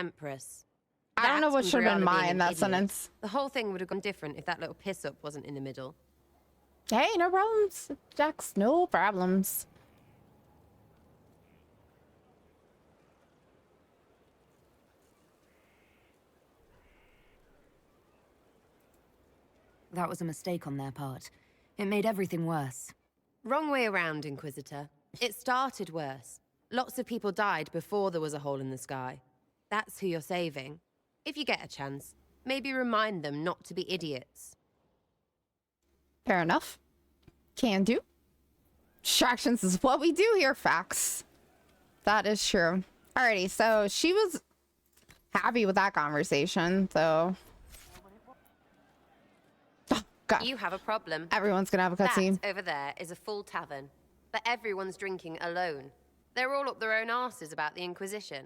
Empress. I don't know what should have been mine in that idiot. sentence. The whole thing would have gone different if that little piss-up wasn't in the middle. Hey, no problems, Jax. No problems. That was a mistake on their part. It made everything worse. Wrong way around, Inquisitor. It started worse. Lots of people died before there was a hole in the sky. That's who you're saving. If you get a chance, maybe remind them not to be idiots. Fair enough. Can do. Distractions is what we do here, facts. That is true. Alrighty, so she was happy with that conversation, so... Oh, God. You have a problem. Everyone's gonna have a cutscene. That over there is a full tavern, but everyone's drinking alone. They're all up their own arses about the Inquisition.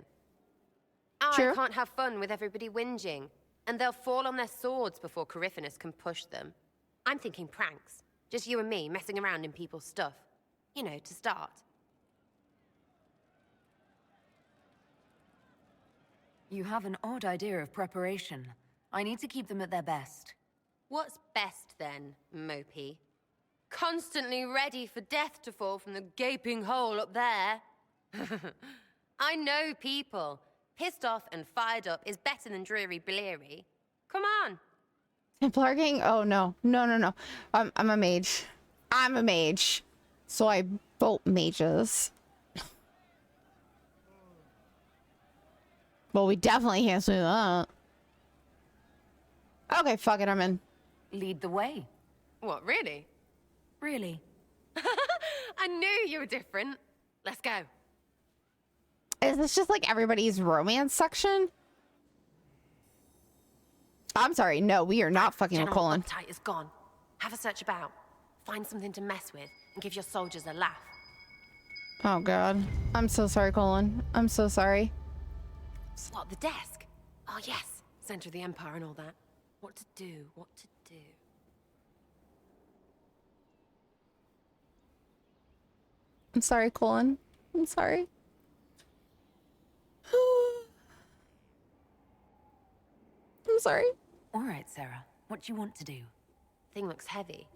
True. I can't have fun with everybody whinging, and they'll fall on their swords before Coryphanus can push them. I'm thinking pranks. Just you and me messing around in people's stuff. You know, to start. You have an odd idea of preparation. I need to keep them at their best. What's best then, Mopey? Constantly ready for death to fall from the gaping hole up there. I know people. Pissed off and fired up is better than dreary bleary. Come on. Templar gang? Oh, no. No. I'm a mage. I'm a mage. So I vote mages. Well, we definitely can't say that. Okay, fuck it, I'm in. Lead the way. What, really? Really? I knew you were different. Let's go. Is this just like everybody's romance section? I'm sorry, no, we are not fucking with General Colin. Uptight is gone. Have a search about. Find something to mess with and give your soldiers a laugh. Oh, God. I'm so sorry, Colin. I'm so sorry. What, the desk? Oh, yes. Center of the Empire and all that. What to do, what to do. I'm sorry, Colin. I'm sorry. I'm sorry. All right, Sarah. What do you want to do? Thing looks heavy.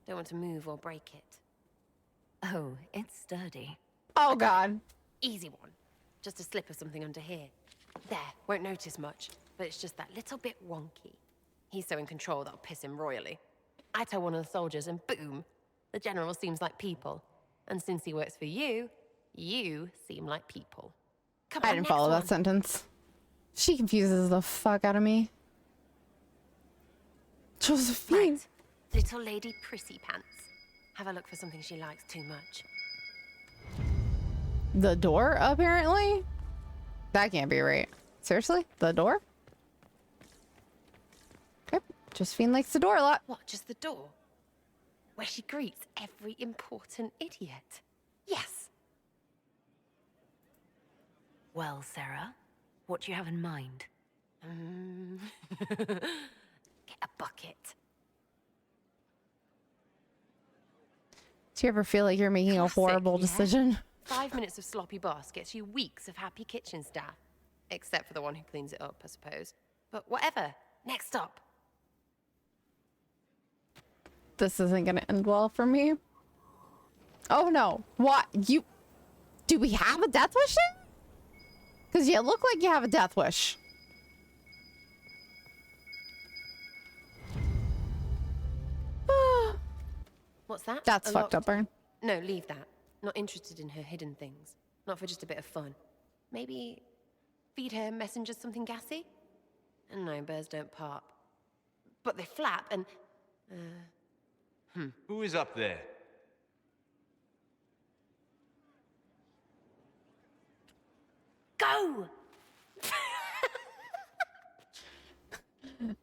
Don't want to move or break it. Oh, it's sturdy. Oh, God. Easy one. Just a slip of something under here. There, won't notice much, but it's just that little bit wonky. He's so in control that'll piss him royally. I tell one of the soldiers and boom, the general seems like people. And since he works for you, you seem like people. Come on, I didn't follow that sentence. She confuses the fuck out of me. Josephine. Right. Little lady prissy pants. Have a look for something she likes too much. The door, apparently? That can't be right. Seriously? The door? Okay. Josephine likes the door a lot. What, just the door? Where she greets every important idiot. Yes. Well, Sarah, what do you have in mind? Get a bucket. Do you ever feel like you're making Classic, a horrible yeah? decision? 5 minutes of sloppy boss gets you weeks of happy kitchen staff. Except for the one who cleans it up, I suppose. But whatever. Next up. This isn't gonna end well for me. Oh no. What? You... Do we have a death wish here? Because you look like you have a death wish. What's that? That's A fucked up, locked- Burn. No, leave that. Not interested in her hidden things. Not for just a bit of fun. Maybe feed her messengers something gassy? No, birds don't pop. But they flap and... Who is up there? Go!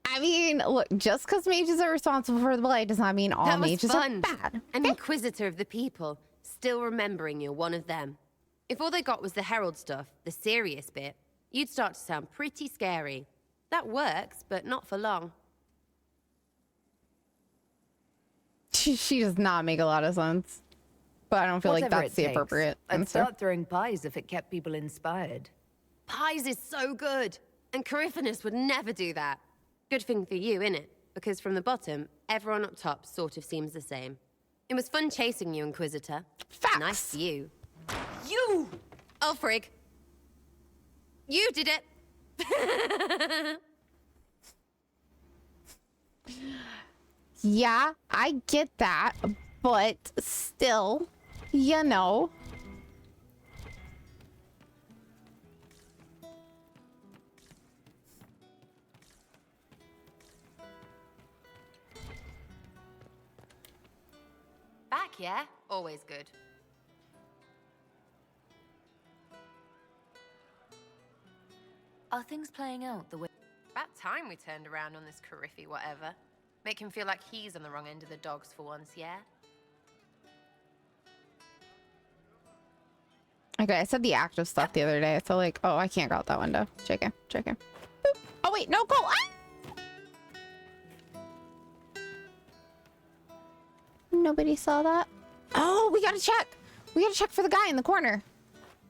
I mean, look, just because mages are responsible for the blight does not mean all That was mages fun. are bad. An inquisitor of the people, still remembering you're one of them. If all they got was the herald stuff, the serious bit, you'd start to sound pretty scary. That works, but not for long. She does not make a lot of sense. But I don't feel like Whatever that's it the takes. appropriate I'd answer. start throwing pies if it kept people inspired. Pies is so good. And Coryphanus would never do that. Good thing for you, innit? Because from the bottom, everyone up top sort of seems the same. It was fun chasing you, Inquisitor. Facts. Nice view. You! Oh, frig. You did it. Yeah, I get that, but still, you know. Back, yeah? Always good. Are things playing out the way... About time we turned around on this Coryphy whatever. Make him feel like he's on the wrong end of the dogs for once, yeah? Okay, I said the active stuff the other day. So like, oh, I can't go out that window. JK. Boop. Oh wait, no, go. Ah! Nobody saw that. Oh, we gotta check. We gotta check for the guy in the corner.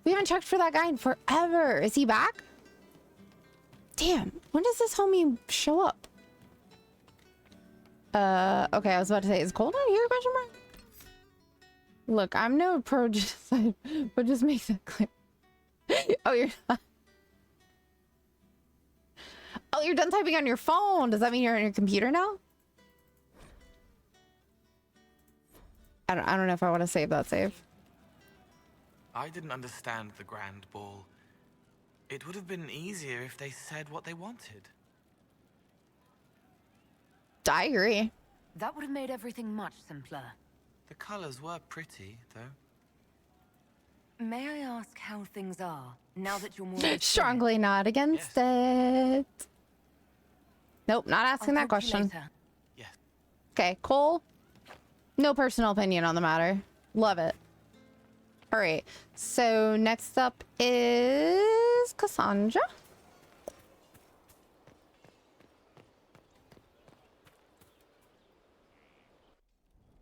We haven't checked for that guy in forever. Is he back? Damn, when does this homie show up? Okay, I was about to say, is cold out here, question mark? Look, I'm no pro genocide, but just make that clear. Oh, you're not. Oh, you're done typing on your phone. Does that mean you're on your computer now? I don't know if I want to save that save. I didn't understand the Grand Ball. It would have been easier if they said what they wanted. I agree. That would have made everything much simpler. The colors were pretty, though. May I ask how things are, now that you're more... Strongly not against it. Nope, not asking that I'll talk to you question. later. Yes. Okay, Cole. No personal opinion on the matter. Love it. All right. So next up is Cassandra.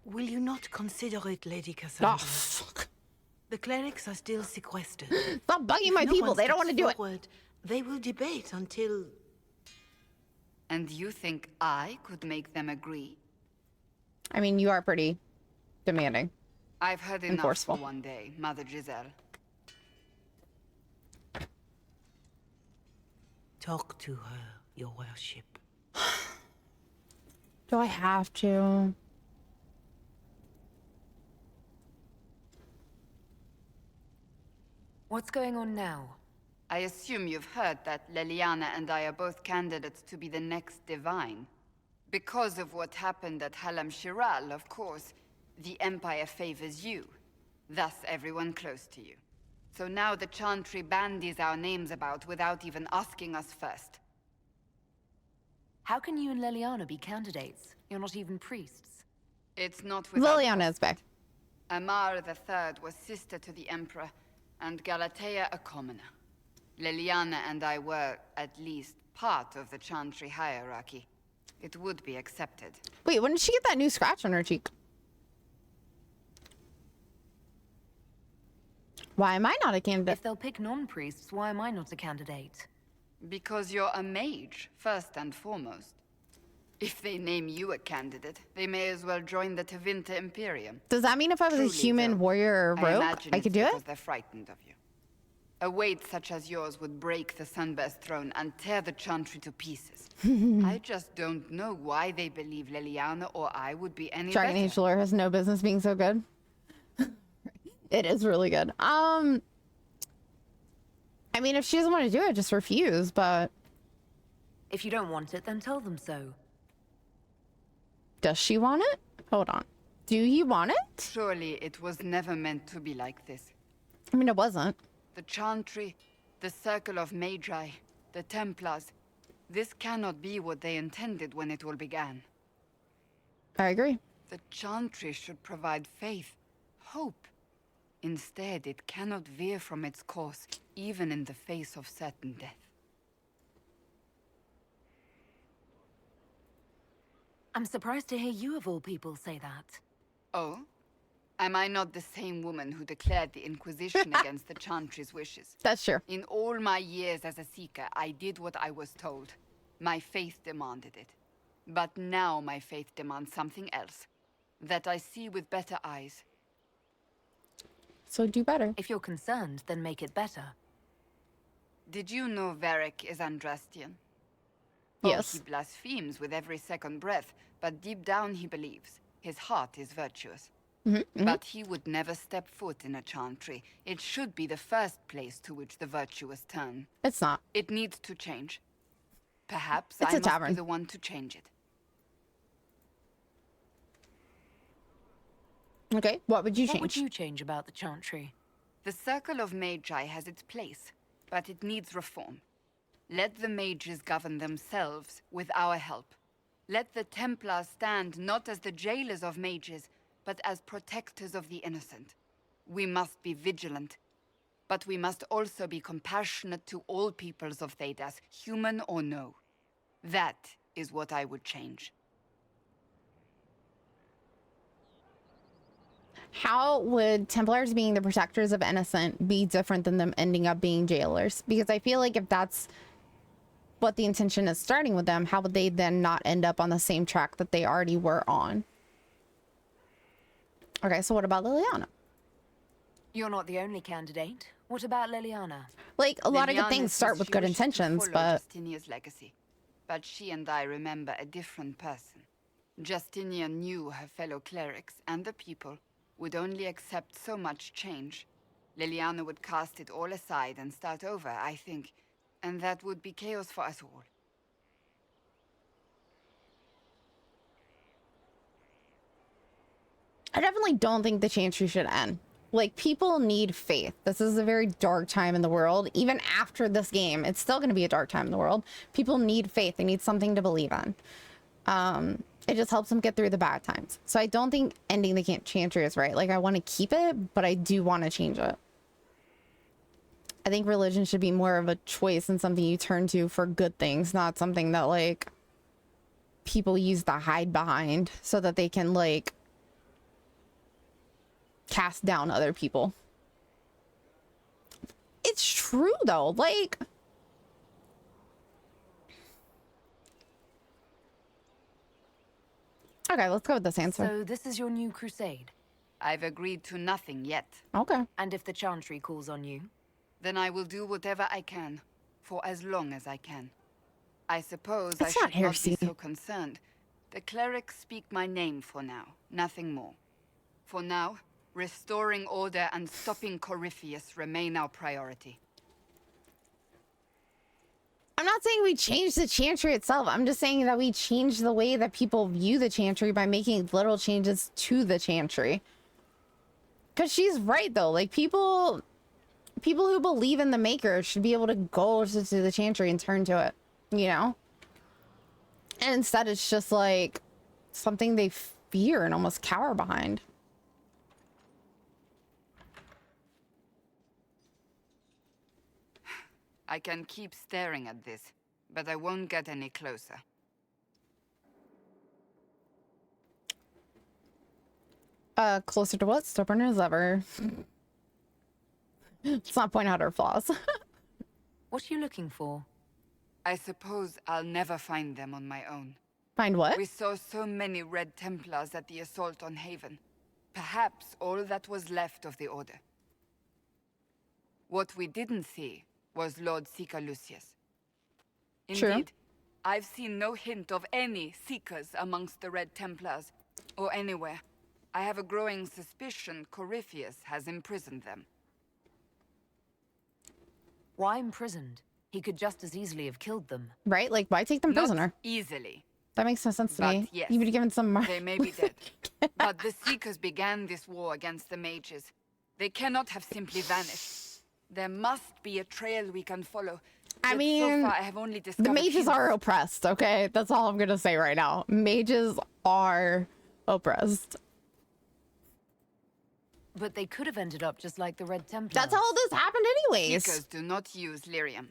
Will you not consider it, Lady Cassandra? Oh, fuck. The clerics are still sequestered. Stop bugging If my no people. one They don't want steps to do it. forward, they will debate until... And you think I could make them agree? I mean, you are pretty demanding. I've had enough Enforceful. for one day, Mother Giselle. Talk to her, your worship. Do I have to? What's going on now? I assume you've heard that Leliana and I are both candidates to be the next divine. Because of what happened at Halam Shiral, of course, the Empire favors you. Thus, everyone close to you. So now the Chantry bandies our names about without even asking us first. How can you and Leliana be candidates? You're not even priests. It's not without... Liliana is back. Amar III was sister to the Emperor, and Galatea a commoner. Leliana and I were, at least, part of the Chantry hierarchy. It would be accepted. Wait, when did she get that new scratch on her cheek? Why am I not a candidate? If they'll pick non-priests, why am I not a candidate? Because you're a mage, first and foremost. If they name you a candidate, they may as well join the Tevinter Imperium. Does that mean if I was a Truly, human though, warrior or I rogue, imagine I could it's do it? because they're frightened of you. A weight such as yours would break the Sunburst throne and tear the Chantry to pieces. I just don't know why they believe Leliana or I would be any Dragon better. Age lore has no business being so good. It is really good. I mean, if she doesn't want to do it, just refuse, but... If you don't want it, then tell them so. Does she want it? Hold on. Do you want it? Surely it was never meant to be like this. I mean, it wasn't. The Chantry, the Circle of Magi, the Templars. This cannot be what they intended when it all began. I agree. The Chantry should provide faith, hope. Instead, it cannot veer from its course, even in the face of certain death. I'm surprised to hear you of all people say that. Oh? Am I not the same woman who declared the Inquisition against the Chantry's wishes? That's true. In all my years as a Seeker, I did what I was told. My faith demanded it. But now my faith demands something else. That I see with better eyes. So do better. If you're concerned, then make it better. Did you know Varric is Andrastian? Yes. Oh, he blasphemes with every second breath, but deep down he believes. His heart is virtuous. But he would never step foot in a Chantry. It should be the first place to which the virtuous turn. It's not. It needs to change. Perhaps It's I a must be tavern. the one to change it. Okay, what would you What change? would you change about the Chantry? The Circle of Magi has its place, but it needs reform. Let the mages govern themselves with our help. Let the Templars stand not as the jailers of mages, but as protectors of the innocent. We must be vigilant, but we must also be compassionate to all peoples of Thedas, human or no. That is what I would change. How would Templars being the protectors of innocent be different than them ending up being jailers? Because I feel like if that's what the intention is starting with them, how would they then not end up on the same track that they already were on? Okay, so what about Liliana? You're not the only candidate. What about Liliana? Like, a lot of good Liliana things says start with she good wishes to intentions, follow but Justinia's legacy. But she and I remember a different person. Justinia knew her fellow clerics and the people would only accept so much change. Liliana would cast it all aside and start over, I think. And that would be chaos for us all. I definitely don't think the Chantry should end. Like, people need faith. This is a very dark time in the world. Even after this game, it's still going to be a dark time in the world. People need faith. They need something to believe in. It just helps them get through the bad times. So I don't think ending the Chantry is right. Like, I want to keep it, but I do want to change it. I think religion should be more of a choice and something you turn to for good things, not something that, like, people use to hide behind so that they can, like, cast down other people. It's true though, like, okay, let's go with this answer. So this is your new crusade. I've agreed to nothing yet. Okay. And if the Chantry calls on you? Then I will do whatever I can, for as long as I can. I suppose It's I not should not heresy. be so concerned. The clerics speak my name for now, nothing more. For now, restoring order and stopping Corypheus remain our priority. I'm not saying we change the Chantry itself. I'm just saying that we change the way that people view the Chantry by making little changes to the Chantry. Because she's right though, like, people who believe in the Maker should be able to go to the Chantry and turn to it, you know? And instead it's just like something they fear and almost cower behind. I can keep staring at this, but I won't get any closer. Closer to what? Stubborn as ever. Let's not point out her flaws. What are you looking for? I suppose I'll never find them on my own. Find what? We saw so many Red Templars at the assault on Haven. Perhaps all that was left of the Order. What we didn't see was Lord Seeker Lucius. True. Indeed, I've seen no hint of any Seekers amongst the Red Templars, or anywhere. I have a growing suspicion Corypheus has imprisoned them. Why imprisoned? He could just as easily have killed them. Right? Like, why take them prisoner? Not easily. That makes no sense to But me. yes, You would have given some more. They may be dead. But the Seekers began this war against the mages. They cannot have simply vanished. There must be a trail we can follow. I Yet mean, so far I have only discovered The mages hints. are oppressed, okay? That's all I'm gonna say right now. Mages are oppressed. But they could have ended up just like the Red Templars. That's how this happened anyways. Seekers do not use lyrium.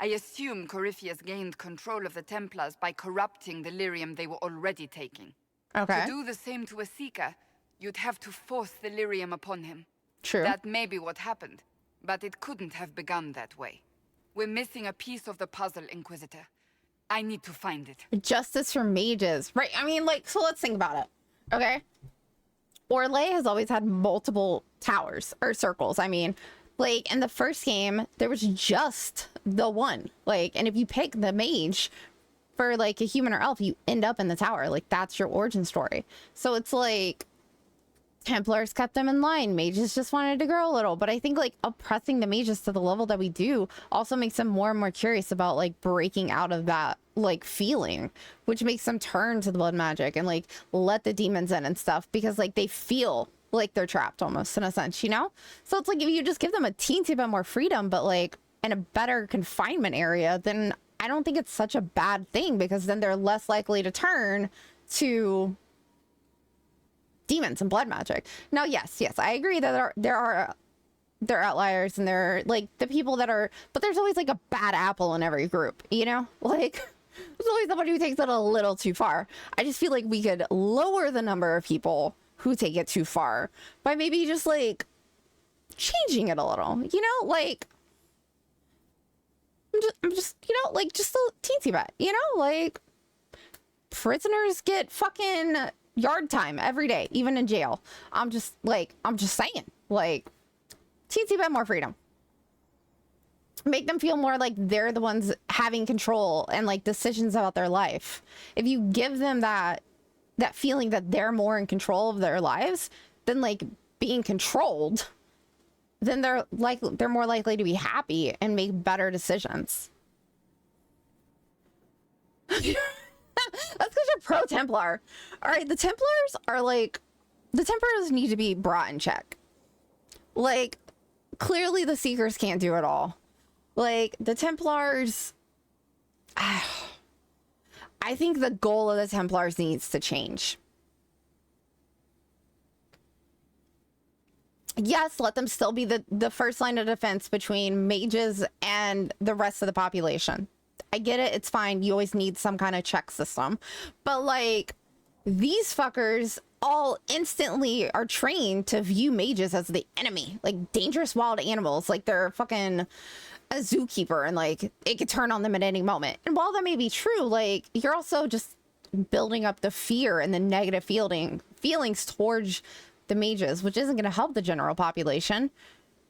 I assume Corypheus gained control of the Templars by corrupting the lyrium they were already taking. Okay. To do the same to a Seeker, You'd have to force the lyrium upon him. True. That may be what happened, but it couldn't have begun that way. We're missing a piece of the puzzle, Inquisitor. I need to find it. Justice for mages. Right, I mean, like, so let's think about it. Okay? Orlais has always had multiple towers, or circles, I mean. Like, in the first game, there was just the one. Like, and if you pick the mage for, like, a human or elf, you end up in the tower. Like, that's your origin story. So it's like, Templars kept them in line. Mages just wanted to grow a little. But I think, like, oppressing the mages to the level that we do also makes them more and more curious about, like, breaking out of that, like, feeling. Which makes them turn to the blood magic and, like, let the demons in and stuff. Because, like, they feel like they're trapped almost, in a sense, you know? So it's like, if you just give them a teensy bit more freedom, but, like, in a better confinement area, then I don't think it's such a bad thing. Because then they're less likely to turn to demons and blood magic. Now, yes, I agree that there are outliers and there are, like, the people that are, but there's always, like, a bad apple in every group, you know? Like, there's always somebody who takes it a little too far. I just feel like we could lower the number of people who take it too far by maybe just, like, changing it a little, you know? Like, I'm just, you know, like, just a teensy bit, you know? Like, prisoners get fucking yard time every day, even in jail. I'm just saying, like, teensy bit more freedom. Make them feel more like they're the ones having control and, like, decisions about their life. If you give them that feeling that they're more in control of their lives than, like, being controlled, then they're more likely to be happy and make better decisions. That's because you're pro-Templar. All right, the Templars are, like, the Templars need to be brought in check. Like, clearly the Seekers can't do it all. Like, the Templars, I think the goal of the Templars needs to change. Yes, let them still be the first line of defense between mages and the rest of the population. I get it. It's fine. You always need some kind of check system. But, like, these fuckers all instantly are trained to view mages as the enemy. Like, dangerous wild animals. Like, they're fucking a zookeeper and, like, it could turn on them at any moment. And while that may be true, like, you're also just building up the fear and the negative feelings towards the mages, which isn't going to help the general population.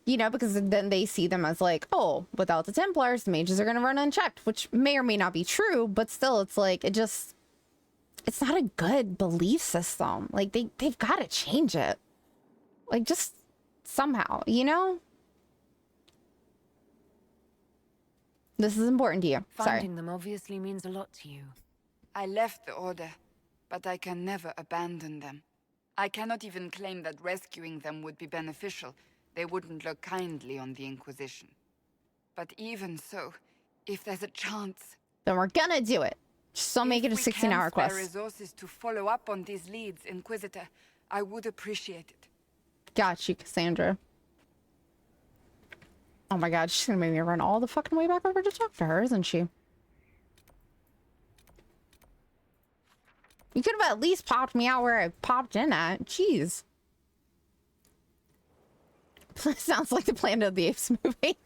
You know, because then they see them as, like, oh, without the Templars, the mages are going to run unchecked, which may or may not be true, but still, it's like, it's not a good belief system. Like, they've got to change it. Like, just somehow, you know? This is important to you. Finding them obviously means a lot to you. I left the Order, but I can never abandon them. I cannot even claim that rescuing them would be beneficial. They wouldn't look kindly on the Inquisition. But even so, if there's a chance... Then we're gonna do it. Just don't make it a 16-hour quest. If we can spare resources to follow up on these leads, Inquisitor, I would appreciate it. Got you, Cassandra. Oh my god, she's gonna make me run all the fucking way back over to talk to her, isn't she? You could have at least popped me out where I popped in at. Jeez. Sounds like the Planet of the Apes movie.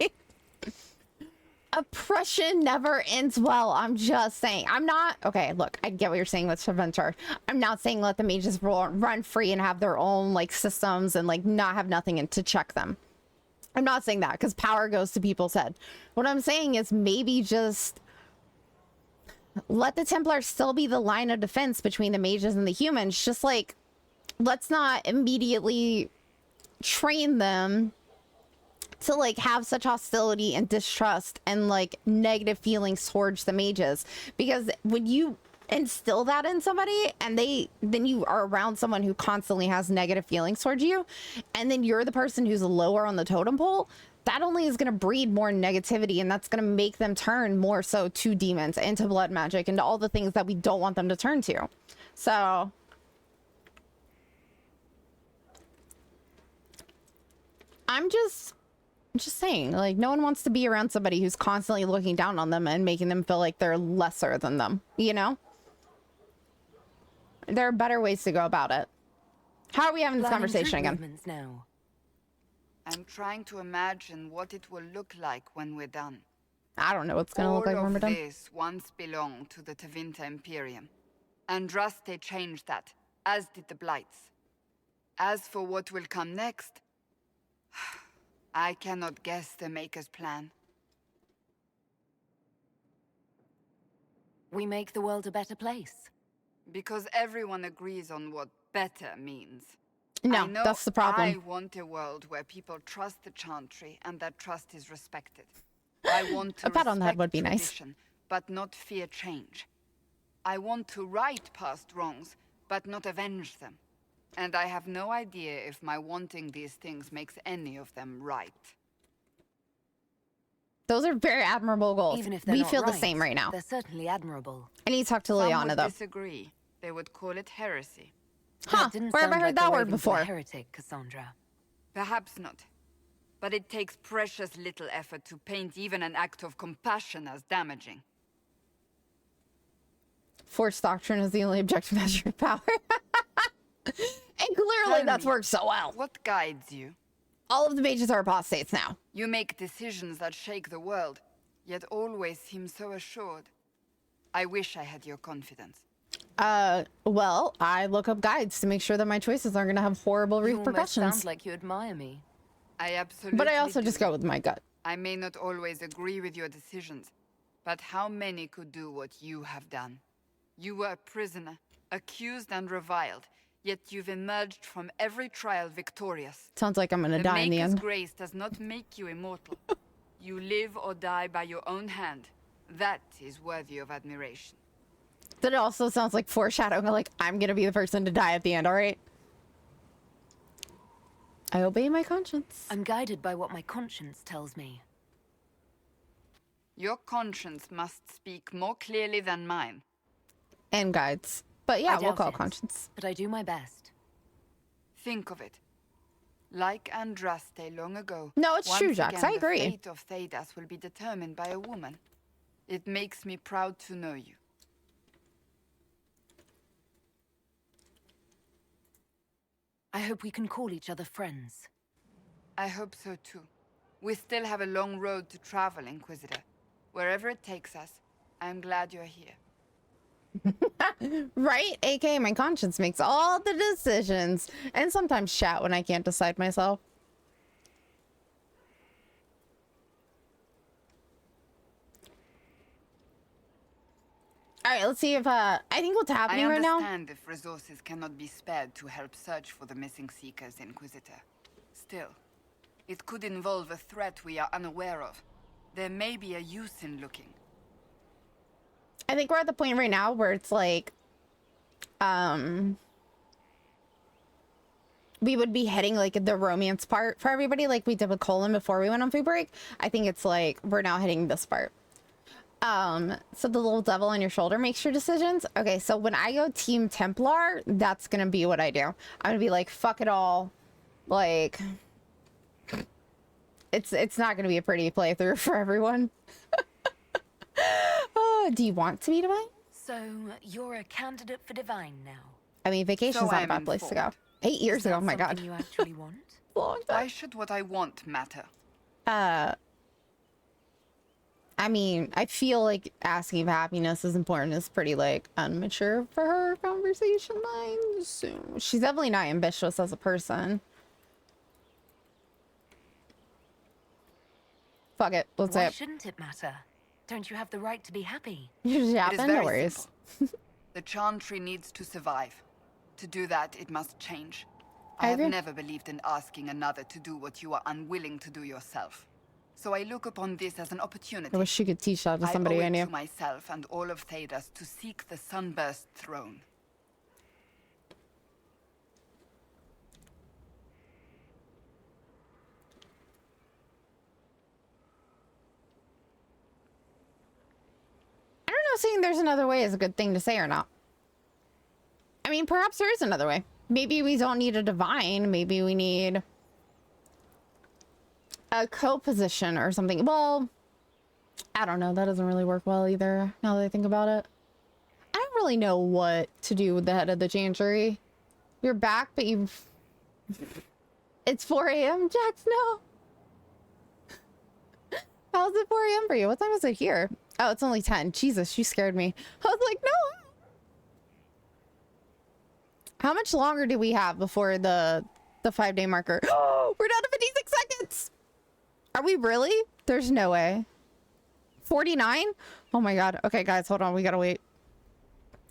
Oppression never ends well. I'm just saying. I'm not... Okay, look, I get what you're saying with Preventor. I'm not saying let the mages run free and have their own, like, systems and, like, not have nothing to check them. I'm not saying that, because power goes to people's head. What I'm saying is maybe just... let the Templars still be the line of defense between the mages and the humans. Just, like, let's not immediately train them to, like, have such hostility and distrust and, like, negative feelings towards the mages. Because when you instill that in somebody and then you are around someone who constantly has negative feelings towards you, and then you're the person who's lower on the totem pole, that only is going to breed more negativity, and that's going to make them turn more so to demons and to blood magic and to all the things that we don't want them to turn to. So I'm just saying, like, no one wants to be around somebody who's constantly looking down on them and making them feel like they're lesser than them, you know? There are better ways to go about it. How are we having this Planning conversation troop again? movements now. I'm trying to imagine what it will look like when we're done. I don't know what's gonna look like All when we're of done. this once belonged to the Tevinter Imperium. Andraste changed that, as did the Blights. As for what will come next, I cannot guess the Maker's plan. We make the world a better place. Because everyone agrees on what better means. No, I know that's the problem. I want a world where people trust the Chantry and that trust is respected. I want to A pat on the head respect would be nice. tradition, but not fear change. I want to right past wrongs, but not avenge them. And I have no idea if my wanting these things makes any of them right. Those are very admirable goals. Even if they're We not feel the right, same right now. They're certainly admirable. I need to talk to Some Liliana would though. disagree. They would call it heresy. Huh? That didn't Where have I sound heard like the that word ravings of a before? heretic, Cassandra. Perhaps not. But it takes precious little effort to paint even an act of compassion as damaging. Force doctrine is the only objective measure of power. And clearly Tell that's me, worked so well. What guides you? All of the mages are apostates now. You make decisions that shake the world, yet always seem so assured. I wish I had your confidence. Well, I look up guides to make sure that my choices aren't going to have horrible You almost repercussions. sound like you admire me. I absolutely But I also do. just go with my gut. I may not always agree with your decisions, but how many could do what you have done? You were a prisoner, accused and reviled, yet you've emerged from every trial victorious. Sounds like I'm going to The die in the Maker's end. grace does not make you immortal. You live or die by your own hand. That is worthy of admiration. That also sounds like foreshadowing, like I'm going to be the person to die at the end, all right? I obey my conscience. I'm guided by what my conscience tells me. Your conscience must speak more clearly than mine. And guides. But yeah, I we'll doubt call it, conscience. But I do my best. Think of it. Like Andraste long ago. No, it's once true, Jax. again, I agree. The fate of Thedas will be determined by a woman. It makes me proud to know you. I hope we can call each other friends. I hope so too. We still have a long road to travel, Inquisitor. Wherever it takes us, I'm glad you're here. Right? AKA my conscience makes all the decisions. And sometimes chat when I can't decide myself. Alright, let's see if I think what's happening I right now. understand if resources cannot be spared to help search for the missing Seekers, Inquisitor. Still, it could involve a threat we are unaware of. There may be a use in looking. I think we're at the point right now where it's like we would be hitting like the romance part for everybody like we did with Colin before we went on food break. I think it's like we're now hitting this part. So the little devil on your shoulder makes your decisions. Okay, so when I go Team Templar, that's gonna be what I do. I'm gonna be like, fuck it all. Like it's not gonna be a pretty playthrough for everyone. Do you want to be divine? So, you're a candidate for Divine now? I mean, vacation's So not a I'm bad place to go. informed. 8 years Is ago, that oh my god. something you actually want? Long Why time. should what I want matter? I mean, I feel like asking if happiness is important is pretty like immature for her conversation line. So she's definitely not ambitious as a person. Fuck it, let's say Why it. shouldn't it matter? Don't you have the right to be happy? You just It is happen, no very worries. simple. The Chantry needs to survive. To do that, it must change. I I have agree. never believed in asking another to do what you are unwilling to do yourself. So I look upon this as an opportunity. I wish you could teach that to I somebody owe I it knew. to myself and all of Thedas to seek the Sunburst throne. I don't know, saying there's another way is a good thing to say or not. I mean, perhaps there is another way. Maybe we don't need a divine. Maybe we need a co-position or something. Well, I don't know. That doesn't really work well either, now that I think about it. I don't really know what to do with the head of the Chantry. You're back, but you... It's 4 a.m., Jax, no! How's it 4 a.m. for you? What time is it here? Oh, it's only 10. Jesus, you scared me. I was like, no! How much longer do we have before the 5-day marker? Oh, we're down to 56 seconds! Are we really? There's no way. 49? Oh my god. Okay, guys, hold on. We gotta wait.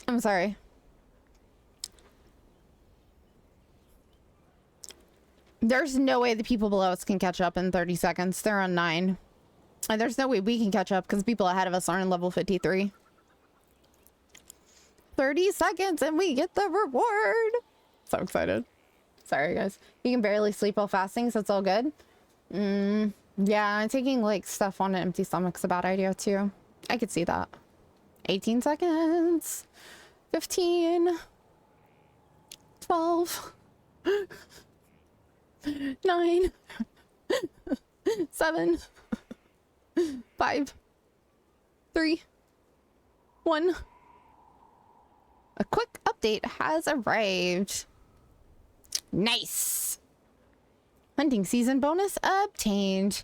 I'm sorry. There's no way the people below us can catch up in 30 seconds. They're on 9. And there's no way we can catch up because people ahead of us are on level 53. 30 seconds and we get the reward. So excited. Sorry, guys. You can barely sleep while fasting, so it's all good. Yeah, taking like stuff on an empty stomach's a bad idea too. I could see that. 18 seconds. 15. 12. 9. 7. 5. 3. 1. A quick update has arrived. Nice. Hunting season bonus obtained.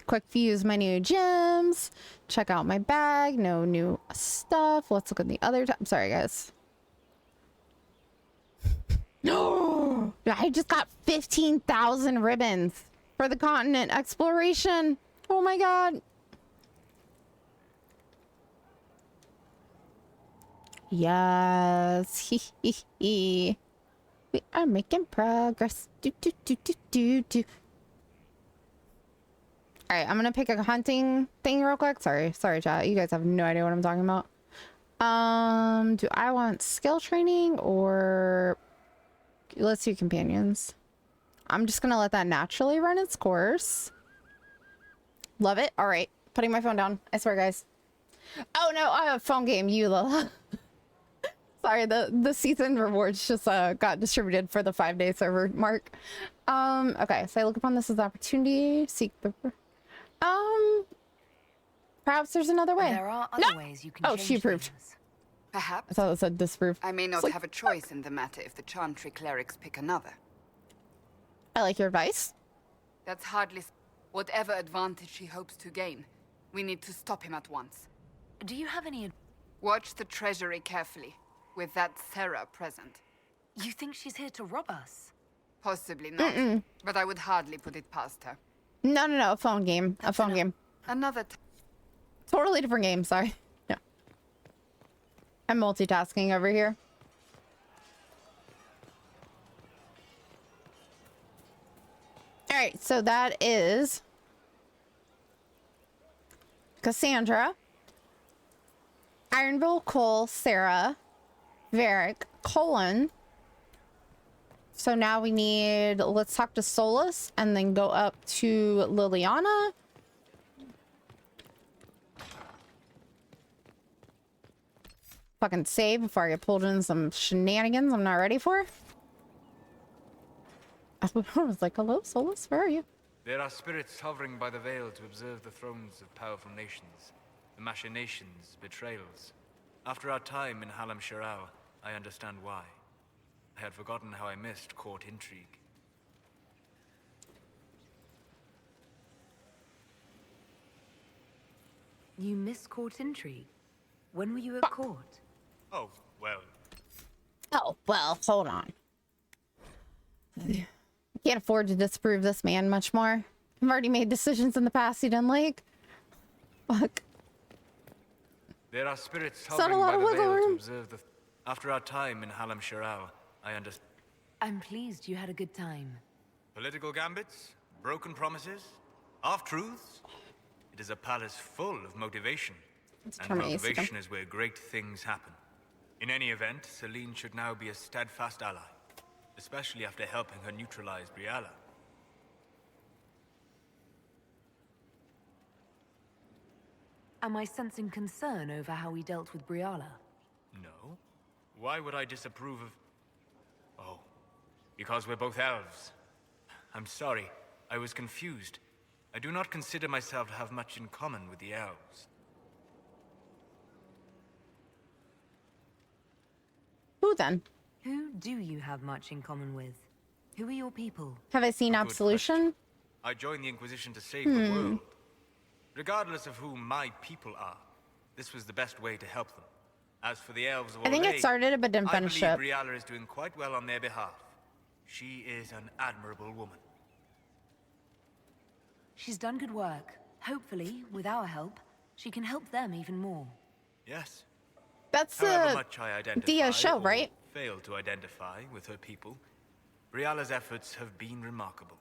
Quick views my new gems. Check out my bag. No new stuff. Let's look at the other tab. Sorry, guys. No, I just got 15,000 ribbons for the continent exploration. Oh my god. Yes. We are making progress. Do. All right, I'm gonna pick a hunting thing real quick. Sorry, chat. You guys have no idea what I'm talking about. Do I want skill training or let's do companions? I'm just gonna let that naturally run its course. Love it. All right, putting my phone down. I swear, guys. Oh no, I have a phone game. You Lola. Sorry, the season rewards just got distributed for the 5-day server mark. Okay, so I look upon this as an opportunity. Seek the... Perhaps there's another way. There are other ways you can change she approved. things. I Perhaps. thought it said disapprove. I may not have a choice in the matter if the Chantry clerics pick another. I like your advice. That's hardly... Whatever advantage he hopes to gain, we need to stop him at once. Do you have any... Watch the treasury carefully, with that Sarah present. You think she's here to rob us? Possibly not, but I would hardly put it past her. No, a phone game. A phone game. Another Totally different game, sorry. Yeah. I'm multitasking over here. Alright, so that is Cassandra, Ironville, Cole, Sarah, Varric, Colin. So now we need, let's talk to Solus and then go up to Liliana. Fucking save before I get pulled in some shenanigans I'm not ready for. I was like, hello, Solus, where are you? There are spirits hovering by the veil to observe the thrones of powerful nations, the machinations, betrayals. After our time in Halam Shiral, I understand why. I had forgotten how I missed court intrigue. You miss court intrigue? When were you at court? Oh, well. Oh, well, hold on. Can't afford to disprove this man much more. I've already made decisions in the past he didn't like. Fuck. There are spirits Not a hovering lot by of the wiggle veil to room. observe the... After our time in Halam Shiral, I understand. I'm pleased you had a good time. Political gambits, broken promises, half-truths. It is a palace full of motivation. And motivation is where great things happen. In any event, Celine should now be a steadfast ally, especially after helping her neutralize Briala. Am I sensing concern over how we dealt with Briala? No. Why would I disapprove of... Oh, because we're both elves. I'm sorry, I was confused. I do not consider myself to have much in common with the elves. Who then? Who do you have much in common with? Who are your people? Have I seen A good Absolution? question. I joined the Inquisition to save the world. Regardless of who my people are, this was the best way to help them. As for the elves of I think it Orlais, started it but didn't I finish believe it. Briala is doing quite well on their behalf. She is an admirable woman. She's done good work. Hopefully, with our help, she can help them even more. Yes. That's However much I identify Dia show, or right? fail to identify with her people, Briala's efforts have been remarkable.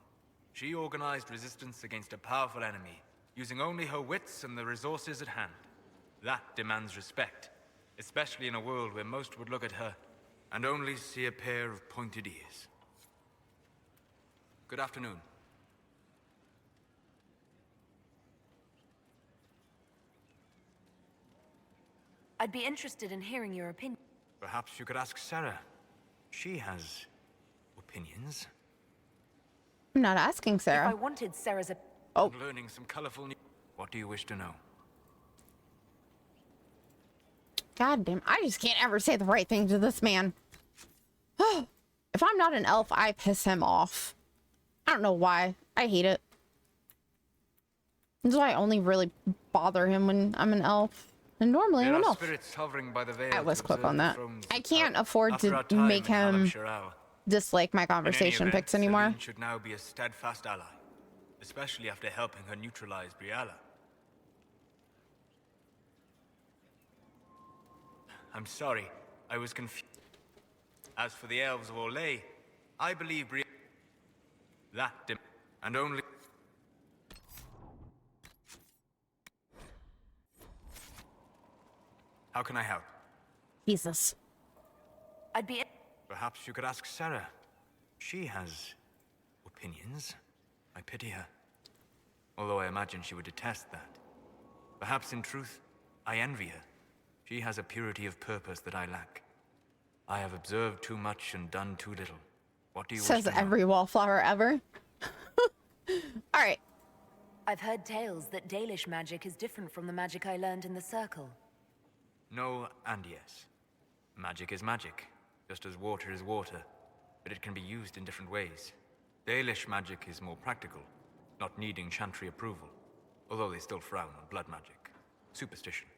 She organized resistance against a powerful enemy, using only her wits and the resources at hand. That demands respect, especially in a world where most would look at her and only see a pair of pointed ears. Good afternoon. I'd be interested in hearing your opinion. Perhaps you could ask Sarah. She has opinions. I'm not asking If I Sarah. wanted Sarah's Oh. I'm learning some colorful news. What do you wish to know? God damn, I just can't ever say the right thing to this man. If I'm not an elf, I piss him off. I don't know why. I hate it. That's why I only really bother him when I'm an elf. And normally I'm There an are elf. spirits hovering by the veil I was to quick observe on the that. thrones I of can't power. afford After to our time make in him Halam-Shiral. dislike my In any conversation event, picks anymore. Celine should now be a steadfast ally, especially after helping her neutralize Briala. I'm sorry, I was confused. As for the elves of Orlais, I believe and only. How can I help? Jesus. I'd be Perhaps you could ask Sarah. She has opinions. I pity her. Although I imagine she would detest that. Perhaps in truth, I envy her. She has a purity of purpose that I lack. I have observed too much and done too little. What do you Says wish to know? every wallflower ever. All right. I've heard tales that Dalish magic is different from the magic I learned in the Circle. No and yes. Magic is magic, just as water is water, but it can be used in different ways. Dalish magic is more practical, not needing chantry approval, although they still frown on blood magic. Superstition.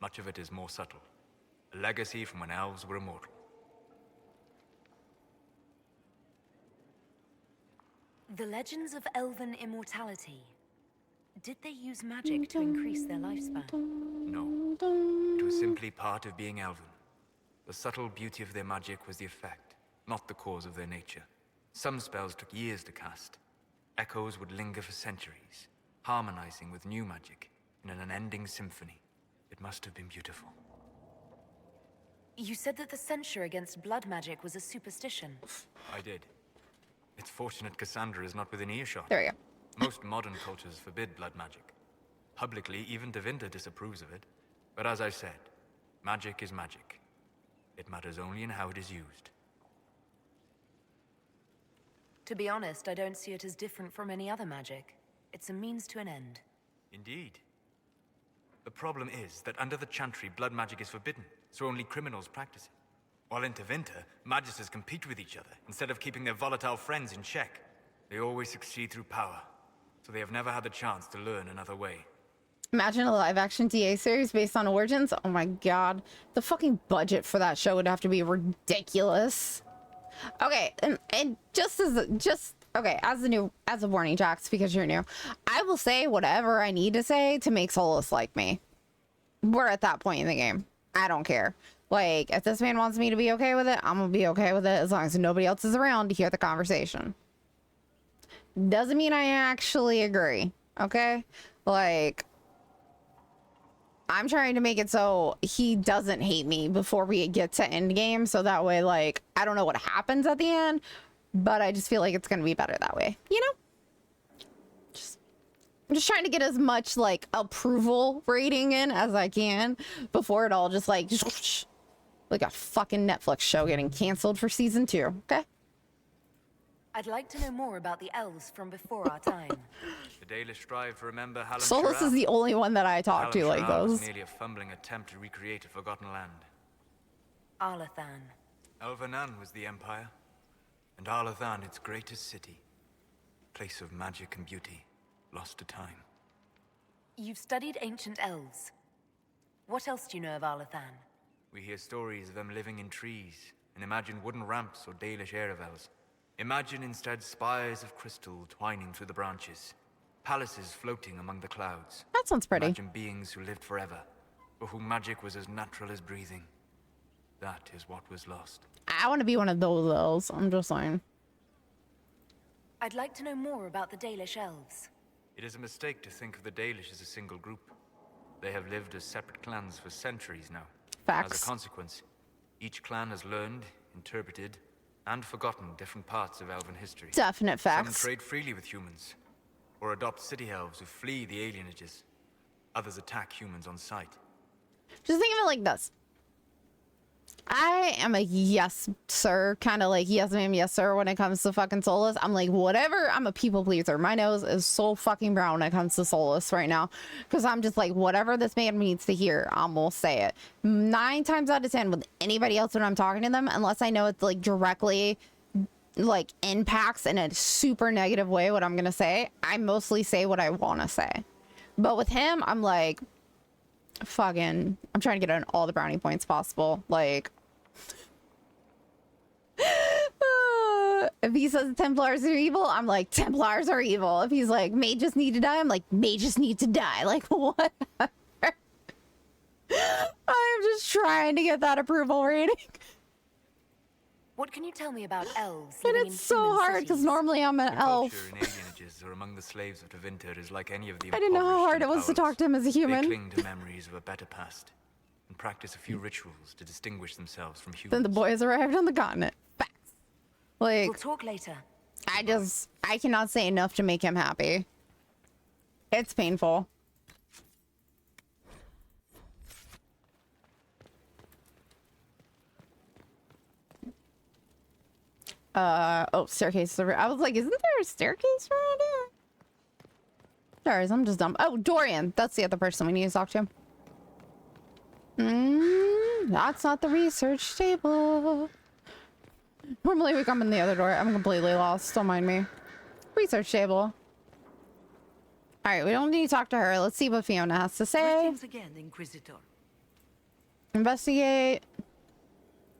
Much of it is more subtle. A legacy from when elves were immortal. The legends of elven immortality. Did they use magic to increase their lifespan? No. It was simply part of being elven. The subtle beauty of their magic was the effect, not the cause of their nature. Some spells took years to cast. Echoes would linger for centuries, harmonizing with new magic in an unending symphony. It must have been beautiful. You said that the censure against blood magic was a superstition. I did. It's fortunate Cassandra is not within earshot. There we go. Most modern cultures forbid blood magic. Publicly, even Devinter disapproves of it. But as I said, magic is magic. It matters only in how it is used. To be honest, I don't see it as different from any other magic. It's a means to an end. Indeed. The problem is that under the Chantry, blood magic is forbidden, so only criminals practice it. While in Tevinter, magisters compete with each other, instead of keeping their volatile friends in check. They always succeed through power, so they have never had the chance to learn another way. Imagine a live-action DA series based on Origins. Oh my god. The fucking budget for that show would have to be ridiculous. Okay, and okay, as a warning, Jax, because you're new, I will say whatever I need to say to make Solus like me. We're at that point in the game. I don't care. Like, if this man wants me to be okay with it, I'm gonna be okay with it as long as nobody else is around to hear the conversation. Doesn't mean I actually agree, okay? Like, I'm trying to make it so he doesn't hate me before we get to endgame, so that way, like, I don't know what happens at the end, but I just feel like it's gonna be better that way, you know? I'm just trying to get as much, like, approval rating in as I can before it all just, like a fucking Netflix show getting canceled for season 2, okay? I'd like to know more about the elves from before our time. The Dalish strive to remember Halam Solus is the only one that I talk to like was those. nearly a fumbling attempt to recreate a forgotten land. Arlathan. Elvenan was the Empire, and Arlathan its greatest city. Place of magic and beauty, lost to time. You've studied ancient elves. What else do you know of Arlathan? We hear stories of them living in trees, and imagine wooden ramps or Dalish Erebels. Imagine instead spires of crystal twining through the branches, palaces floating among the clouds. That sounds pretty. Imagine beings who lived forever, for whom magic was as natural as breathing. That is what was lost. I want to be one of those elves. I'm just saying. I'd like to know more about the Dalish elves. It is a mistake to think of the Dalish as a single group. They have lived as separate clans for centuries now. Facts. As a consequence, each clan has learned, interpreted, and forgotten different parts of elven history. Definite facts. Some trade freely with humans, or adopt city elves who flee the alienages. Others attack humans on sight. Just think of it like this. I am a yes, sir, kind of like yes, ma'am, yes, sir, when it comes to fucking Solus. I'm like, whatever. I'm a people pleaser. My nose is so fucking brown when it comes to Solus right now. Because I'm just like, whatever this man needs to hear, I'm gonna say it. 9 times out of 10 with anybody else when I'm talking to them, unless I know it's like directly like impacts in a super negative way what I'm gonna say, I mostly say what I want to say. But with him, I'm like, fucking, I'm trying to get on all the brownie points possible. Like, if he says Templars are evil, I'm like, Templars are evil. If he's like, mages need to die, I'm like, mages need to die. Like, what? I'm just trying to get that approval rating. What can you tell me about elves And living it's in so human hard because cities? normally I'm an The elf. culture in alienages or among the slaves of Tevinter is like any of the I didn't know how hard it was to talk to him as a They human. cling to memories of a better past and practice a few rituals to distinguish themselves from humans. Then the boys arrived on the continent. Facts. Like, We'll talk later. I cannot say enough to make him happy. It's painful. Oh, staircase. I was like, isn't there a staircase around here? There is. I'm just dumb. Oh, Dorian. That's the other person we need to talk to. That's not the research table. Normally we come in the other door. I'm completely lost. Don't mind me. Research table. All right, we don't need to talk to her. Let's see what Fiona has to say. Greetings again, Inquisitor. Investigate.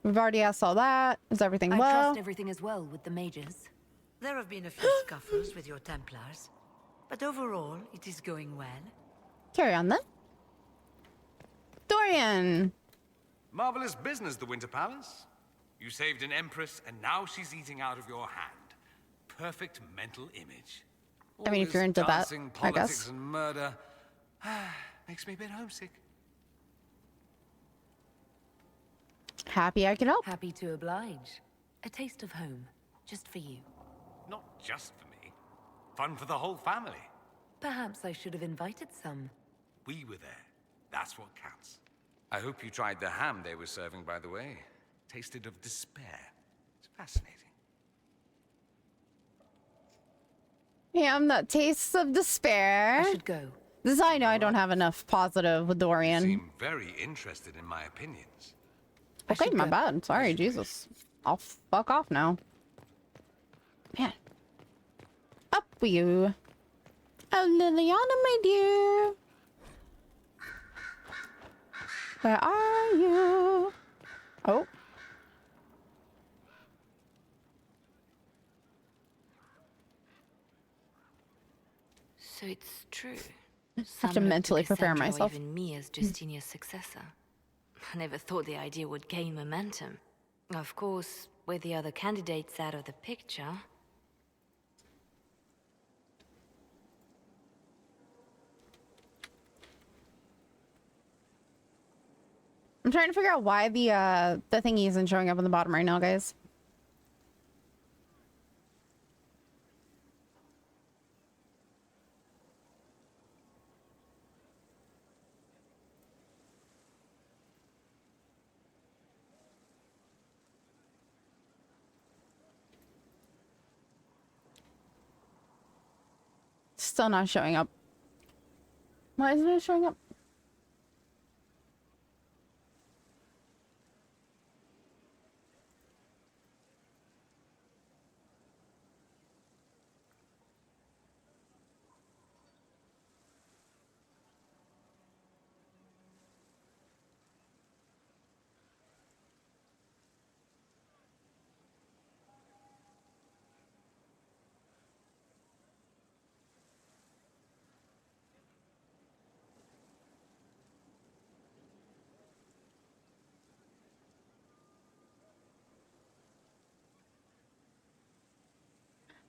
We've already asked all that. Is everything I well? trust everything is well with the mages. There have been a few scuffles with your Templars, but overall, it is going well. Carry on then. Dorian. Marvelous business, the Winter Palace. You saved an empress, and now she's eating out of your hand. Perfect mental image. I mean, All if you're this into that, dancing, I politics, guess. and murder makes me a bit homesick. Happy I could help. Happy to oblige. A taste of home, just for you. Not just for me. Fun for the whole family. Perhaps I should have invited some. We were there. That's what counts. I hope you tried the ham they were serving, by the way. Tasted of despair. It's fascinating. Ham that tastes of despair. I should go. This is how I know I don't have enough positive with You Dorian. seem very interested in my opinions. Okay, should my go. bad. Sorry, Jesus. I'll fuck off now. Man. Up with you. Oh, Liliana, my dear. Where are you? Oh. So it's true. Have to mentally prepare myself. Or even me as Justinia's successor. I never thought the idea would gain momentum. Of course, with the other candidates out of the picture. I'm trying to figure out why the thingy isn't showing up on the bottom right now, guys. Still not showing up. Why isn't it showing up?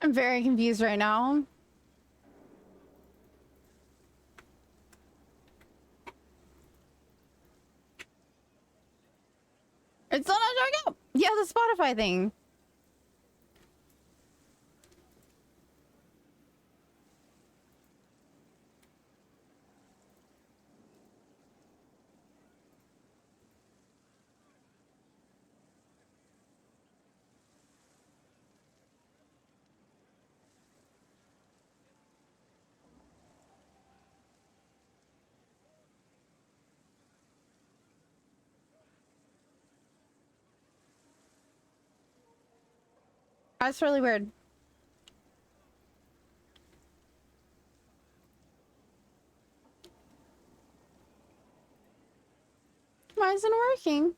I'm very confused right now. It's still not showing up. Yeah, the Spotify thing. That's really weird. Why isn't it working?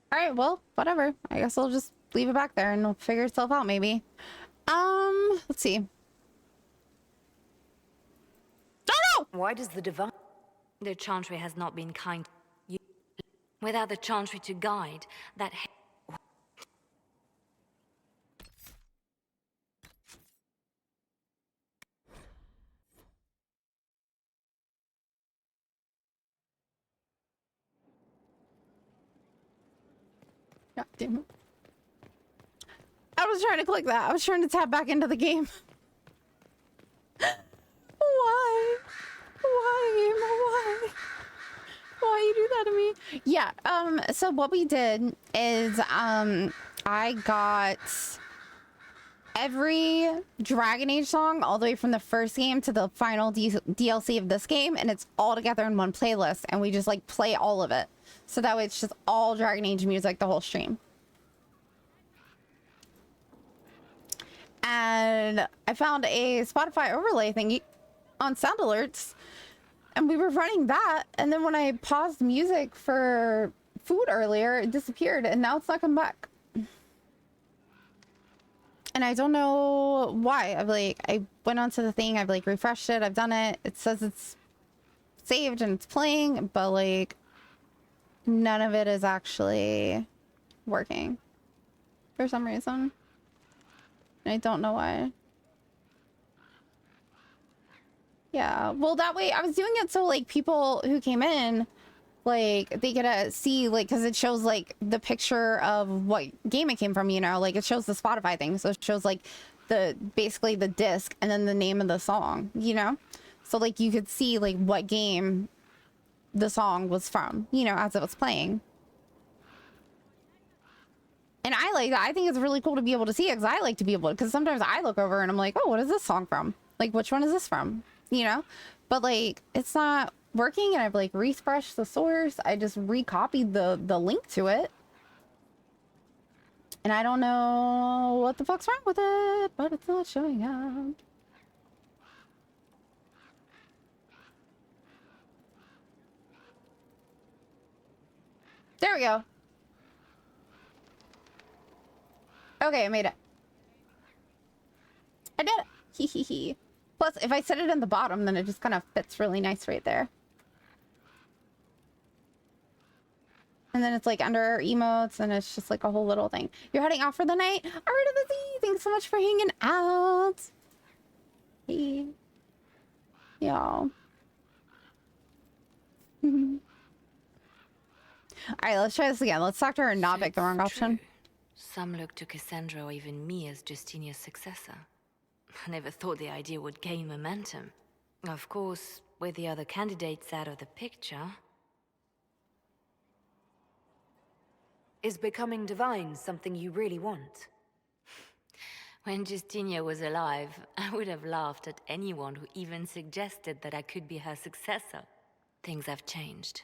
All right, well, whatever. I guess I'll just leave it back there and it'll figure itself out maybe. Let's see. Oh no! Why does the divine... The Chantry has not been kind to you. Without the Chantry to guide, that... God damn it. I was trying to click that. I was trying to tap back into the game. Why? Why, game? Why? Why you do that to me? Yeah, so what we did is, I got every Dragon Age song all the way from the first game to the final DLC of this game, and it's all together in one playlist, and we just, like, play all of it. So that way it's just all Dragon Age music the whole stream. And I found a Spotify overlay thingy on sound alerts, and we were running that, and then when I paused music for food earlier, it disappeared, and now it's not come back. And I don't know why. I went onto the thing, I've like refreshed it, I've done it, it says it's saved and it's playing, but like none of it is actually working for some reason. I don't know why. Yeah, well, that way I was doing it so like people who came in, like they could see, like, because it shows like the picture of what game it came from, you know, like it shows the Spotify thing, so it shows like basically the disc and then the name of the song, you know, so like you could see like what game the song was from, you know, as it was playing. And I like that. I think it's really cool to be able to see it, because I like to be able to, because sometimes I look over and I'm like, oh, what is this song from? Like, which one is this from? You know? But like, it's not working, and I've like refreshed the source. I just recopied the link to it. And I don't know what the fuck's wrong with it, but it's not showing up. There we go. Okay, I made it. I did it. Hee hee hee. Plus, if I set it in the bottom, then it just kind of fits really nice right there. And then it's like under emotes, and it's just like a whole little thing. You're heading out for the night? All right, Lizzie. Thanks so much for hanging out. Hey. Y'all. All right, let's try this again. Let's talk to her and not pick the wrong option. Some look to Cassandra or even me as Justinia's successor. I never thought the idea would gain momentum. Of course, with the other candidates out of the picture... Is becoming divine something you really want? When Justinia was alive, I would have laughed at anyone who even suggested that I could be her successor. Things have changed.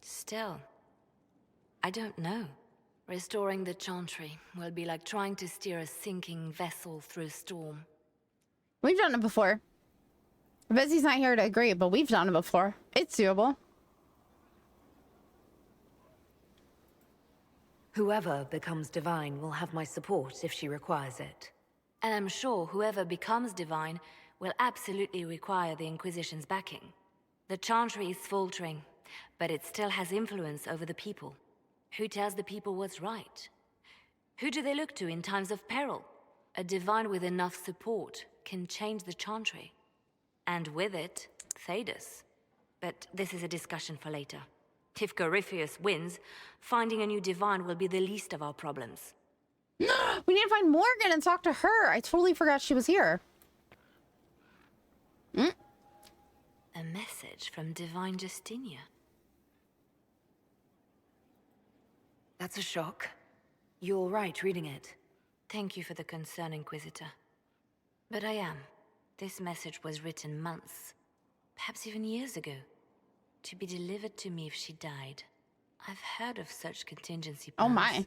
Still, I don't know. Restoring the Chantry will be like trying to steer a sinking vessel through a storm. We've done it before. Betsy's not here to agree, but we've done it before. It's doable. Whoever becomes divine will have my support if she requires it. And I'm sure whoever becomes divine will absolutely require the Inquisition's backing. The Chantry is faltering, but it still has influence over the people. Who tells the people what's right? Who do they look to in times of peril? A divine with enough support can change the Chantry. And with it, Thedas. But this is a discussion for later. If Corypheus wins, finding a new divine will be the least of our problems. We need to find Morgan and talk to her. I totally forgot she was here. A message from Divine Justinia. That's a shock. You're all right reading it. Thank you for the concern, Inquisitor. But I am. This message was written months, perhaps even years ago, to be delivered to me if she died. I've heard of such contingency plans. Oh my.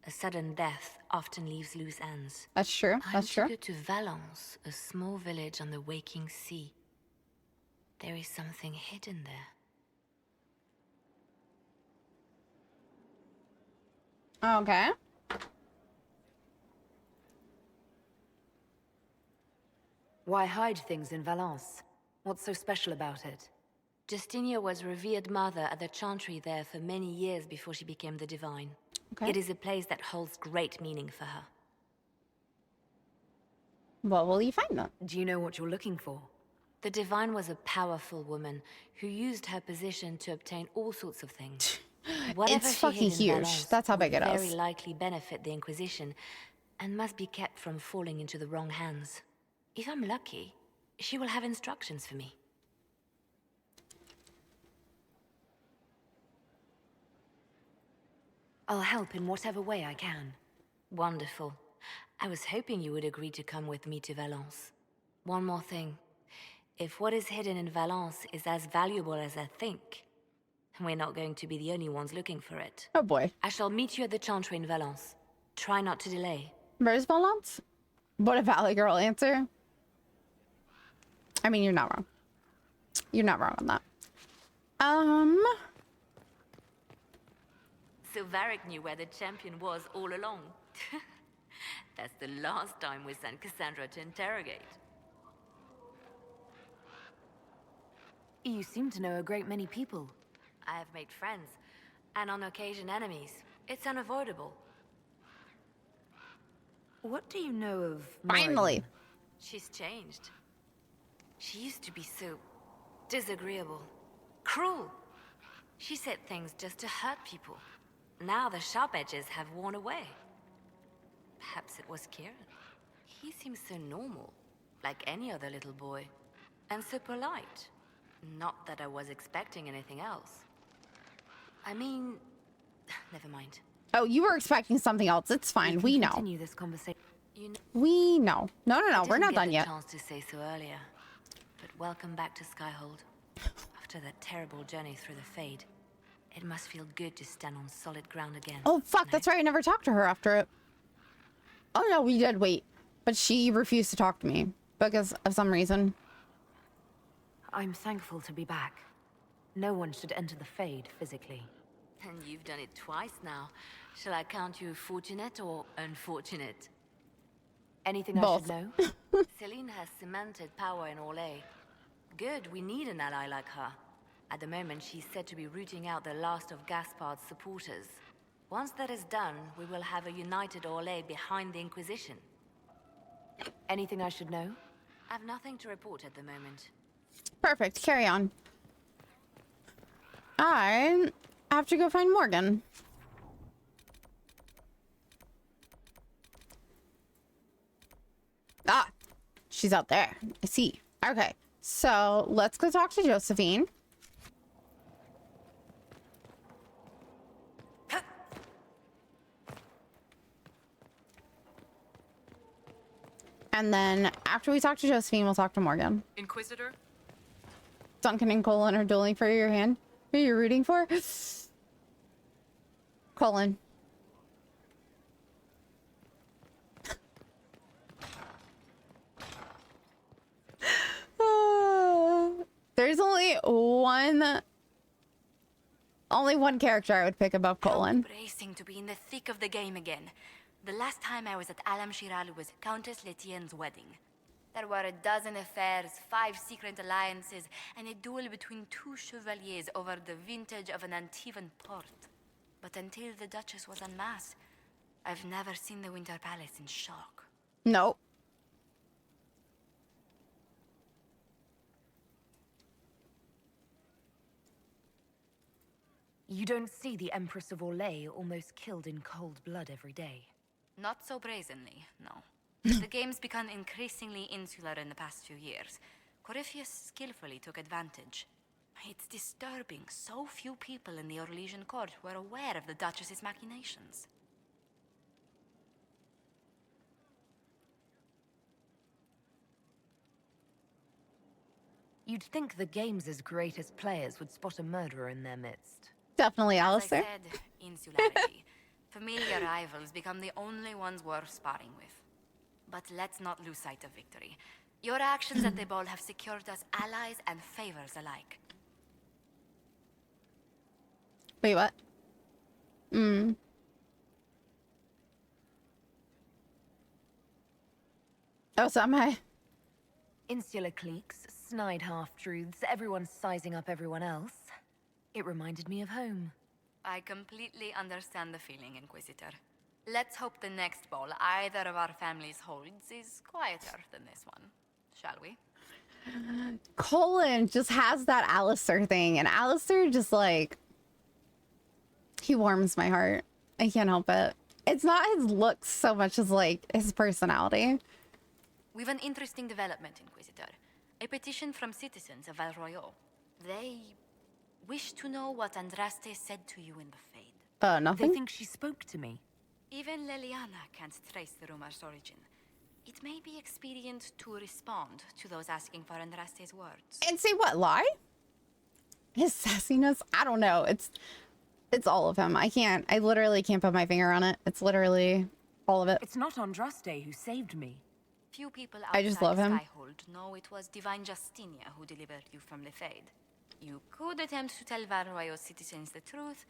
A sudden death often leaves loose ends. That's true. That's true. I'm to go to Valence, a small village on the waking sea. There is something hidden there. Okay. Why hide things in Valence? What's so special about it? Justinia was revered mother at the Chantry there for many years before she became the Divine. Okay. It is a place that holds great meaning for her. What will you find then? Do you know what you're looking for? The Divine was a powerful woman who used her position to obtain all sorts of things. Whatever It's she fucking hid in huge. Valence That's how big would it is. very likely benefit the Inquisition and must be kept from falling into the wrong hands. If I'm lucky, she will have instructions for me. I'll help in whatever way I can. Wonderful. I was hoping you would agree to come with me to Valence. One more thing. If what is hidden in Valence is as valuable as I think, we're not going to be the only ones looking for it. Oh boy. I shall meet you at the Chantry in Valence. Try not to delay. Where's Valence? What a Valley Girl answer. I mean, you're not wrong. You're not wrong on that. So Varric knew where the champion was all along. That's the last time we sent Cassandra to interrogate. You seem to know a great many people. I have made friends, and on occasion enemies. It's unavoidable. What do you know of Finally. Morrigan? She's changed. She used to be so disagreeable, cruel. She said things just to hurt people. Now the sharp edges have worn away. Perhaps it was Kieran. He seems so normal, like any other little boy. And so polite. Not that I was expecting anything else. I mean, never mind. Oh, you were expecting something else. It's fine. We know. Continue this conversation. You know, We know. No, I we're didn't not get done the yet. chance to say so earlier, but welcome back to Skyhold. After that terrible journey through the Fade, it must feel good to stand on solid ground again. Oh, fuck. no? That's right. I never talked to her after it. Oh, no, we did wait. But she refused to talk to me because of some reason. I'm thankful to be back. No one should enter the Fade physically. And you've done it twice now. Shall I count you fortunate or unfortunate? Anything Both. I should know? Celine has cemented power in Orlais. Good, we need an ally like her. At the moment, she's said to be rooting out the last of Gaspard's supporters. Once that is done, we will have a united Orlais behind the Inquisition. Anything I should know? I've nothing to report at the moment. Perfect. Carry on. I have to go find Morgan. Ah, she's out there. I see. Okay, so let's go talk to Josephine. And then after we talk to Josephine, we'll talk to Morgan. Inquisitor? Duncan and Colin are dueling for your hand. Who are you rooting for? Colin. There's only one Only one character I would pick above Colin. Bracing to be in the thick of the game again. The last time I was at Alam Shiral was Countess Letienne's wedding. There were a dozen affairs, 5 secret alliances, and a duel between 2 chevaliers over the vintage of an Antivan port. But until the Duchess was unmasked, I've never seen the Winter Palace in shock. Nope. You don't see the Empress of Orlais almost killed in cold blood every day. Not so brazenly, no. The game's become increasingly insular in the past few years. Corypheus skillfully took advantage. It's disturbing so few people in the Orlesian court were aware of the Duchess's machinations. You'd think the game's greatest players would spot a murderer in their midst. Definitely As I Alistair. said, insularity. Familiar rivals become the only ones worth sparring with. But let's not lose sight of victory. Your actions at the ball have secured us allies and favors alike. Wait, what? Oh, so am I. Insular cliques, snide half-truths, everyone sizing up everyone else. It reminded me of home. I completely understand the feeling, Inquisitor. Let's hope the next ball either of our families holds is quieter than this one, shall we? Colin just has that Alistair thing, and Alistair just like, he warms my heart. I can't help it. It's not his looks so much as like his personality. We've an interesting development, Inquisitor. A petition from citizens of Val Royaux. They wish to know what Andraste said to you in the Fade. Nothing? They think she spoke to me. Even Leliana can't trace the rumor's origin. It may be expedient to respond to those asking for Andraste's words. And say what, lie? His sassiness? I don't know. It's all of him. I literally can't put my finger on it. It's literally all of it. It's not Andraste who saved me. Few people I just love him. Skyhold know it was Divine Justinia who delivered you from the Fade. You could attempt to tell Val Royaux citizens the truth,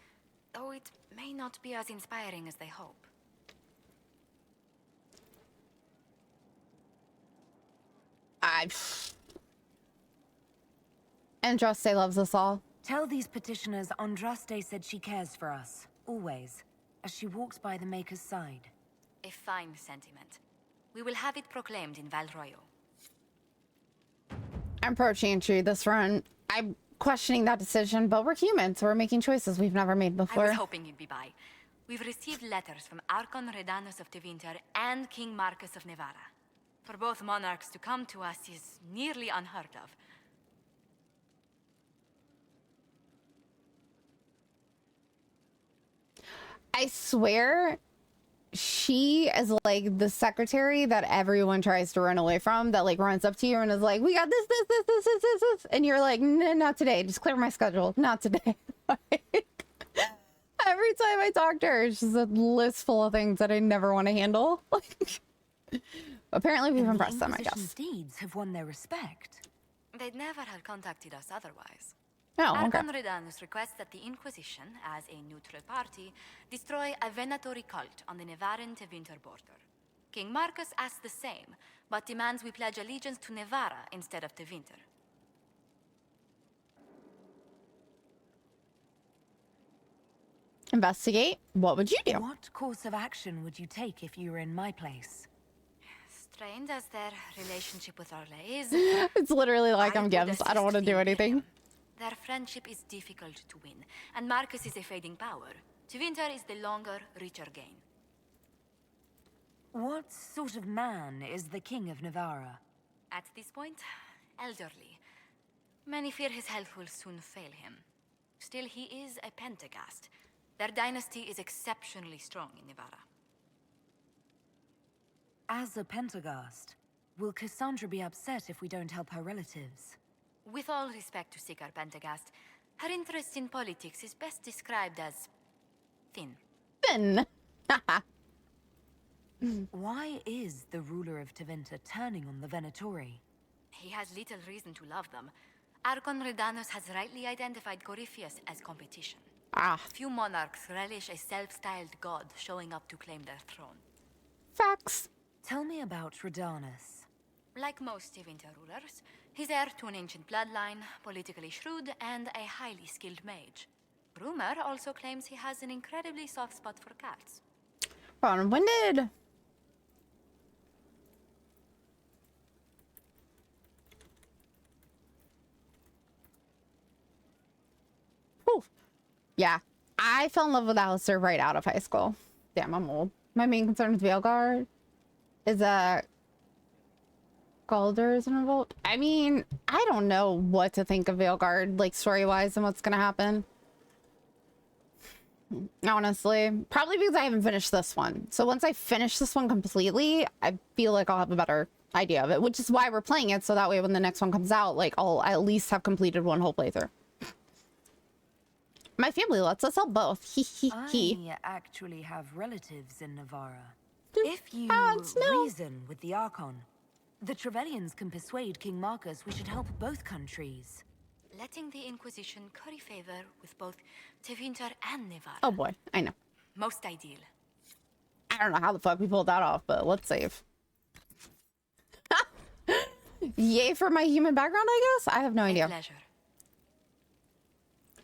though it may not be as inspiring as they hope. Andraste loves us all. Tell these petitioners Andraste said she cares for us, always, as she walks by the Maker's side. A fine sentiment. We will have it proclaimed in Val Royaux. I'm pro Chantry this run. I'm questioning that decision, but we're humans. We're making choices we've never made I before. was hoping you'd be by. We've received letters from Archon Redanus of Tevinter and King Marcus of Nevada. For both monarchs to come to us is nearly unheard of. I swear she is like the secretary that everyone tries to run away from, that like runs up to you and is like, we got this. And you're like, not today. Just clear my schedule. Not today. Like, every time I talk to her, it's just a list full of things that I never want to handle. Like, apparently we've impressed them, I guess. Deeds have won their respect. They'd never have contacted us otherwise. Oh, okay. Archon Redanus requests that the Inquisition, as a neutral party, destroy a venatory cult on the Nevaran-Tevinter border. King Marcus asks the same, but demands we pledge allegiance to Nevara instead of Tevinter. Investigate. What would you do? What course of action would you take if you were in my place? Strained as their relationship with Orlais is, It's literally like I'm would Gibbs. I don't want to assist do the anything. Imperium. Their friendship is difficult to win, and Marcus is a fading power. Tevinter is the longer, richer gain. What sort of man is the King of Navarra? At this point, elderly. Many fear his health will soon fail him. Still, he is a Pentagast. Their dynasty is exceptionally strong in Nevada. As a Pentagast, will Cassandra be upset if we don't help her relatives? With all respect to Sikar Pentagast, her interest in politics is best described as thin. Then. Why is the ruler of Tevinter turning on the Venatori? He has little reason to love them. Archon Redanus has rightly identified Corypheus as competition. Ah. Few monarchs relish a self-styled god showing up to claim their throne. Facts. Tell me about Radanas. Like most Tevinter rulers, he's heir to an ancient bloodline, politically shrewd, and a highly skilled mage. Rumor also claims he has an incredibly soft spot for cats. Hold on, when did... Whew. Yeah, I fell in love with Alistair right out of high school. Damn, I'm old. My main concern with Veilguard is that Galder is in revolt. I mean, I don't know what to think of Veilguard, like story-wise, and what's gonna happen. Honestly, probably because I haven't finished this one. So once I finish this one completely, I feel like I'll have a better idea of it, which is why we're playing it, so that way when the next one comes out, like, I'll at least have completed one whole playthrough. My family lets us help both. I actually have relatives in Navarra. If you reason with the Archon, the Trevelyan's can persuade King Marcus we should help both countries. Letting the Inquisition curry favor with both Tevinter and Navarra. Oh boy, I know. Most ideal. I don't know how the fuck we pulled that off, but let's save. Yay for my human background, I guess? I have no idea. Pleasure.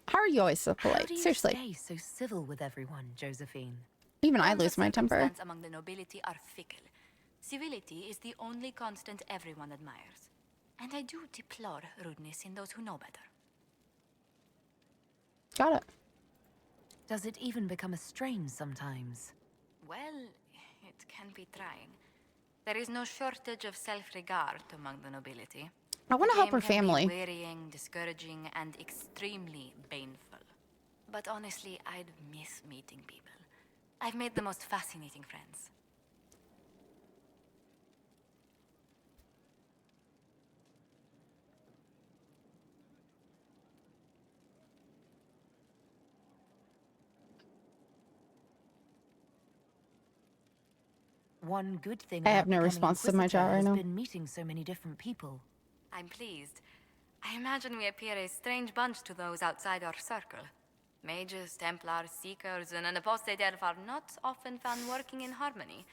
How are you always so polite? How do you Seriously. stay so civil with everyone, Josephine? Even I Terms of lose my temper. circumstance among the nobility are fickle. Civility is the only constant everyone admires. And I do deplore rudeness in those who know better. Got it. Does it even become a strain sometimes? Well, it can be trying. There is no shortage of self-regard among the nobility. I want to help her The game can family. be wearying, discouraging, and extremely painful. But honestly, I'd miss meeting people. I've made the most fascinating friends. One good thing I have about no becoming response to my Inquisitor chat right has now. been meeting so many different people. I'm pleased. I imagine we appear a strange bunch to those outside our circle. Mages, Templars, Seekers, and an apostate elf are not often found working in harmony.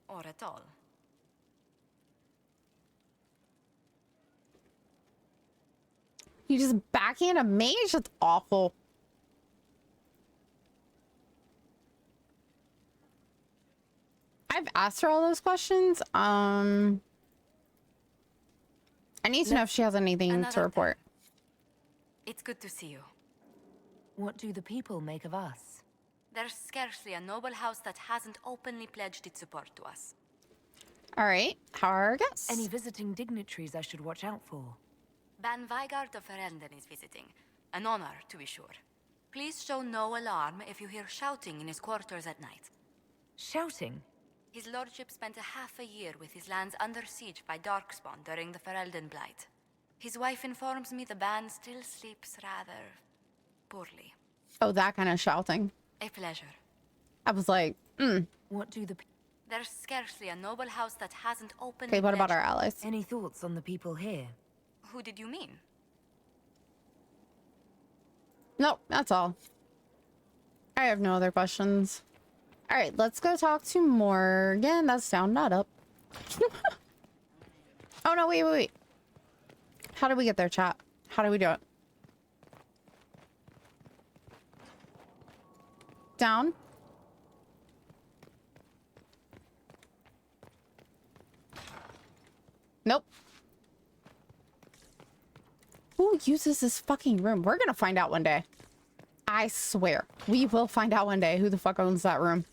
Or at all. You just backhand a mage? That's awful. I've asked her all those questions. I need to know if she has anything to report. It's good to see you. What do the people make of us? There's scarcely a noble house that hasn't openly pledged its support to us. All right, how are our guests? Any visiting dignitaries I should watch out for? Ban Vigard of Ferelden is visiting. An honor, to be sure. Please show no alarm if you hear shouting in his quarters at night. Shouting? His lordship spent a half a year with his lands under siege by Darkspawn during the Ferelden Blight. His wife informs me the Ban still sleeps rather poorly. Oh, that kind of shouting. A pleasure. I was like, What do the... There's scarcely a noble house that hasn't openly Okay, what about our pledged- allies? Any thoughts on the people here? Who did you mean? Nope, that's all. I have no other questions. All right, let's go talk to Morgan. That's down, not up. Oh, no, wait. How do we get there, chat? How do we do it? Down? Nope. Who uses this fucking room? We're gonna find out one day. I swear. We will find out one day who the fuck owns that room.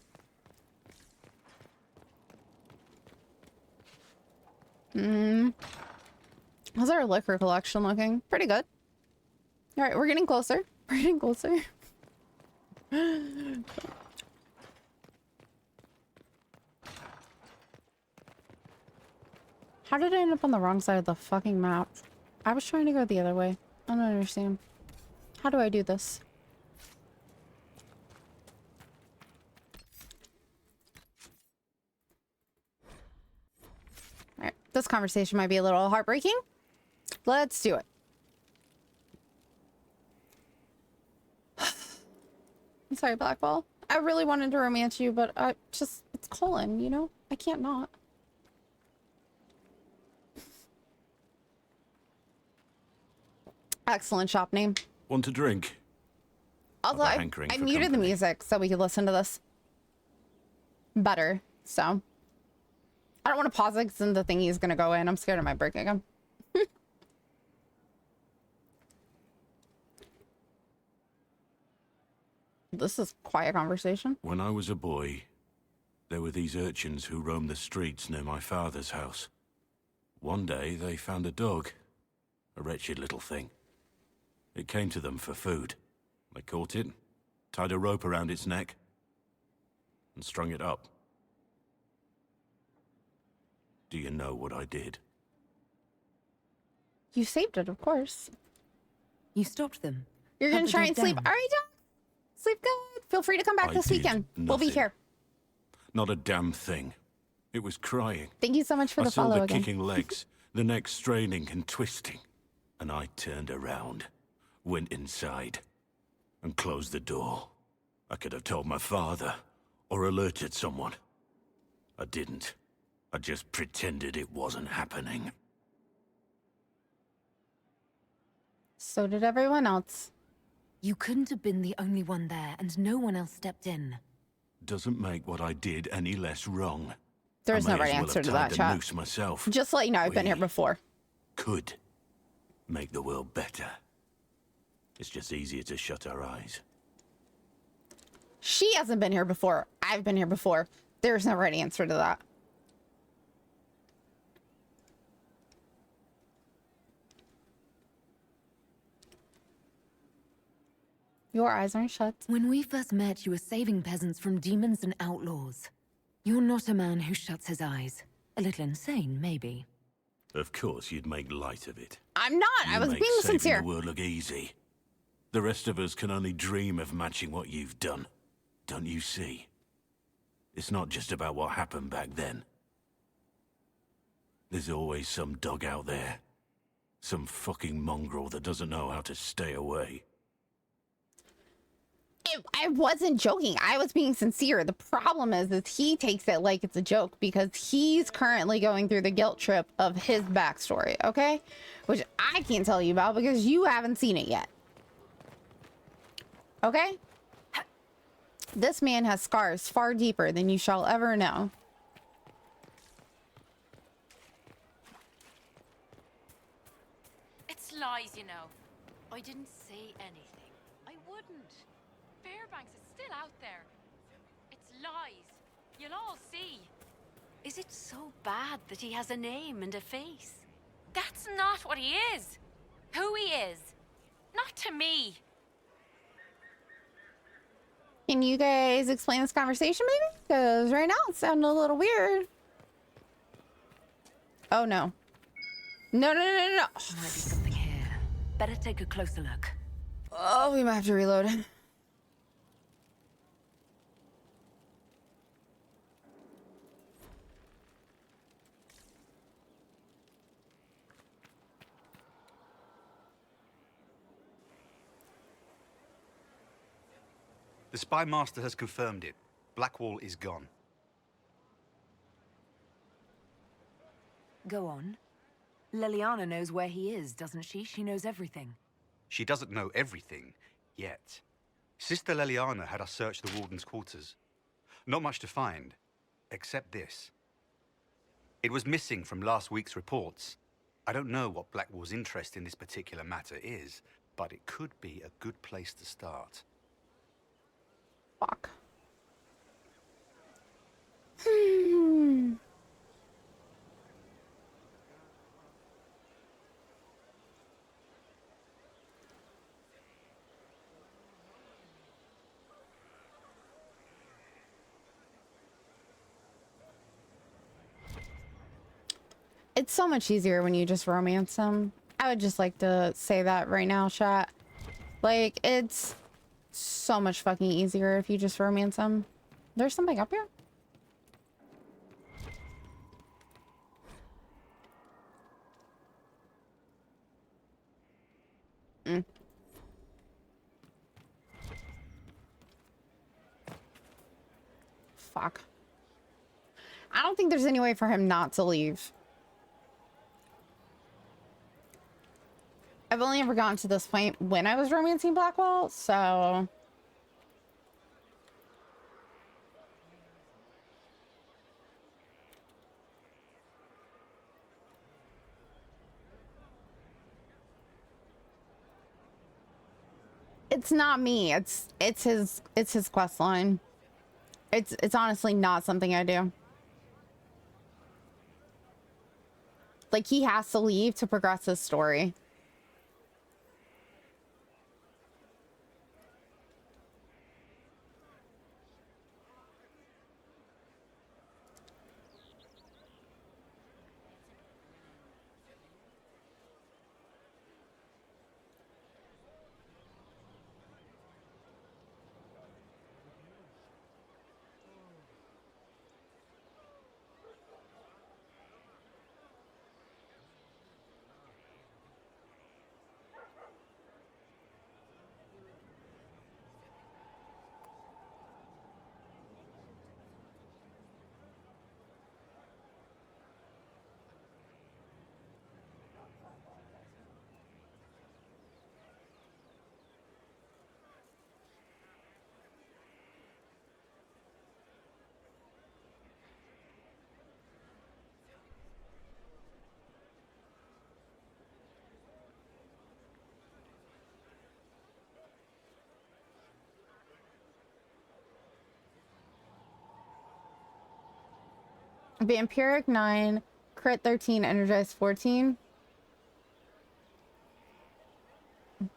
How's our liquor collection looking? Pretty good. All right, we're getting closer. We're getting closer. How did I end up on the wrong side of the fucking map? I was trying to go the other way. I don't understand. How do I do this? Alright, this conversation might be a little heartbreaking. Let's do it. sorry, Blackwall. I really wanted to romance you, but it's Colin, you know? I can't not. Excellent shop name. Want a drink? Also, I muted the music so we could listen to this better, so. I don't want to pause it because then the thingy is going to go in. I'm scared of my breaking again. This is quiet conversation. When I was a boy, there were these urchins who roamed the streets near my father's house. One day, they found a dog. A wretched little thing. It came to them for food. They caught it, tied a rope around its neck, and strung it up. Do you know what I did? You saved it, of course. You stopped them. You're gonna try and sleep. All right, Doc. Sleep good. Feel free to come back this weekend. We'll be here. Not a damn thing. It was crying. Thank you so much for the follow again. I saw the kicking legs, the neck straining and twisting. And I turned around, went inside, and closed the door. I could have told my father, or alerted someone. I didn't. I just pretended it wasn't happening. So did everyone else. You couldn't have been the only one there, and no one else stepped in. Doesn't make what I did any less wrong. There's no right answer to that, chat. Myself. Just to let you know, I've been here before. Could make the world better. It's just easier to shut our eyes. She hasn't been here before. I've been here before. There's no right answer to that. Your eyes aren't shut. When we first met, you were saving peasants from demons and outlaws. You're not a man who shuts his eyes. A little insane, maybe. Of course, you'd make light of it. I'm not. I was being sincere. The world look easy. The rest of us can only dream of matching what you've done. Don't you see? It's not just about what happened back then. There's always some dog out there. Some fucking mongrel that doesn't know how to stay away. I wasn't joking. I was being sincere. The problem is he takes it like it's a joke because he's currently going through the guilt trip of his backstory, okay? Which I can't tell you about because you haven't seen it yet. Okay? This man has scars far deeper than you shall ever know. It's lies, you know. I didn't say anything. I wouldn't. Fairbanks is still out there. It's lies. You'll all see. Is it so bad that he has a name and a face? That's not what he is. Who he is. Not to me. Can you guys explain this conversation, maybe? Because right now it sounded a little weird. Oh, no. No. Might be something here. Better take a closer look. Oh, we might have to reload. The spy master has confirmed it. Blackwall is gone. Go on. Leliana knows where he is, doesn't she? She knows everything. She doesn't know everything, yet. Sister Leliana had us search the Warden's quarters. Not much to find, except this. It was missing from last week's reports. I don't know what Blackwall's interest in this particular matter is, but it could be a good place to start. Fuck. It's so much easier when you just romance them. I would just like to say that right now, chat. Like, it's so much fucking easier if you just romance them. There's something up here? fuck. I don't think there's any way for him not to leave. I've only ever gotten to this point when I was romancing Blackwell, so... It's not me. It's his quest line. It's honestly not something I do. Like, he has to leave to progress his story. Vampiric 9, crit 13, energized 14.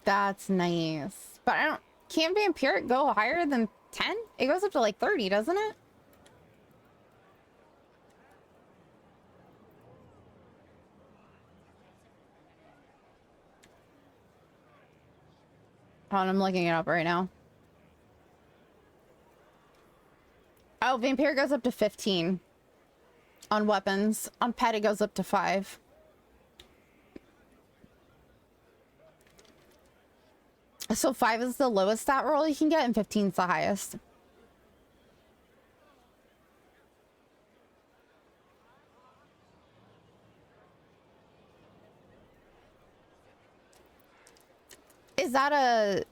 That's nice. But I don't... Can Vampiric go higher than 10? It goes up to like 30, doesn't it? Hold on, I'm looking it up right now. Oh, Vampire goes up to 15 on weapons. On pet, it goes up to 5. So 5 is the lowest stat roll you can get, and 15 is the highest. Is that a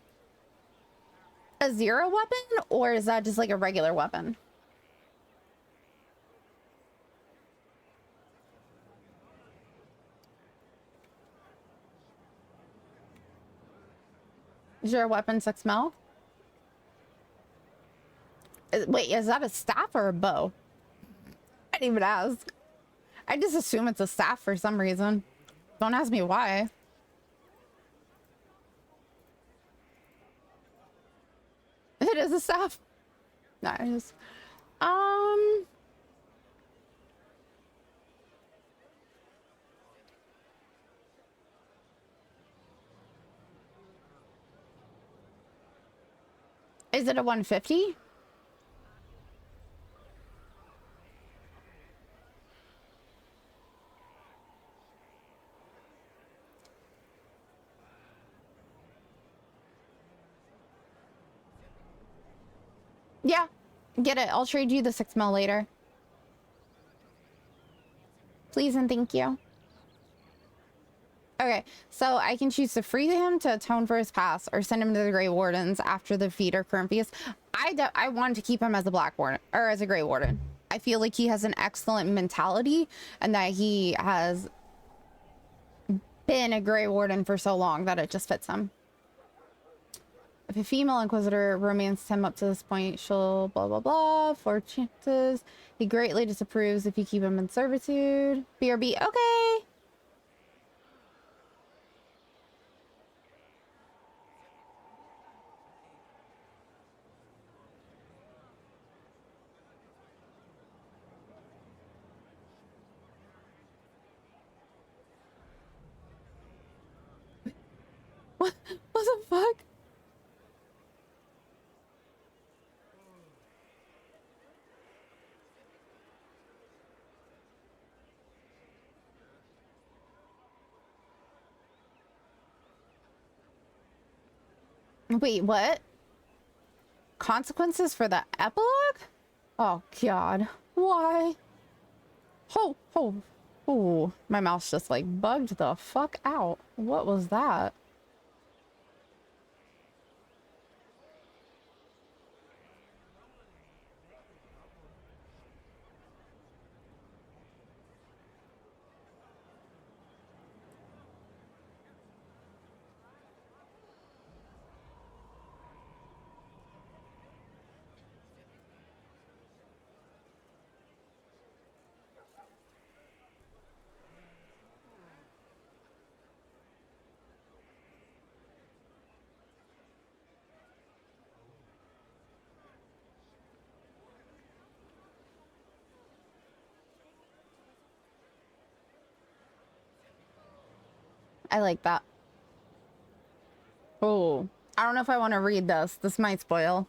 0 weapon, or is that just like a regular weapon? Is your weapon 6 mil? Wait, is that a staff or a bow? I didn't even ask. I just assume it's a staff for some reason. Don't ask me why. It is a staff. Nice. Is it a 150? Yeah, get it. I'll trade you the 6 mil later. Please and thank you. Okay, so I can choose to free him to atone for his past or send him to the Grey Wardens after the defeat or Corinthians. I wanted to keep him as a Black Warden, or as a Grey Warden. I feel like he has an excellent mentality and that he has been a Grey Warden for so long that it just fits him. If a female Inquisitor romanced him up to this point, she'll blah blah blah. 4 chances. He greatly disapproves if you keep him in servitude. BRB, okay. What the fuck? Wait, what? Consequences for the epilogue? Oh, God. Why? Oh, my mouse just like bugged the fuck out. What was that? I like that. Oh, I don't know if I want to read this. This might spoil.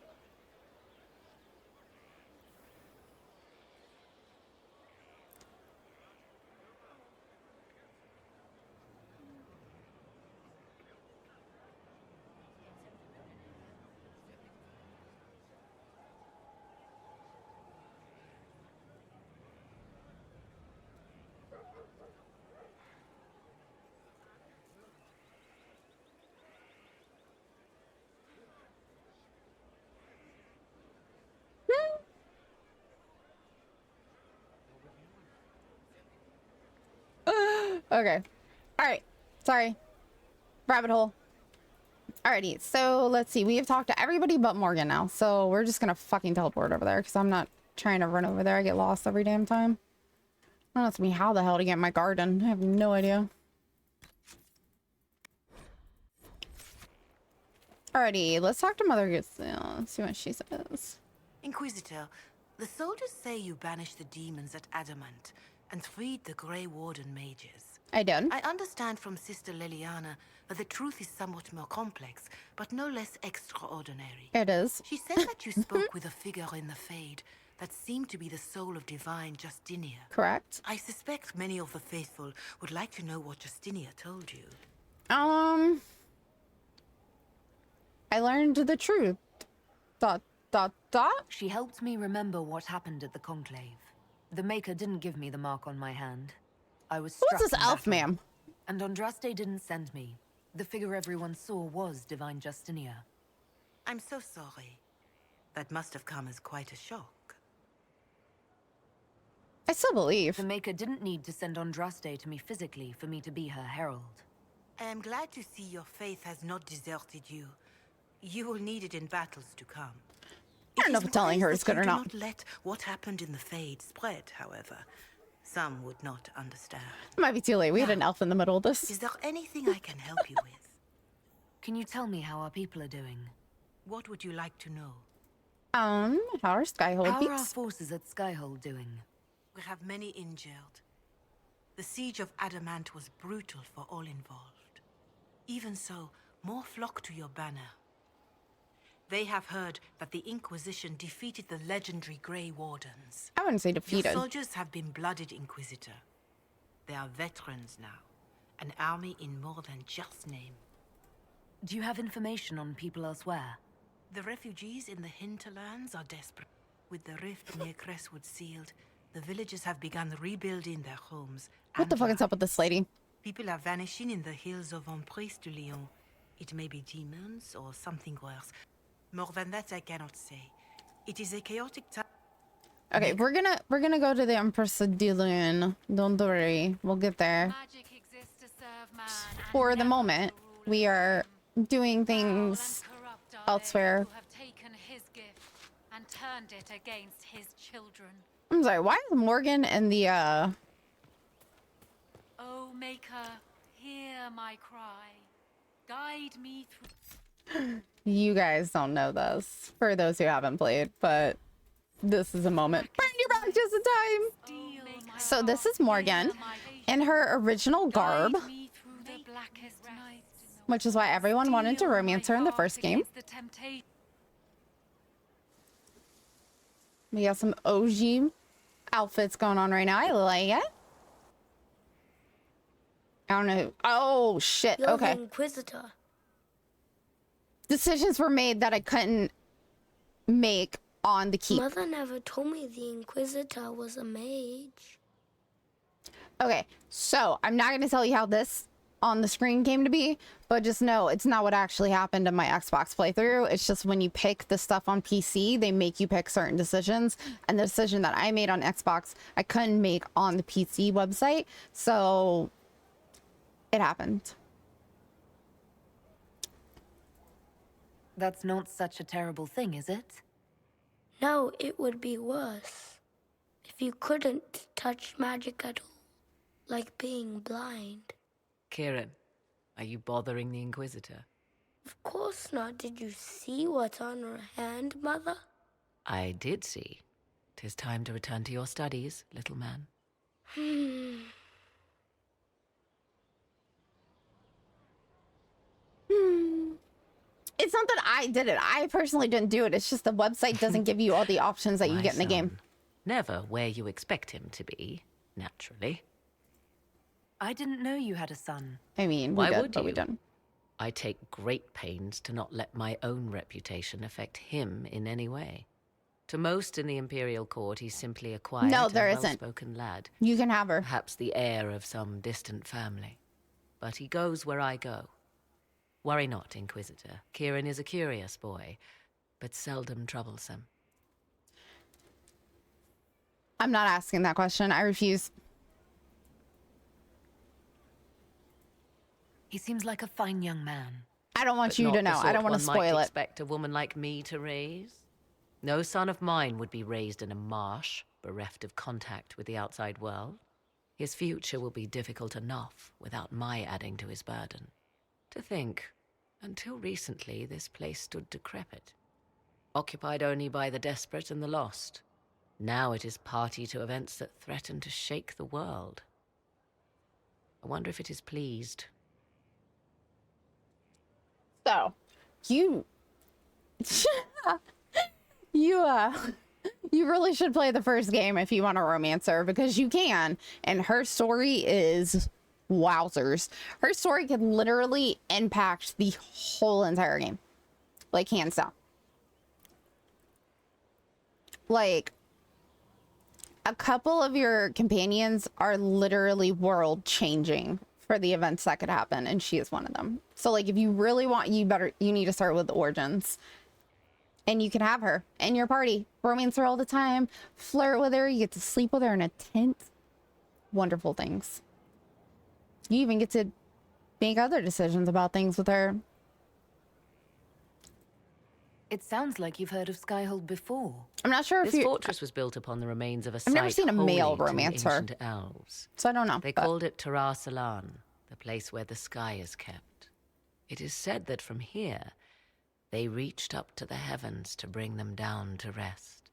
Okay. All right. Sorry. Rabbit hole. Alrighty. So let's see. We have talked to everybody but Morgan now. So we're just gonna fucking teleport over there because I'm not trying to run over there. I get lost every damn time. Don't ask me how the hell to get my garden. I have no idea. Alrighty. Let's talk to Mother Goose. Let's see what she says. Inquisitor, the soldiers say you banished the demons at Adamant and freed the Grey Warden mages. I did. I understand from Sister Leliana that the truth is somewhat more complex, but no less extraordinary. It is. She said that you spoke with a figure in the Fade that seemed to be the soul of divine Justinia. Correct. I suspect many of the faithful would like to know what Justinia told you. I learned the truth. ... She helped me remember what happened at the Conclave. The Maker didn't give me the mark on my hand. I was struck. What's this elf, ma'am? And Andraste didn't send me. The figure everyone saw was Divine Justinia. I'm so sorry. That must have come as quite a shock. I still believe. The Maker didn't need to send Andraste to me physically for me to be her herald. I am glad to see your faith has not deserted you. You will need it in battles to come. I don't know if telling her is good or not. Do not let what happened in the Fade spread, however. Some would not understand. It might be too late. We had an elf in the middle of this. Is there anything I can help you with? Can you tell me how our people are doing? What would you like to know? How are Skyhold How are our peeps? forces at Skyhold doing? We have many injured. The siege of Adamant was brutal for all involved. Even so, more flock to your banner. They have heard that the Inquisition defeated the legendary Grey Wardens. I wouldn't say defeated. Your soldiers have been blooded, Inquisitor. They are veterans now. An army in more than just name. Do you have information on people elsewhere? The refugees in the hinterlands are desperate. With the rift near Crestwood sealed, the villagers have begun rebuilding their homes. What the fuck is up with this lady? People are vanishing in the hills of Emprise de Lyon. It may be demons or something worse. More than that, I cannot say. It is a chaotic time. Okay, we're gonna go to the Empress de Lune. Don't worry, we'll get there. For the moment, we are doing things elsewhere. I'm sorry, why is Morgan in the Oh, Maker, hear my cry. Guide me through. You guys don't know this, for those who haven't played, but this is a moment. Burn you back just in time! So this is Morgan in her original garb, which is why everyone wanted to romance her in the first game. We got some OG outfits going on right now. I like it. I don't know. Oh, shit. You're okay. the Inquisitor. Decisions were made that I couldn't make on the keep. Mother never told me the Inquisitor was a mage. Okay, so I'm not going to tell you how this on the screen came to be, but just know it's not what actually happened in my Xbox playthrough. It's just when you pick the stuff on PC, they make you pick certain decisions, and the decision that I made on Xbox, I couldn't make on the PC website, so it happened. That's not such a terrible thing, is it? No, it would be worse. If you couldn't touch magic at all. Like being blind. Kieran, are you bothering the Inquisitor? Of course not. Did you see what's on her hand, Mother? I did see. 'Tis time to return to your studies, little man. It's not that I did it. I personally didn't do it. It's just the website doesn't give you all the options that you get in the game. Never where you expect him to be, naturally. I didn't know you had a son. I mean, why we did, would but you? we didn't. I take great pains to not let my own reputation affect him in any way. To most in the Imperial Court, he's simply a quiet and well-spoken lad. You can have her. Perhaps the heir of some distant family. But he goes where I go. Worry not, Inquisitor. Kieran is a curious boy, but seldom troublesome. I'm not asking that question. I refuse. He seems like a fine young man. I don't want you to know. I don't want to spoil it. Expect a woman like me to raise? No son of mine would be raised in a marsh, bereft of contact with the outside world. His future will be difficult enough without my adding to his burden. To think, until recently, this place stood decrepit, occupied only by the desperate and the lost. Now it is party to events that threaten to shake the world. I wonder if it is pleased. So, you really should play the first game if you want a romancer, because you can, and her story is wowzers. Her story can literally impact the whole entire game, like hands down. Like, a couple of your companions are literally world changing for the events that could happen, and she is one of them. So like, if you really want, you need to start with Origins, and you can have her in your party, romance her all the time, flirt with her, you get to sleep with her in a tent. Wonderful things. You even get to make other decisions about things with her. It sounds like you've heard of Skyhold before. I'm not sure if this fortress was built upon the remains of a site I've never seen a male holy to romancer, ancient elves. so I don't know. They called it Tarar Salan, the place where the sky is kept. It is said that from here, they reached up to the heavens to bring them down to rest.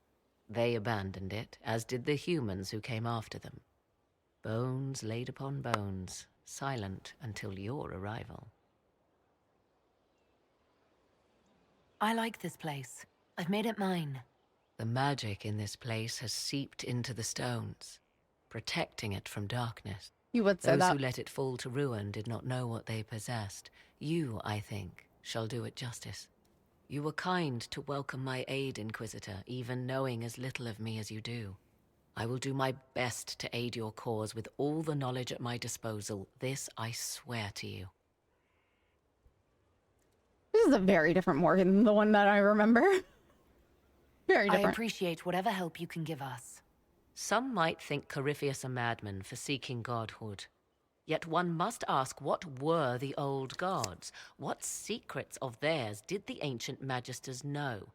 They abandoned it, as did the humans who came after them. Bones laid upon bones, silent until your arrival. I like this place. I've made it mine. The magic in this place has seeped into the stones, protecting it from darkness. You would say Those that. who let it fall to ruin did not know what they possessed. You, I think, shall do it justice. You were kind to welcome my aid, Inquisitor, even knowing as little of me as you do. I will do my best to aid your cause with all the knowledge at my disposal. This I swear to you. This is a very different Morgan than the one that I remember. Very different. I appreciate whatever help you can give us. Some might think Corypheus a madman for seeking godhood. Yet one must ask, what were the old gods? What secrets of theirs did the ancient magisters know?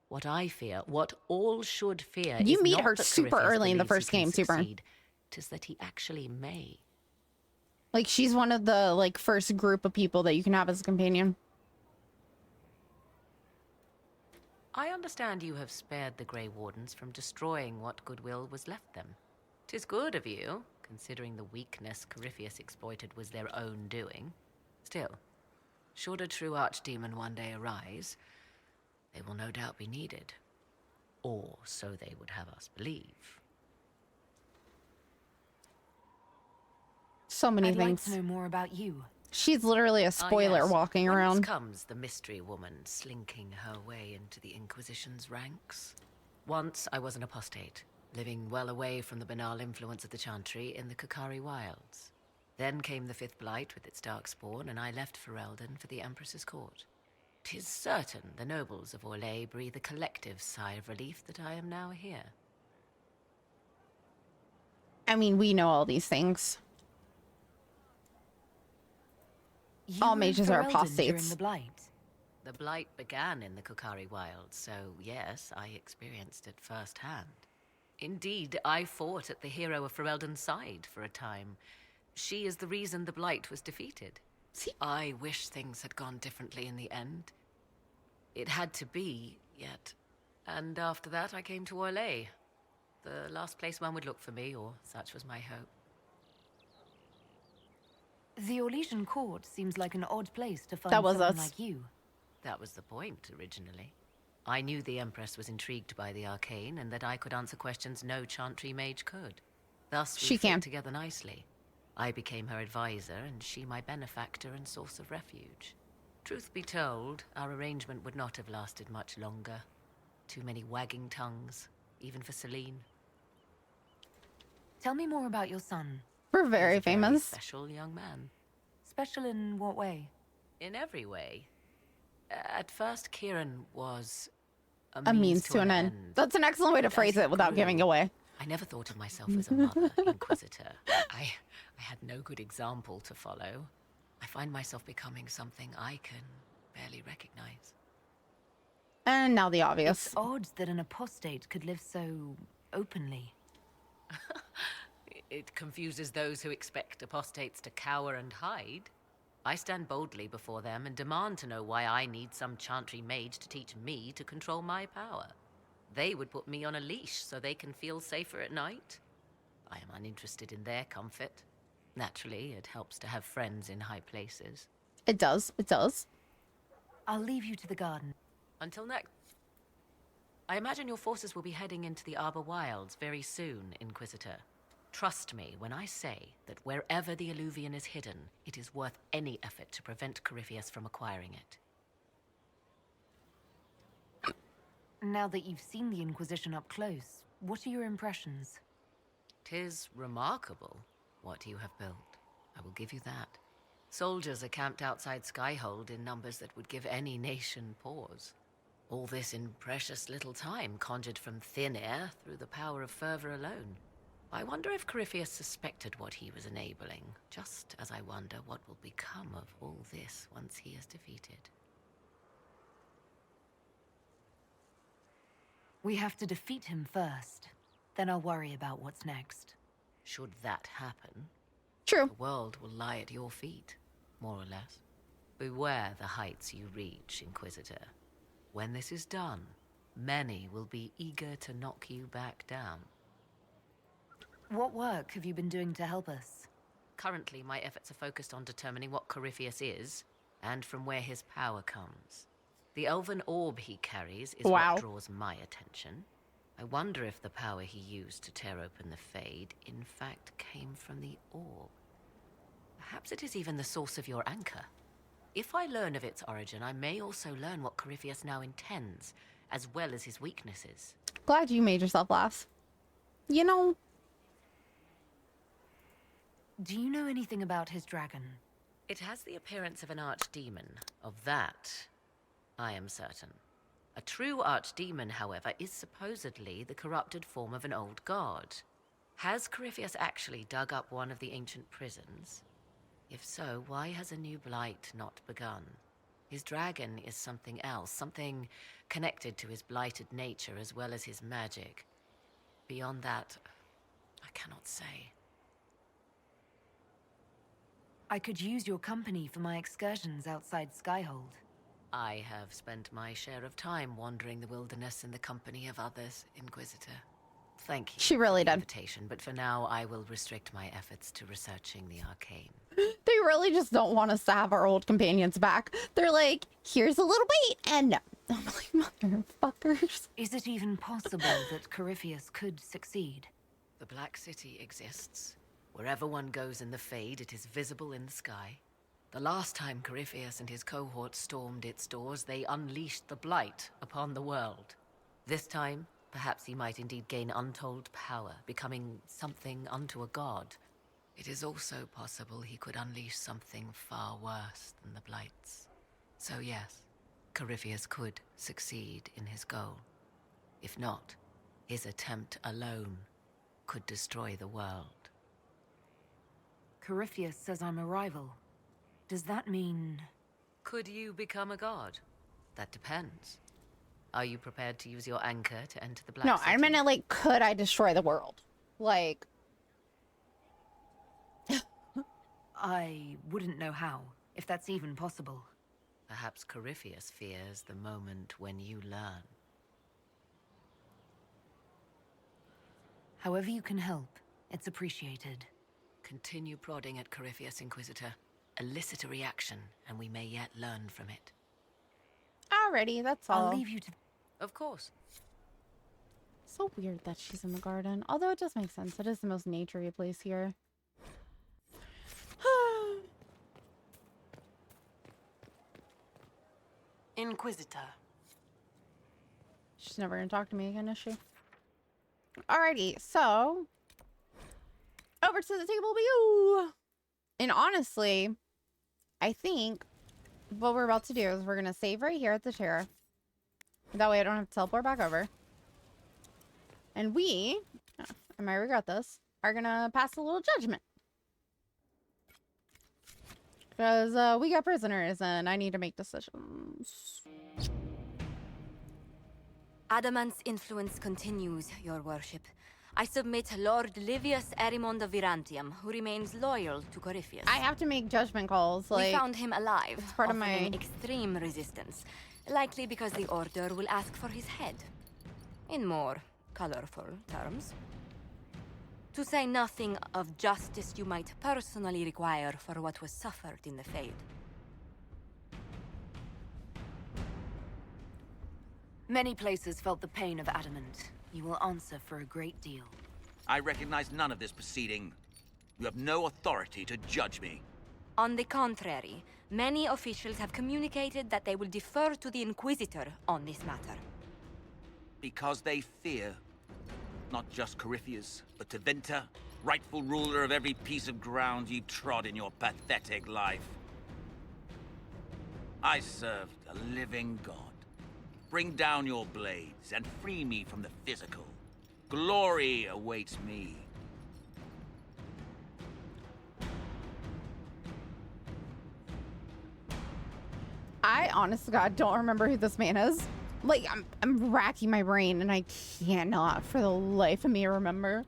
What I fear, what all should fear, You is meet not her that super Corypheus early in the believes first he can game, super. succeed. 'Tis that he actually may. Like, she's one of the, like, first group of people that you can have as a companion. I understand you have spared the Grey Wardens from destroying what goodwill was left them. 'Tis good of you, considering the weakness Corypheus exploited was their own doing. Still, should a true archdemon one day arise, they will no doubt be needed. Or so they would have us believe. So many I'd like things. to know more about you. She's literally a spoiler walking Whence around. comes the mystery woman slinking her way into the Inquisition's ranks? Once I was an apostate, living well away from the banal influence of the Chantry in the Kukari wilds. Then came the Fifth Blight with its darkspawn, and I left Ferelden for the Empress's court. 'Tis certain the nobles of Orlais breathe a collective sigh of relief that I am now here. I mean, we know all these things. All mages are apostates. The Blight. The Blight began in the Kukari wilds, so yes, I experienced it firsthand. Indeed, I fought at the hero of Ferelden's side for a time. She is the reason the Blight was defeated. See? I wish things had gone differently in the end. It had to be, yet. And after that, I came to Orlais. The last place one would look for me, or such was my hope. The Orlesian court seems like an odd place to find That was someone us. like you. That was the point, originally. I knew the Empress was intrigued by the arcane, and that I could answer questions no Chantry mage could. Thus, we fit together nicely. I became her advisor, and she my benefactor and source of refuge. Truth be told, our arrangement would not have lasted much longer. Too many wagging tongues, even for Celine. Tell me more about your son. We're very famous. Special young man. Special in what way? In every way. At first, Kieran was a means to an end. That's an excellent way to phrase it without giving away. I never thought of myself as a mother, Inquisitor. I had no good example to follow. I find myself becoming something I can barely recognize. And now the obvious. It's odd that an apostate could live so openly. It confuses those who expect apostates to cower and hide. I stand boldly before them and demand to know why I need some Chantry mage to teach me to control my power. They would put me on a leash so they can feel safer at night. I am uninterested in their comfort. Naturally, it helps to have friends in high places. It does. It does. I'll leave you to the garden. Until next. I imagine your forces will be heading into the Arbor Wilds very soon, Inquisitor. Trust me when I say that wherever the Alluvian is hidden, it is worth any effort to prevent Corypheus from acquiring it. Now that you've seen the Inquisition up close, what are your impressions? 'Tis remarkable what you have built. I will give you that. Soldiers are camped outside Skyhold in numbers that would give any nation pause. All this in precious little time, conjured from thin air through the power of fervor alone. I wonder if Corypheus suspected what he was enabling, just as I wonder what will become of all this once he is defeated. We have to defeat him first. Then I'll worry about what's next. Should that happen, true, the world will lie at your feet, more or less. Beware the heights you reach, Inquisitor. When this is done, many will be eager to knock you back down. What work have you been doing to help us? Currently, my efforts are focused on determining what Corypheus is, and from where his power comes. The elven orb he carries is what draws my attention. I wonder if the power he used to tear open the Fade, in fact, came from the orb. Perhaps it is even the source of your anchor. If I learn of its origin, I may also learn what Corypheus now intends, as well as his weaknesses. Glad you made yourself laugh. You know... Do you know anything about his dragon? It has the appearance of an archdemon. Of that, I am certain. A true archdemon, however, is supposedly the corrupted form of an old god. Has Corypheus actually dug up one of the ancient prisons? If so, why has a new blight not begun? His dragon is something else, something connected to his blighted nature as well as his magic. Beyond that, I cannot say. I could use your company for my excursions outside Skyhold. I have spent my share of time wandering the wilderness in the company of others, Inquisitor. Thank you. She really for the did. Invitation, but for now, I will restrict my efforts to researching the arcane. They really just don't want us to have our old companions back. They're like, here's a little bait, and no. I'm like, motherfuckers. Is it even possible that Corypheus could succeed? The Black City exists. Wherever one goes in the Fade, it is visible in the sky. The last time Corypheus and his cohort stormed its doors, they unleashed the Blight upon the world. This time, Perhaps he might indeed gain untold power, becoming something unto a god. It is also possible he could unleash something far worse than the Blights. So yes, Corypheus could succeed in his goal. If not, his attempt alone could destroy the world. Corypheus says I'm a rival. Does that mean... Could you become a god? That depends. Are you prepared to use your anchor to enter the Black No, City? I meant like, could I destroy the world? Like... I wouldn't know how, if that's even possible. Perhaps Corypheus fears the moment when you learn. However you can help, it's appreciated. Continue prodding at Corypheus, Inquisitor. Elicit a reaction, and we may yet learn from it. Alrighty, that's all. I'll leave you to... Of course. So weird that she's in the garden. Although it does make sense. It is the most naturey place here. Inquisitor. She's never gonna talk to me again, is she? Alrighty, so over to the table with you. And honestly, I think what we're about to do is we're gonna save right here at the chair. That way I don't have to teleport back over. And we, I might regret this, are gonna pass a little judgment. Because we got prisoners and I need to make decisions. Adamant's influence continues, your worship. I submit Lord Livius Erimond of Virantium, who remains loyal to Corypheus. I have to make judgment calls. Like, we found him alive, it's part of offering my extreme resistance, likely because the Order will ask for his head. In more colorful terms. To say nothing of justice you might personally require for what was suffered in the Fade. Many places felt the pain of Adamant. You will answer for a great deal. I recognize none of this proceeding. You have no authority to judge me. On the contrary, many officials have communicated that they will defer to the Inquisitor on this matter. Because they fear not just Corypheus, but Tevinter, rightful ruler of every piece of ground you trod in your pathetic life. I served a living god. Bring down your blades and free me from the physical. Glory awaits me. I, honest to God, don't remember who this man is. Like, I'm racking my brain and I cannot for the life of me remember.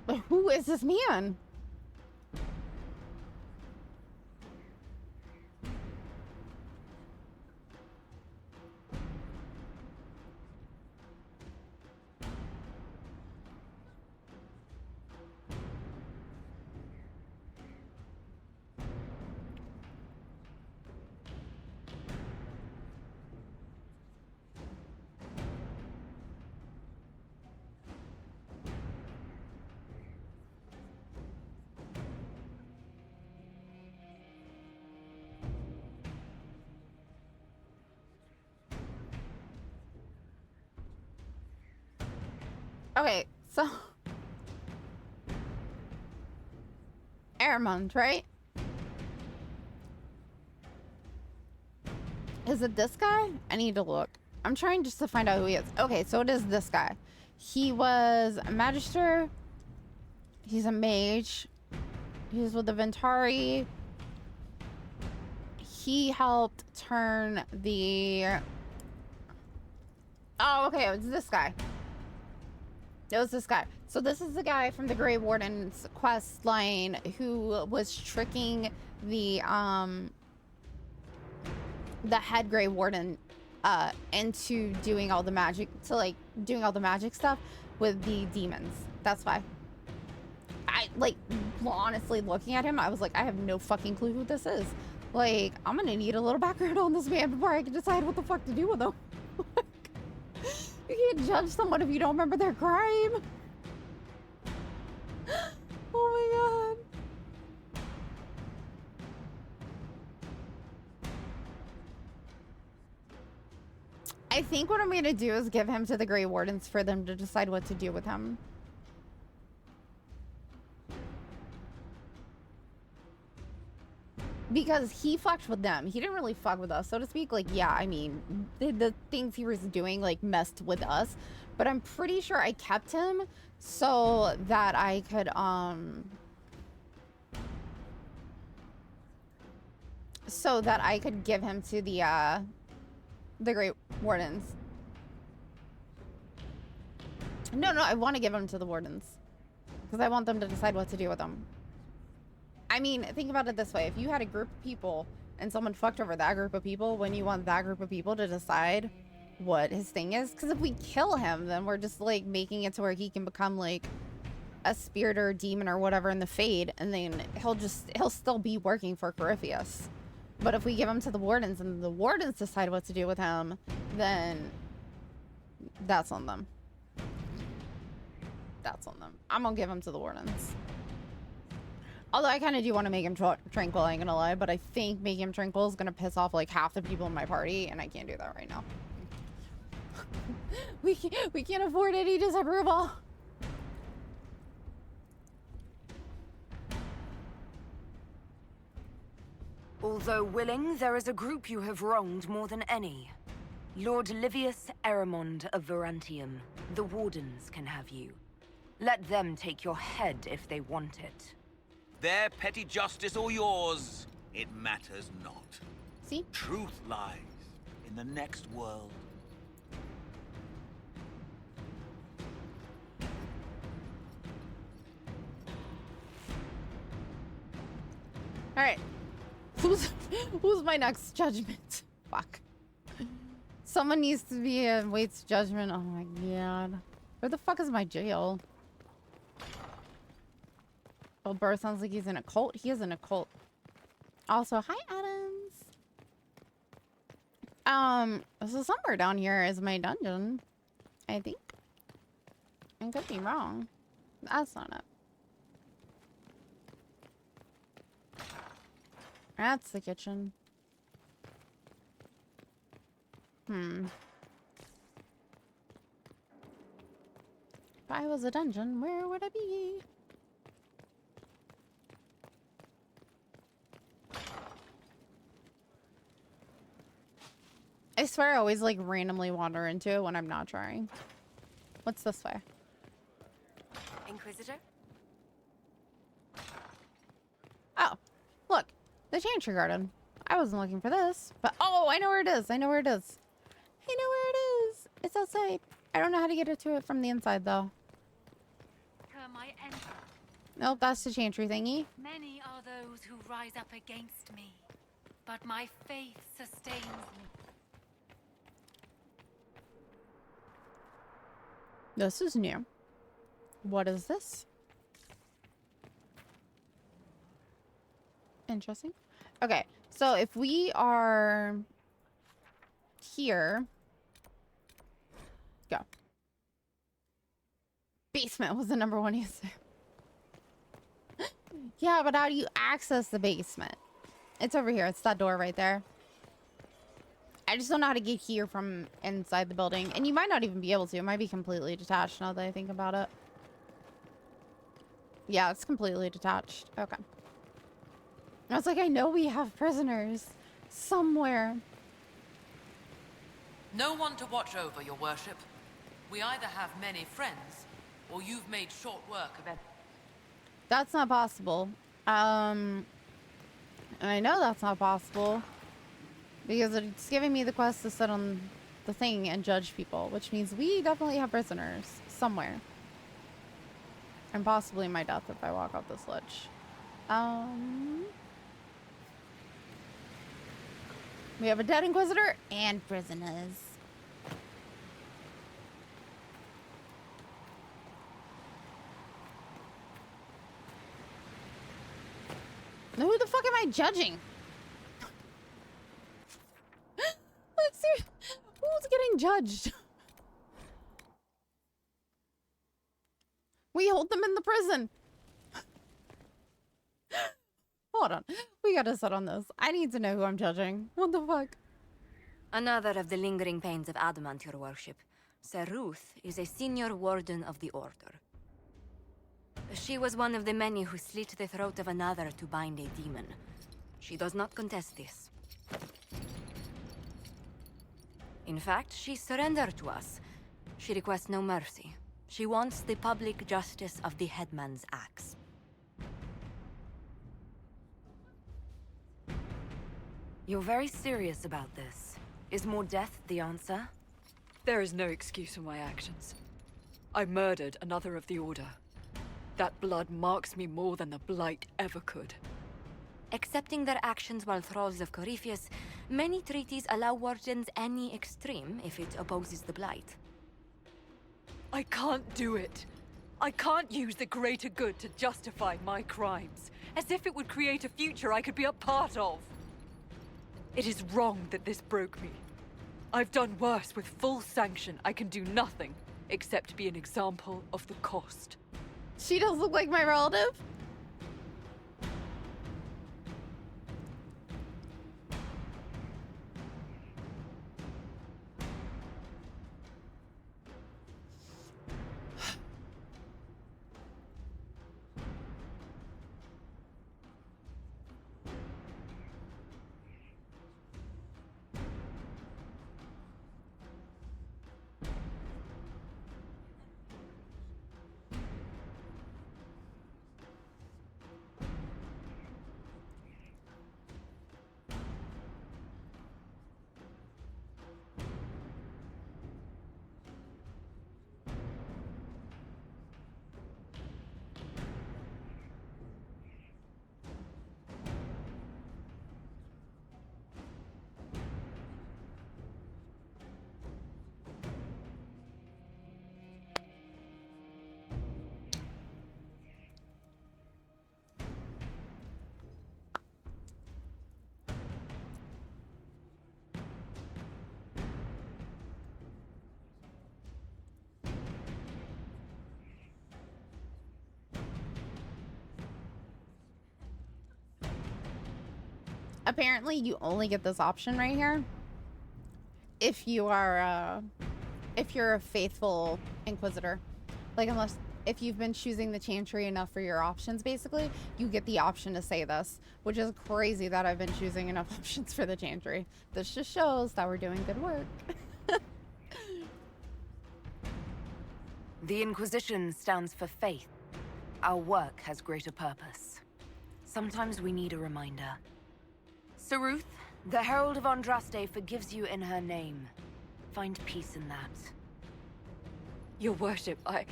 But who is this man? Okay, so Erimond, right? Is it this guy? I need to look. I'm trying just to find out who he is. Okay, so it is this guy. He was a magister. He's a mage. He's with the Ventari. He helped turn the... Oh, okay, it was this guy. It was this guy. So this is the guy from the Grey Warden's quest line who was tricking the head Grey Warden into doing all the magic, doing all the magic stuff with the demons. That's why. I, like, honestly looking at him, I was like, I have no fucking clue who this is. Like, I'm gonna need a little background on this man before I can decide what the fuck to do with him. You can't judge someone if you don't remember their crime. Oh my god. I think what I'm going to do is give him to the Grey Wardens for them to decide what to do with him. Because he fucked with them. He didn't really fuck with us, so to speak. Like, yeah, I mean, the things he was doing, like, messed with us. But I'm pretty sure I kept him so that I could, so that I could give him to the Great Wardens. No, I want to give him to the Wardens. Because I want them to decide what to do with him. I mean, think about it this way. If you had a group of people and someone fucked over that group of people, wouldn't you want that group of people to decide what his thing is? Because if we kill him, then we're just, like, making it to where he can become, like, a spirit or a demon or whatever in the Fade, and then he'll still be working for Corypheus. But if we give him to the Wardens and the Wardens decide what to do with him, then that's on them. That's on them. I'm gonna give him to the Wardens. Although I kind of do want to make him tranquil, I ain't gonna lie, but I think making him tranquil is gonna piss off like half the people in my party, and I can't do that right now. we can't afford any disapproval. Although willing, there is a group you have wronged more than any. Lord Livius Eramond of Varantium. The Wardens can have you. Let them take your head if they want it. Their petty justice or yours, it matters not. See? Truth lies in the next world. Alright. Who's my next judgment? Fuck. Someone needs to be waits judgment. Oh my god. Where the fuck is my jail? Well, Burr sounds like he's in a cult. He is in a cult. Also, hi, Adams. So somewhere down here is my dungeon. I think. I could be wrong. That's not it. That's the kitchen. If I was a dungeon, where would I be? I swear I always like randomly wander into it when I'm not trying. What's this way? Inquisitor? Oh, look. The Chantry Garden. I wasn't looking for this, but oh, I know where it is. I know where it is. I know where it is. It's outside. I don't know how to get to it from the inside, though. Nope, that's the Chantry thingy. Many are those who rise up against me, but my faith sustains me. This is new. What is this? Interesting. Okay, so if we are here, go. Basement was the #1 answer. Yeah, but how do you access the basement? It's over here. It's that door right there. I just don't know how to get here from inside the building. And you might not even be able to. It might be completely detached now that I think about it. Yeah, it's completely detached. Okay. I was like, I know we have prisoners somewhere. No one to watch over, your worship. We either have many friends, or you've made short work of it. That's not possible. And I know that's not possible because it's giving me the quest to sit on the thing and judge people, which means we definitely have prisoners somewhere. And possibly my death if I walk off this ledge. We have a dead Inquisitor and prisoners. Now who the fuck am I judging? Let's see. Who's getting judged? We hold them in the prison. Hold on. We gotta sit on this. I need to know who I'm judging. What the fuck? Another of the lingering pains of adamant, your worship. Sir Ruth is a senior warden of the Order. She was one of the many who slit the throat of another to bind a demon. She does not contest this. In fact, she surrendered to us. She requests no mercy. She wants the public justice of the headman's axe. You're very serious about this. Is more death the answer? There is no excuse for my actions. I murdered another of the Order. That blood marks me more than the Blight ever could. Accepting their actions while thralls of Corypheus, many treaties allow wardens any extreme if it opposes the Blight. I can't do it. I can't use the greater good to justify my crimes, as if it would create a future I could be a part of. It is wrong that this broke me. I've done worse with full sanction. I can do nothing except be an example of the cost. She does look like my relative. Apparently, you only get this option right here if you are, if you're a faithful Inquisitor. Like, if you've been choosing the Chantry enough for your options, basically, you get the option to say this, which is crazy that I've been choosing enough options for the Chantry. This just shows that we're doing good work. The Inquisition stands for faith. Our work has greater purpose. Sometimes we need a reminder. Sir Ruth, the Herald of Andraste forgives you in her name. Find peace in that. Your worship, I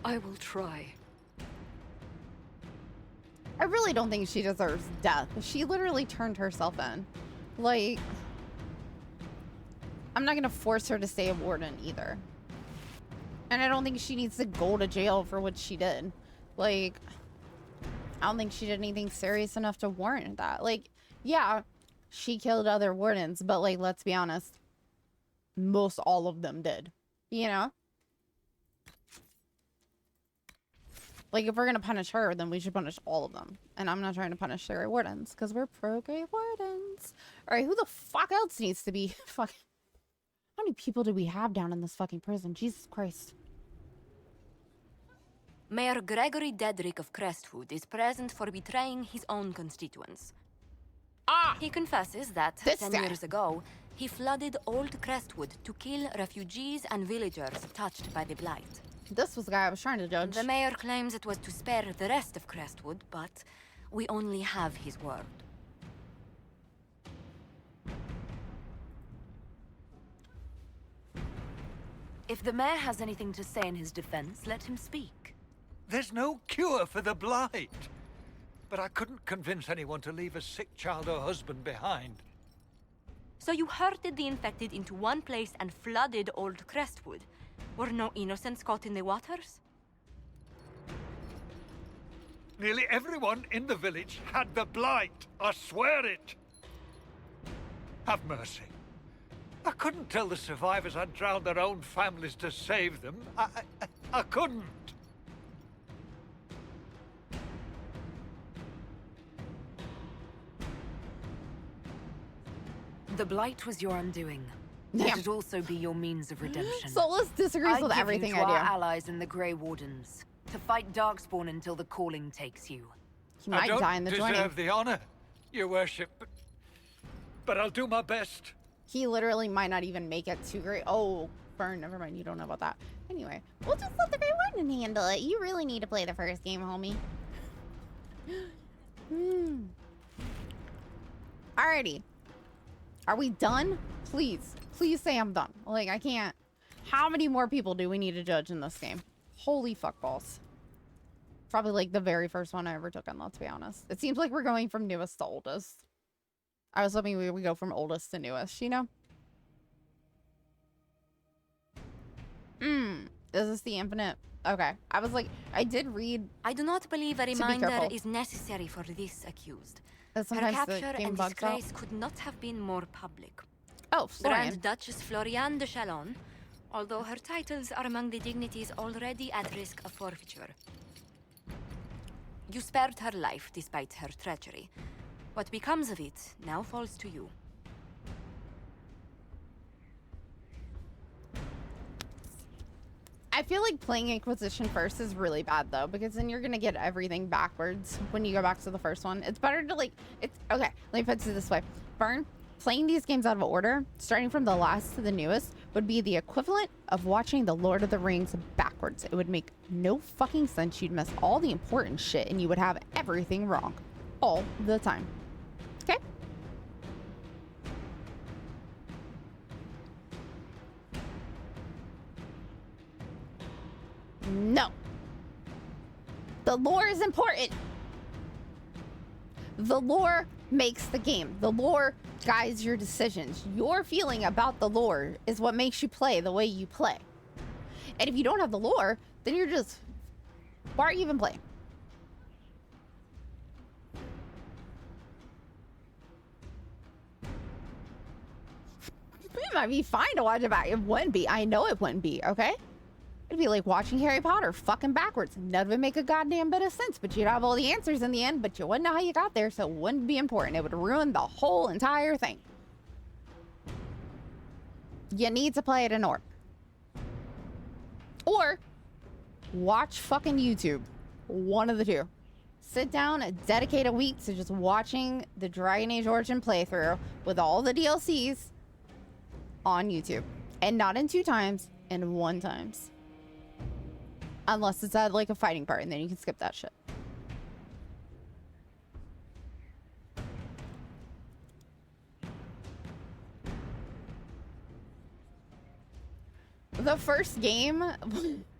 will try. I really don't think she deserves death. She literally turned herself in. Like, I'm not gonna force her to stay a warden either. And I don't think she needs to go to jail for what she did. Like, I don't think she did anything serious enough to warrant that. Like, yeah, she killed other wardens, but, like, let's be honest, most all of them did, you know? Like, if we're gonna punish her, then we should punish all of them. And I'm not trying to punish the wardens, because we're pro-gay wardens. Alright, who the fuck else needs to be fucking... How many people do we have down in this fucking prison? Jesus Christ. Mayor Gregory Dedrick of Crestwood is present for betraying his own constituents. He confesses that 10 years ago, he flooded Old Crestwood to kill refugees and villagers touched by the Blight. This was the guy I was trying to judge. The mayor claims it was to spare the rest of Crestwood, but we only have his word. If the mayor has anything to say in his defense, let him speak. There's no cure for the Blight. But I couldn't convince anyone to leave a sick child or husband behind. So you herded the infected into one place and flooded Old Crestwood. Were no innocents caught in the waters? Nearly everyone in the village had the Blight. I swear it. Have mercy. I couldn't tell the survivors I'd drowned their own families to save them. I couldn't. The Blight was your undoing. Damn. Let it also be your means of redemption. Solus disagrees with everything I give you to I our do. allies in the Grey Wardens to fight Darkspawn until the calling takes you. He might die in the joining. I don't deserve the honor, your worship, but I'll do my best. He literally might not even make it to Grey. Oh, Fern, never mind. You don't know about that. Anyway, we'll just let the Grey Warden handle it. You really need to play the first game, homie. Alrighty. Are we done? Please. Please say I'm done. Like, I can't. How many more people do we need to judge in this game? Holy fuck balls. Probably like the very first one I ever took on, let's be honest. It seems like we're going from newest to oldest. I was hoping we would go from oldest to newest, you know? Is this the infinite? Okay. I was like, I did read. I do not believe a reminder is necessary for this accused. Her capture and disgrace could not have been more public. Oh, Florian. Grand Duchess Floriane de Chalon, although her titles are among the dignities already at risk of forfeiture. You spared her life despite her treachery. What becomes of it now falls to you. I feel like playing Inquisition first is really bad though, because then you're gonna get everything backwards when you go back to the first one. It's better to like, it's okay. Let me put it this way. Fern, playing these games out of order, starting from the last to the newest, would be the equivalent of watching The Lord of the Rings backwards. It would make no fucking sense. You'd miss all the important shit and you would have everything wrong all the time. Okay? No. The lore is important. The lore makes the game. The lore guides your decisions. Your feeling about the lore is what makes you play the way you play. And if you don't have the lore, then you're just... Why are you even playing? It might be fine to watch it back. It wouldn't be. I know it wouldn't be, okay? It'd be like watching Harry Potter fucking backwards. None of it make a goddamn bit of sense, but you'd have all the answers in the end, but you wouldn't know how you got there, so it wouldn't be important. It would ruin the whole entire thing. You need to play it in order. Or watch fucking YouTube. One of the two. Sit down and dedicate a week to just watching the Dragon Age Origin playthrough with all the DLCs on YouTube. And not in 2 times, in 1 times. Unless it's at like a fighting part, and then you can skip that shit. The first game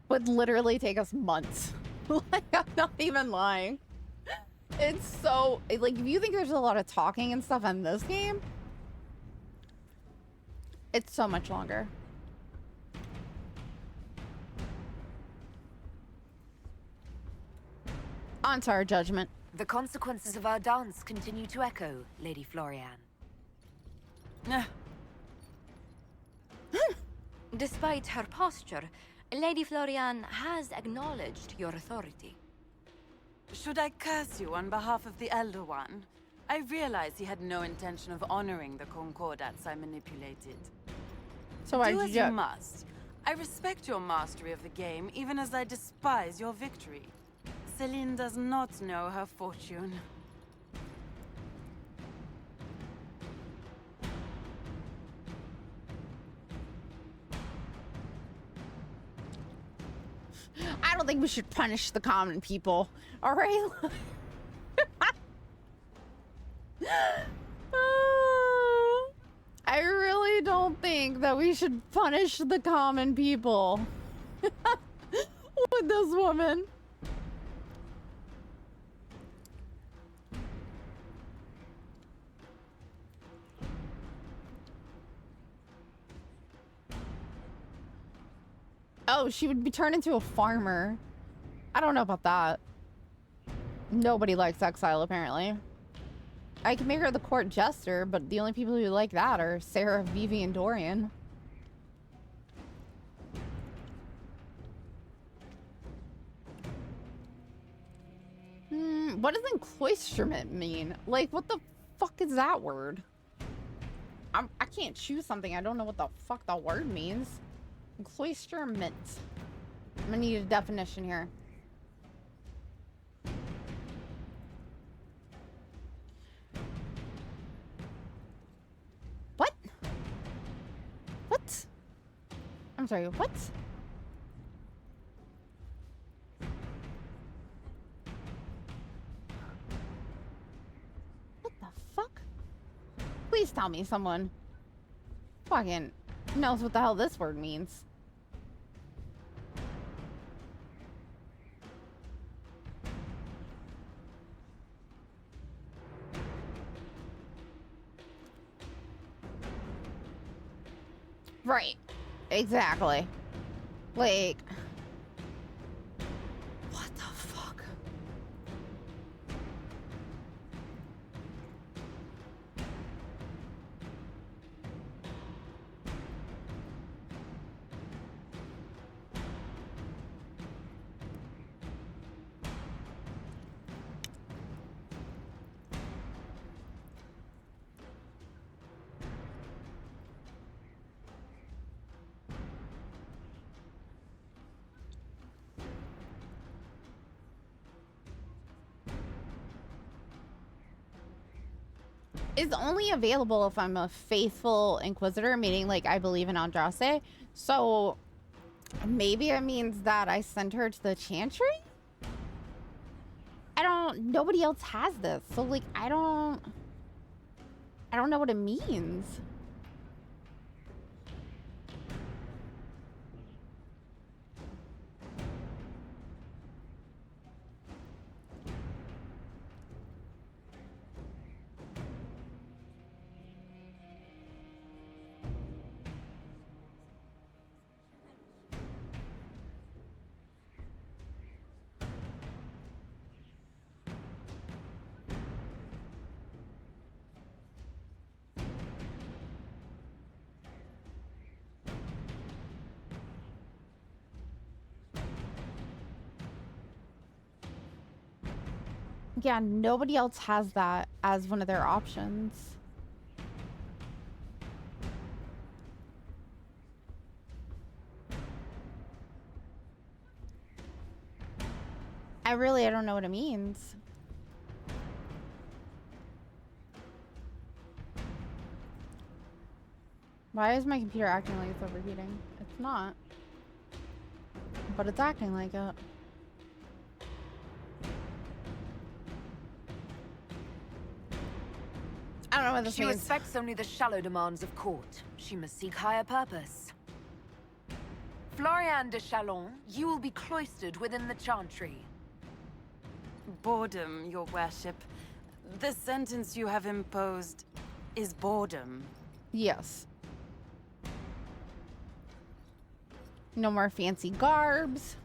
would literally take us months. Like, I'm not even lying. It's so... Like, if you think there's a lot of talking and stuff in this game, it's so much longer. On to our judgment. The consequences of our dance continue to echo, Lady Floriane. Despite her posture, Lady Floriane has acknowledged your authority. Should I curse you on behalf of the Elder One? I realize he had no intention of honoring the concordats I manipulated. So why do did as you you must. I respect your mastery of the game, even as I despise your victory. Celine does not know her fortune. I don't think we should punish the common people. All right? I really don't think that we should punish the common people with this woman. Oh, she would be turned into a farmer. I don't know about that. Nobody likes exile, apparently. I can make her the court jester, but the only people who like that are Sarah, Vivi, and Dorian. What does encloisterment mean? Like, what the fuck is that word? I can't choose something. I don't know what the fuck the word means. Cloister mint. I'm gonna need a definition here. What? What? I'm sorry, what? What the fuck? Please tell me someone fucking knows what the hell this word means. Right. Exactly. Like, what the fuck? Is only available if I'm a faithful Inquisitor, meaning like I believe in Andraste. So maybe it means that I sent her to the Chantry? Nobody else has this. So like I don't know what it means. Yeah, nobody else has that as one of their options. I don't know what it means. Why is my computer acting like it's overheating? It's not. But it's acting like it. I don't know what this She means. respects only the shallow demands of court. She must seek higher purpose. Florian de Chalon, you will be cloistered within the Chantry. Boredom, your worship. The sentence you have imposed is boredom. Yes. No more fancy garbs.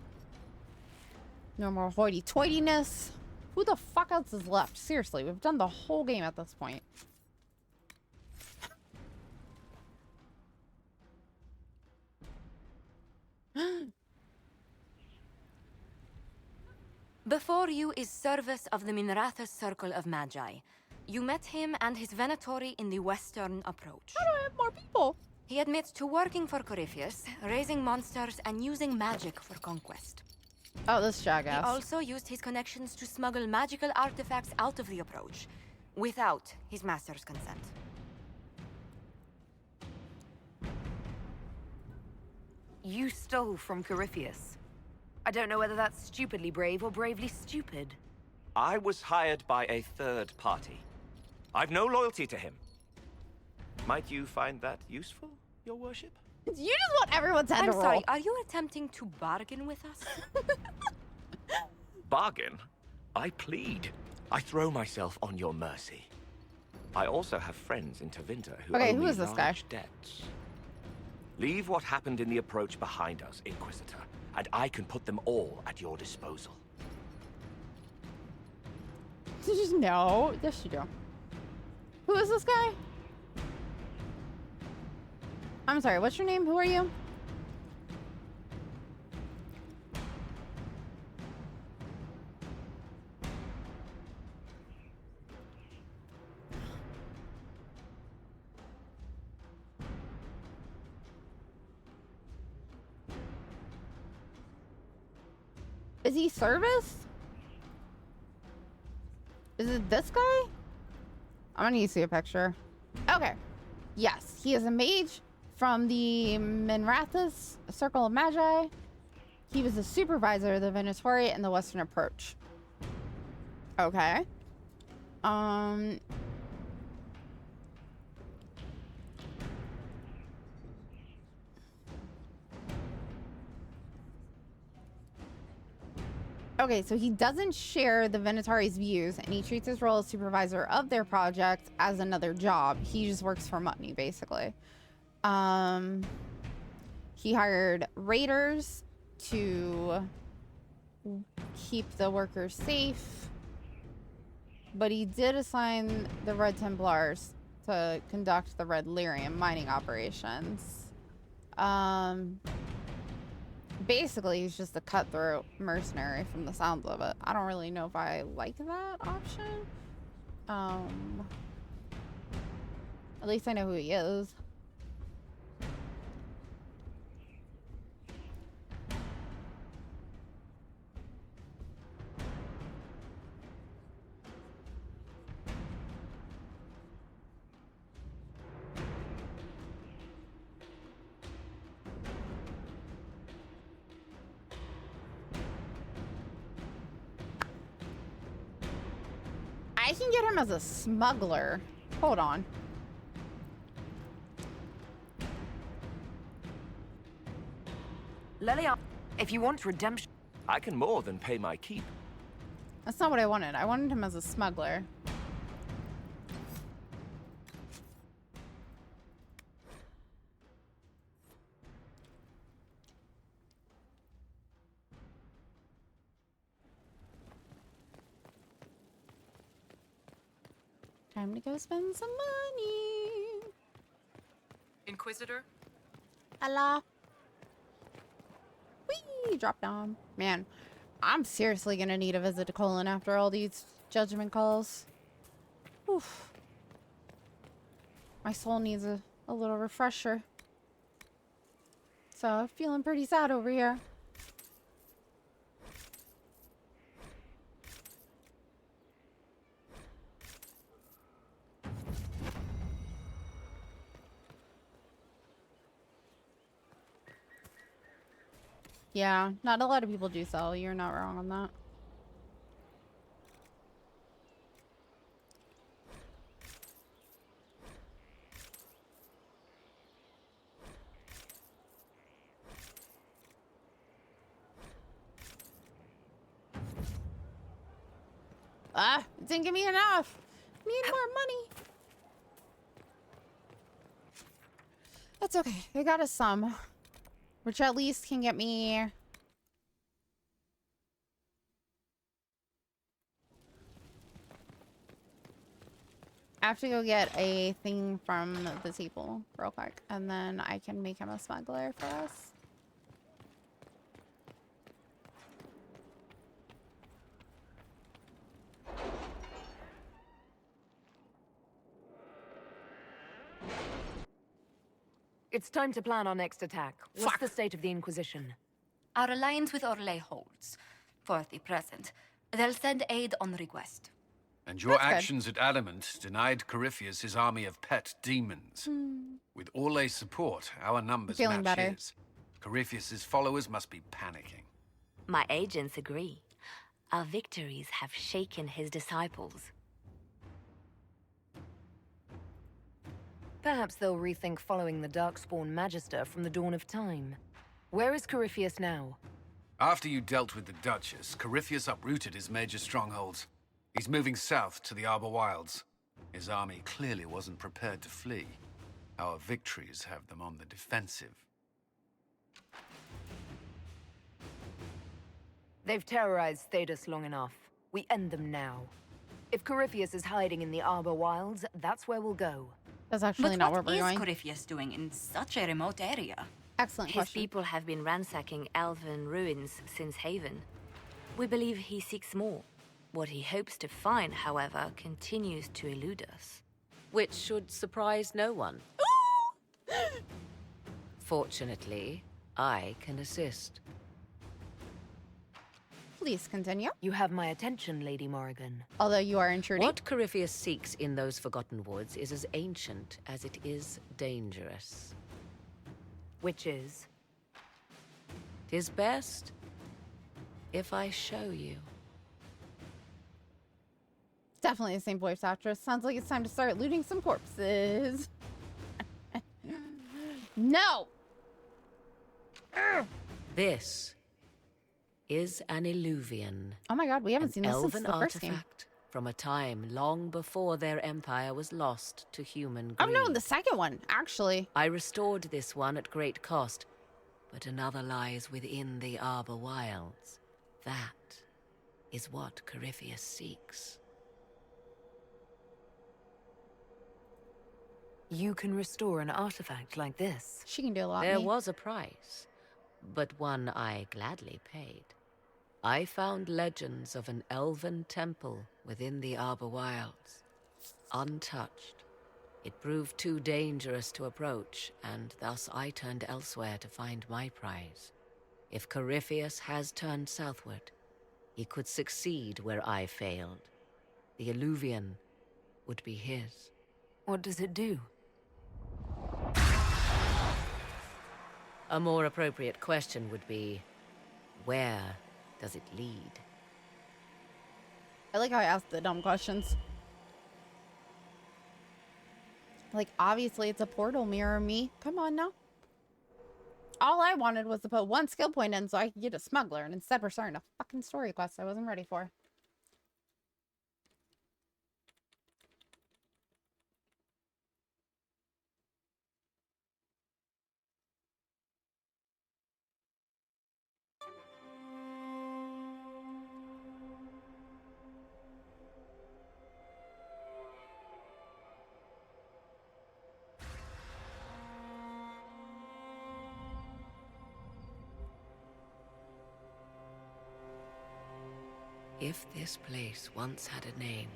No more hoity-toityness. Who the fuck else is left? Seriously, we've done the whole game at this point. Before you is Service of the Minrathous Circle of Magi. You met him and his Venatori in the western approach. How do I have more people? He admits to working for Corypheus, raising monsters, and using magic for conquest. Oh, this jackass. He also used his connections to smuggle magical artifacts out of the approach, without his master's consent. You stole from Corypheus. I don't know whether that's stupidly brave or bravely stupid. I was hired by a third party. I've no loyalty to him. Might you find that useful, your worship? You just want everyone's head to roll. I'm sorry, are you attempting to bargain with us? Bargain? I plead. I throw myself on your mercy. I also have friends in Tevinter who owe who me is this guy? large debts. Leave what happened in the approach behind us, Inquisitor, and I can put them all at your disposal. Just no. Yes, you do. Who is this guy? I'm sorry, what's your name? Who are you? Is he service? Is it this guy? I'm gonna need to see a picture. Okay. Yes, he is a mage from the Minrathous Circle of Magi. He was the supervisor of the Venatori and the Western Approach. Okay. Okay, so he doesn't share the Venatori's views, and he treats his role as supervisor of their project as another job. He just works for money, basically. He hired raiders to keep the workers safe, but he did assign the Red Templars to conduct the Red Lyrium mining operations. Basically, he's just a cutthroat mercenary from the sounds of it. I don't really know if I like that option. At least I know who he is. I can get him as a smuggler. Hold on. Leliana, if you want redemption... I can more than pay my keep. That's not what I wanted. I wanted him as a smuggler. Time to go spend some money. Inquisitor? Allah. Whee! Drop down. Man, I'm seriously gonna need a visit to Colin after all these judgment calls. Oof. My soul needs a little refresher. So, I'm feeling pretty sad over here. Yeah, not a lot of people do sell. You're not wrong on that. Ah, it didn't give me enough. Need more money. That's okay. They got us some. Which at least can get me... I have to go get a thing from the table real quick. And then I can make him a smuggler for us. It's time to plan our next attack. What's the state of the Inquisition? Our alliance with Orlais holds, for the present. They'll send aid on request. And your actions at Adamant denied Corypheus his army of pet demons. With Orlais' support, our numbers match his. Corypheus' followers must be panicking. My agents agree. Our victories have shaken his disciples. Perhaps they'll rethink following the Darkspawn Magister from the dawn of time. Where is Corypheus now? After you dealt with the Duchess, Corypheus uprooted his major strongholds. He's moving south to the Arbor Wilds. His army clearly wasn't prepared to flee. Our victories have them on the defensive. They've terrorized Thedas long enough. We end them now. If Corypheus is hiding in the Arbor Wilds, that's where we'll go. That's actually not where we're going. What is Corypheus doing in such a remote area? Excellent His question. people have been ransacking elven ruins since Haven. We believe he seeks more. What he hopes to find, however, continues to elude us. Which should surprise no one. Fortunately, I can assist. Please continue. You have my attention, Lady Morrigan. Although you are intruding. What Corypheus seeks in those Forgotten Woods is as ancient as it is dangerous. Which is? 'Tis best if I show you. Definitely the same voice actress. Sounds like it's time to start looting some corpses. No! This is an Illuvian. Oh my god, we haven't seen this since elven the first game. artifact from a time long before their empire was lost to human greed. Oh no, the second one, actually. I restored this one at great cost, but another lies within the Arbor Wilds. That is what Corypheus seeks. You can restore an artifact like this. She can do a lot. There was a price, but one I gladly paid. I found legends of an elven temple within the Arbor Wilds, untouched. It proved too dangerous to approach, and thus I turned elsewhere to find my prize. If Corypheus has turned southward, he could succeed where I failed. The Illuvian would be his. What does it do? A more appropriate question would be, where does it lead? I like how I asked the dumb questions. Like, obviously it's a portal, mirror me. Come on now. All I wanted was to put one skill point in so I could get a smuggler, and instead we're starting a fucking story quest I wasn't ready for. If this place once had a name,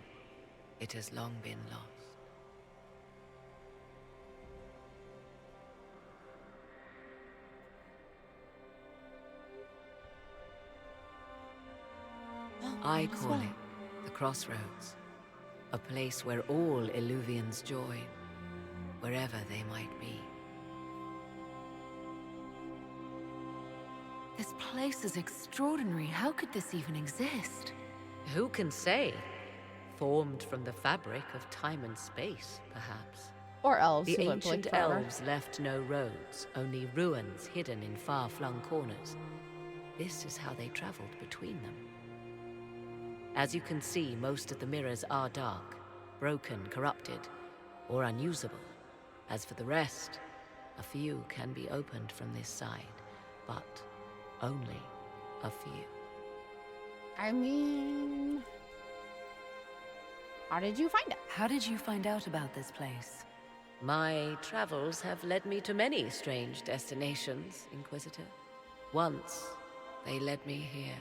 it has long been lost. I call it the Crossroads, a place where all Illuvians join, wherever they might be. This place is extraordinary. How could this even exist? Who can say? Formed from the fabric of time and space, perhaps. Or elves. The who lived, like, ancient forever. elves left no roads, only ruins hidden in far-flung corners. This is how they traveled between them. As you can see, most of the mirrors are dark, broken, corrupted, or unusable. As for the rest, a few can be opened from this side, but only a few. I mean... How did you find it? How did you find out about this place? My travels have led me to many strange destinations, Inquisitor. Once, they led me here.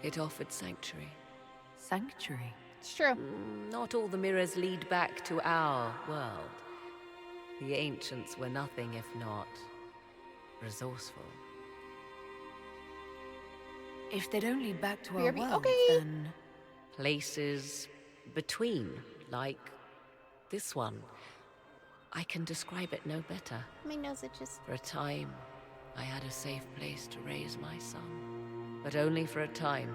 It offered sanctuary. Sanctuary? It's true. Not all the mirrors lead back to our world. The ancients were nothing if not resourceful. If they don't lead back to our Weird. world, Okay. then... Places between, like this one. I can describe it no better. My nose itches. For a time, I had a safe place to raise my son. But only for a time.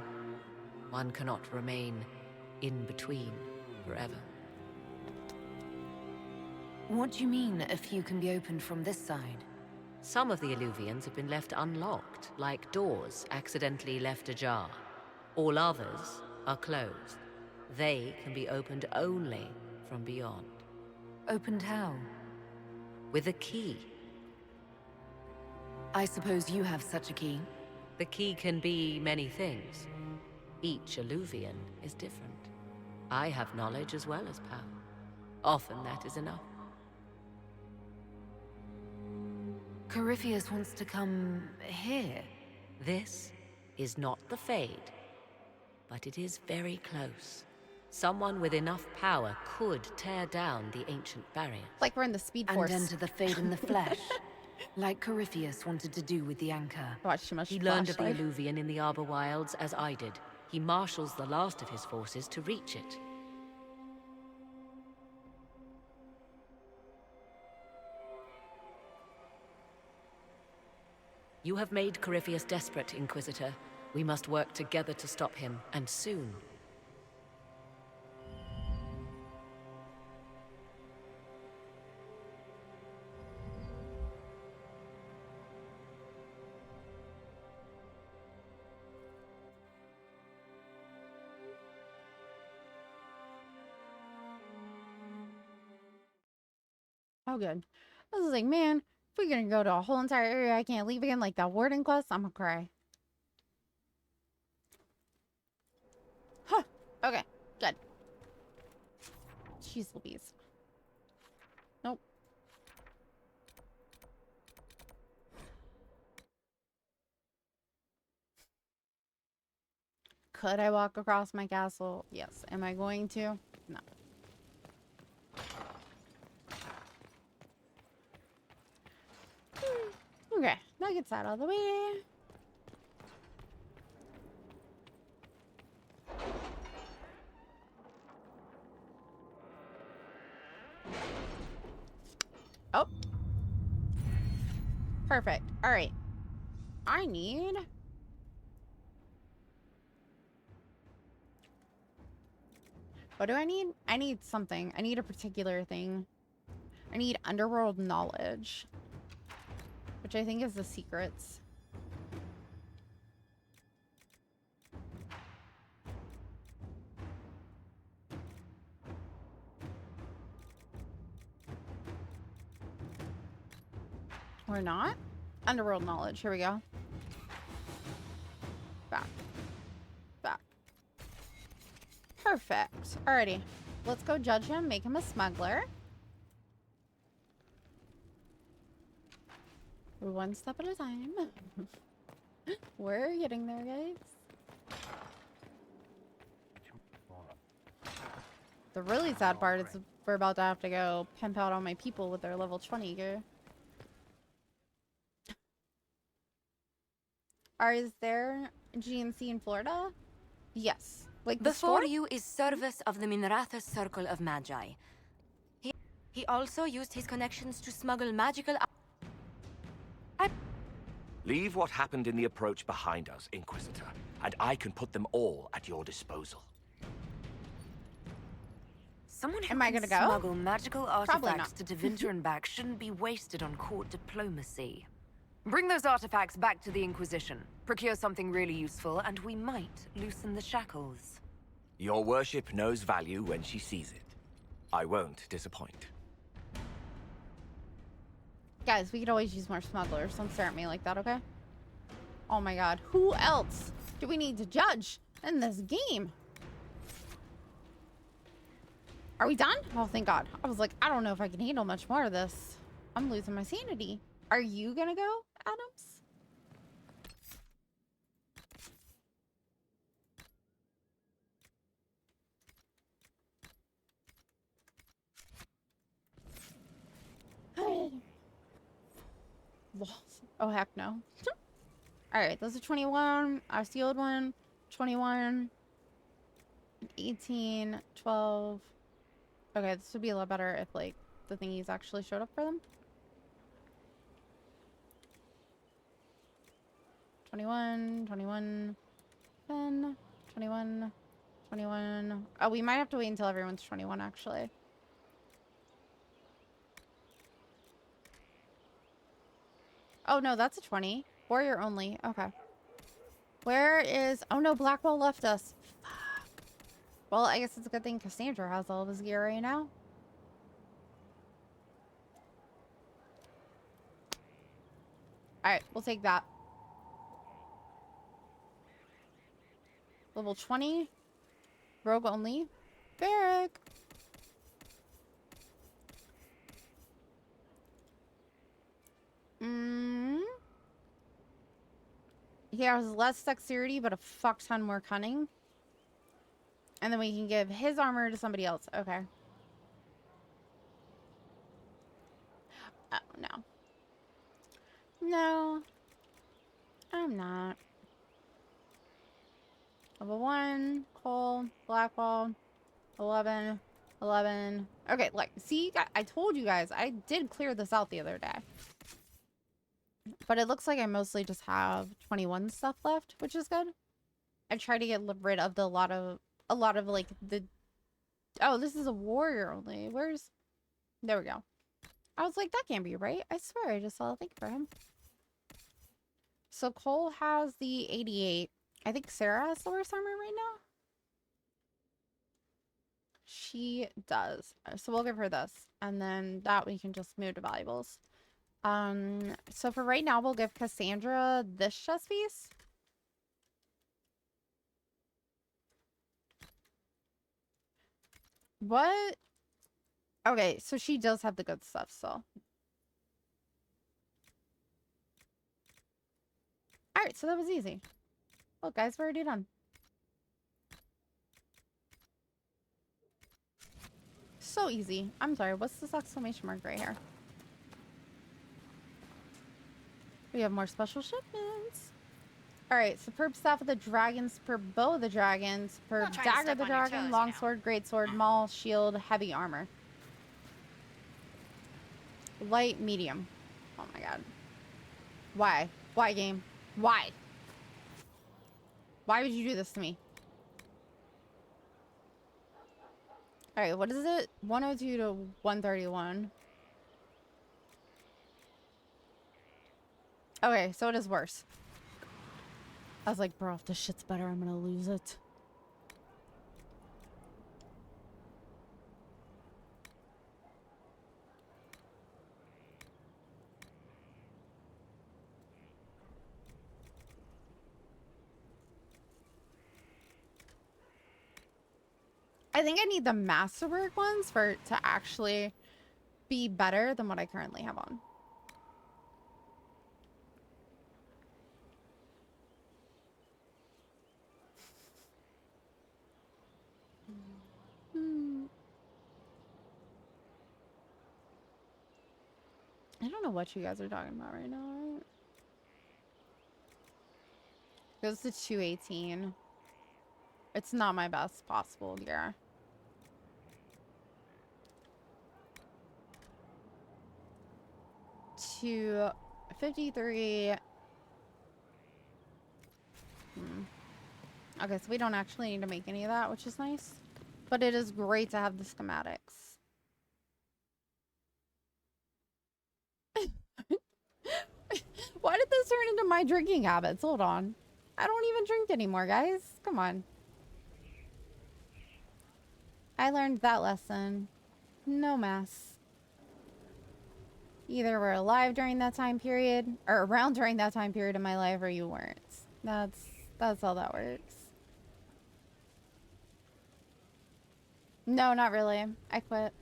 One cannot remain in between forever. What do you mean, a few can be opened from this side? Some of the Illuvians have been left unlocked, like doors accidentally left ajar. All others are closed. They can be opened only from beyond. Opened how? With a key. I suppose you have such a key. The key can be many things. Each Illuvian is different. I have knowledge as well as power. Often that is enough. Corypheus wants to come here. This is not the Fade, but it is very close. Someone with enough power could tear down the ancient barriers. Like we're in the Speed Force. And enter the Fade in the flesh. Like Corypheus wanted to do with the anchor. Watch too much. He learned of the Alluvian in the Arbor Wilds as I did. He marshals the last of his forces to reach it. You have made Corypheus desperate, Inquisitor. We must work together to stop him, and soon. Oh, good. I was like, man, if we're gonna go to a whole entire area I can't leave again, like that warden quest, I'm gonna cry. Huh. Okay, good. Jeez Louise. Nope. Could I walk across my castle? Yes. Am I going to? No. Okay, that gets that out of the way. Oh. Perfect. All right. I need... What do I need? I need something. I need a particular thing. I need underworld knowledge. Which I think is the secrets. Or not? Underworld knowledge. Here we go. Back. Back. Perfect. Alrighty. Let's go judge him. Make him a smuggler. One step at a time. We're getting there, guys. The really sad part is we're about to have to go pimp out all my people with their level 20 gear. Is there GNC in Florida? Yes. Like the Before store? you is Service of the Minratha Circle of Magi. He also used his connections to smuggle magical... Leave what happened in the approach behind us, Inquisitor, and I can put them all at your disposal. Someone who Am I can gonna go? smuggle magical Probably artifacts not. to Devinter and back shouldn't be wasted on court diplomacy. Bring those artifacts back to the Inquisition. Procure something really useful, and we might loosen the shackles. Your worship knows value when she sees it. I won't disappoint. Guys, we could always use more smugglers. Don't stare at me like that, okay? Oh my god. Who else do we need to judge in this game? Are we done? Oh, thank god. I was like, I don't know if I can handle much more of this. I'm losing my sanity. Are you gonna go, Adams? Oh, heck no. Alright, those are 21. Our sealed one, 21. 18, 12. Okay, this would be a lot better if, like, the thingies actually showed up for them. 21, 21, 10, 21, 21. Oh, we might have to wait until everyone's 21, actually. Oh, no, that's a 20. Warrior only. Okay. Where is... Oh, no, Blackwell left us. Fuck. Well, I guess it's a good thing Cassandra has all of his gear right now. Alright, we'll take that. Level 20. Rogue only. Barrack. He has less dexterity, but a fuck ton more cunning. And then we can give his armor to somebody else. Okay. Oh, no. No. I'm not. Level 1, coal, blackball, 11, 11. Okay, like, see, I told you guys, I did clear this out the other day. But it looks like I mostly just have 21 stuff left, which is good. I've tried to get rid of a lot of like the... Oh, this is a warrior only. Where's... There we go. I was like, that can't be right. I swear I just saw a thing for him. So Cole has the 88. I think Sarah has the worst armor right now. She does. So we'll give her this. And then that we can just move to valuables. So for right now, we'll give Cassandra this chest piece. What? Okay, so she does have the good stuff, so. Alright, so that was easy. Look, guys, we're already done. So easy. I'm sorry, what's this exclamation mark right here? We have more special shipments. Alright, superb staff of the dragons, superb bow of the dragons, superb dagger of the dragon, longsword, greatsword, maul, shield, heavy armor. Light, medium. Oh my god. Why? Why, game? Why? Why would you do this to me? Alright, what is it? 102 to 131. Okay, so it is worse. I was like, bro, if this shit's better, I'm gonna lose it. I think I need the masterwork ones for it to actually be better than what I currently have on. I don't know what you guys are talking about right now, right? Goes to 218. It's not my best possible gear. To 53. Okay, so we don't actually need to make any of that, which is nice. But it is great to have the schematics. Why did this turn into my drinking habits? Hold on. I don't even drink anymore, guys. Come on. I learned that lesson. No mess. Either we're alive during that time period, or around during that time period in my life, or you weren't. That's how that works. No, not really. I quit.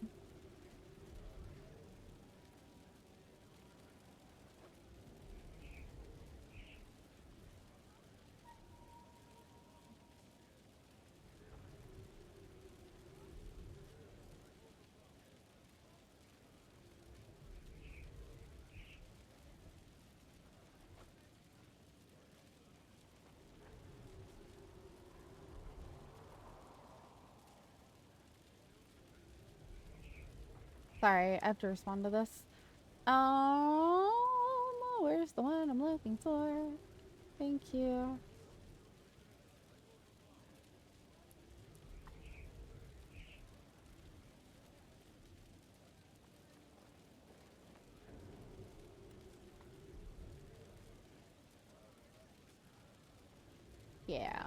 Sorry, I have to respond to this. Where's the one I'm looking for? Thank you. Yeah.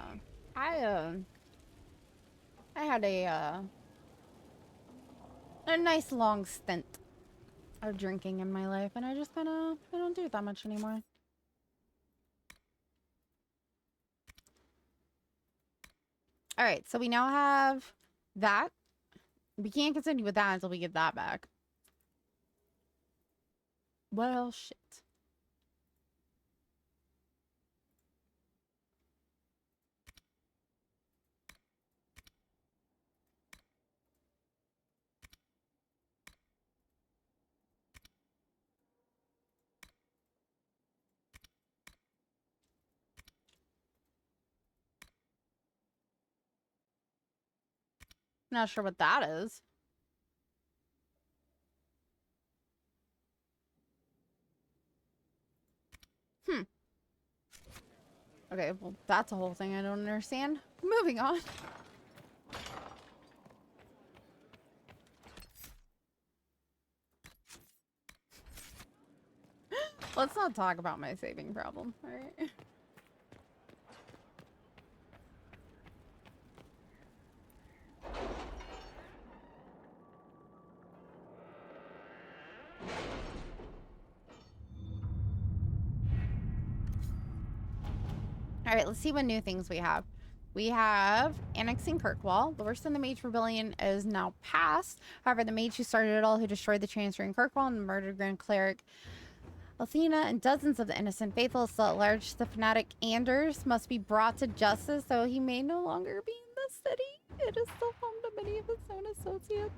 I had a nice long stint of drinking in my life, and I just kind of I don't do it that much anymore. All right, so we now have that. We can't continue with that until we get that back. Well, shit. Not sure what that is. Okay, well, that's a whole thing I don't understand. Moving on. Let's not talk about my saving problem, alright? Alright, let's see what new things we have. We have annexing Kirkwall. The worst of the Mage Rebellion is now past. However, the mage who started it all, who destroyed the transferring Kirkwall and murdered Grand Cleric Athena and dozens of the innocent faithful still at large, the fanatic Anders, must be brought to justice, though he may no longer be in the city. It is still home to many of his own associates.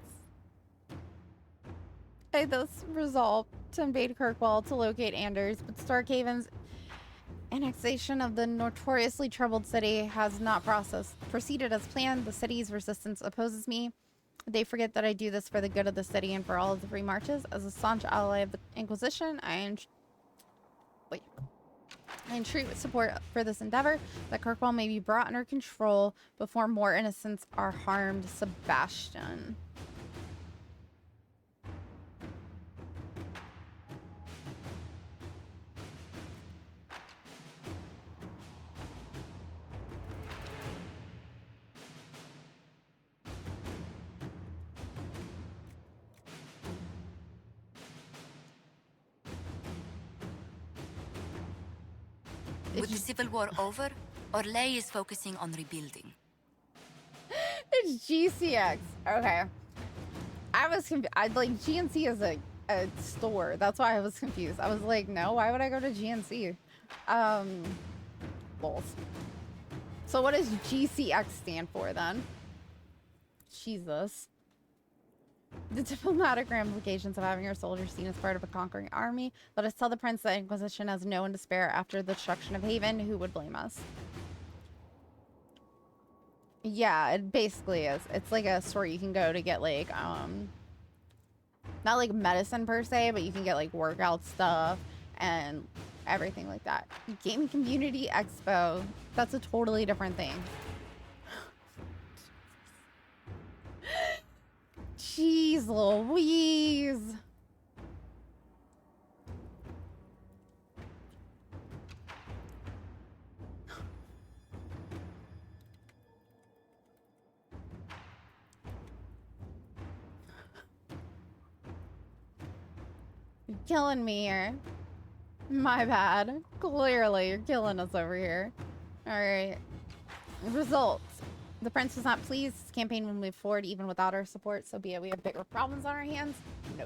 I thus resolved to invade Kirkwall to locate Anders, but Starkhaven's annexation of the notoriously troubled city has not proceeded as planned. The city's resistance opposes me. They forget that I do this for the good of the city and for all of the free marches. As a staunch ally of the Inquisition, I entreat with support for this endeavor, that Kirkwall may be brought under control before more innocents are harmed. Sebastian. With the Civil War over, Orlais is focusing on rebuilding. It's GCX. Okay. I was confused. Like, GNC is a store. That's why I was confused. I was like, no, why would I go to GNC? Balls. So what does GCX stand for then? Jesus. The diplomatic ramifications of having your soldiers seen as part of a conquering army. Let us tell the prince that Inquisition has no one to spare after the destruction of Haven. Who would blame us? Yeah, it basically is. It's like a store you can go to get like, not like medicine per se, but you can get like workout stuff and everything like that. Gaming Community Expo. That's a totally different thing. Jeez Louise. You're killing me here. My bad. Clearly, you're killing us over here. Alright. Results. The prince was not pleased. His campaign will move forward even without our support, so be it. We have bigger problems on our hands? No.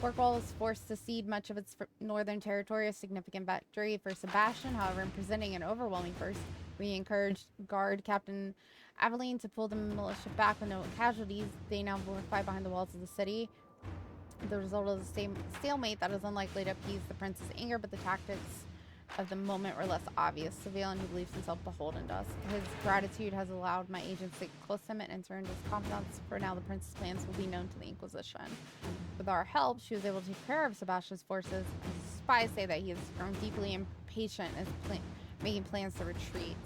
Kirkwall is forced to cede much of its northern territory, a significant victory for Sebastian. However, in presenting an overwhelming force, we encouraged Guard Captain Aveline to pull the militia back with no casualties. They now fight behind the walls of the city. The result of the same stalemate that is unlikely to appease the prince's anger, but the tactics of the moment were less obvious. Civilian who believes himself beholden to us. His gratitude has allowed my agents to get close to him and enter into his confidence. For now, the prince's plans will be known to the Inquisition. With our help, she was able to take care of Sebastian's forces. Spies say that he has grown deeply impatient and is making plans to retreat.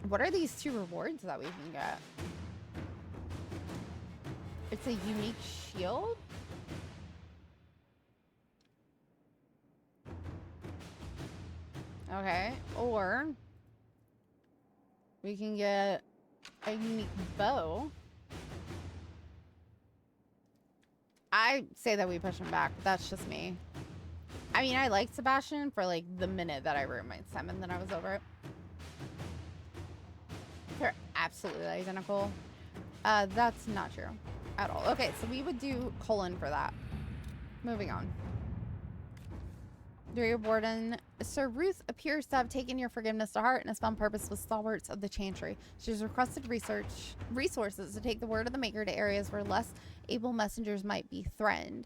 What are these two rewards that we can get? It's a unique shield? Okay, or we can get a unique bow. I say that we push him back, but that's just me. I mean, I liked Sebastian for like the minute that I roommates him and then I was over it. They're absolutely identical. That's not true at all. Okay, so we would do colon for that. Moving on. Dear Warden, Sir Ruth appears to have taken your forgiveness to heart and has found purpose with stalwarts of the Chantry. She has requested resources to take the word of the Maker to areas where less able messengers might be threatened.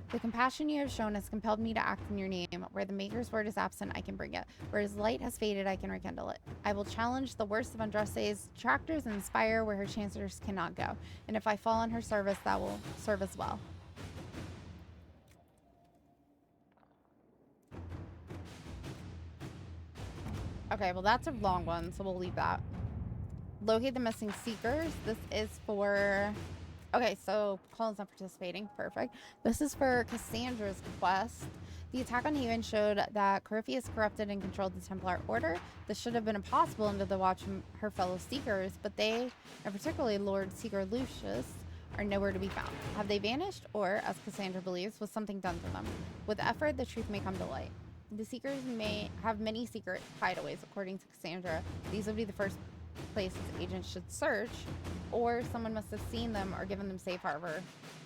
The compassion you have shown has compelled me to act in your name. Where the Maker's word is absent, I can bring it. Where his light has faded, I can rekindle it. I will challenge the worst of Andraste's detractors and inspire where her chancellors cannot go. And if I fall in her service, that will serve as well. Okay, well that's a long one, so we'll leave that. Locate the missing seekers. This is for... Okay, so Colin's not participating. Perfect. This is for Cassandra's quest. The attack on Haven showed that Corypheus corrupted and controlled the Templar Order. This should have been impossible under the watch of her fellow Seekers, but they, and particularly Lord Seeker Lucius, are nowhere to be found. Have they vanished, or, as Cassandra believes, was something done to them? With effort, the truth may come to light. The Seekers may have many secret hideaways, according to Cassandra. These would be the first places agents should search, or someone must have seen them or given them safe harbor.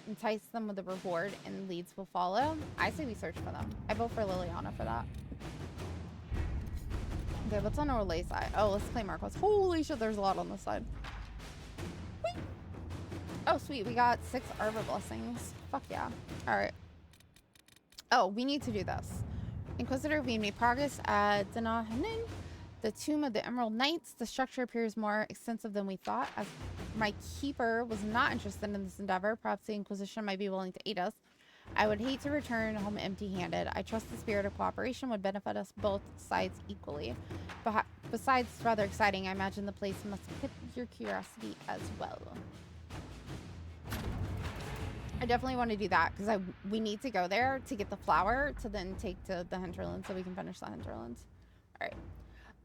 Entice them with a reward and leads will follow. I say we search for them. I vote for Liliana for that. Okay, what's on our lay side? Oh, let's claim our quest. Holy shit, there's a lot on this side. Whee! Oh, sweet. We got 6 Arbor Blessings. Fuck yeah. Alright. Oh, we need to do this. Inquisitor, we made progress at Danahanin, the Tomb of the Emerald Knights. The structure appears more extensive than we thought. As my keeper was not interested in this endeavor, perhaps the Inquisition might be willing to aid us. I would hate to return home empty-handed. I trust the spirit of cooperation would benefit us both sides equally. Besides, it's rather exciting. I imagine the place must pique your curiosity as well. I definitely want to do that because we need to go there to get the flower to then take to the hinterlands so we can finish the hinterlands. All right.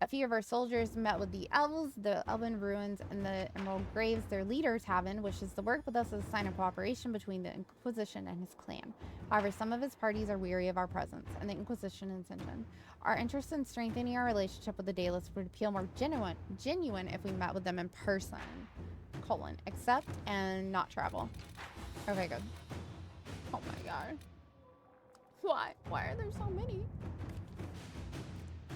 A few of our soldiers met with the elves, the elven ruins, and the Emerald Graves. Their leader, Tavin, wishes to work with us as a sign of cooperation between the Inquisition and his clan. However, some of his parties are weary of our presence and the Inquisition intention. Our interest in strengthening our relationship with the Daedalus would appeal more genuine if we met with them in person. Accept and not travel. Okay, good. Oh my god. Why? Why are there so many?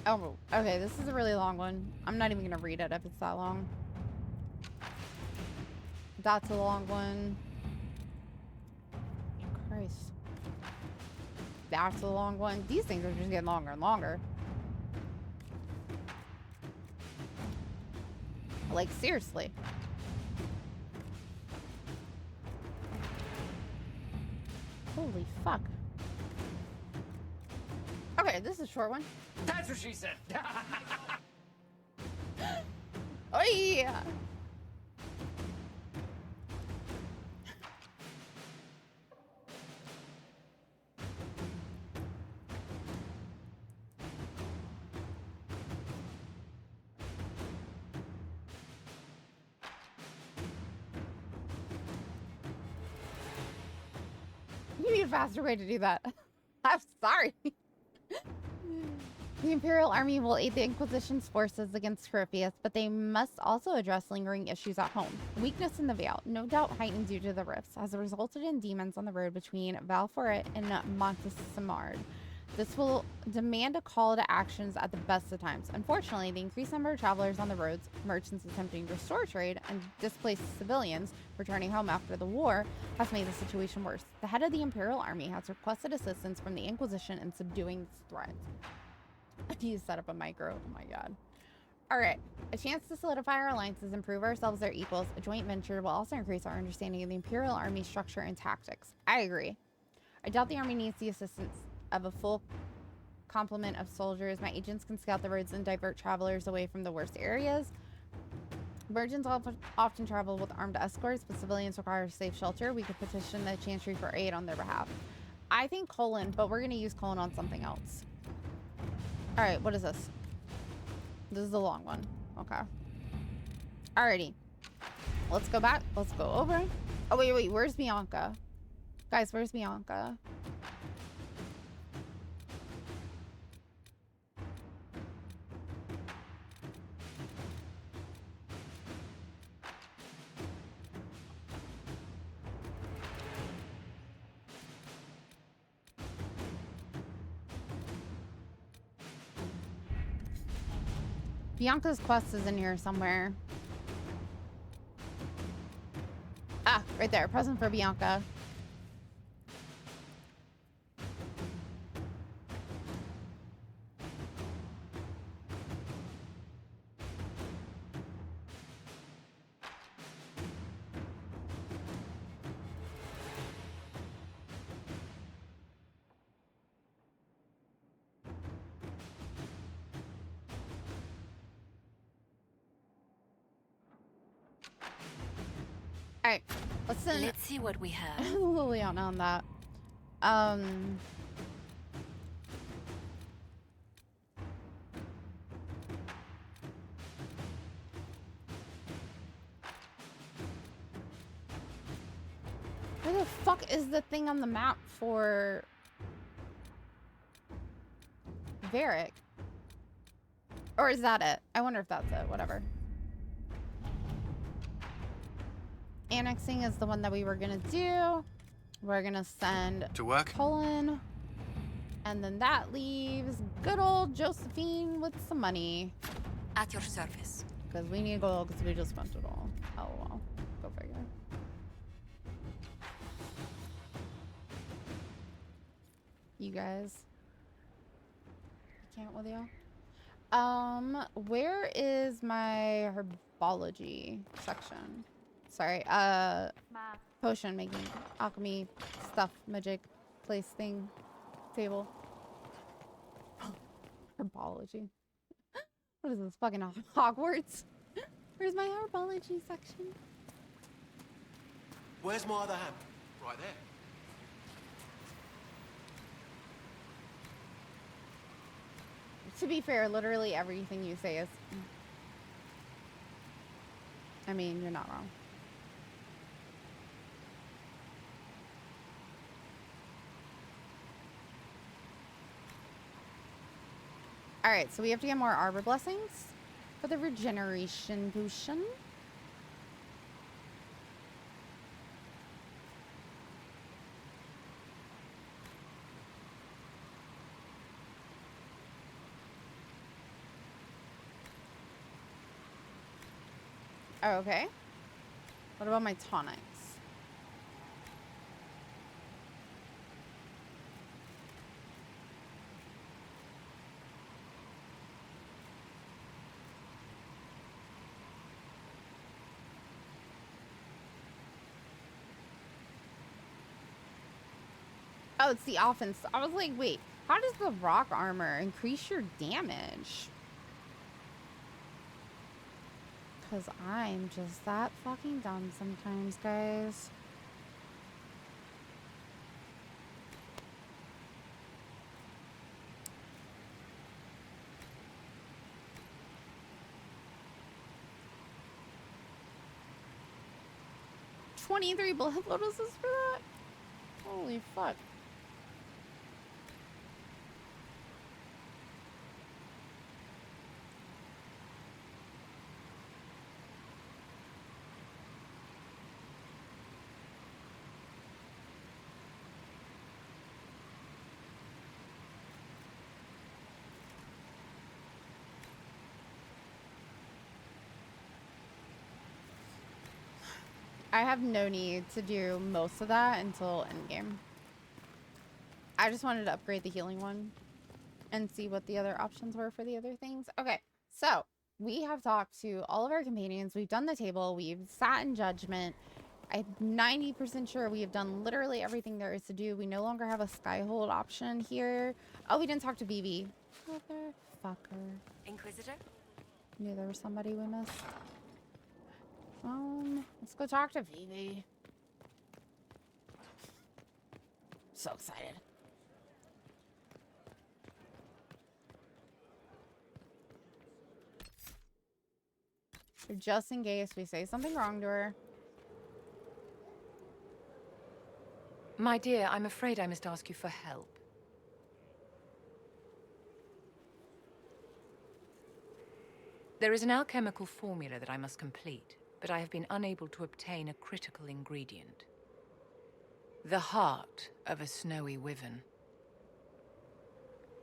Oh, okay, this is a really long one. I'm not even gonna read it if it's that long. That's a long one. Christ. That's a long one. These things are just getting longer and longer. Like, seriously. Holy fuck. Okay, this is a short one. That's what she said. Oh yeah. You need a faster way to do that. I'm sorry. The Imperial Army will aid the Inquisition's forces against Corypheus, but they must also address lingering issues at home. Weakness in the Vale, no doubt heightened due to the rifts, has resulted in demons on the road between Valforet and Montesimard. This will demand a call to actions at the best of times. Unfortunately, the increased number of travelers on the roads, merchants attempting to restore trade, and displaced civilians returning home after the war has made the situation worse. The head of the Imperial Army has requested assistance from the Inquisition in subduing this threat. You set up a micro. Oh my god. Alright. A chance to solidify our alliances and prove ourselves their equals. A joint venture will also increase our understanding of the Imperial Army structure and tactics. I agree. I doubt the army needs the assistance of a full complement of soldiers. My agents can scout the roads and divert travelers away from the worst areas. Merchants often travel with armed escorts, but civilians require safe shelter. We could petition the Chantry for aid on their behalf. I think colon, but we're going to use colon on something else. Alright, what is this? This is a long one. Okay. Alrighty. Let's go back. Let's go over. Oh, wait. Where's Bianca? Guys, where's Bianca? Bianca's quest is in here somewhere. Ah, right there. Present for Bianca. Alright, listen. Let's see what we have. Liliana on that. Where the fuck is the thing on the map for Varric? Or is that it? I wonder if that's it. Whatever. Annexing is the one that we were gonna do. We're gonna send to work. Cullen. And then that leaves good old Josephine with some money. At your service. Because we need gold because we just spent it all. Oh well. Go figure. You guys. I can't with you. Where is my herbology section? Sorry, potion making, alchemy, stuff, magic, place thing, table. Herbology. What is this, fucking Hogwarts? Where's my herbology section? Where's my other hand? Right there. To be fair, literally everything you say is... I mean, you're not wrong. Alright, so we have to get more arbor blessings for the regeneration potion. Oh, okay. What about my tonics? Oh, it's the offense. I was like, wait, how does the rock armor increase your damage? Because I'm just that fucking dumb sometimes, guys. $23 blood lotuses for that? Holy fuck. I have no need to do most of that until endgame. I just wanted to upgrade the healing one and see what the other options were for the other things. Okay, so we have talked to all of our companions. We've done the table. We've sat in judgment. I'm 90% sure we have done literally everything there is to do. We no longer have a skyhold option here. Oh, we didn't talk to BB. Motherfucker. Inquisitor? Knew there was somebody we missed. Let's go talk to Vivi. So excited. Just in case we say something wrong to her. My dear, I'm afraid I must ask you for help. There is an alchemical formula that I must complete, but I have been unable to obtain a critical ingredient. The heart of a snowy wyvern.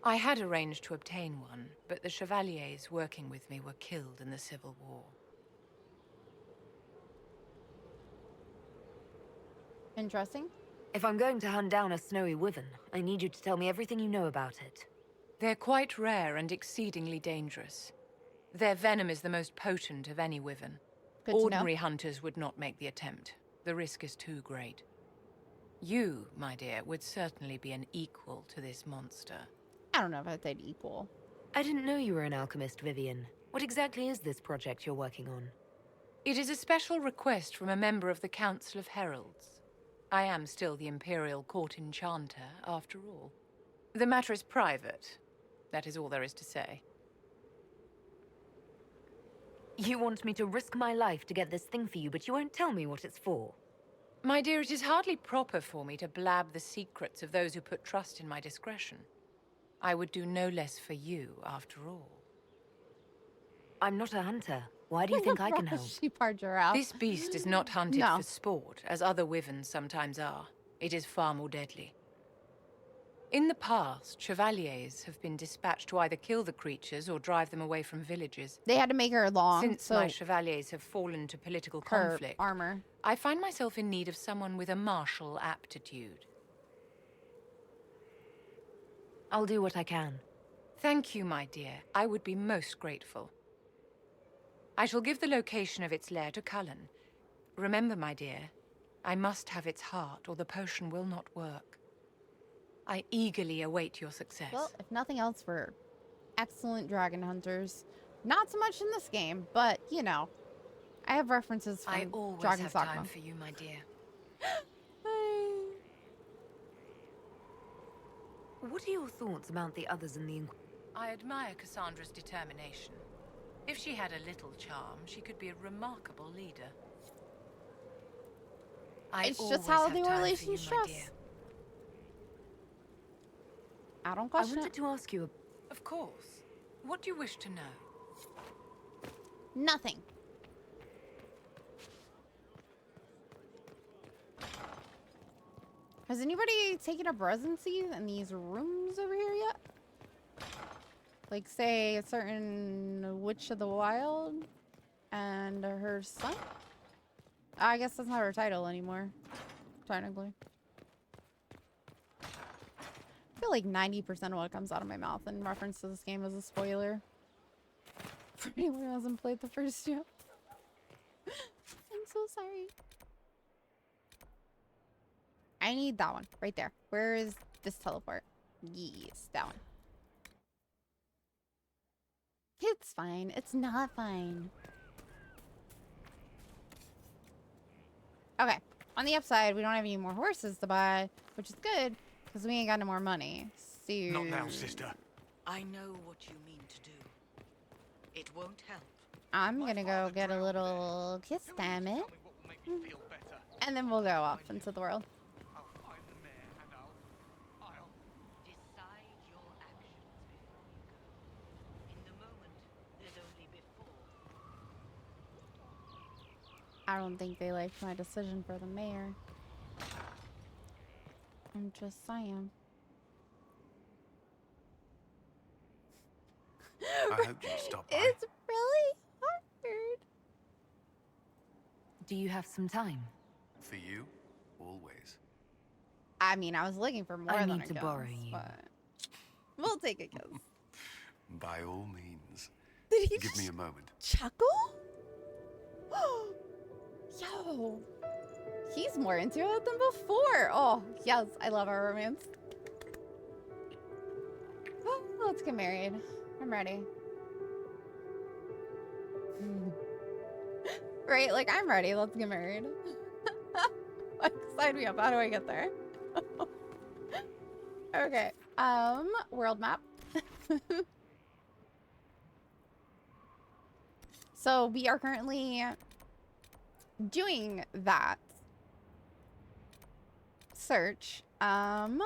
I had arranged to obtain one, but the chevaliers working with me were killed in the Civil War. Interesting. If I'm going to hunt down a snowy wyvern, I need you to tell me everything you know about it. They're quite rare and exceedingly dangerous. Their venom is the most potent of any wyvern. Ordinary hunters would not make the attempt. The risk is too great. You, my dear, would certainly be an equal to this monster. I don't know if I'd say equal. I didn't know you were an alchemist, Vivian. What exactly is this project you're working on? It is a special request from a member of the Council of Heralds. I am still the Imperial Court Enchanter, after all. The matter is private. That is all there is to say. You want me to risk my life to get this thing for you, but you won't tell me what it's for. My dear, it is hardly proper for me to blab the secrets of those who put trust in my discretion. I would do no less for you, after all. I'm not a hunter. Why do you think I can help? Sheep or giraffe. This beast is not hunted No. for sport, as other wyverns sometimes are. It is far more deadly. In the past, chevaliers have been dispatched to either kill the creatures or drive them away from villages. They had to make her long, Since so my chevaliers have fallen to political her conflict, armor. I find myself in need of someone with a martial aptitude. I'll do what I can. Thank you, my dear. I would be most grateful. I shall give the location of its lair to Cullen. Remember, my dear, I must have its heart, or the potion will not work. I eagerly await your success. Well, if nothing else, we're excellent dragon hunters. Not so much in this game, but, you know, I have references from I always Dragon's have Dogma. time for you, my dear. What are your thoughts about the others in the Inquisition? I admire Cassandra's determination. If she had a little charm, she could be a remarkable leader. It's just how the relation's stressed. I don't question I wanted to ask you. Of course. What do you wish to know? Nothing. Has anybody taken up residency in these rooms over here yet? Like, say, a certain Witch of the Wild and her son? I guess that's not her title anymore, technically. I feel like 90% of what comes out of my mouth in reference to this game is a spoiler. For anyone who hasn't played the first two. I'm so sorry. I need that one right there. Where is this teleport? Yes, that one. It's fine. It's not fine. Okay. On the upside, we don't have any more horses to buy, which is good because we ain't got no more money. So... Not now, sister. I know what you mean to do. It won't help. I'm gonna go get a little kiss, damn it. And then we'll go off into the world. I don't think they liked my decision for the mayor. I'm just saying. I hope you'd stop by. It's really hard. Do you have some time? For you, always. I mean, I was looking for more I than need a to kiss, borrow you. but we'll take a kiss. By all means. Did he Give me a moment. chuckle? Yo, he's more into it than before. Oh, yes, I love our romance. Well, let's get married. I'm ready. Right, like I'm ready. Let's get married. Like, sign me up. How do I get there? Okay. World map. So we are currently doing that search. Can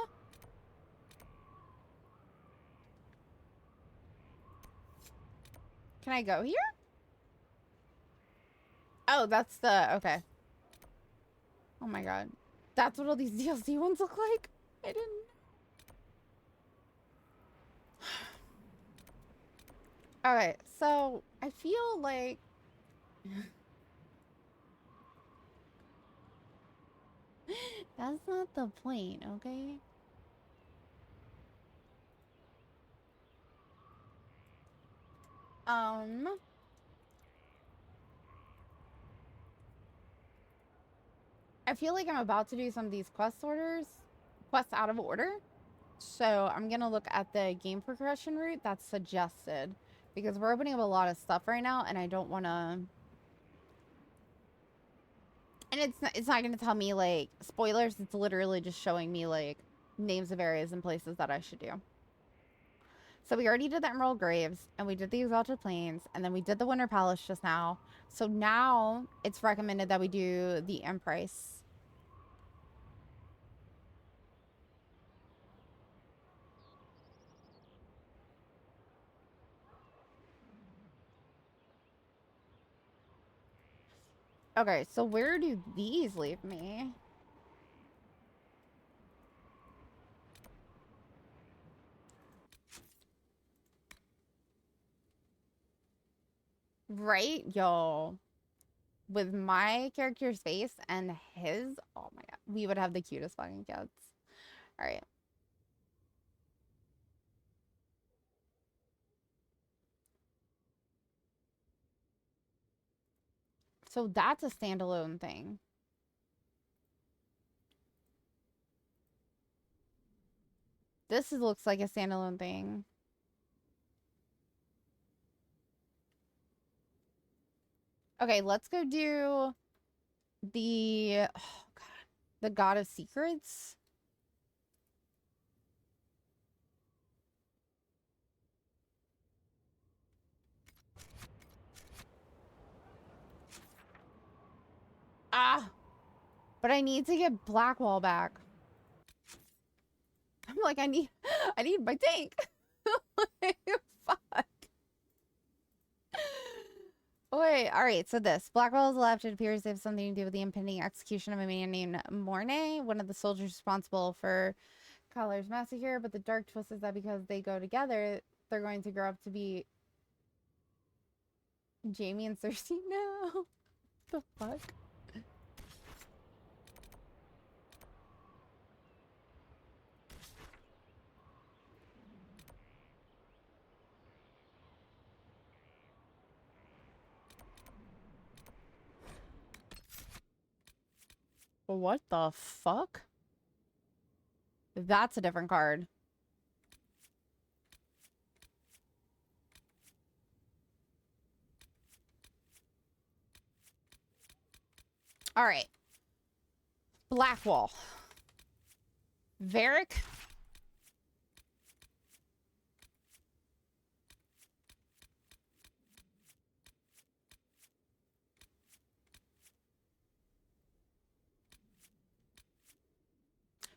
I go here? Oh, that's the, okay. Oh my god. That's what all these DLC ones look like? I didn't. Okay, so I feel like that's not the point, okay? I feel like I'm about to do some of these quests out of order. So I'm gonna look at the game progression route that's suggested because we're opening up a lot of stuff right now and I don't want to And it's not going to tell me, like, spoilers. It's literally just showing me, like, names of areas and places that I should do. So we already did the Emerald Graves, and we did the Exalted Plains, and then we did the Winter Palace just now. So now it's recommended that we do the Empress. Okay, so where do these leave me? Right, yo. With my character's face and his, oh my god, we would have the cutest fucking kids. All right. So that's a standalone thing. Looks like a standalone thing. Okay, let's go do the, oh god, the God of Secrets. Ah, but I need to get Blackwall back. I'm like, I need my tank. Like, fuck. Wait, all right, so this. Blackwell is left. It appears they have something to do with the impending execution of a man named Mornay, one of the soldiers responsible for Collar's massacre, but the dark twist is that because they go together, they're going to grow up to be Jamie and Cersei now. The fuck? What the fuck? That's a different card. All right. Blackwall. Varric.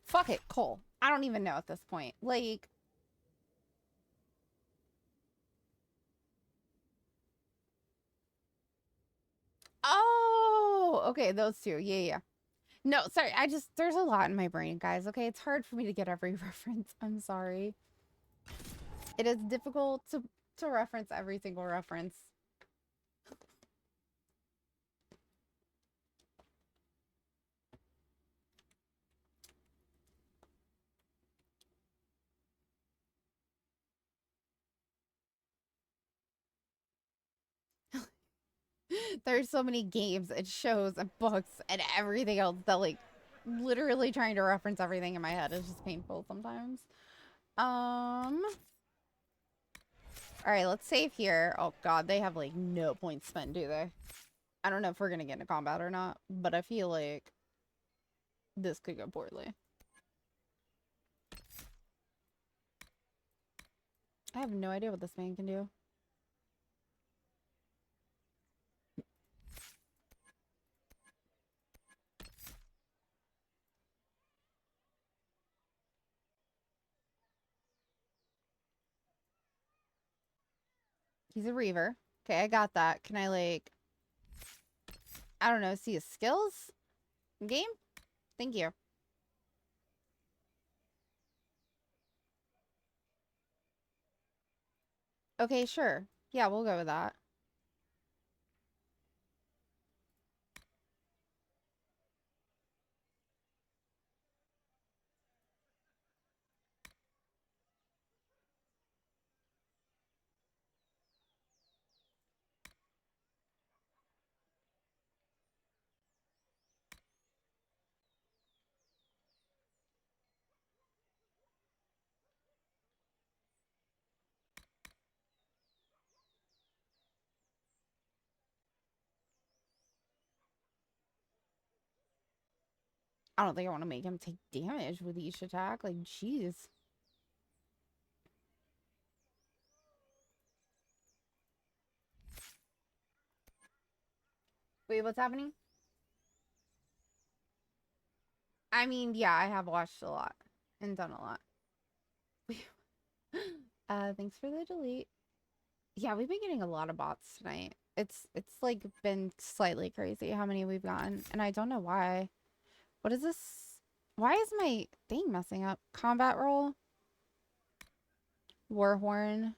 Fuck it, Cole. I don't even know at this point. Like, oh, okay, those two. Yeah, yeah. No, sorry. There's a lot in my brain, guys. Okay, it's hard for me to get every reference. I'm sorry. It is difficult to reference every single reference. There's so many games and shows and books and everything else that, like, literally trying to reference everything in my head is just painful sometimes. All right, let's save here. Oh god, they have like no points spent, do they? I don't know if we're gonna get into combat or not, but I feel like this could go poorly. I have no idea what this man can do. He's a Reaver. Okay, I got that. Can I, like, I don't know, see his skills? Game? Thank you. Okay, sure. Yeah, we'll go with that. I don't think I want to make him take damage with each attack. Like, jeez. Wait, what's happening? I mean, yeah, I have watched a lot and done a lot. Thanks for the delete. Yeah, we've been getting a lot of bots tonight. It's like been slightly crazy how many we've gotten, and I don't know why. What is this? Why is my thing messing up? Combat roll? Warhorn.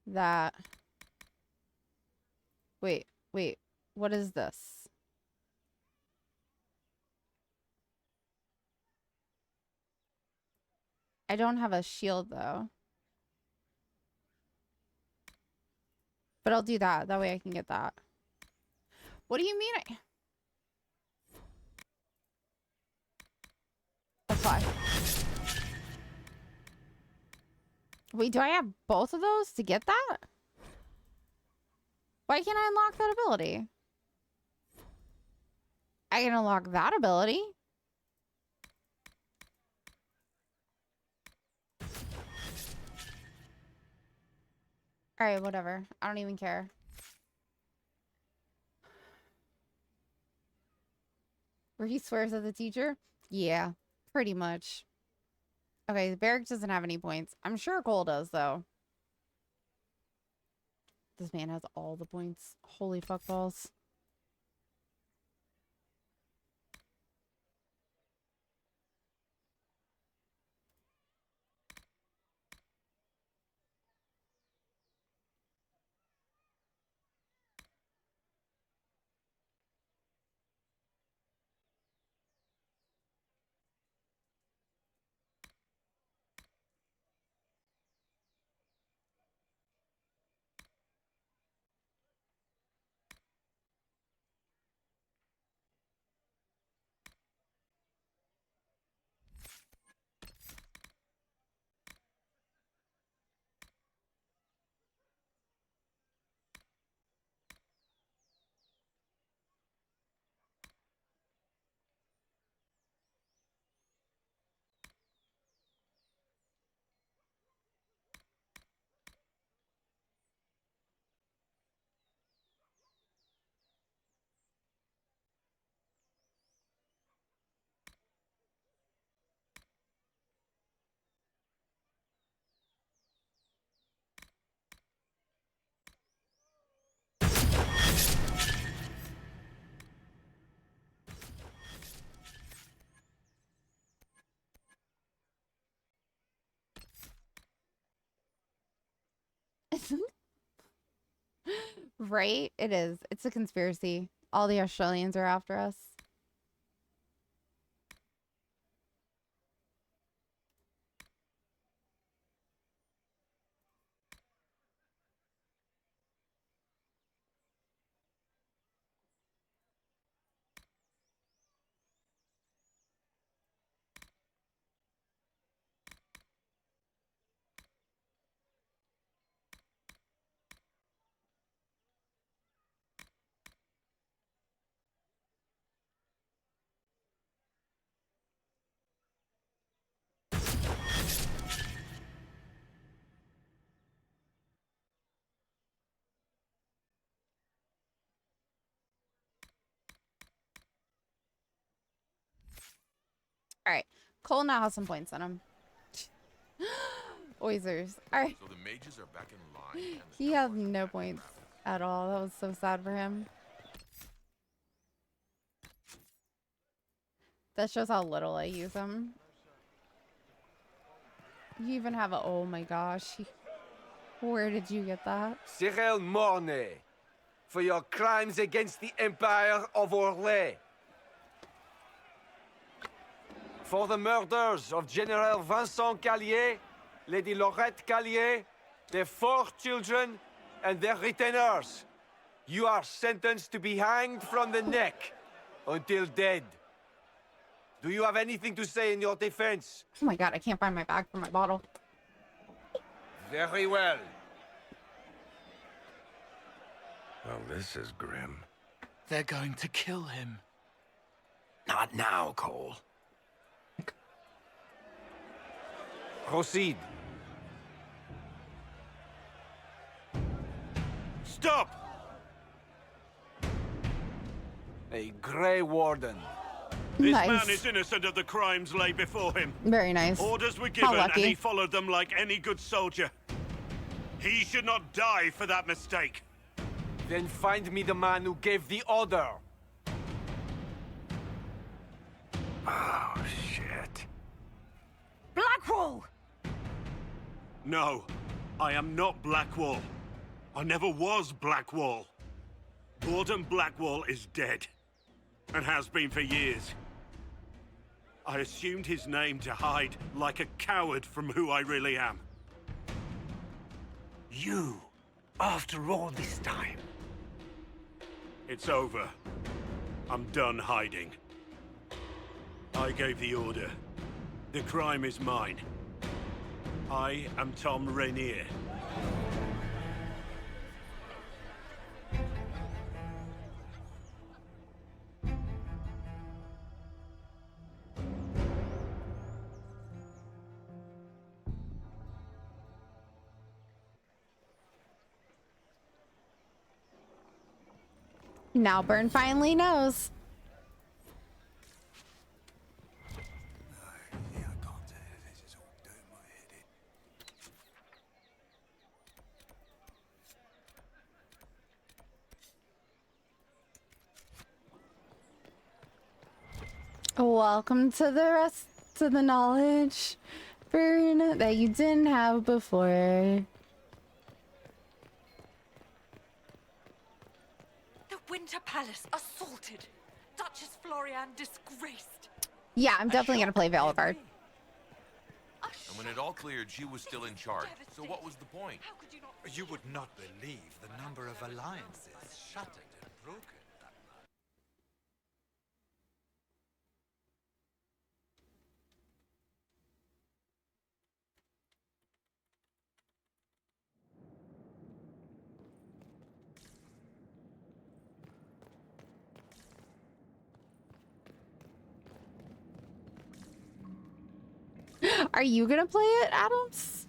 That. Wait, what is this? I don't have a shield though. But I'll do that. That way I can get that. What do you mean Apply. Wait, do I have both of those to get that? Why can't I unlock that ability? I can unlock that ability. Alright, whatever. I don't even care. Where he swears at the teacher? Yeah, pretty much. Okay, the barracks doesn't have any points. I'm sure Cole does, though. This man has all the points. Holy fuck balls. Right? It is. It's a conspiracy. All the Australians are after us. Alright. Cole now has some points on him. Oysters. Alright. So the mages are back in line. He has no points at all. That was so sad for him. That shows how little I use him. You even have a... Oh my gosh. Where did you get that? Cyril Mornay, for your crimes against the Empire of Orlais. For the murders of General Vincent Callier, Lady Laurette Callier, their 4 children, and their retainers. You are sentenced to be hanged from the neck until dead. Do you have anything to say in your defense? Oh my god, I can't find my bag for my bottle. Very well. Well, this is grim. They're going to kill him. Not now, Cole. Proceed. Stop! A Grey Warden. This Nice. man is innocent of the crimes laid before him. Very nice. Orders were How given, and lucky. he followed them like any good soldier. He should not die for that mistake. Then find me the man who gave the order. Oh, shit. Blackwall! No, I am not Blackwall. I never was Blackwall. Warden Blackwall is dead, and has been for years. I assumed his name to hide like a coward from who I really am. You, after all this time. It's over. I'm done hiding. I gave the order. The crime is mine. I am Tom Rainier. Now Byrne finally knows. Welcome to the rest of the knowledge, Byrne, that you didn't have before. The Winter Palace assaulted. Duchess Florian disgraced. Yeah, I'm definitely gonna play Valivard. And when it all cleared, she was still in charge. So what was the point? You would not believe the number of alliances shattered and broken. Are you gonna play it, Adams?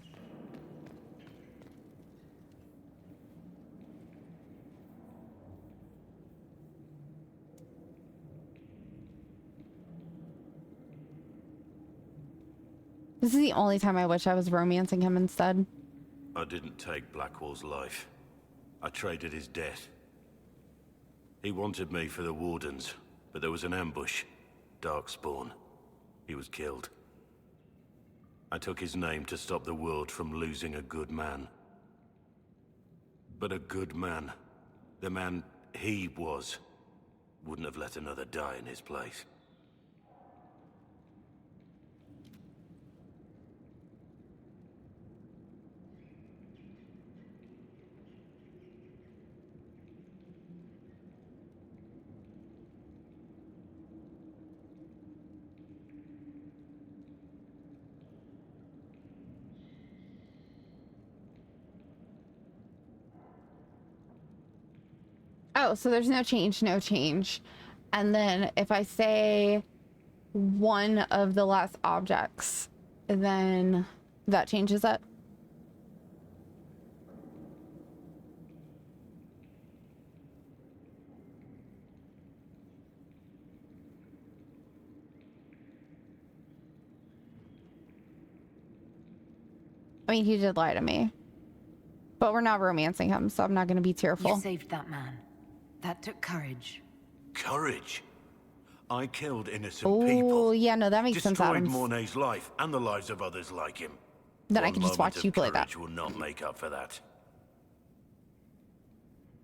This is the only time I wish I was romancing him instead. I didn't take Blackwall's life. I traded his death. He wanted me for the Wardens, but there was an ambush. Darkspawn. He was killed. I took his name to stop the world from losing a good man. But a good man, the man he was, wouldn't have let another die in his place. Oh, so there's no change, no change. And then if I say one of the last objects, then that changes it. I mean, he did lie to me. But we're not romancing him, so I'm not going to be tearful. You saved that man. That took courage. Courage? I killed innocent Oh, people. yeah, no, that makes sense, Destroyed Adams. Mornay's life and the lives of others like him. Then I One can just moment watch you of play that. courage will not make up for that.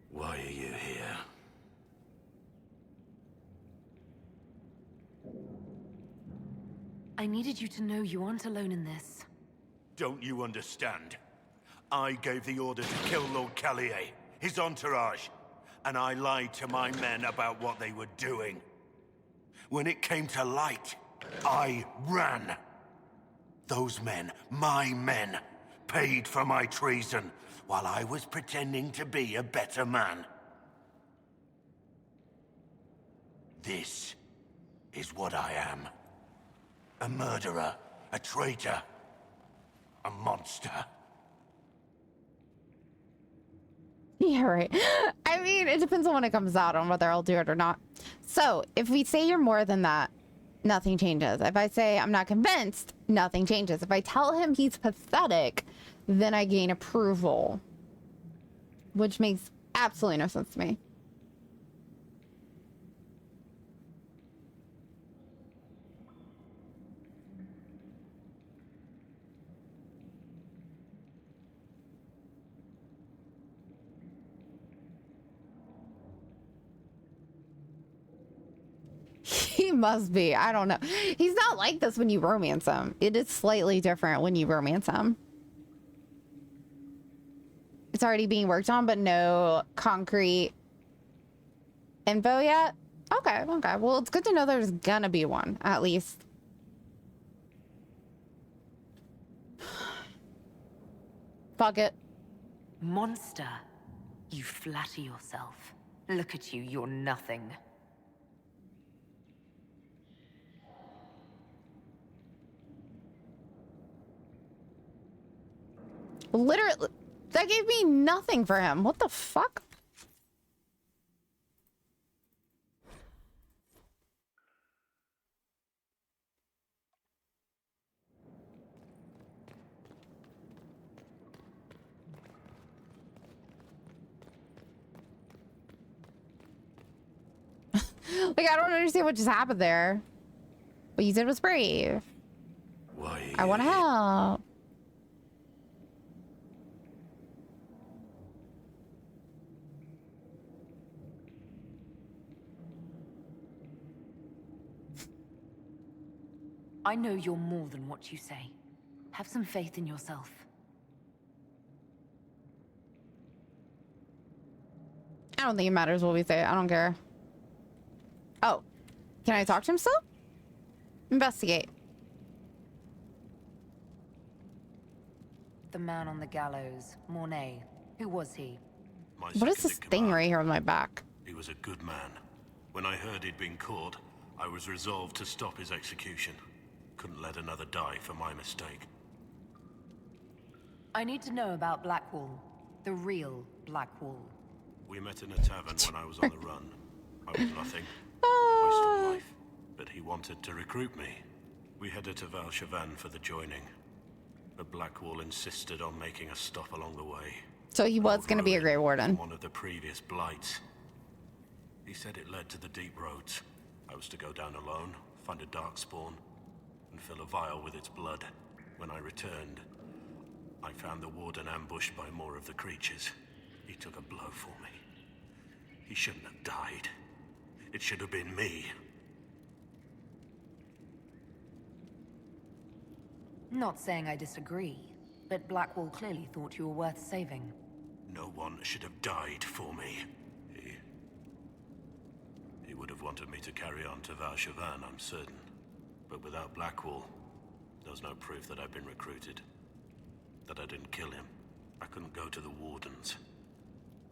Why are you here? I needed you to know you aren't alone in this. Don't you understand? I gave the order to kill Lord Callier, his entourage, and I lied to my men about what they were doing. When it came to light, I ran. Those men, my men, paid for my treason, while I was pretending to be a better man. This is what I am. A murderer, a traitor, a monster. Yeah, right. I mean, it depends on when it comes out on whether I'll do it or not. So, if we say you're more than that, nothing changes. If I say I'm not convinced, nothing changes. If I tell him he's pathetic, then I gain approval. Which makes absolutely no sense to me. He must be. I don't know. He's not like this when you romance him. It is slightly different when you romance him. It's already being worked on, but no concrete info yet. Okay, okay. Well, it's good to know there's gonna be one, at least. Fuck it. Monster. You flatter yourself. Look at you, you're nothing. Literally, that gave me nothing for him. What the fuck? Like, I don't understand what just happened there. What you did was brave. Why? I want to help. I know you're more than what you say. Have some faith in yourself. I don't think it matters what we say. I don't care. Oh, can I talk to him still? Investigate. The man on the gallows, Mornay. Who was he? What is this thing right here on my back? He was a good man. When I heard he'd been caught, I was resolved to stop his execution. Couldn't let another die for my mistake. I need to know about Blackwall. The real Blackwall. We met in a tavern when I was on the run. I was nothing. Waste of life. But he wanted to recruit me. We headed to Valchavan for the joining. But Blackwall insisted on making a stop along the way. So he was going to be a Grey Warden. One of the previous blights. He said it led to the deep roads. I was to go down alone, find a darkspawn, and fill a vial with its blood. When I returned, I found the warden ambushed by more of the creatures. He took a blow for me. He shouldn't have died. It should have been me. Not saying I disagree, but Blackwall clearly thought you were worth saving. No one should have died for me. He would have wanted me to carry on to Valchavan, I'm certain. But without Blackwall, there's no proof that I've been recruited. That I didn't kill him. I couldn't go to the Wardens.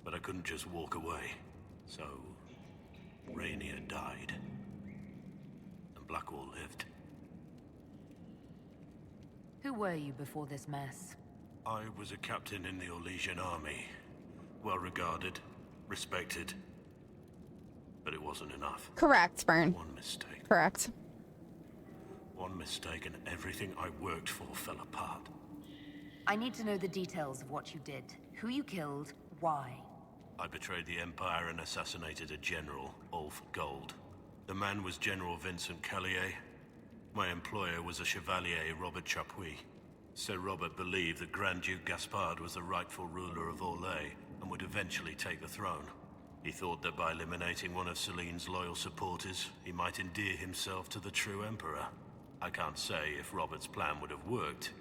But I couldn't just walk away. So, Rainier died. And Blackwall lived. Who were you before this mess? I was a captain in the Orlesian army. Well regarded, respected. But it wasn't enough. Correct, Spurn. One mistake. Correct. One mistake and everything I worked for fell apart. I need to know the details of what you did. Who you killed, why. I betrayed the Empire and assassinated a general, Ulf Gold. The man was General Vincent Callier. My employer was a Chevalier, Robert Chapuis. Sir Robert believed that Grand Duke Gaspard was the rightful ruler of Orlais and would eventually take the throne. He thought that by eliminating one of Celine's loyal supporters, he might endear himself to the true Emperor. I can't say if Robert's plan would have worked.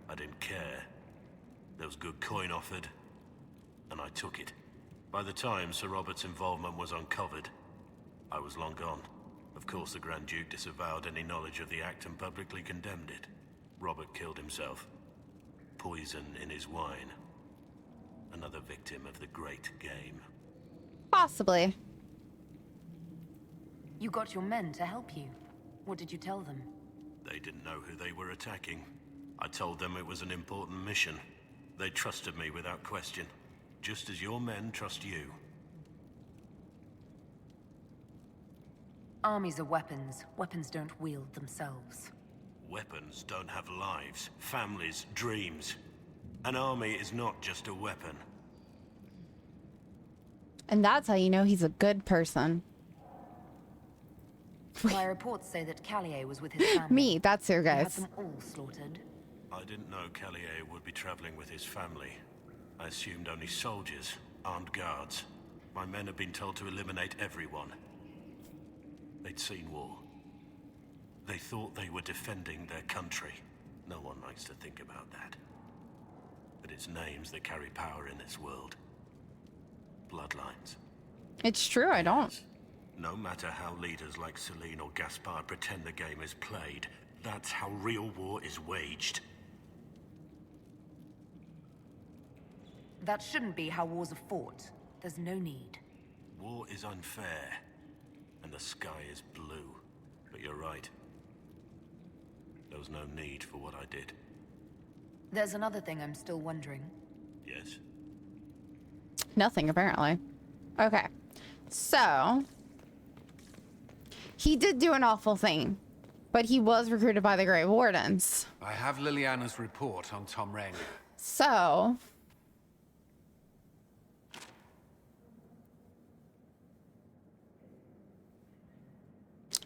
I didn't care. There was good coin offered, and I took it. By the time Sir Robert's involvement was uncovered, I was long gone. Of course, the Grand Duke disavowed any knowledge of the act and publicly condemned it. Robert killed himself. Poison in his wine. Another victim of the great game. Possibly. You got your men to help you. What did you tell them? They didn't know who they were attacking. I told them it was an important mission. They trusted me without question, just as your men trust you. Armies are weapons. Weapons don't wield themselves. Weapons don't have lives, families, dreams. An army is not just a weapon. And that's how you know he's a good person. My reports say that Callier was with his family. Me, that's your He had guys. them all slaughtered. I didn't know Callier would be traveling with his family. I assumed only soldiers, armed guards. My men had been told to eliminate everyone. They'd seen war. They thought they were defending their country. No one likes to think about that. But it's names that carry power in this world. Bloodlines. It's true, I don't. No matter how leaders like Celine or Gaspard pretend the game is played, that's how real war is waged. That shouldn't be how wars are fought. There's no need. War is unfair, and the sky is blue. But you're right. There was no need for what I did. There's another thing I'm still wondering. Yes? Nothing, apparently. Okay. So, he did do an awful thing, but he was recruited by the Grey Wardens. I have Liliana's report on Tom Rainier. So,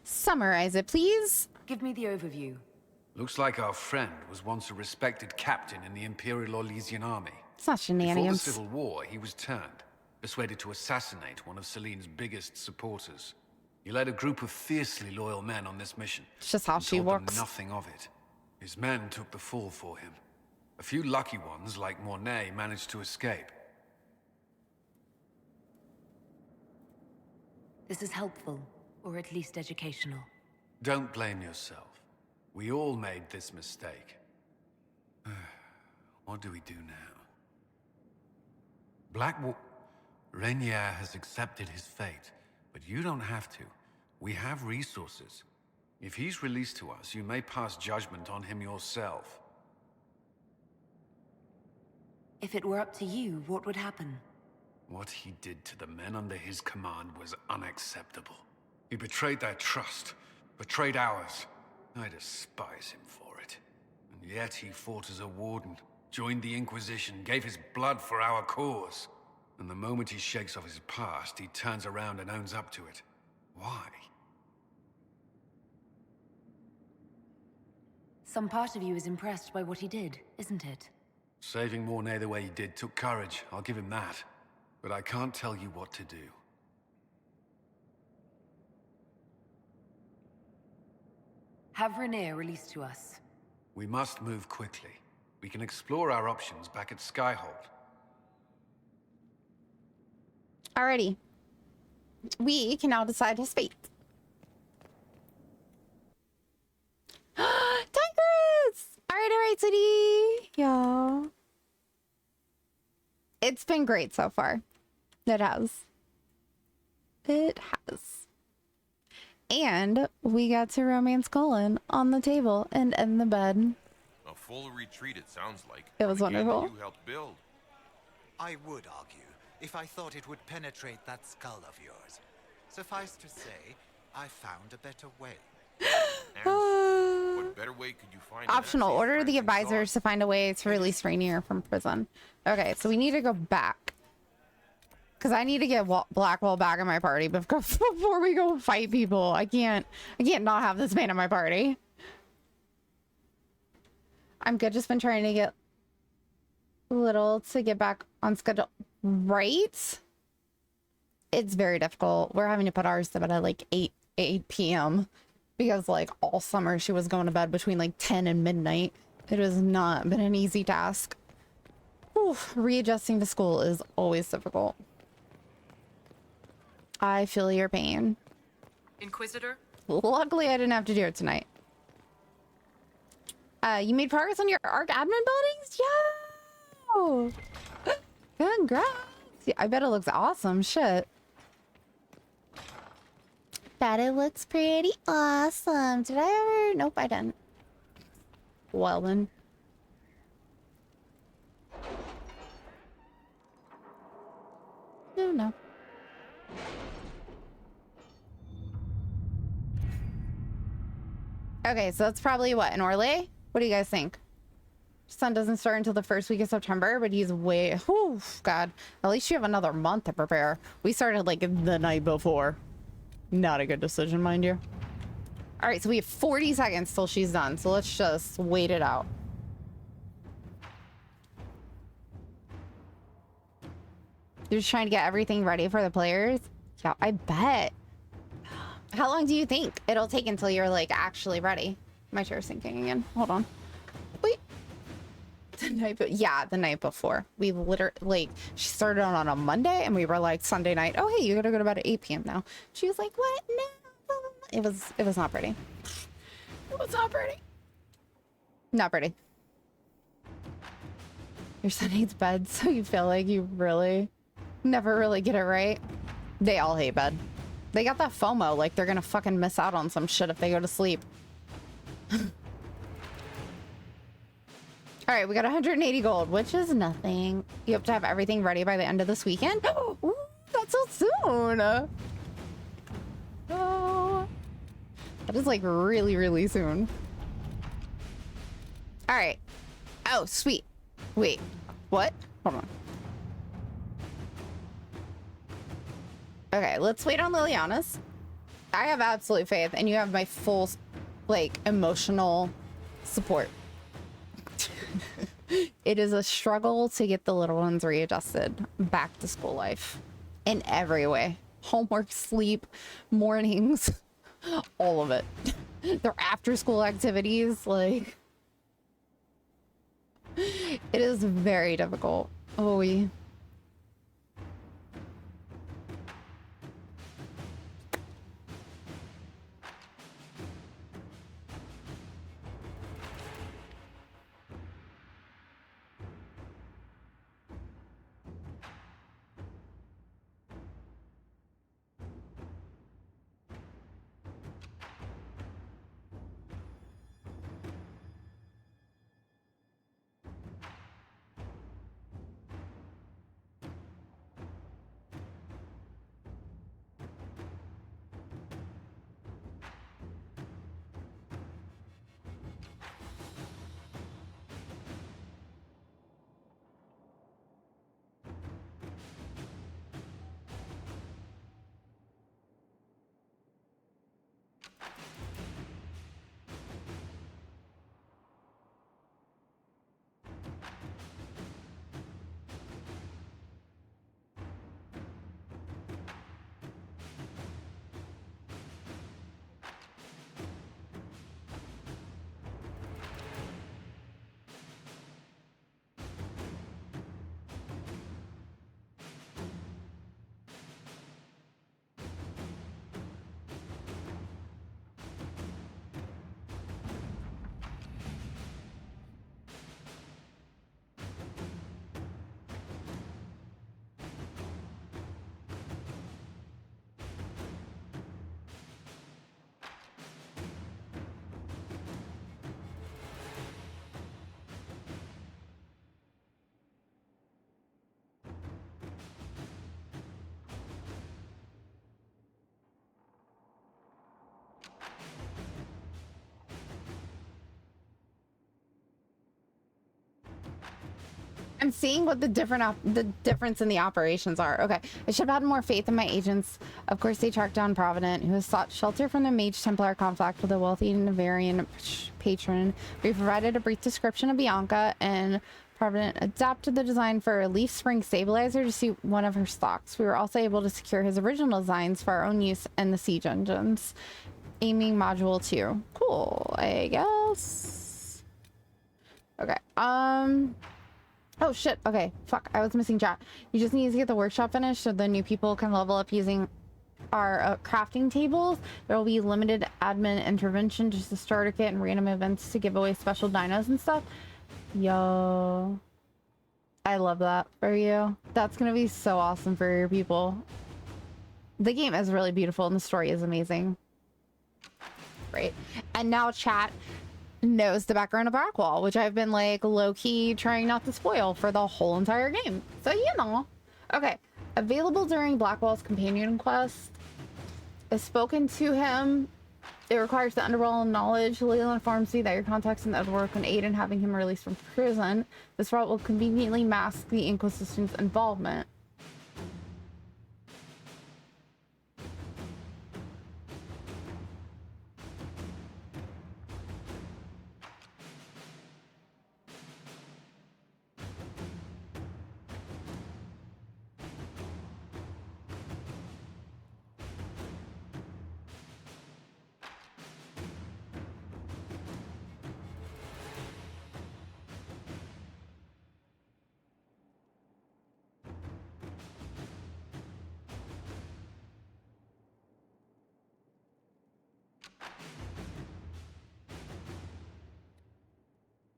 summarize it, please. Give me the overview. Looks like our friend was once a respected captain in the Imperial Orlesian army. It's not shenanigans. Before the Civil War, he was turned, persuaded to assassinate one of Celine's biggest supporters. He led a group of fiercely loyal men on this mission. It's just how and she told them works. nothing of it. His men took the fall for him. A few lucky ones, like Mornay, managed to escape. This is helpful, or at least educational. Don't blame yourself. We all made this mistake. What do we do now? Rainier has accepted his fate, but you don't have to. We have resources. If he's released to us, you may pass judgment on him yourself. If it were up to you, what would happen? What he did to the men under his command was unacceptable. He betrayed their trust, betrayed ours. I despise him for it. And yet he fought as a warden, joined the Inquisition, gave his blood for our cause. And the moment he shakes off his past, he turns around and owns up to it. Why? Some part of you is impressed by what he did, isn't it? Saving Mornay the way he did took courage, I'll give him that. But I can't tell you what to do. Have Rainier released to us. We must move quickly. We can explore our options back at Skyhold. Alrighty. We can now decide his fate. Tigress! Alright, city. Yeah. It's been great so far. It has. It has. And we got to romance Colin on the table and in the bed. A full retreat, it sounds like. It was From the game wonderful. You helped build. I would argue, if I thought it would penetrate that skull of yours. Suffice to say, I found a better way. What better way could you find? Optional. Order the advisors to find a way to release Rainier from prison. Okay, so we need to go back. Because I need to get Blackwell back in my party before we go fight people. I can't not have this man in my party. I'm good. Just been trying to get Little to get back on schedule. Right? It's very difficult. We're having to put ours to bed at like 8 p.m. because like all summer she was going to bed between like 10 and midnight. It has not been an easy task. Oof, readjusting to school is always difficult. I feel your pain. Inquisitor? Luckily, I didn't have to do it tonight. You made progress on your ARC admin buildings? Yo! Congrats! Yeah, I bet it looks awesome. Shit. Bet it looks pretty awesome. Did I ever? Nope, I didn't. Well then. No. Okay, so that's probably what, in Orlais? What do you guys think? Sun doesn't start until the first week of September, but he's way... Whew, God. At least you have another month to prepare. We started like the night before. Not a good decision, mind you. All right, so we have 40 seconds till she's done, so let's just wait it out. You're just trying to get everything ready for the players? Yeah, I bet. How long do you think it'll take until you're like actually ready? My chair's sinking again. Hold on. Wait. The night before. We literally, like, she started on a Monday and we were like Sunday night, oh hey, you gotta go to bed at 8 p.m. now. She was like, what? No. It was not pretty. It was not pretty. Not pretty. Your son hates bed, so you feel like you really never really get it right. They all hate bed. They got that FOMO, like they're gonna fucking miss out on some shit if they go to sleep. All right, we got 180 gold, which is nothing. You have to have everything ready by the end of this weekend. Ooh, that's so soon. Oh, that is like really, really soon. All right. Oh, sweet. Wait, what? Hold on. Okay, let's wait on Liliana's. I have absolute faith, and you have my full, like, emotional support. It is a struggle to get the little ones readjusted back to school life in every way. Homework, sleep, mornings, all of it. Their after school activities, like, it is very difficult. Oh, yeah. I'm seeing what the difference in the operations are. Okay, I should have had more faith in my agents. Of course, they tracked down Provident, who has sought shelter from the Mage Templar conflict with a wealthy Navarian patron. We provided a brief description of Bianca, and Provident adapted the design for a leaf spring stabilizer to suit one of her stocks. We were also able to secure his original designs for our own use and the siege engines. aiming module 2. Cool, I guess. Okay. Oh shit. Okay. Fuck. I was missing chat. You just need to get the workshop finished so the new people can level up using our crafting tables. There will be limited admin intervention, just a starter kit and random events to give away special dinos and stuff. Yo. I love that for you. That's gonna be so awesome for your people. The game is really beautiful and the story is amazing. Great. And now chat knows the background of Blackwall, which I've been like low-key trying not to spoil for the whole entire game. So you know. Okay. Available during Blackwall's companion quest. Is spoken to him. It requires the underworld knowledge. Layla informs you that your contacts in the underworld can aid in having him released from prison. This route will conveniently mask the Inquisition's involvement.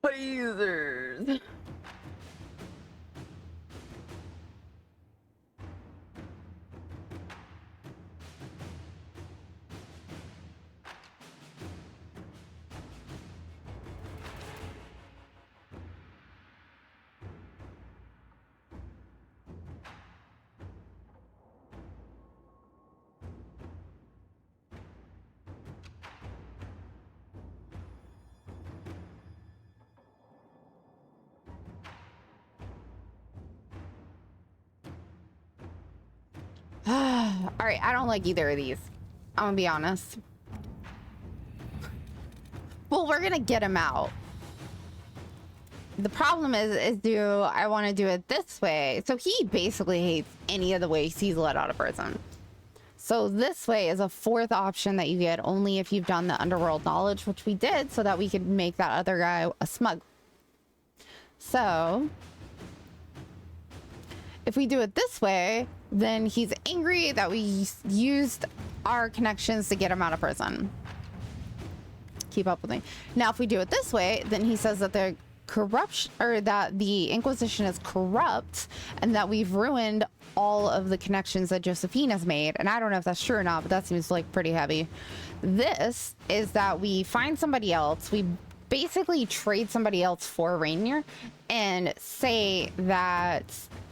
Lasers. All right, I don't like either of these. I'm gonna be honest. Well, we're gonna get him out. The problem is do I want to do it this way? So he basically hates any of the ways he's let out of prison. So this way is a fourth option that you get only if you've done the underworld knowledge, which we did so that we could make that other guy a smug. So if we do it this way, then he's angry that we used our connections to get him out of prison. Keep up with me. Now, if we do it this way, then he says that the corruption, or that the Inquisition is corrupt and that we've ruined all of the connections that Josephine has made. And I don't know if that's true or not, but that seems like pretty heavy. This is that we find somebody else, we basically trade somebody else for Rainier and say that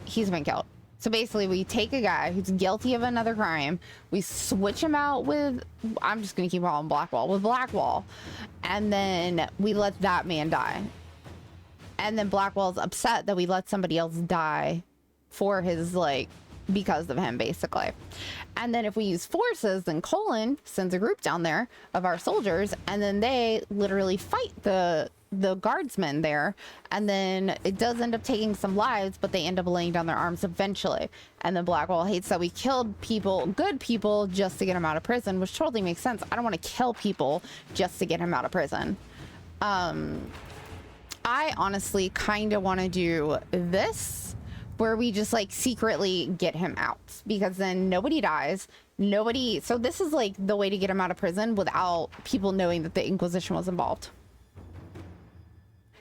he's been killed. So basically we take a guy who's guilty of another crime, we switch him out with, I'm just gonna keep calling Blackwall, with Blackwall, and then we let that man die. And then Blackwall's upset that we let somebody else die for his, like, because of him, basically. And then if we use forces, then Colin sends a group down there of our soldiers, and then they literally fight the guardsmen there, and then it does end up taking some lives, but they end up laying down their arms eventually. And then Blackwall hates that we killed people, good people, just to get him out of prison, which totally makes sense. I don't want to kill people just to get him out of prison. I honestly kind of want to do this, where we just like secretly get him out, because then nobody dies, nobody. So this is like the way to get him out of prison without people knowing that the Inquisition was involved.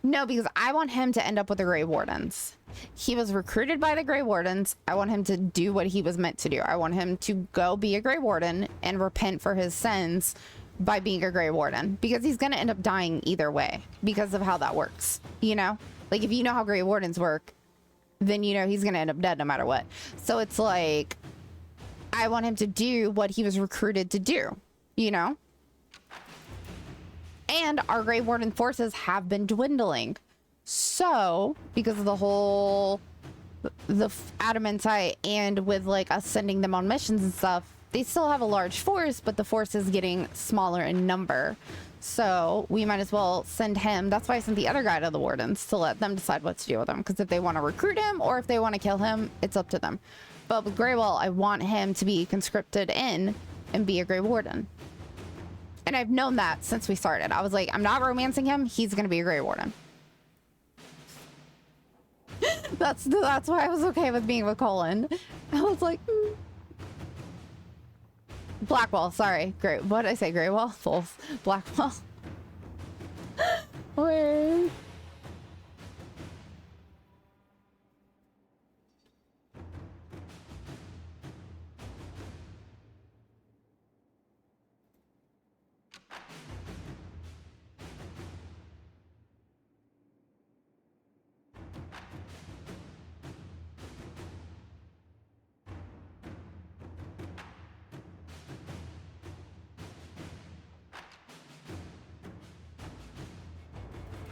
No, because I want him to end up with the Grey Wardens. He was recruited by the Grey Wardens. I want him to do what he was meant to do. I want him to go be a Grey Warden and repent for his sins by being a Grey Warden, because he's going to end up dying either way because of how that works. You know, like if you know how Grey Wardens work, then you know he's going to end up dead no matter what. So it's like, I want him to do what he was recruited to do, you know? And our Grey Warden forces have been dwindling. So, because of the whole, the adamantite, and with like us sending them on missions and stuff, they still have a large force, but the force is getting smaller in number. So we might as well send him. That's why I sent the other guy to the Wardens, to let them decide what to do with him. Because if they want to recruit him or if they want to kill him, it's up to them. But with Greywall, I want him to be conscripted in and be a Grey Warden. And I've known that since we started. I was like, I'm not romancing him. He's going to be a Grey Warden. That's why I was okay with being with Colin. I was like, Blackwall, sorry. Great. What did I say? Grey Wall? Both. Blackwall. Where?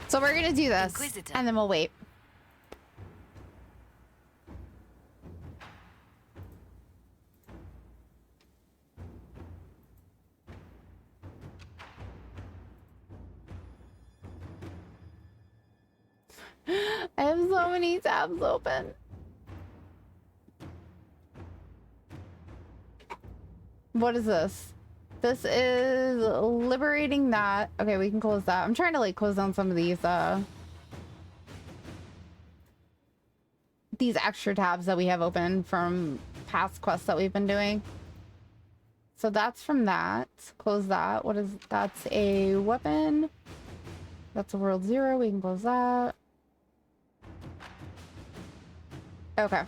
So we're gonna do this, and then we'll wait. I have so many tabs open. What is this? This is liberating that. Okay, we can close that. I'm trying to like close down some of these extra tabs that we have open from past quests that we've been doing. So that's from that. Close that. What is that's a weapon. That's a world 0. We can close that. Okay.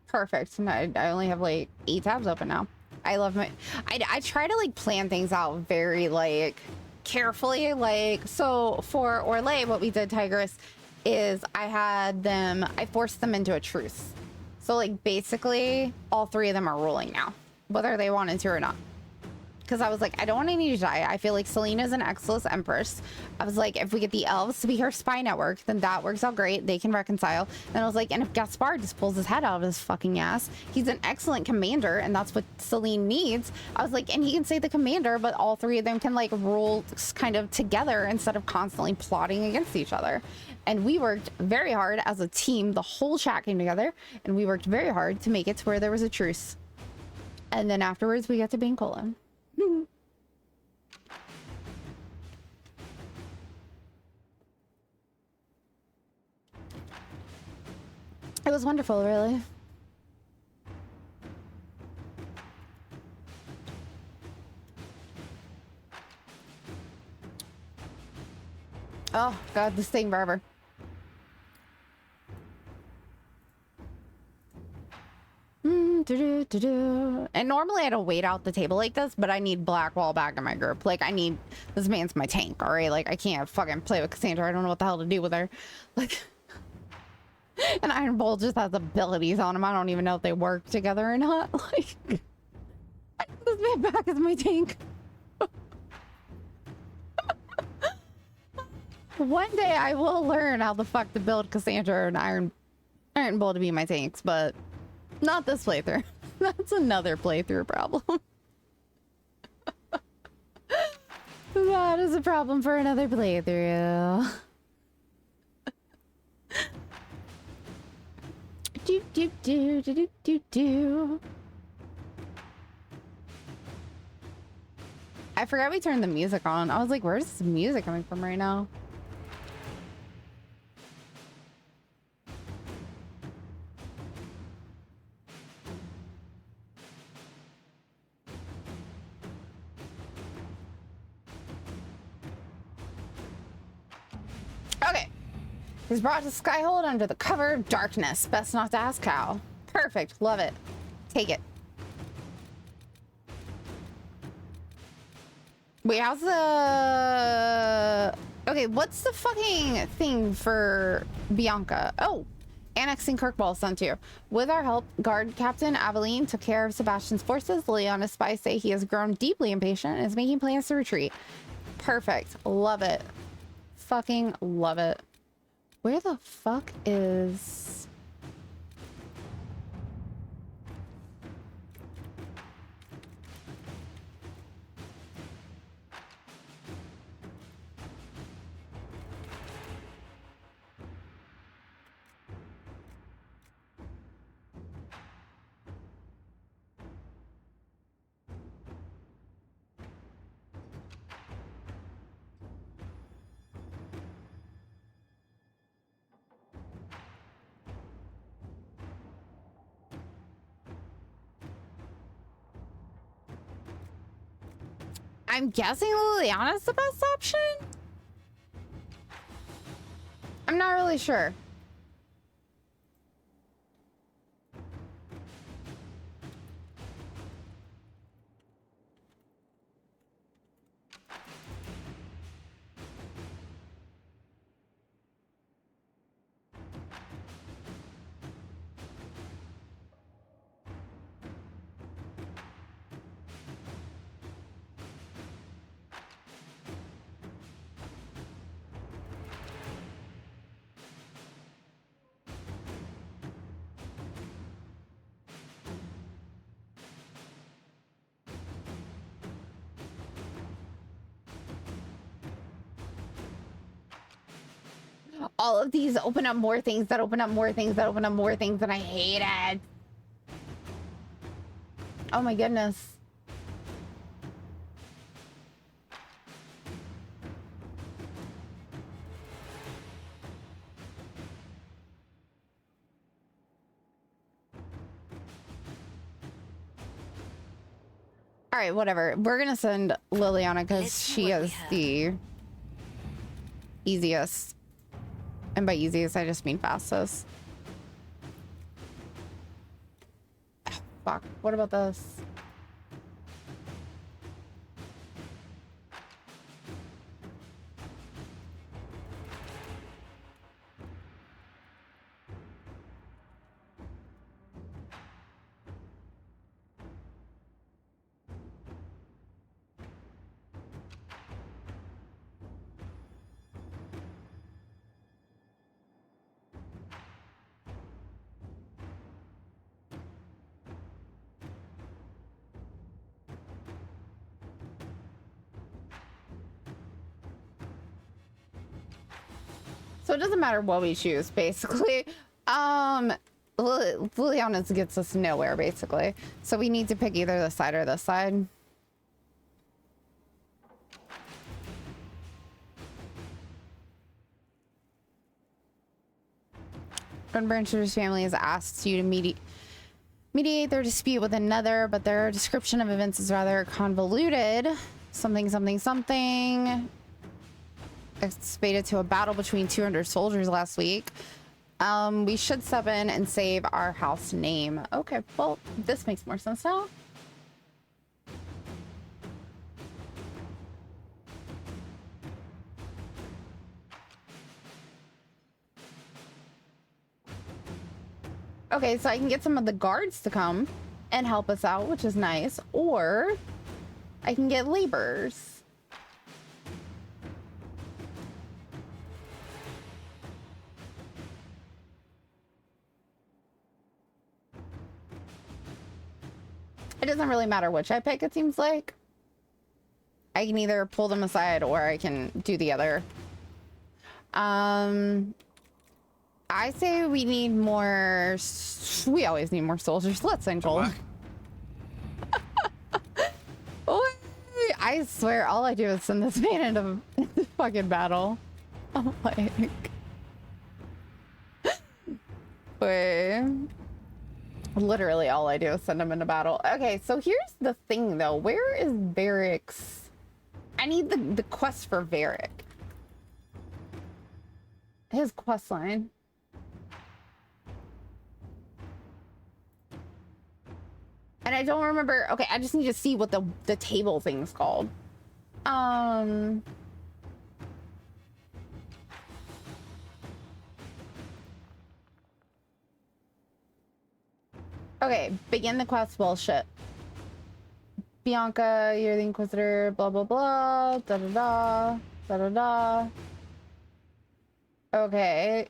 Perfect. And I only have like 8 tabs open now. I love my I try to like plan things out very like carefully. Like so for Orlais, what we did, Tigress, is I forced them into a truce. So like basically all 3 of them are ruling now, whether they wanted to or not. Because I was like, I don't want any to die. I feel like Selena's an excellent empress. I was like, if we get the elves to be her spy network, then that works out great. They can reconcile. And I was like, and if Gaspard just pulls his head out of his fucking ass, he's an excellent commander, and that's what Selene needs. I was like, and he can say the commander, but all 3 of them can like rule kind of together instead of constantly plotting against each other. And we worked very hard as a team. The whole chat came together, and we worked very hard to make it to where there was a truce. And then afterwards, we got to Bane Colin. It was wonderful, really. Oh, God, this thing forever. And normally I don't wait out the table like this, but I need Blackwall back in my group. Like, this man's my tank, all right? Like, I can't fucking play with Cassandra. I don't know what the hell to do with her. Like, and Iron Bull just has abilities on him. I don't even know if they work together or not. Like, I need this man back as my tank. One day I will learn how the fuck to build Cassandra and Iron Bull to be my tanks, but not this playthrough. That's another playthrough problem. That is a problem for another playthrough. Do. I forgot we turned the music on. I was like, where's this music coming from right now? Okay. He's brought to Skyhold under the cover of darkness. Best not to ask how. Perfect. Love it. Take it. Wait, how's the... Okay, what's the fucking thing for Bianca? Oh, annexing Kirkwall sent you. With our help, Guard Captain Aveline took care of Sebastian's forces. Leon's spies say he has grown deeply impatient and is making plans to retreat. Perfect. Love it. Fucking love it. Where the fuck is... I'm guessing Liliana's the best option? I'm not really sure. All of these open up more things that open up more things that open up more things, and I hate it. Oh my goodness. All right, whatever. We're gonna send Liliana because she is the easiest. And by easiest, I just mean fastest. Oh, fuck. What about this? So it doesn't matter what we choose, basically. Liliana's gets us nowhere, basically. So we need to pick either this side or this side. One branch of his family has asked you to mediate their dispute with another, but their description of events is rather convoluted. Something, something, something. Expanded to a battle between 200 soldiers last week. We should step in and save our house name. Okay, well, this makes more sense now. Okay, so I can get some of the guards to come and help us out, which is nice. Or I can get laborers. It doesn't really matter which I pick, it seems like. I can either pull them aside or I can do the other. I say we need more... We always need more soldiers. Let's send gold. I swear, all I do is send this man into the fucking battle. I'm like... Wait... Literally all I do is send him into battle. Okay, so here's the thing though. Where is Varric's? I need the quest for Varric. His quest line. And I don't remember. Okay, I just need to see what the table thing's called. Okay, begin the quest. Bullshit. Bianca, you're the Inquisitor, blah, blah, blah, da-da-da, da-da-da. Okay.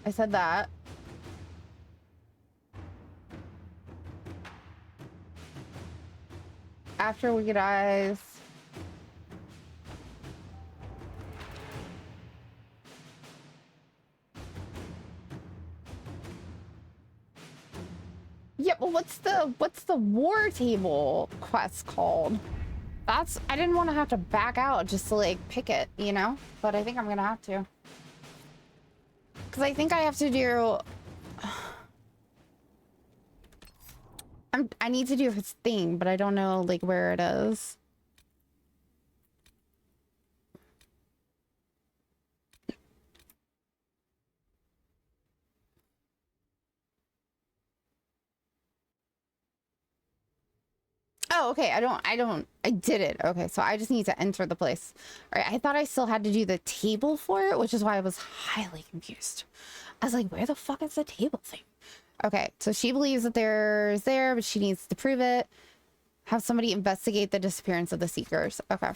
I said that. After Wicked Eyes. Yeah, but what's the war table quest called? I didn't want to have to back out just to like pick it, you know? But I think I'm gonna have to. Because I think I have to do... I need to do his thing, but I don't know like where it is. Oh, okay. I did it. Okay, so I just need to enter the place. All right, I thought I still had to do the table for it, which is why I was highly confused. I was like, where the fuck is the table thing? Okay, so she believes that there's there, but she needs to prove it. Have somebody investigate the disappearance of the Seekers. Okay.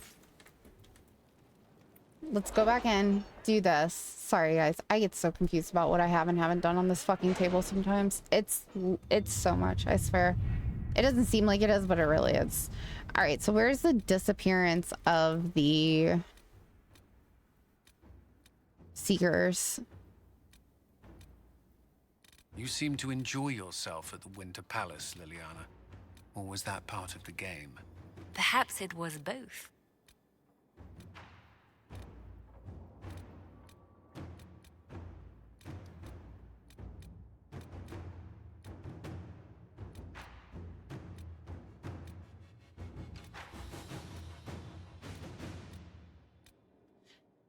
Let's go back in, do this. Sorry, guys. I get so confused about what I have and haven't done on this fucking table sometimes. It's so much, I swear. It doesn't seem like it is, but it really is. All right, so where's the disappearance of the Seekers? You seem to enjoy yourself at the Winter Palace, Liliana. Or was that part of the game? Perhaps it was both.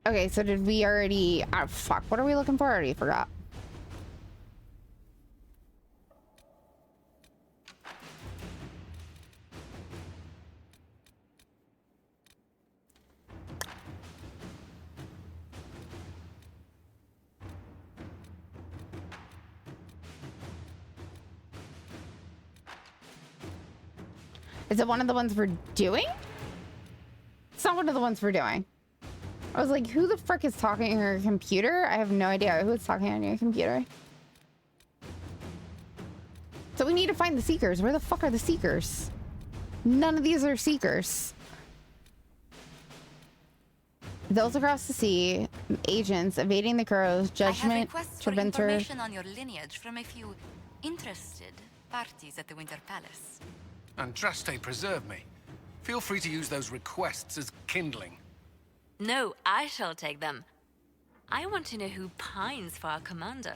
Okay, so did we already... Oh, fuck. What are we looking for? I already forgot. Is it one of the ones we're doing? It's not one of the ones we're doing. I was like, who the frick is talking on your computer? I have no idea who's talking on your computer. So we need to find the Seekers. Where the fuck are the Seekers? None of these are Seekers. Those across the sea, agents evading the crows, judgment, I have requests for information on your lineage from a few interested parties at the Winter Palace. Andraste, preserve me. Feel free to use those requests as kindling. No, I shall take them. I want to know who pines for our commander.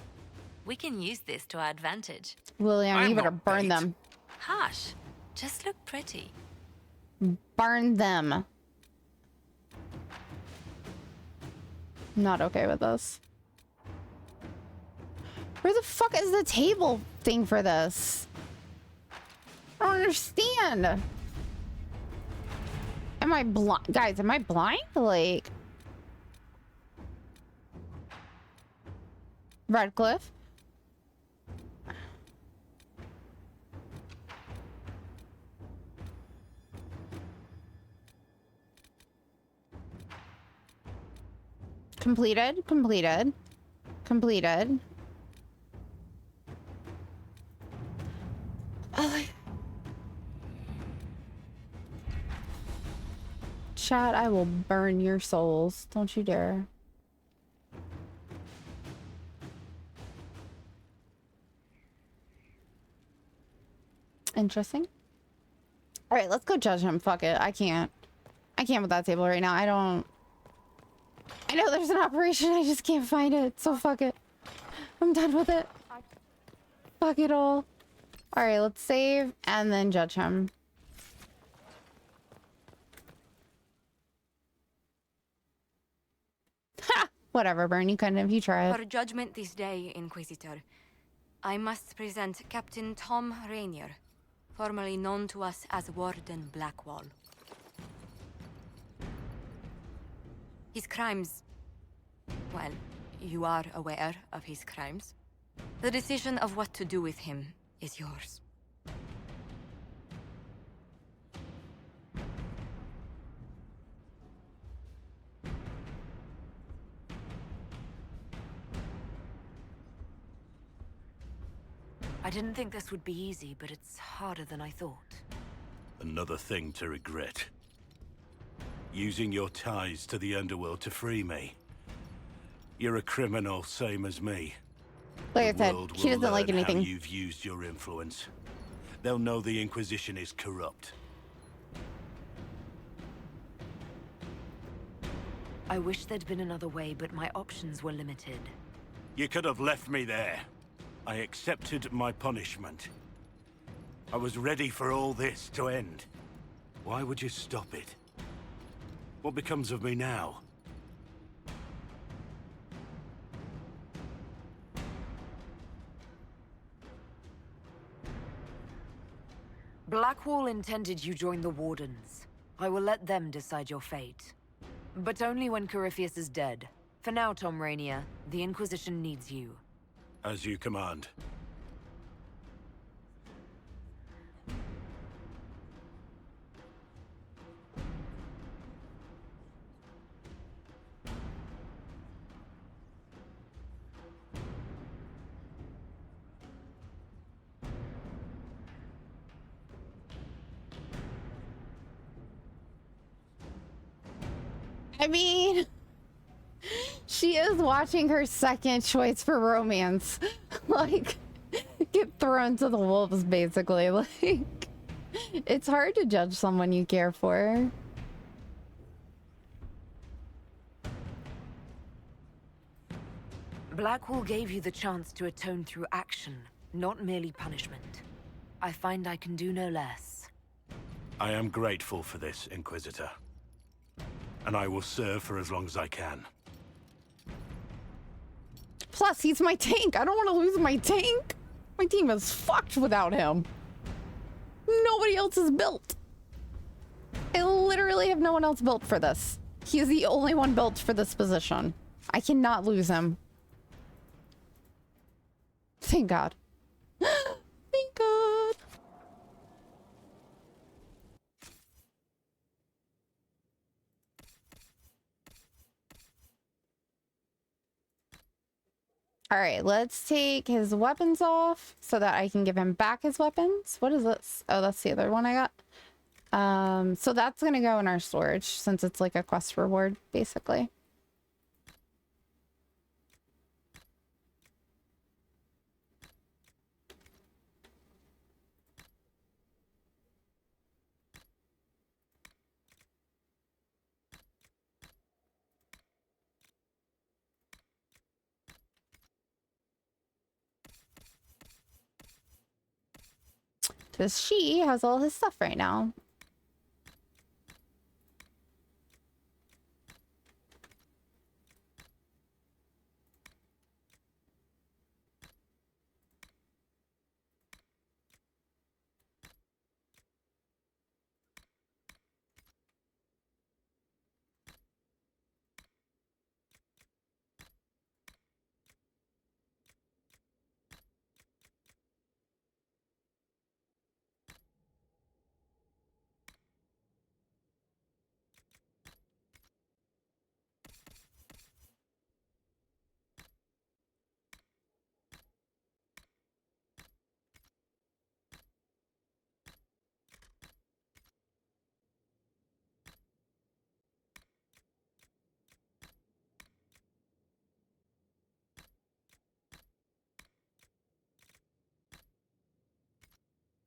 We can use this to our advantage. William, you better burn them. Hush. Just look pretty. Burn them. Not okay with this. Where the fuck is the table thing for this? I don't understand. Am I blind? Guys, am I blind? Like... Redcliffe? Completed, completed, completed. Oh, chat, I will burn your souls. Don't you dare. Interesting. All right, let's go judge him. Fuck it. I can't with that table right now. I know there's an operation. I just can't find it. So fuck it. I'm done with it. Fuck it all. All right, let's save and then judge him. Ha! Whatever, Burn. You couldn't if you tried. For judgment this day, Inquisitor, I must present Captain Tom Rainier, formerly known to us as Warden Blackwall. His crimes... well, you are aware of his crimes. The decision of what to do with him is yours. I didn't think this would be easy, but it's harder than I thought. Another thing to regret. Using your ties to the underworld to free me. You're a criminal, same as me. Like I said, he doesn't like anything. How you've used your influence. They'll know the Inquisition is corrupt. I wish there'd been another way, but my options were limited. You could have left me there. I accepted my punishment. I was ready for all this to end. Why would you stop it? What becomes of me now? Blackwall intended you join the Wardens. I will let them decide your fate. But only when Corypheus is dead. For now, Tom Rainier, the Inquisition needs you. As you command. I mean, she is watching her second choice for romance. Like, get thrown to the wolves, basically. Like, it's hard to judge someone you care for. Blackwall gave you the chance to atone through action, not merely punishment. I find I can do no less. I am grateful for this, Inquisitor. And I will serve for as long as I can. Plus, he's my tank. I don't want to lose my tank. My team is fucked without him. Nobody else is built. I literally have no one else built for this. He is the only one built for this position. I cannot lose him. Thank God. Thank God. All right, let's take his weapons off so that I can give him back his weapons. What is this? Oh, that's the other one I got. So that's gonna go in our storage since it's like a quest reward, basically. Because she has all his stuff right now.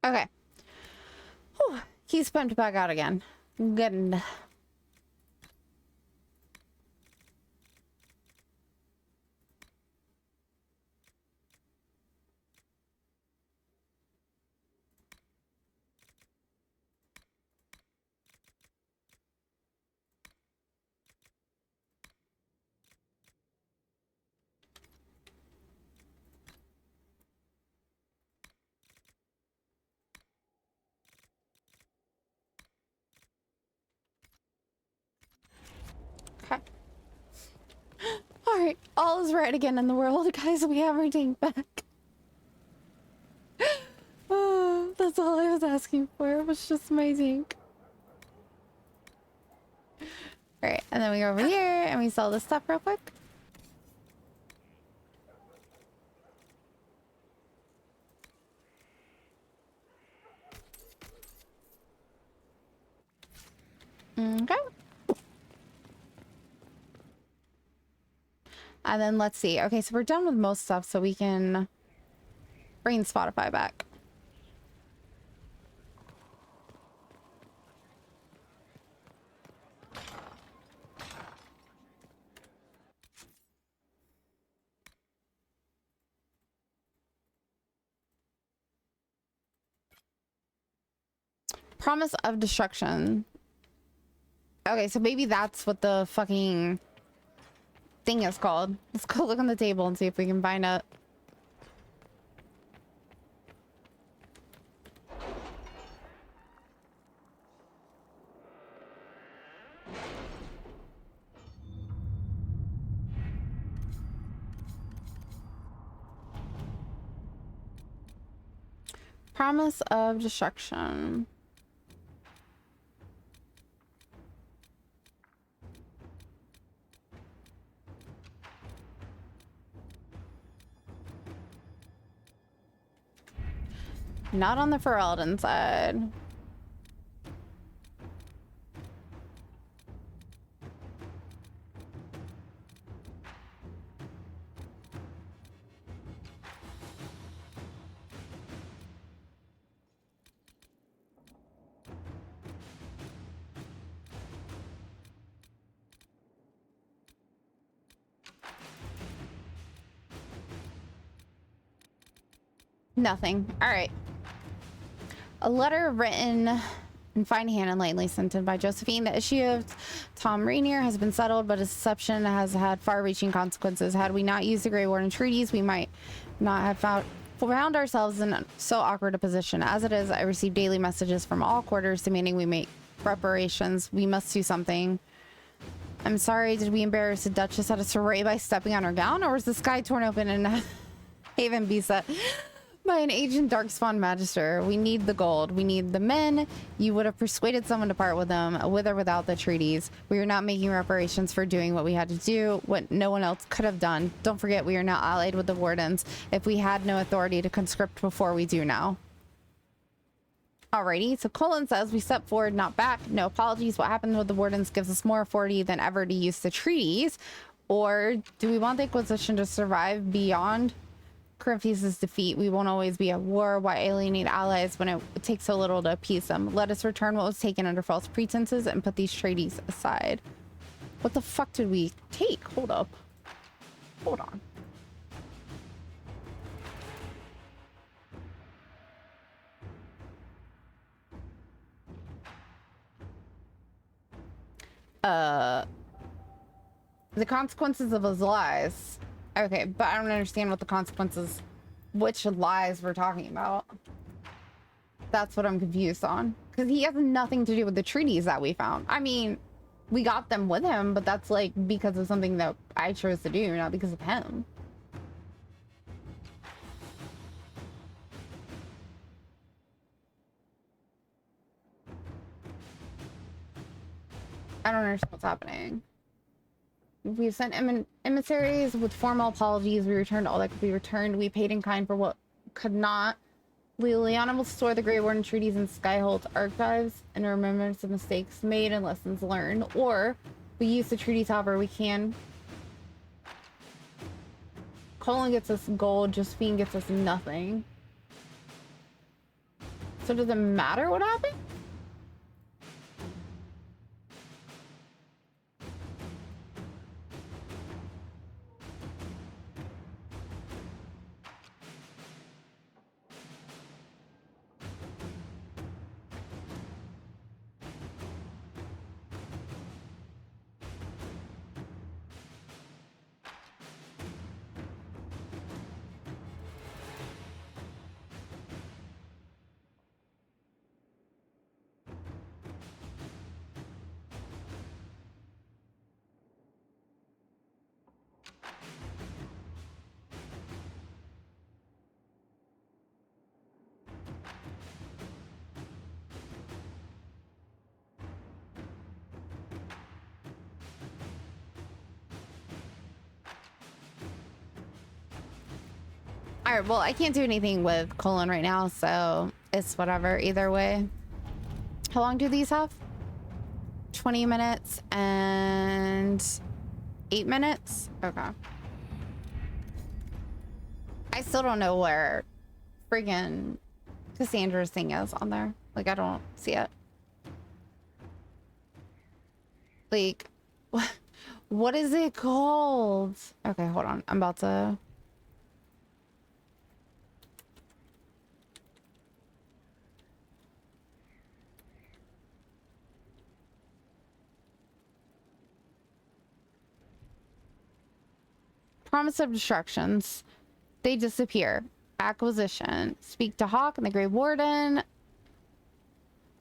Okay. Whew. He's pumped back out again. Good. Okay. All right. All is right again in the world, guys. We have our tank back. Oh, that's all I was asking for. Was just my tank. All right, and then we go over here and we sell this stuff real quick. Okay. And then let's see. Okay, so we're done with most stuff, so we can bring Spotify back. Promise of destruction. Okay, so maybe that's what the fucking thing is called. Let's go look on the table and see if we can find it. Promise of destruction. Not on the Ferelden side. Nothing. All right. A letter written in fine hand and lightly scented by Josephine. The issue of Tom Rainier has been settled, but his deception has had far-reaching consequences. Had we not used the Grey Warden treaties, we might not have found ourselves in so awkward a position. As it is, I receive daily messages from all quarters demanding we make reparations. We must do something. I'm sorry, did we embarrass the Duchess at a soiree by stepping on her gown, or was the sky torn open and Haven beset by an ancient darkspawn magister? We need the gold. We need the men. You would have persuaded someone to part with them, with or without the treaties. We are not making reparations for doing what we had to do, what no one else could have done. Don't forget, we are now allied with the Wardens. If we had no authority to conscript before, we do now. Alrighty, so Colin says we step forward, not back. No apologies. What happened with the Wardens gives us more authority than ever to use the treaties. Or do we want the Inquisition to survive beyond Corypheus' defeat? We won't always be at war. Why alienate allies when it takes so little to appease them? Let us return what was taken under false pretenses and put these treaties aside. What the fuck did we take? Hold up. Hold on. The consequences of his lies. Okay, but I don't understand what the consequences, which lies we're talking about. That's what I'm confused on. Because he has nothing to do with the treaties that we found. I mean, we got them with him, but that's like because of something that I chose to do, not because of him. I don't understand what's happening. We've sent emissaries with formal apologies. We returned all that could be returned. We paid in kind for what could not. Liliana will store the Grey Warden treaties in Skyholt's archives and remembrance of mistakes made and lessons learned. Or we use the treaties however we can. Colin gets us gold, Josephine gets us nothing. So does it matter what happened? All right, well, I can't do anything with Colin right now, so it's whatever either way. How long do these have? 20 minutes and 8 minutes? Okay. I still don't know where friggin' Cassandra's thing is on there. Like, I don't see it. Like, what is it called? Okay, hold on. I'm about to... Promise of distractions. They disappear. Acquisition. Speak to Hawk and the Grey Warden.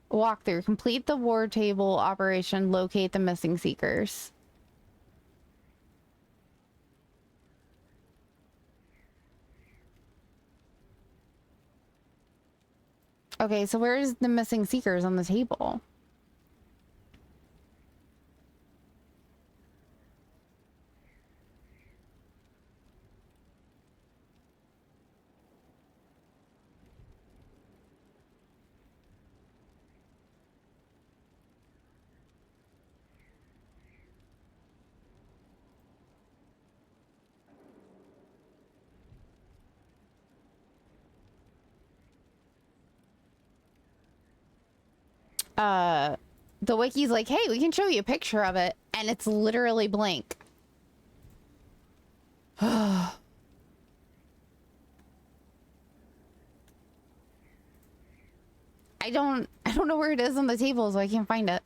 Walkthrough. Complete the war table operation. Locate the missing seekers. Okay, so where's the missing seekers on the table? The wiki's like, hey, we can show you a picture of it, and it's literally blank. I don't know where it is on the table, so I can't find it.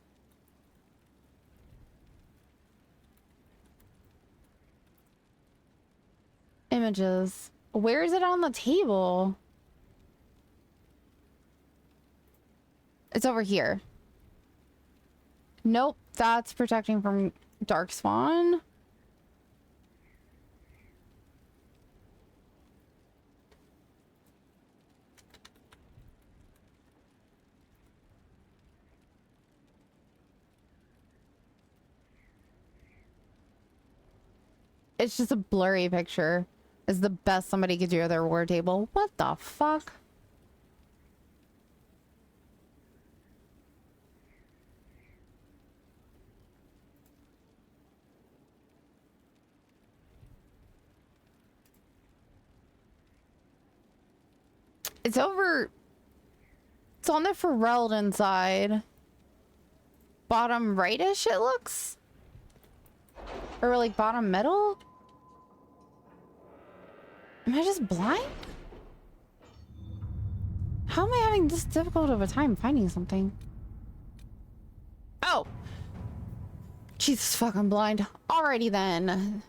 Images. Where is it on the table? It's over here. Nope, that's protecting from Dark Spawn. It's just a blurry picture. It's the best somebody could do at their war table. What the fuck? It's over. It's on the Ferelden side. Bottom rightish, it looks. Or like bottom middle? Am I just blind? How am I having this difficult of a time finding something? Oh! Jesus fucking blind. Alrighty then.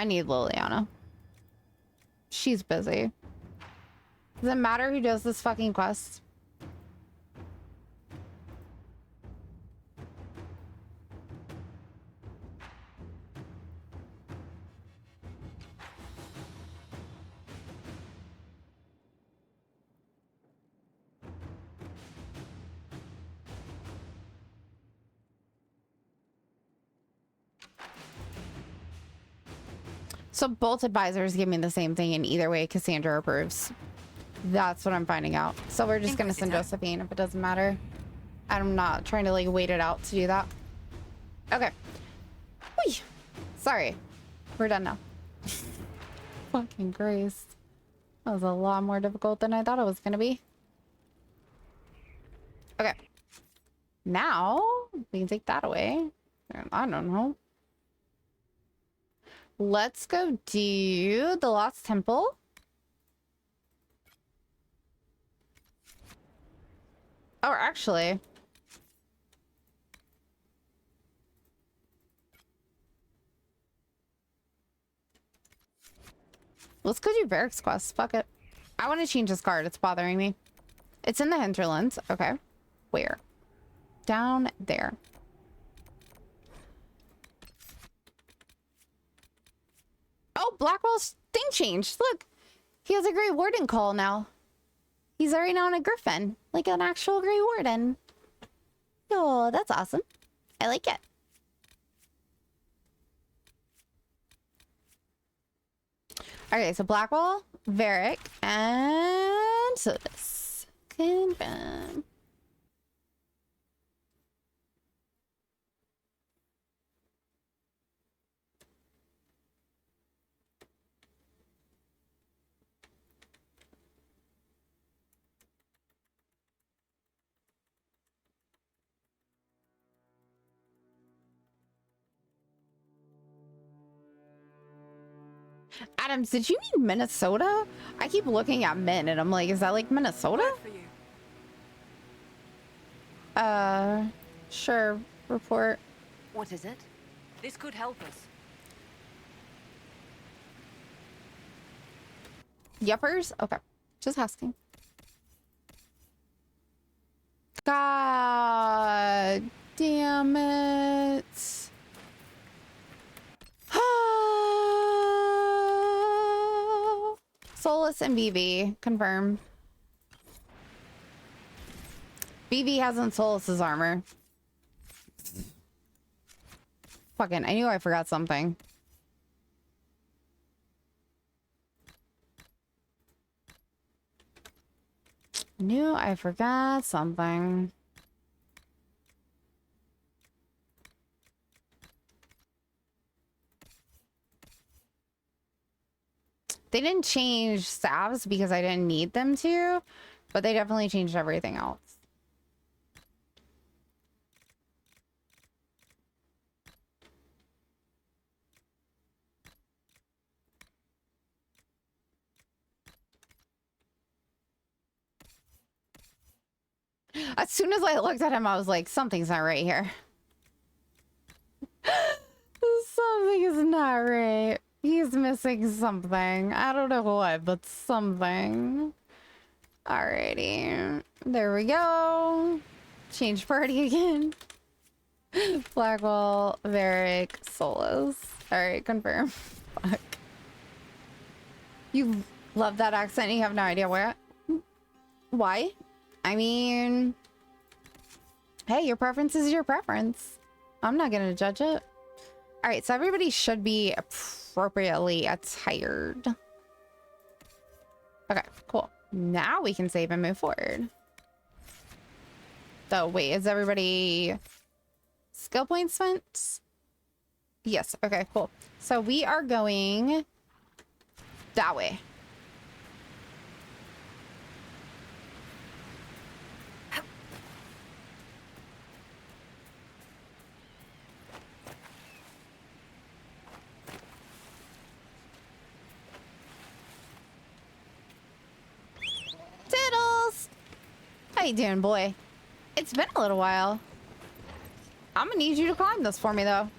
I need Liliana. She's busy. Does it matter who does this fucking quest? So both advisors give me the same thing, and either way, Cassandra approves. That's what I'm finding out. So we're just gonna send Josephine if it doesn't matter. I'm not trying to like wait it out to do that. Okay. Whee! Sorry. We're done now. Fucking Grace. That was a lot more difficult than I thought it was gonna be. Okay. Now we can take that away. I don't know. Let's go do the Lost Temple. Or actually, let's go do Varric's quest. Fuck it. I want to change this card. It's bothering me. It's in the hinterlands. Okay. Where? Down there. Oh, Blackwell's thing changed. Look, he has a Grey Warden call now. He's already on a Griffin, like an actual Grey Warden. Oh, that's awesome. I like it. Okay, so Blackwell, Varric, and Sodas. Confirm. Adams, did you mean Minnesota? I keep looking at Min and I'm like, is that like Minnesota? Sure. Report. What is it? This could help us. Yuppers? Okay. Just asking. God damn it. Solus and BB. Confirmed. BB has on Solus's armor. Fucking, I knew I forgot something. Knew I forgot something. They didn't change salves because I didn't need them to, but they definitely changed everything else. As soon as I looked at him, I was like, something's not right here. Something is not right. He's missing something. I don't know what, but something. Alrighty. There we go. Change party again. Blackwell, Varric, Solus. Alright, confirm. Fuck. You love that accent. You have no idea where. Why? I mean, hey, your preference is your preference. I'm not gonna judge it. All right, so everybody should be appropriately attired. Okay, cool. Now we can save and move forward. So wait, is everybody skill points spent? Yes, okay, cool. So we are going that way. Tiddles! How you doing, boy? It's been a little while. I'm gonna need you to climb this for me, though.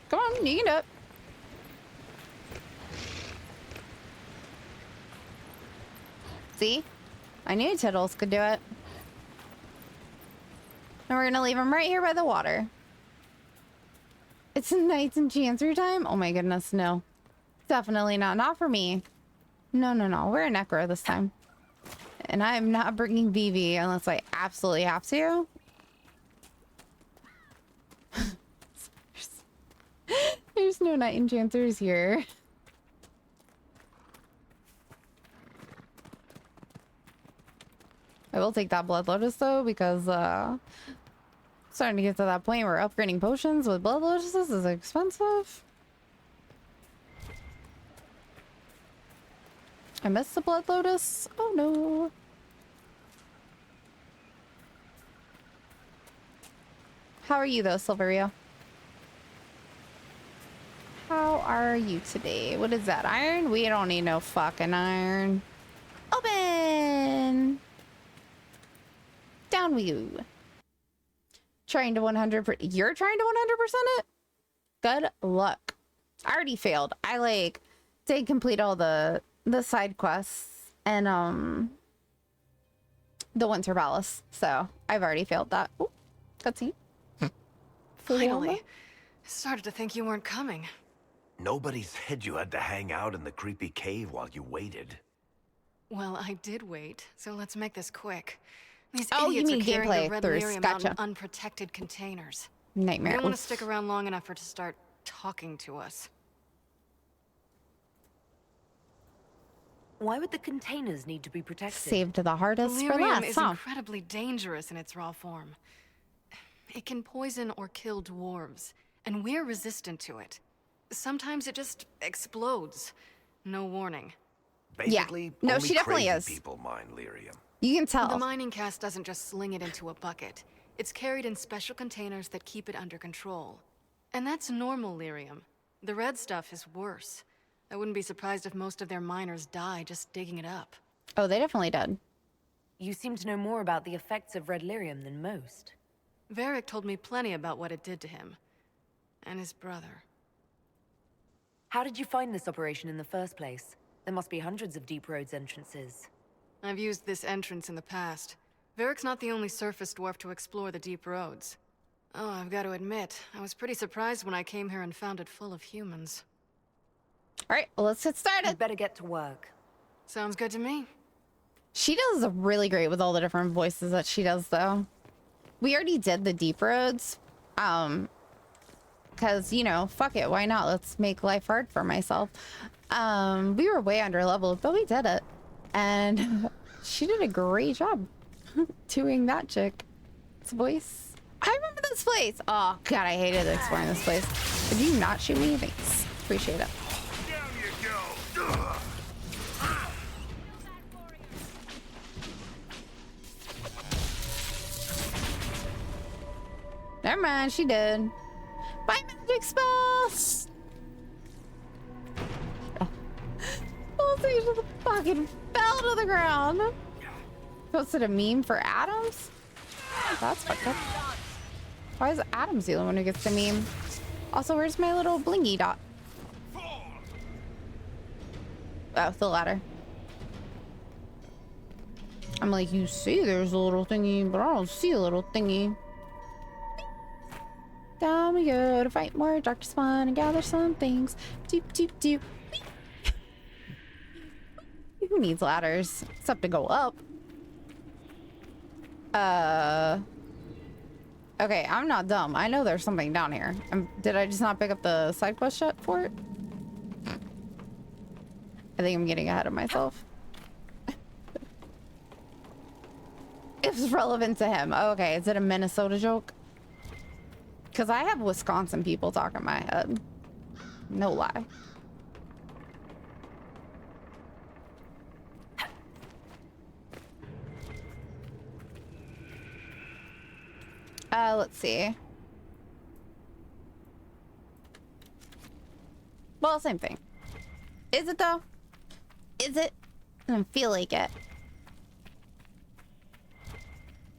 Come on, you can do it. See? I knew Tiddles could do it. And we're gonna leave him right here by the water. It's Knights and Chancery time? Oh my goodness, no. Definitely not. Not for me. No, no, no. We're a Necro this time. And I am not bringing BB unless I absolutely have to. There's no Knight Enchanters here. I will take that Blood Lotus though, because starting to get to that point where upgrading potions with Blood Lotuses is expensive. I missed the Blood Lotus. Oh no. How are you though, Silverio? How are you today? What is that? Iron? We don't need no fucking iron. Open! Down we go. Trying to 100%. You're trying to 100% it? Good luck. I already failed. I did complete all the side quests and the Winter Palace. So I've already failed that. Oh, cutscene. Finally. I started to think you weren't coming. Nobody said you had to hang out in the creepy cave while you waited. Well, I did wait, so let's make this quick. These Oh, you idiots mean are carrying gameplay the red thirst. lyrium out in Gotcha. unprotected containers. Nightmare. We don't want to Oof. stick around long enough for it to start talking to us. Why would the containers need to be protected? Saved the hardest for Lyrium last, is huh? incredibly dangerous in its raw form. It can poison or kill dwarves, and we're resistant to it. Sometimes it just explodes. No warning. Basically, No, only she definitely crazy is. people mine lyrium. You can tell. The mining cast doesn't just sling it into a bucket. It's carried in special containers that keep it under control. And that's normal lyrium. The red stuff is worse. I wouldn't be surprised if most of their miners die just digging it up. Oh, they definitely did. You seem to know more about the effects of red lyrium than most. Varric told me plenty about what it did to him. And his brother. How did you find this operation in the first place? There must be hundreds of Deep Roads entrances. I've used this entrance in the past. Varric's not the only surface dwarf to explore the Deep Roads. Oh, I've got to admit, I was pretty surprised when I came here and found it full of humans. Alright, well, let's get started. You'd better get to work. Sounds good to me. She does really great with all the different voices that she does, though. We already did the Deep Roads. Because, you know, fuck it, why not? Let's make life hard for myself. We were way under leveled, but we did it. And she did a great job doing that chick's voice. I remember this place. Oh, God, I hated exploring this place. Did you not shoot me? Thanks. Appreciate it. Down you go. Never mind, she did. My magic spells! Oh, so you just fucking fell to the ground. Posted a meme for Adams? That's fucked up. Why is Adams the only one who gets the meme? Also, where's my little blingy dot? Oh, the ladder. I'm like, you see there's a little thingy, but I don't see a little thingy. Down we go to fight more Dr. Spawn and gather some things. Doop, doop, doop. Who needs ladders? Except to go up. Okay, I'm not dumb. I know there's something down here. Did I just not pick up the side quest yet for it? I think I'm getting ahead of myself. It's relevant to him. Oh, okay, is it a Minnesota joke? Because I have Wisconsin people talking in my head. No lie. Let's see. Well, same thing. Is it though? Is it? I don't feel like it.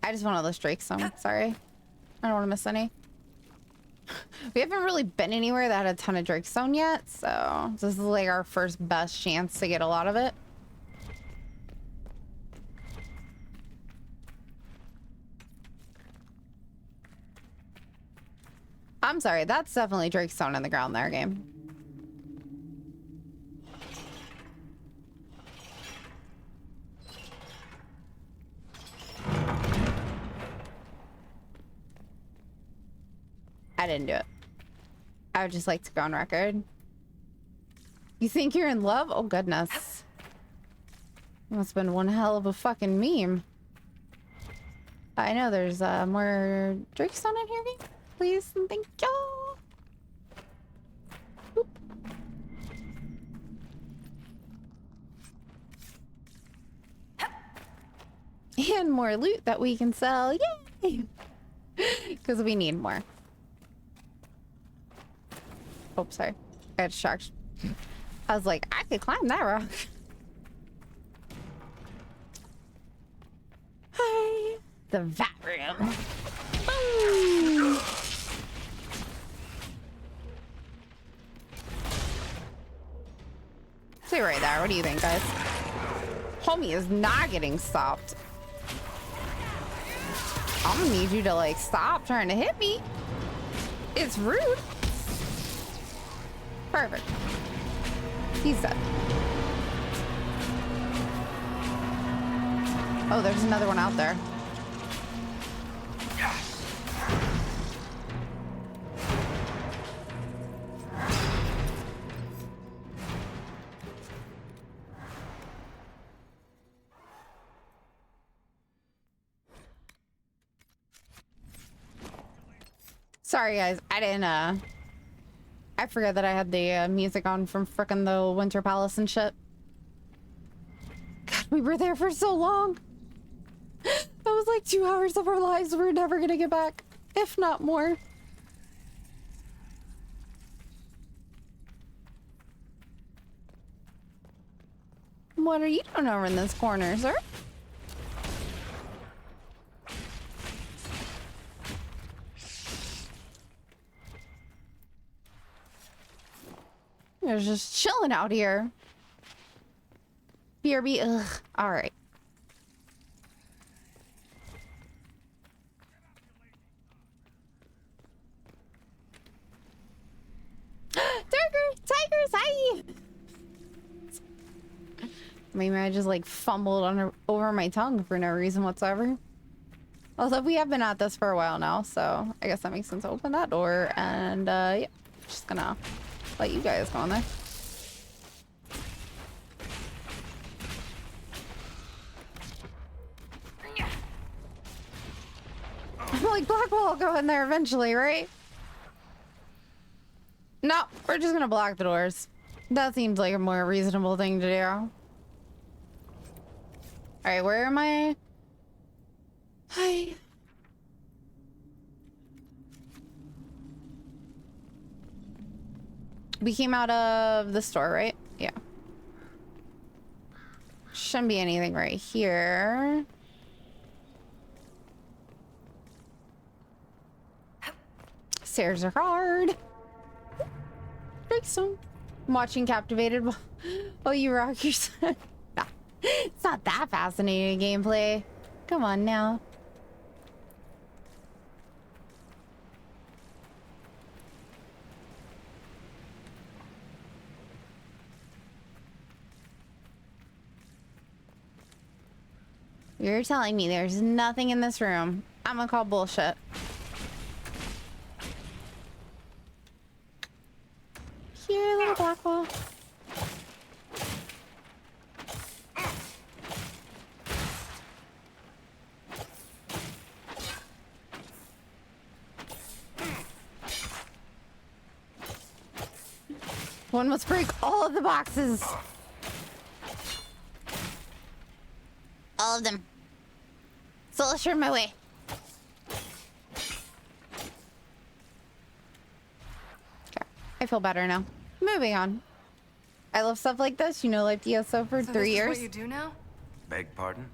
I just want all those Drake songs. Sorry. I don't want to miss any. We haven't really been anywhere that had a ton of Drake Zone yet, so this is like our first best chance to get a lot of it. I'm sorry, that's definitely Drake Zone in the ground there, game. I didn't do it. I would just like to go on record. You think you're in love? Oh, goodness. That's been one hell of a fucking meme. I know there's more Drakestone in here, game. Please and thank you. Boop. And more loot that we can sell. Yay! Because we need more. Oh, sorry. I got distracted. I was like, I could climb that rock. Hi. The vat room. Boom. Stay right there. What do you think, guys? Homie is not getting stopped. I'm gonna need you to, like, stop trying to hit me. It's rude. Perfect. He's dead. Oh, there's another one out there. Sorry, guys. I didn't, I forgot that I had the music on from frickin' the Winter Palace and shit. God, we were there for so long. That was like 2 hours of our lives we're never gonna get back, if not more. What are you doing over in this corner, sir? They're just chilling out here. BRB, ugh. All right. Tigers, hi! Maybe I just like fumbled over my tongue for no reason whatsoever. Although we have been at this for a while now, so I guess that makes sense to open that door. And yeah, just gonna let you guys go in there. Like Blackwell will go in there eventually, right? No, we're just gonna block the doors. That seems like a more reasonable thing to do. Alright, where am I? Hi. We came out of the store, right? Yeah. Shouldn't be anything right here. Stairs are hard. So I'm watching Captivated while you rock your son. Nah, it's not that fascinating gameplay. Come on now. You're telling me there's nothing in this room. I'm gonna call bullshit. Here, little Blackwell. One must break all of the boxes. All of them. So let's turn my way. Okay, I feel better now. Moving on. I love stuff like this. You know, like DSO for 3 years. What you do now? Beg pardon?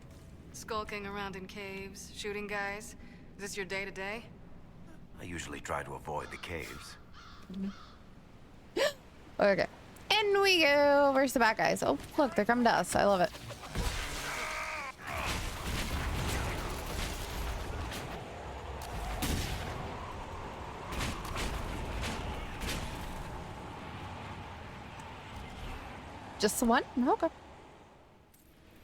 Skulking around in caves, shooting guys. Is this your day-to-day? I usually try to avoid the caves. Okay. In we go. Where's the bad guys? Oh, look, they're coming to us. I love it. Just the one? Okay.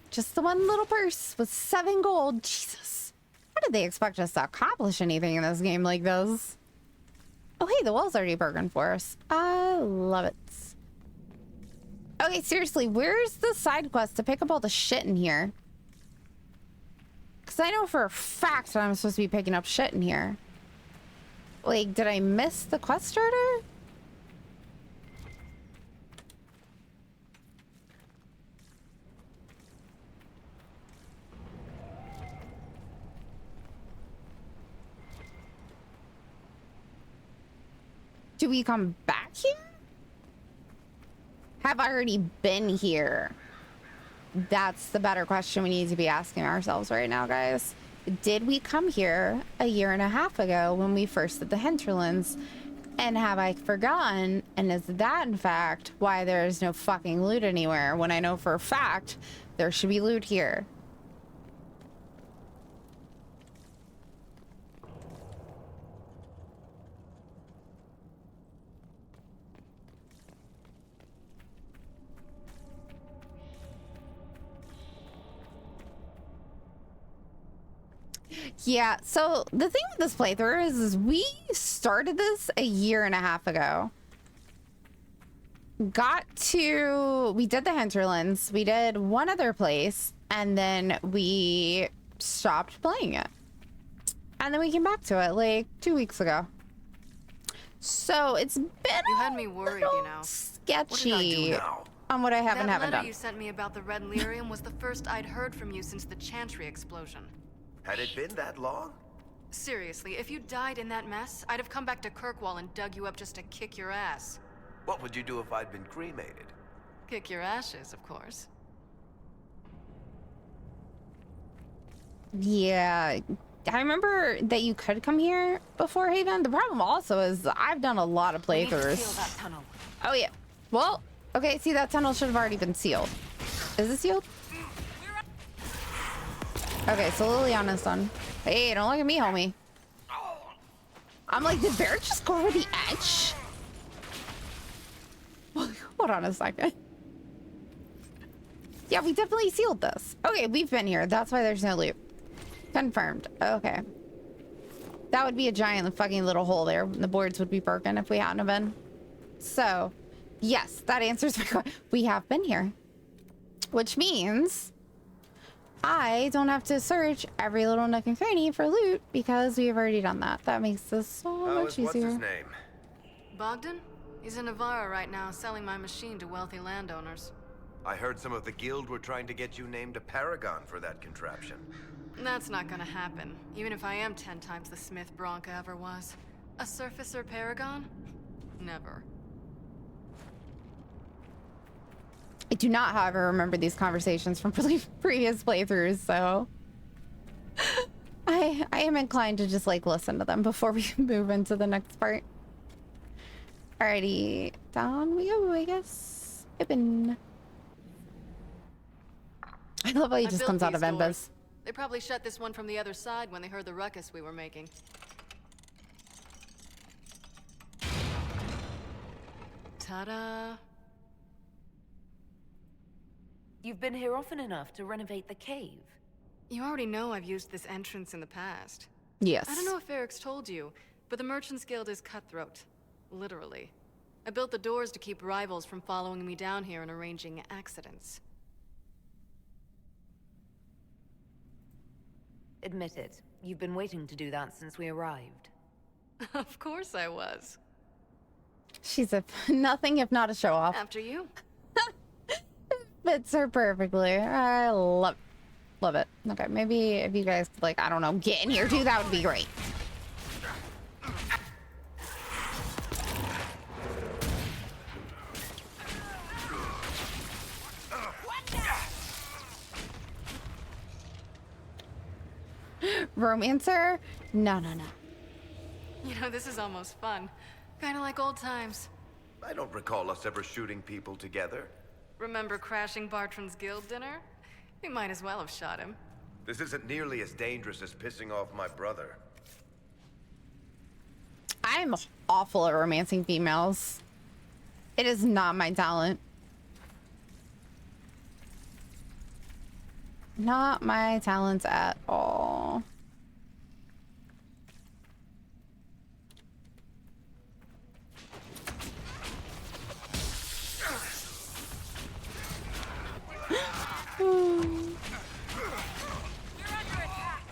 Just the one little purse with 7 gold. Jesus. How did they expect us to accomplish anything in this game like this? Oh, hey, the wall's already broken for us. I love it. Okay, seriously, where's the side quest to pick up all the shit in here? Because I know for a fact that I'm supposed to be picking up shit in here. Like, did I miss the quest starter? Do we come back here? Have I already been here? That's the better question we need to be asking ourselves right now, guys. Did we come here a year and a half ago when we first did the hinterlands? And have I forgotten? And is that, in fact, why there is no fucking loot anywhere when I know for a fact there should be loot here? Yeah, so the thing with this playthrough is we started this a year and a half ago. We did the hinterlands, we did one other place, and then we stopped playing it. And then we came back to it like 2 weeks ago. So it's been You had me worried, you know. sketchy What did I do now? on what I have and that haven't letter done. you sent me about the Red Lyrium was the first I'd heard from you since the Chantry explosion. Had it been that long? Seriously, if you died in that mess, I'd have come back to Kirkwall and dug you up just to kick your ass. What would you do if I'd been cremated? Kick your ashes, of course. Yeah, I remember that you could come here before Haven. The problem also is I've done a lot of playthroughs. Oh yeah, Well, okay, see, that tunnel should have already been sealed. Is it sealed? Okay, so Liliana's done. Hey, don't look at me, homie. I'm like, did Barrett just go over the edge? Hold on a second. Yeah, we definitely sealed this. Okay, we've been here. That's why there's no loot. Confirmed. Okay. That would be a giant fucking little hole there. The boards would be broken if we hadn't have been. So, yes, that answers my question. We have been here. Which means I don't have to search every little nook and cranny for loot because we have already done that. That makes this so much easier. What's his name? Bogdan? He's in Navarra right now, selling my machine to wealthy landowners. I heard some of the guild were trying to get you named a paragon for that contraption. That's not gonna happen, even if I am 10 times the Smith Bronca ever was. A surfacer paragon? Never. I do not, however, remember these conversations from previous playthroughs, so I am inclined to just like listen to them before we move into the next part. Alrighty, down we go, I guess. Ibn. I love how he just comes out of Embers. They probably shut this one from the other side when they heard the ruckus we were making. Ta-da! You've been here often enough to renovate the cave. You already know I've used this entrance in the past. Yes. I don't know if Eric's told you, but the Merchants Guild is cutthroat. Literally. I built the doors to keep rivals from following me down here and arranging accidents. Admit it, you've been waiting to do that since we arrived. Of course I was. She's a nothing if not a show off. After you. Fits her perfectly. I love it. Okay, maybe if you guys could, like, I don't know, get in here too, that would be great. Romancer? No. You know, this is almost fun. Kinda like old times. I don't recall us ever shooting people together. Remember crashing Bartran's guild dinner? We might as well have shot him. This isn't nearly as dangerous as pissing off my brother. I'm awful at romancing females. It is not my talent. Not my talents at all.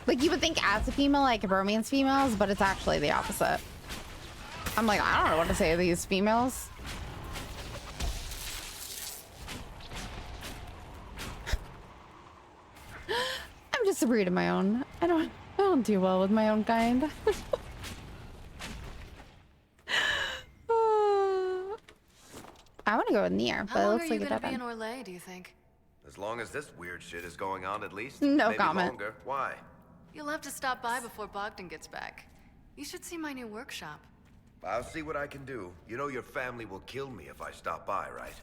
Like, you would think as a female, like, romance females, but it's actually the opposite. I'm like, I don't know what to say to these females. I'm just a breed of my own. I don't do well with my own kind. I want to go in the air, but it looks like a dead How long are you end. gonna be in Orlais, do you think? As long as this weird shit is going on, at least. No Maybe comment. Longer. Why? You'll have to stop by before Bogdan gets back. You should see my new workshop. I'll see what I can do. You know your family will kill me if I stop by, right?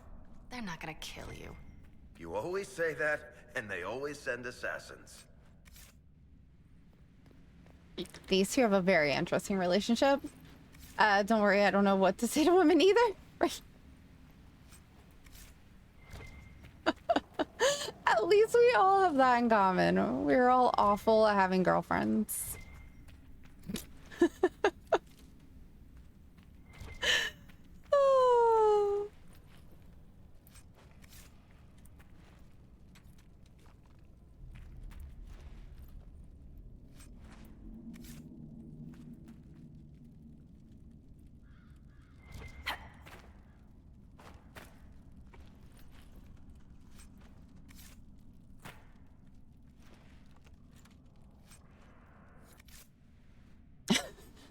They're not gonna kill you. You always say that, and they always send assassins. These two have a very interesting relationship. Don't worry, I don't know what to say to women either. Right. At least we all have that in common. We're all awful at having girlfriends. Oh.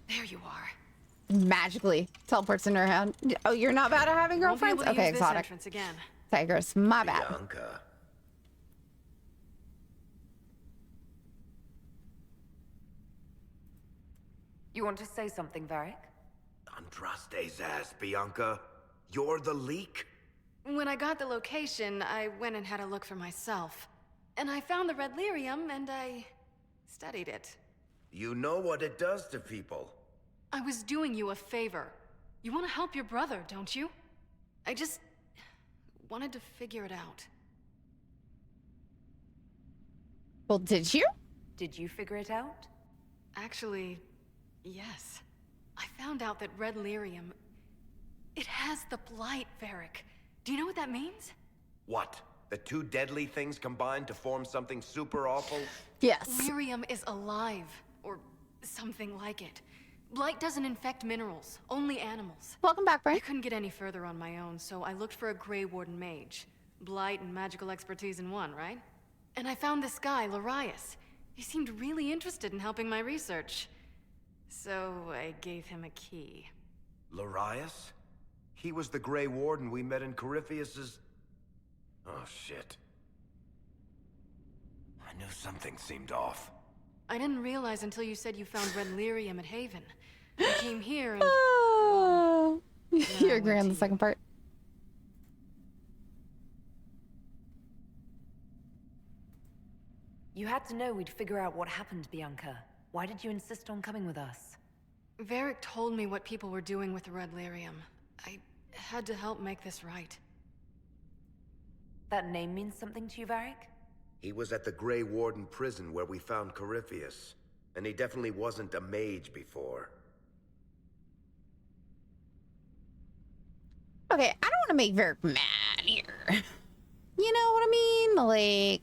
There you are. Magically teleports in her hand. Oh, you're not bad at having Won't be girlfriends? able to Okay, use this exotic. entrance again. Tigers, my bad. Bianca. You want to say something, Varric? Andraste's ass, Bianca. You're the leak? When I got the location, I went and had a look for myself. And I found the red lyrium, and I studied it. You know what it does to people. I was doing you a favor. You want to help your brother, don't you? I just wanted to figure it out. Well, did you? Did you figure it out? Actually, yes. I found out that red lyrium... It has the blight, Varric. Do you know what that means? What? The two deadly things combined to form something super awful? Yes. Lyrium is alive, or something like it. Blight doesn't infect minerals, only animals. Welcome back, Brian. I couldn't get any further on my own, so I looked for a Grey Warden mage. Blight and magical expertise in one, right? And I found this guy, Larius. He seemed really interested in helping my research. So I gave him a key. Larius? He was the Grey Warden we met in Corypheus's... Oh, shit. I knew something seemed off. I didn't realize until you said you found red lyrium at Haven. I came here and... Oh. You agree on the second part. You had to know we'd figure out what happened, Bianca. Why did you insist on coming with us? Varric told me what people were doing with the red lyrium. I had to help make this right. That name means something to you, Varric? He was at the Grey Warden prison where we found Corypheus. And he definitely wasn't a mage before. Okay, I don't want to make Varric mad here. You know what I mean? Like...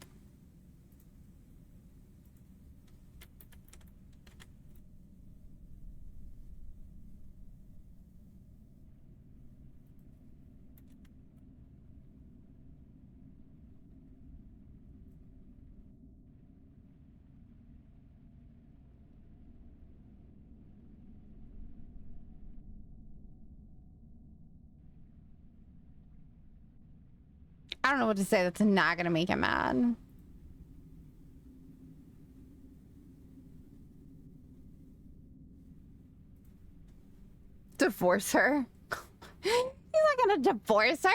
I don't know what to say that's not gonna make him mad. Divorce her? He's not gonna divorce her?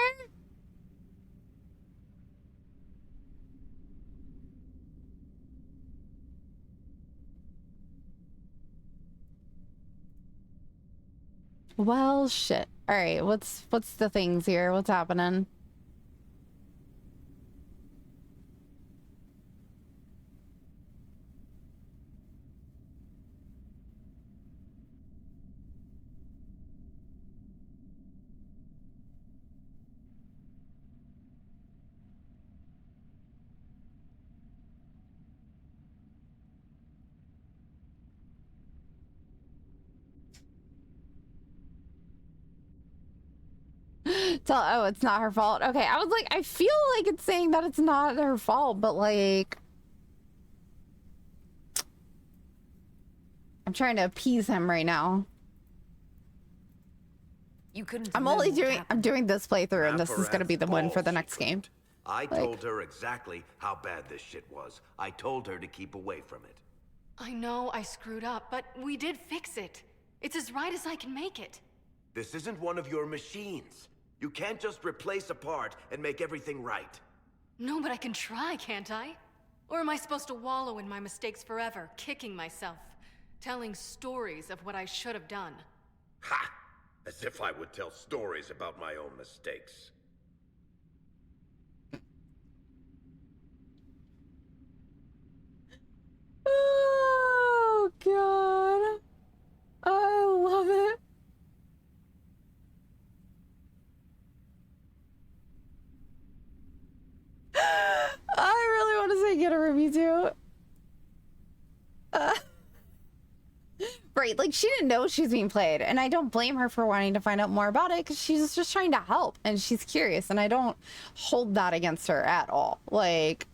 Well, shit. All right, what's the things here? What's happening? Oh, it's not her fault. Okay, I was like, I feel like it's saying that it's not her fault, but like... I'm trying to appease him right now. You couldn't... I'm doing this playthrough, and this is gonna be the one for the next game. I told her exactly how bad this shit was. I told her to keep away from it. I know I screwed up, but we did fix it. It's as right as I can make it. This isn't one of your machines. You can't just replace a part and make everything right. No, but I can try, can't I? Or am I supposed to wallow in my mistakes forever, kicking myself, telling stories of what I should have done? Ha! As if I would tell stories about my own mistakes. Oh, God. I love it. I really want to say get a review too. Right, like she didn't know she's being played, and I don't blame her for wanting to find out more about it because she's just trying to help and she's curious, and I don't hold that against her at all. Like,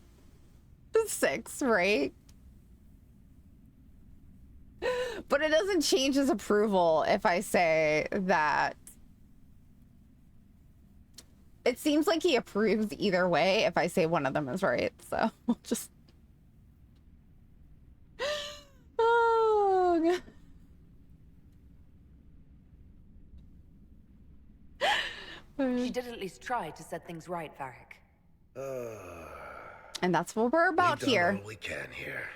6, right? But it doesn't change his approval if I say that. It seems like he approves either way if I say one of them is right, so we'll just... Oh, God. She did at least try to set things right, Varric. And that's what we're about We've done here. all we can here.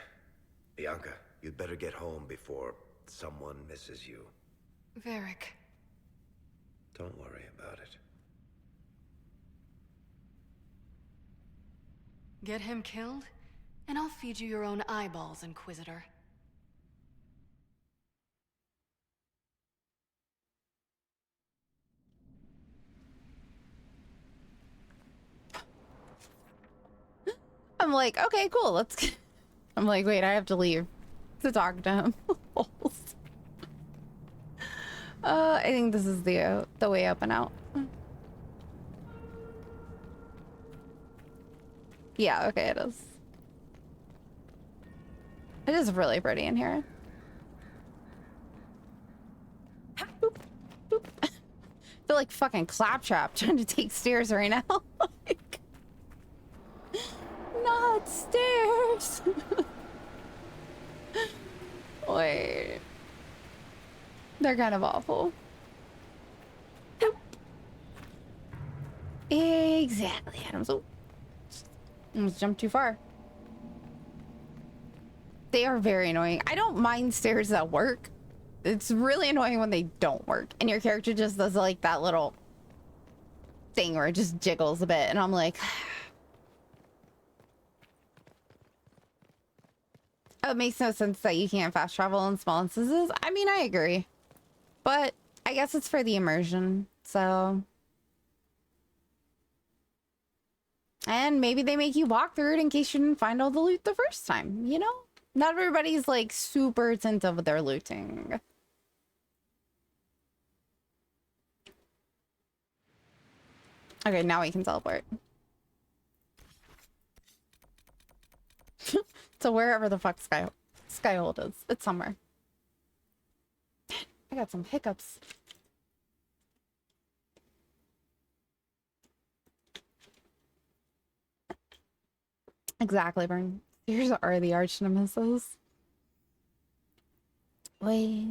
Bianca, you'd better get home before someone misses you. Varric. Don't worry about it. Get him killed, and I'll feed you your own eyeballs, Inquisitor. I'm like, okay, cool, let's... I'm like, wait, I have to leave to talk to him. I think this is the way up and out. Yeah, okay, it is. It is really pretty in here. Boop, boop. I feel like fucking Claptrap trying to take stairs right now. Like, not stairs. Wait. They're kind of awful. Exactly, Adam. So, almost jumped too far. They are very annoying. I don't mind stairs that work. It's really annoying when they don't work. And your character just does like that little thing where it just jiggles a bit. And I'm like... Oh, it makes no sense that you can't fast travel in small instances. I mean, I agree. But I guess it's for the immersion, so... And maybe they make you walk through it in case you didn't find all the loot the first time, you know? Not everybody's, like, super attentive with their looting. Okay, now we can teleport. So wherever the fuck Skyhold is. It's somewhere. I got some hiccups. Exactly, Burn. Here's are the arch nemesis. Wait.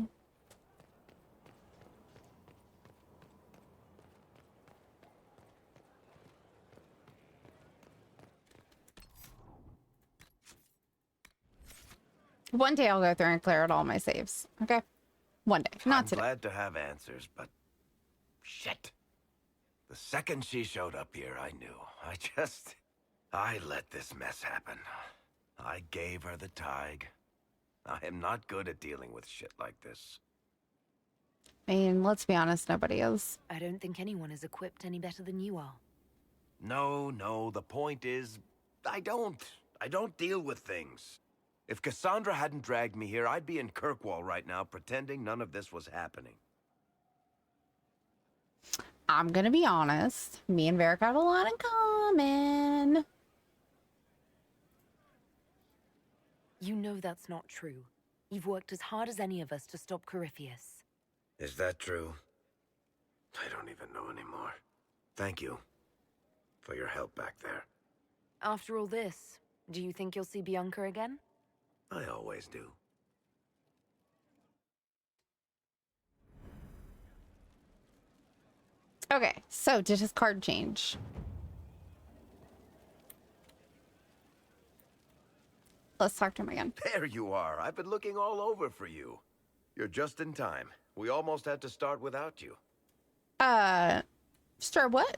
One day I'll go through and clear out all my saves. Okay? One day. Not today. I'm glad to have answers, but... shit. The second she showed up here, I knew. I let this mess happen. I gave her the Tig. I am not good at dealing with shit like this. I mean, let's be honest, nobody is. I don't think anyone is equipped any better than you are. No, the point is... I don't deal with things. If Cassandra hadn't dragged me here, I'd be in Kirkwall right now, pretending none of this was happening. I'm gonna be honest. Me and Varric have a lot in common. You know that's not true. You've worked as hard as any of us to stop Corypheus. Is that true? I don't even know anymore. Thank you for your help back there. After all this, do you think you'll see Bianca again? I always do. Okay, so did his card change? Let's talk to him again. There you are. I've been looking all over for you. You're just in time. We almost had to start without you. Start what?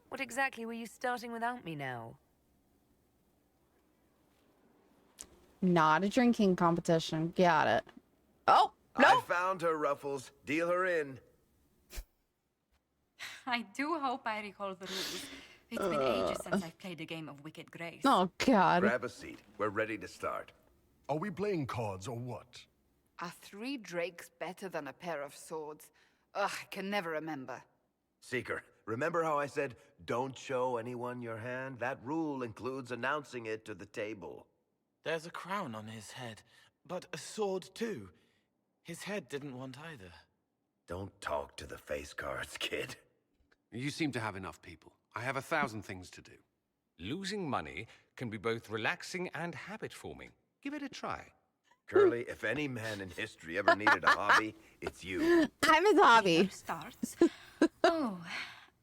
What exactly were you starting without me now? Not a drinking competition. Got it. Oh, no! I found her, Ruffles. Deal her in. I do hope I recall the rules. It's been ages since I've played a game of Wicked Grace. Oh, God. Grab a seat. We're ready to start. Are we playing cards or what? Are 3 drakes better than a pair of swords? Ugh, I can never remember. Seeker, remember how I said, don't show anyone your hand? That rule includes announcing it to the table. There's a crown on his head, but a sword too. His head didn't want either. Don't talk to the face cards, kid. You seem to have enough people. I have 1,000 things to do. Losing money can be both relaxing and habit-forming. Give it a try. Curly, if any man in history ever needed a hobby, it's you. I'm his hobby. Starts. Oh,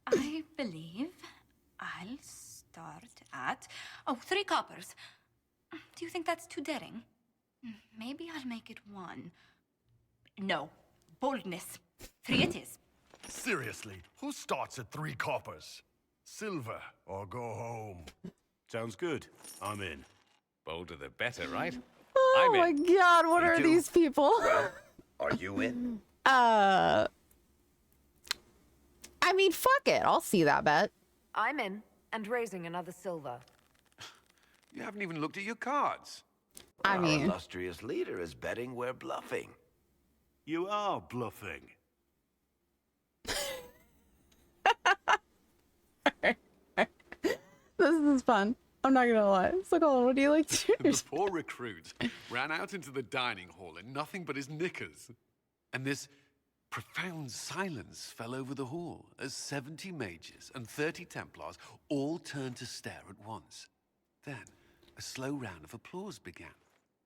I believe I'll start at... Oh, 3 coppers. Do you think that's too daring? Maybe I'll make it 1. No. Boldness. 3 it is. Seriously, who starts at 3 coppers? Silver or go home. Sounds good. I'm in. Bolder the better, right? Oh I'm my in. god, what Me are too. these people? Well, are you in? I mean, fuck it. I'll see that bet. I'm in, and raising another silver. You haven't even looked at your cards. I Our mean, illustrious leader is betting we're bluffing. You are bluffing. this is fun. I'm not gonna lie. So, Colin, what do you like to do? The poor recruit ran out into the dining hall in nothing but his knickers. And this profound silence fell over the hall as 70 mages and 30 Templars all turned to stare at once. Then, a slow round of applause began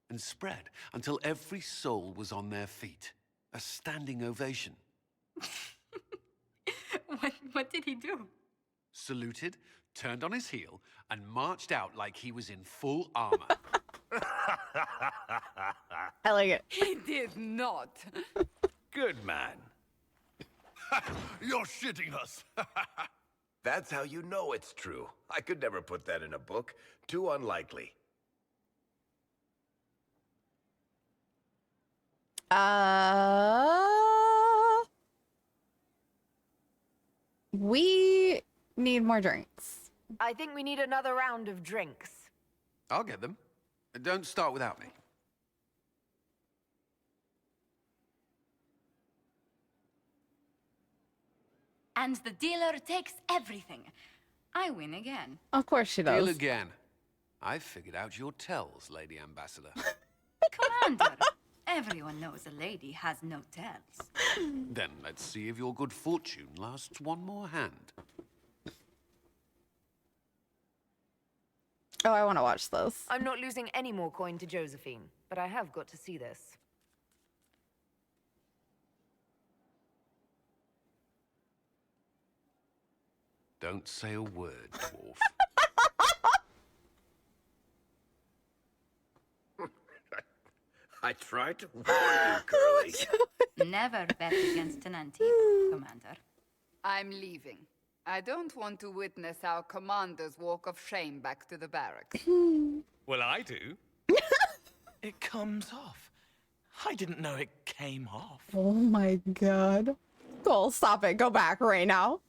and spread until every soul was on their feet. A standing ovation. What did he do? Saluted, turned on his heel, and marched out like he was in full armor. I like it. He did not. Good man. You're shitting us. That's how you know it's true. I could never put that in a book. Too unlikely. We need more drinks. I think we need another round of drinks. I'll get them. Don't start without me. And the dealer takes everything. I win again. Of course she does. Deal again. I've figured out your tells, Lady Ambassador. Commander, everyone knows a lady has no tells. Then let's see if your good fortune lasts one more hand. Oh, I want to watch this. I'm not losing any more coin to Josephine, but I have got to see this. Don't say a word, dwarf. I tried to warn you, Curly. Never bet against an antique, Commander. I'm leaving. I don't want to witness our commander's walk of shame back to the barracks. Well, I do. It comes off. I didn't know it came off. Oh my god. Cole, stop it. Go back right now.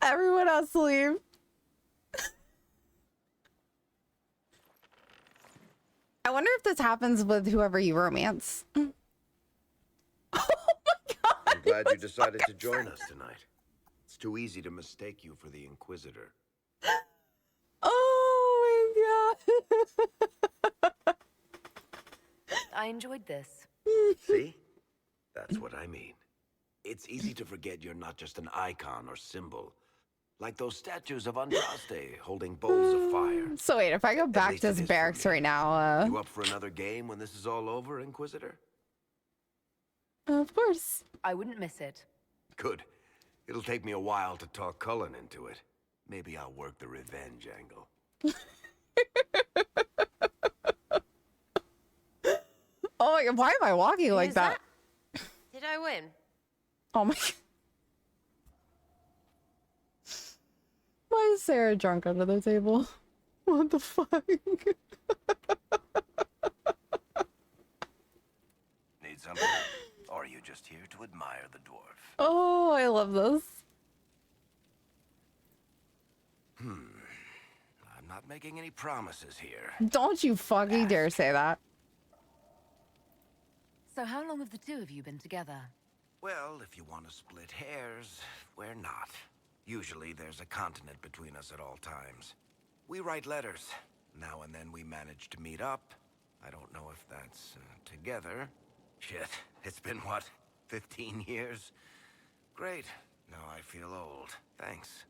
Everyone has to leave. I wonder if this happens with whoever you romance. Oh my god. I'm glad you decided to join us tonight. It's too easy to mistake you for the Inquisitor. Oh my god. I enjoyed this. See? That's what I mean. It's easy to forget you're not just an icon or symbol. Like those statues of Andraste holding bowls of fire. So wait, if I go back to this barracks right now, You up for another game when this is all over, Inquisitor? of course. I wouldn't miss it. Good. It'll take me a while to talk Cullen into it. Maybe I'll work the revenge angle. Oh my god, why am I walking like that? Did I win? Oh my god. Why is Sarah drunk under the table? What the fuck? Need something? Or are you just here to admire the dwarf? Oh, I love this. I'm not making any promises here. Don't you fucking dare say that. So how long have the two of you been together? Well, if you want to split hairs, we're not. Usually there's a continent between us at all times. We write letters. Now and then we manage to meet up. I don't know if that's together. Shit, it's been what, 15 years? Great. Now I feel old. Thanks.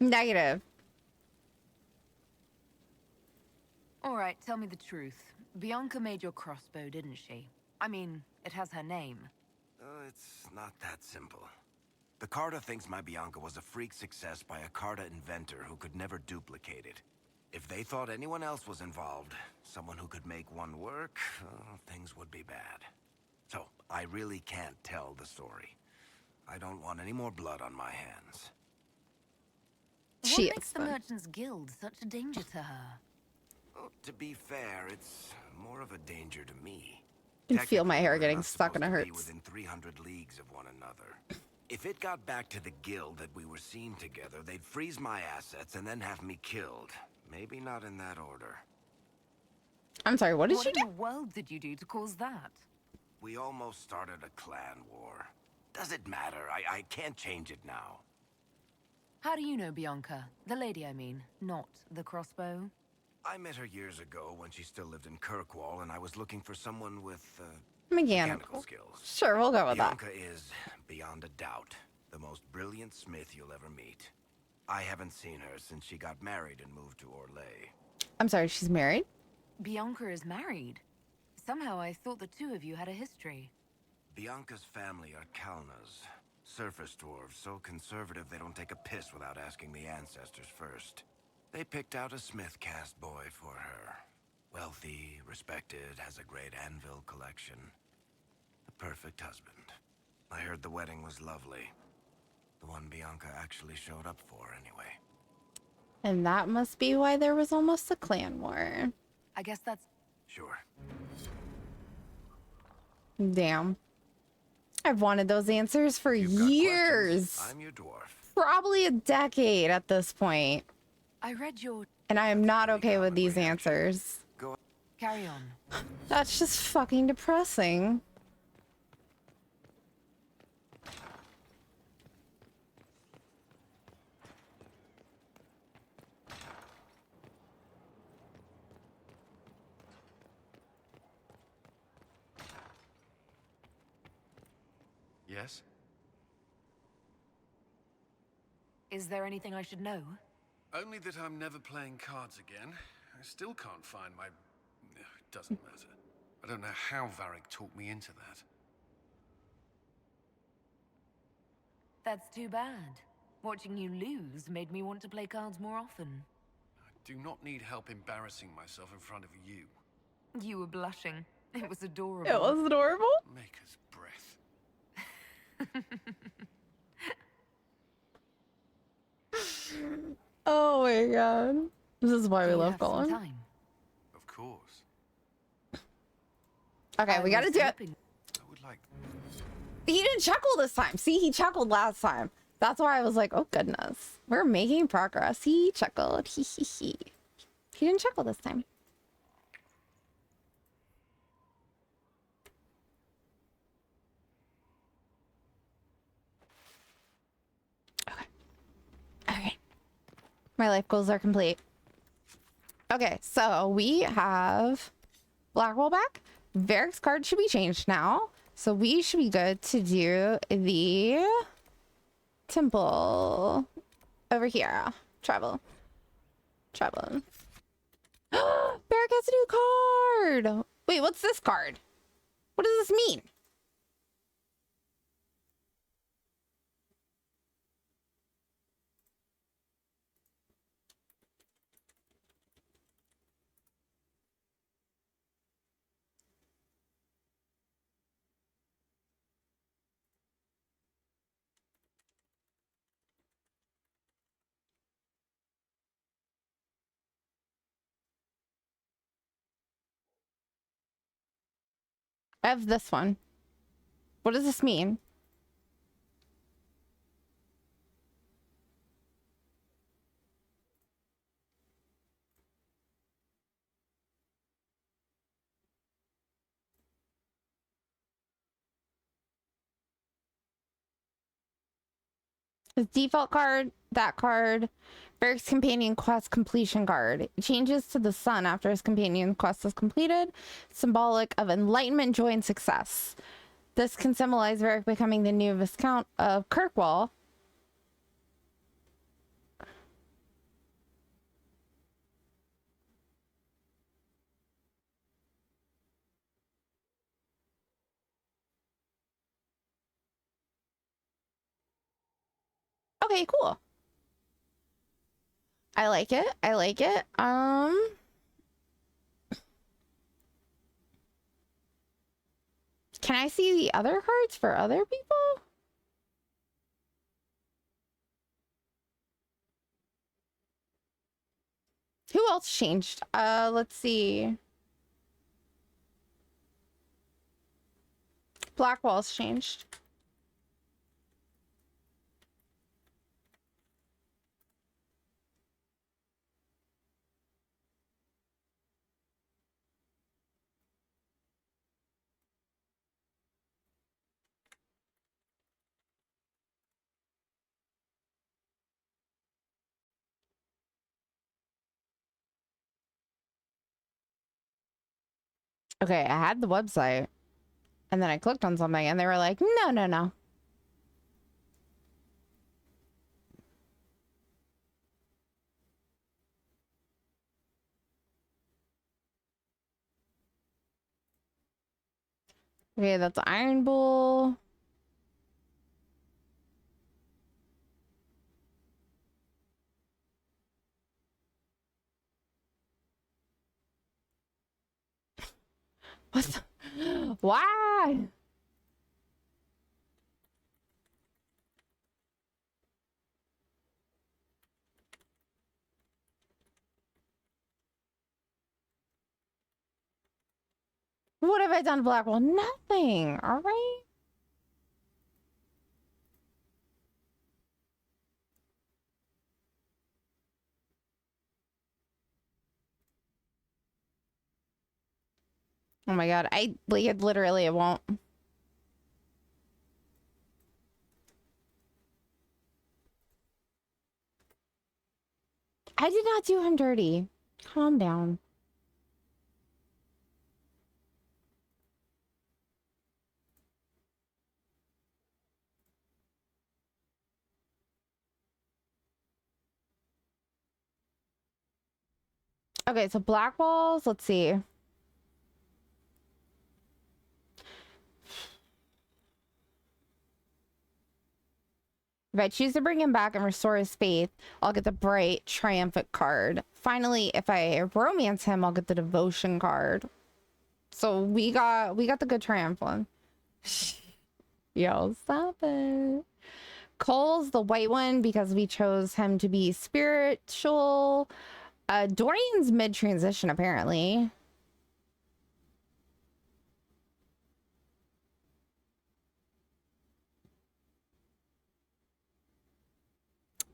Negative. All right, tell me the truth. Bianca made your crossbow, didn't she? I mean, it has her name. It's not that simple. The Carta thinks my Bianca was a freak success by a Carta inventor who could never duplicate it. If they thought anyone else was involved, someone who could make one work, things would be bad. So, I really can't tell the story. I don't want any more blood on my hands. What makes the Merchants Guild such a danger to her? Oh, to be fair, it's more of a danger to me. I can feel my hair We're getting not stuck and it supposed to be hurts. within 300 leagues of one another. If it got back to the guild that we were seen together, they'd freeze my assets and then have me killed. Maybe not in that order. I'm sorry, what did you do? What in the world did you do to cause that? We almost started a clan war. Does it matter? I can't change it now. How do you know Bianca? The lady, I mean, not the crossbow. I met her years ago when she still lived in Kirkwall, and I was looking for someone with Mechanical skills. Sure, we'll go with Bianca is, beyond a doubt, the most brilliant smith you'll ever meet. I haven't seen her since she got married and moved to Orlais. I'm sorry, she's married? Bianca is married. Somehow I thought the two of you had a history. Bianca's family are Kalnas. Surface dwarves, so conservative they don't take a piss without asking the ancestors first. They picked out a smith caste boy for her. Wealthy, respected, has a great anvil collection. The perfect husband. I heard the wedding was lovely. The one Bianca actually showed up for, anyway. And that must be why there was almost a clan war. I guess that's... Sure. Damn. I've wanted those answers for years. I'm your dwarf. Probably a decade at this point. I read your... And I am not okay with these answers. Carry on. That's just fucking depressing. Yes? Is there anything I should know? Only that I'm never playing cards again. I still can't find my... It doesn't matter. I don't know how Varric talked me into that. That's too bad. Watching you lose made me want to play cards more often. I do not need help embarrassing myself in front of you. You were blushing. It was adorable. It was adorable? Maker's breath. Oh my god. This is why we love Colin. Of course. Okay, we gotta do it. I would like... He didn't chuckle this time. See, he chuckled last time. That's why I was like, oh goodness. We're making progress. He chuckled. He. He didn't chuckle this time. Okay. My life goals are complete. Okay, so we have Blackwall back. Varric's card should be changed now. So we should be good to do the temple over here. Travel. Barrick has a new card. Wait, what's this card? What does this mean? I have this one. What does this mean? His default card, that card, Varric's companion quest completion card. It changes to the sun after his companion quest is completed, symbolic of enlightenment, joy, and success. This can symbolize Varric becoming the new Viscount of Kirkwall. Okay, cool. I like it. I like it. Can I see the other cards for other people? Who else changed? Let's see. Blackwall's changed. Okay, I had the website and then I clicked on something and they were like, no, no, no. Okay, that's Iron Bull. What the? Why? What have I done, Blackwall? Nothing. All right. Oh my god, I like it literally it won't. I did not do him dirty. Calm down. Okay, so Blackwalls, let's see. If I choose to bring him back and restore his faith, I'll get the bright, triumphant card. Finally, if I romance him, I'll get the devotion card. So we got the good triumph one. Yo, stop it. Cole's the white one because we chose him to be spiritual. Dorian's mid-transition, apparently.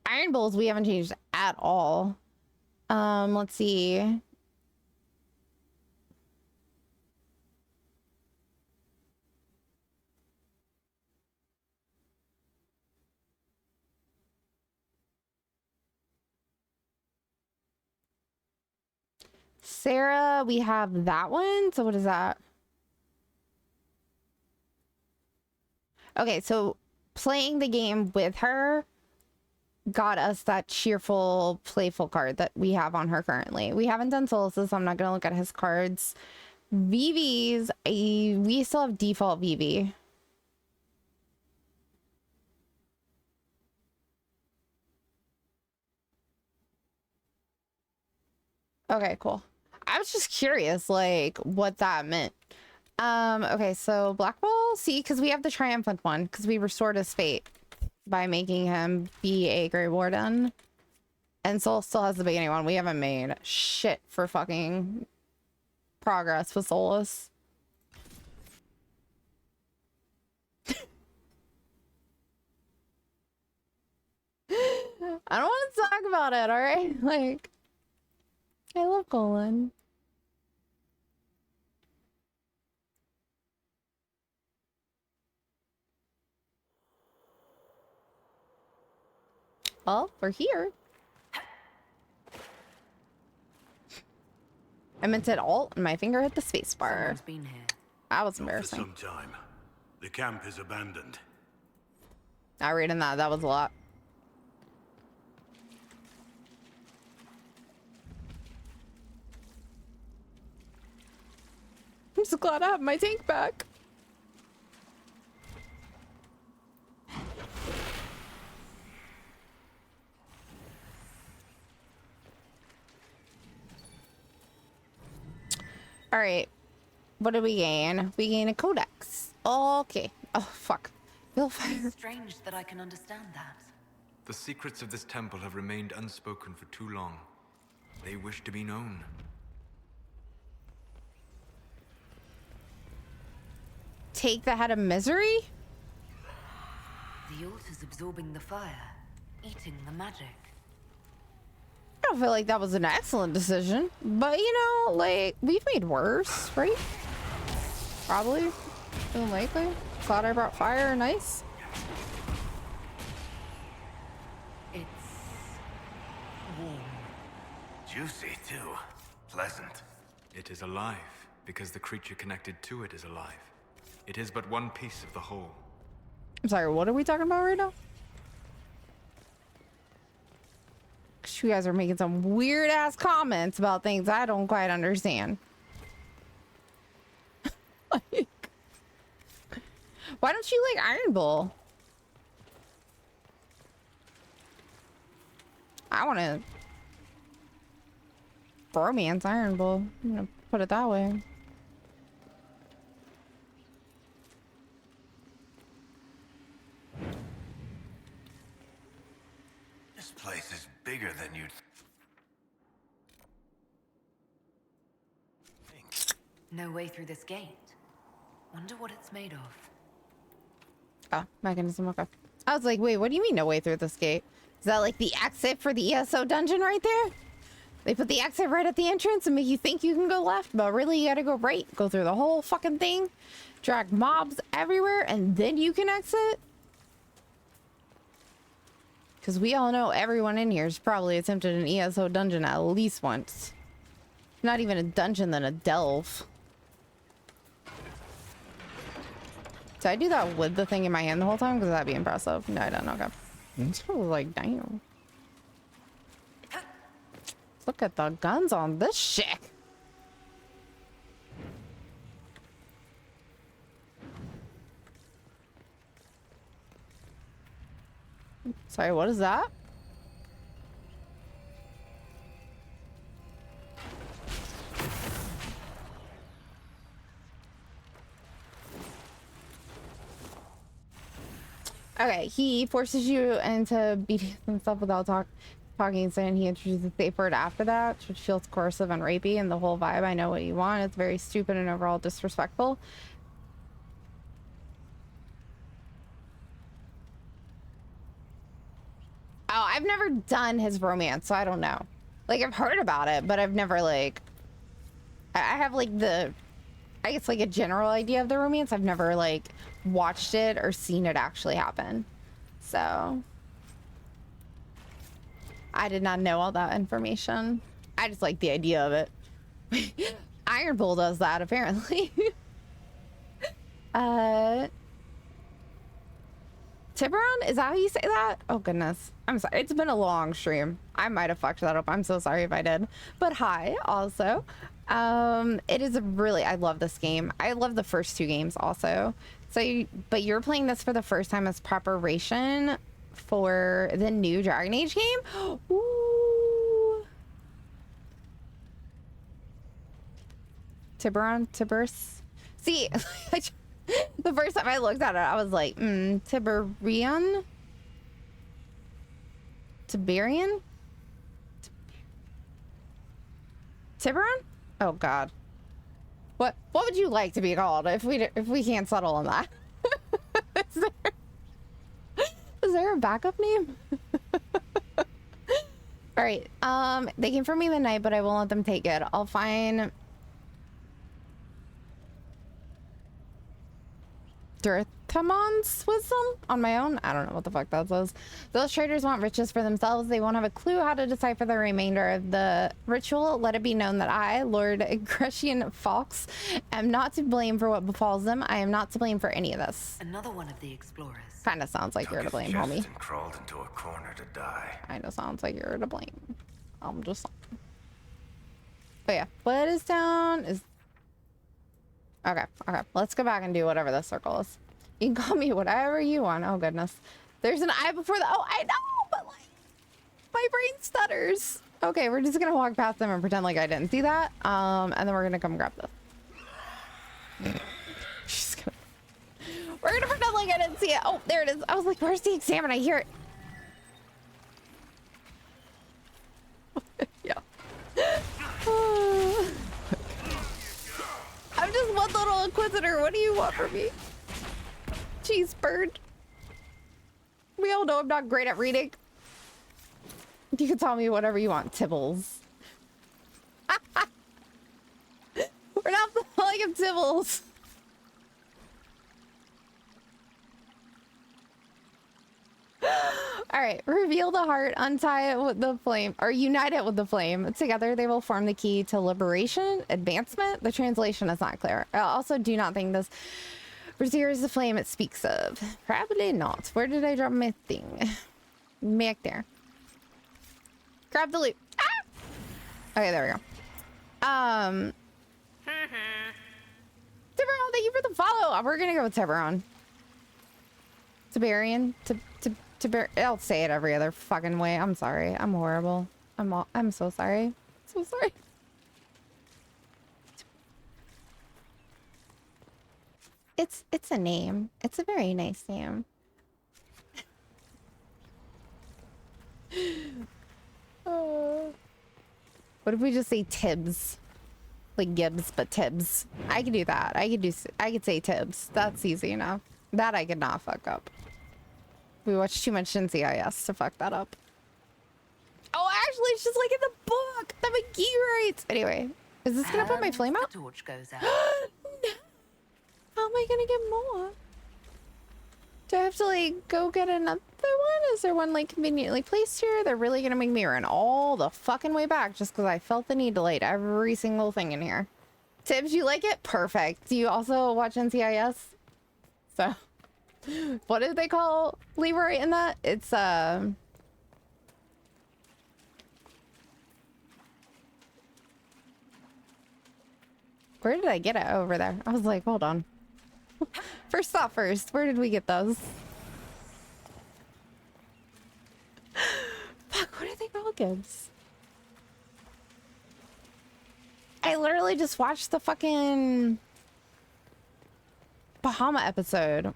Iron Bulls, we haven't changed at all. Let's see. Sarah, we have that one. So what is that? Okay, so playing the game with her got us that cheerful, playful card that we have on her currently. We haven't done Solus's, so I'm not going to look at his cards. Vivi's, we still have default Vivi. Okay, cool. I was just curious, like, what that meant. Okay, so Blackwall, see, because we have the triumphant one, because we restored his fate by making him be a Grey Warden. And Soul still has the beginning one. We haven't made shit for fucking progress with Solus. I don't want to talk about it, alright? Like, I love Colin. Well, we're here. I meant to hit alt and my finger hit the space bar. Someone's been here. That was embarrassing. For some time. The camp is abandoned. Not reading that. That was a lot. I'm so glad I have my tank back. All right. What do we gain? We gain a codex. Okay. Oh, fuck. Feel fire. Strange that I can understand that. The secrets of this temple have remained unspoken for too long. They wish to be known. Take the head of misery? The altar's absorbing the fire, eating the magic. I don't feel like that was an excellent decision, but you know, like, we've made worse, right? Probably. Unlikely. Glad I brought fire and ice. It's warm. Juicy, too. Pleasant. It is alive, because the creature connected to it is alive. It is but one piece of the whole. I'm sorry, what are we talking about right now? You guys are making some weird ass comments about things I don't quite understand. Like, why don't you like Iron Bull? I want to romance Iron Bull. I'm gonna put it that way. This place is bigger than you'd think. No way through this gate. Wonder what it's made of. Oh, mechanism, okay. I was like, wait, what do you mean no way through this gate? Is that like the exit for the ESO dungeon right there? They put the exit right at the entrance and make you think you can go left, but really you gotta go right. Go through the whole fucking thing, drag mobs everywhere, and then you can exit? Because we all know everyone in here has probably attempted an ESO dungeon at least once. Not even a dungeon, then a delve. Did I do that with the thing in my hand the whole time? Because that'd be impressive. No, I don't. Okay. It's probably like, damn. Look at the guns on this shit. Sorry, what is that? Okay, he forces you into obedience and stuff without talking, saying he introduces the safe word after that, which feels coercive and rapey, and the whole vibe, I know what you want. It's very stupid and overall disrespectful. Oh, I've never done his romance, so I don't know. Like, I've heard about it, but I've never, like... I have, like, I guess, like, a general idea of the romance. I've never, like, watched it or seen it actually happen. So... I did not know all that information. I just like the idea of it. Iron Bull does that, apparently. Tiburon? Is that how you say that? Oh, goodness. I'm sorry. It's been a long stream. I might have fucked that up. I'm so sorry if I did. But hi, also. It is I love this game. I love the first two games also. But you're playing this for the first time as preparation for the new Dragon Age game? Ooh. Tiburus? See, the first time I looked at it, I was like, Tiberian? Tiberian? Tiburon? Oh God. What would you like to be called if we can't settle on that? Is there a backup name? All right. They came for me the night, but I won't let them take it. I'll find Dirtamon's wisdom on my own. I don't know what the fuck that says. Those traders want riches for themselves. They won't have a clue how to decipher the remainder of the ritual. Let it be known that I, Lord Grecian Fox, am not to blame for what befalls them. I am not to blame for any of this. Another one of the explorers. Kind of sounds like you're to blame, homie. And crawled into a corner to die. Kind of sounds like you're to blame. I'm just saying. But yeah, what is down is... Okay. Let's go back and do whatever this circle is. You can call me whatever you want. Oh, goodness. There's an eye before the... Oh, I know, but like... My brain stutters. Okay, we're just going to walk past them and pretend like I didn't see that. And then we're going to come grab this. She's gonna... We're gonna pretend like I didn't see it. Oh, there it is. I was like, where's the exam? And I hear it. Yeah. I'm just one little inquisitor. What do you want from me? Jeez, bird. We all know I'm not great at reading. You can tell me whatever you want, Tibbles. We're not calling him Tibbles. All right, reveal the heart, untie it with the flame, or unite it with the flame. Together, they will form the key to liberation, advancement. The translation is not clear. I also do not think this Brazier is the flame it speaks of. Probably not. Where did I drop my thing? Back there. Grab the loot. Ah! Okay, there we go. Tiburon, thank you for the follow. We're gonna go with Tiburon. Tiberian. I'll say it every other fucking way. I'm sorry. I'm horrible. I'm so sorry. So sorry. It's a name. It's a very nice name. What if we just say Tibbs? Like Gibbs, but Tibbs. I could do that. I could say Tibbs. That's easy enough. That I could not fuck up. We watched too much NCIS to fuck that up. Oh, actually, it's just like in the book. The McGee writes. Anyway, is this gonna put my flame out? The torch goes out. No. How am I gonna get more? Do I have to like go get another one? Is there one like conveniently placed here? They're really gonna make me run all the fucking way back just because I felt the need to light every single thing in here. Tibbs, you like it? Perfect. Do you also watch NCIS? So, what did they call Leroy in that? It's where did I get it? Over there. I was like, hold on. First thought first, where did we get those? Fuck, what are they called, Gibbs? I literally just watched the fucking Bahama episode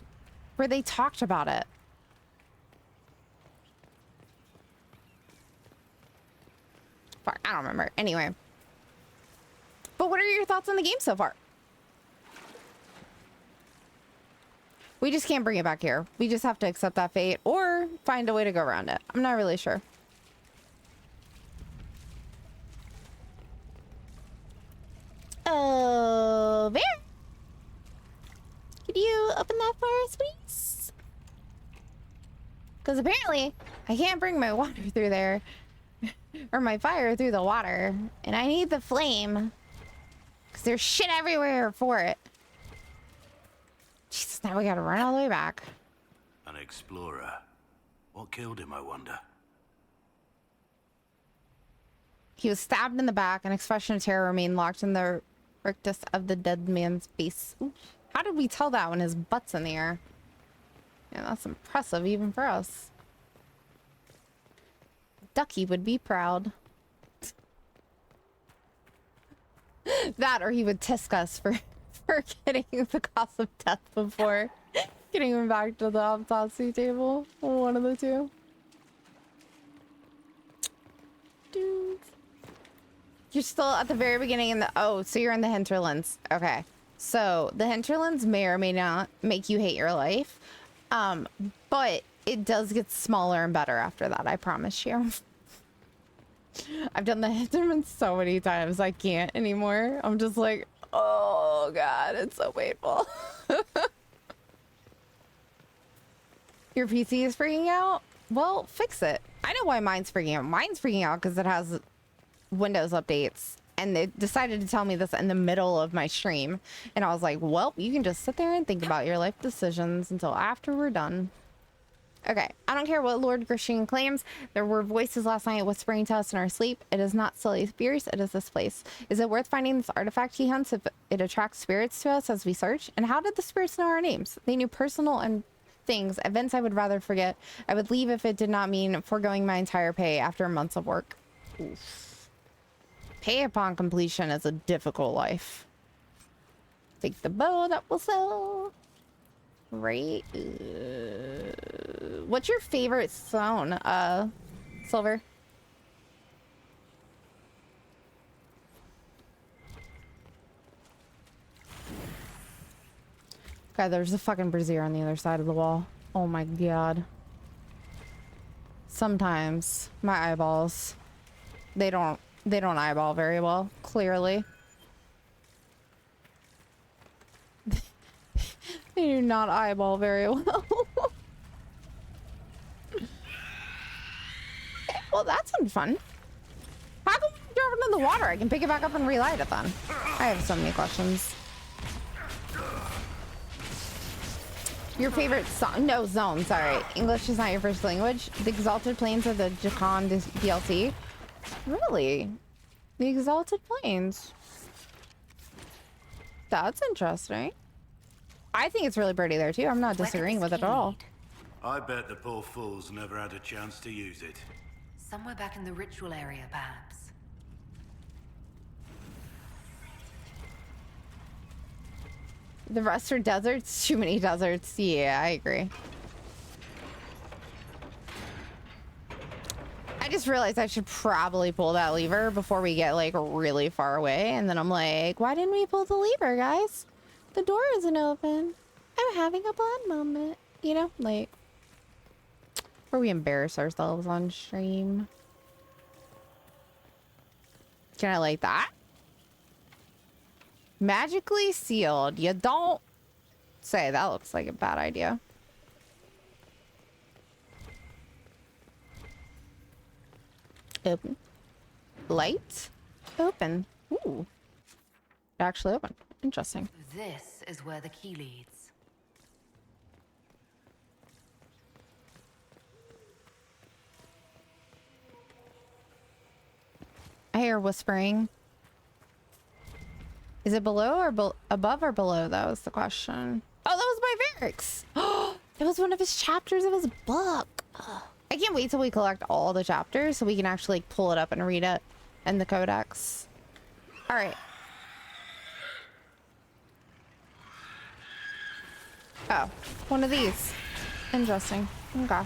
where they talked about it. Fuck, I don't remember. Anyway. But what are your thoughts on the game so far? We just can't bring it back here. We just have to accept that fate or find a way to go around it. I'm not really sure. Oh, there. Could you open that for us, please? Because apparently I can't bring my water through there or my fire through the water. And I need the flame because there's shit everywhere for it. Jesus, now we gotta run all the way back. An explorer. What killed him, I wonder? He was stabbed in the back. An expression of terror remained locked in the rictus of the dead man's face. Ooh, how did we tell that when his butt's in the air? Yeah, that's impressive even for us. Ducky would be proud. That or he would tisk us for getting the cause of death before getting him back to the autopsy table. One of the two. Dude. You're still at the very beginning in the... Oh, so you're in the hinterlands. Okay. So the hinterlands may or may not make you hate your life. But it does get smaller and better after that, I promise you. I've done the hinterlands so many times, I can't anymore. I'm just like... Oh god, it's so painful. Your PC is freaking out? Well, fix it. I know why mine's freaking out. Mine's freaking out because it has Windows updates. And they decided to tell me this in the middle of my stream. And I was like, well, you can just sit there and think about your life decisions until after we're done. Okay, I don't care what Lord Grisham claims. There were voices last night whispering to us in our sleep. It is not silly fears, it is this place. Is it worth finding this artifact he hunts if it attracts spirits to us as we search? And how did the spirits know our names? They knew personal and things, events I would rather forget. I would leave if it did not mean foregoing my entire pay after months of work. Oof. Pay upon completion is a difficult life. Take the bow that will sell. Right. What's your favorite zone, Silver? God, there's a fucking brazier on the other side of the wall. Oh my god. Sometimes my eyeballs, they don't eyeball very well, clearly. They do not eyeball very well. Well, that's fun. How come we drop it in the water? I can pick it back up and relight it then. I have so many questions. Your favorite song? No, zone, sorry. English is not your first language. The Exalted Plains of the Jacan DLC. Really? The Exalted Plains. That's interesting. I think it's really pretty there too. I'm not disagreeing with it at all. I bet the poor fools never had a chance to use it. Somewhere back in the ritual area, perhaps. The rest are deserts? Too many deserts. Yeah, I agree. I just realized I should probably pull that lever before we get like really far away. And then I'm like, why didn't we pull the lever, guys? The door isn't open. I'm having a blood moment. You know, like, where we embarrass ourselves on stream. Can I like that? Magically sealed. You don't say. That looks like a bad idea. Open. Light. Open. Ooh. Actually open. Interesting. This is where the key leads. I hear whispering. Is it below or above or below, though, is the question. Oh, that was my Varix. Oh, it was one of his chapters of his book. Ugh. I can't wait till we collect all the chapters so we can actually like, pull it up and read it in the codex. All right. Oh, one of these. Interesting. Okay.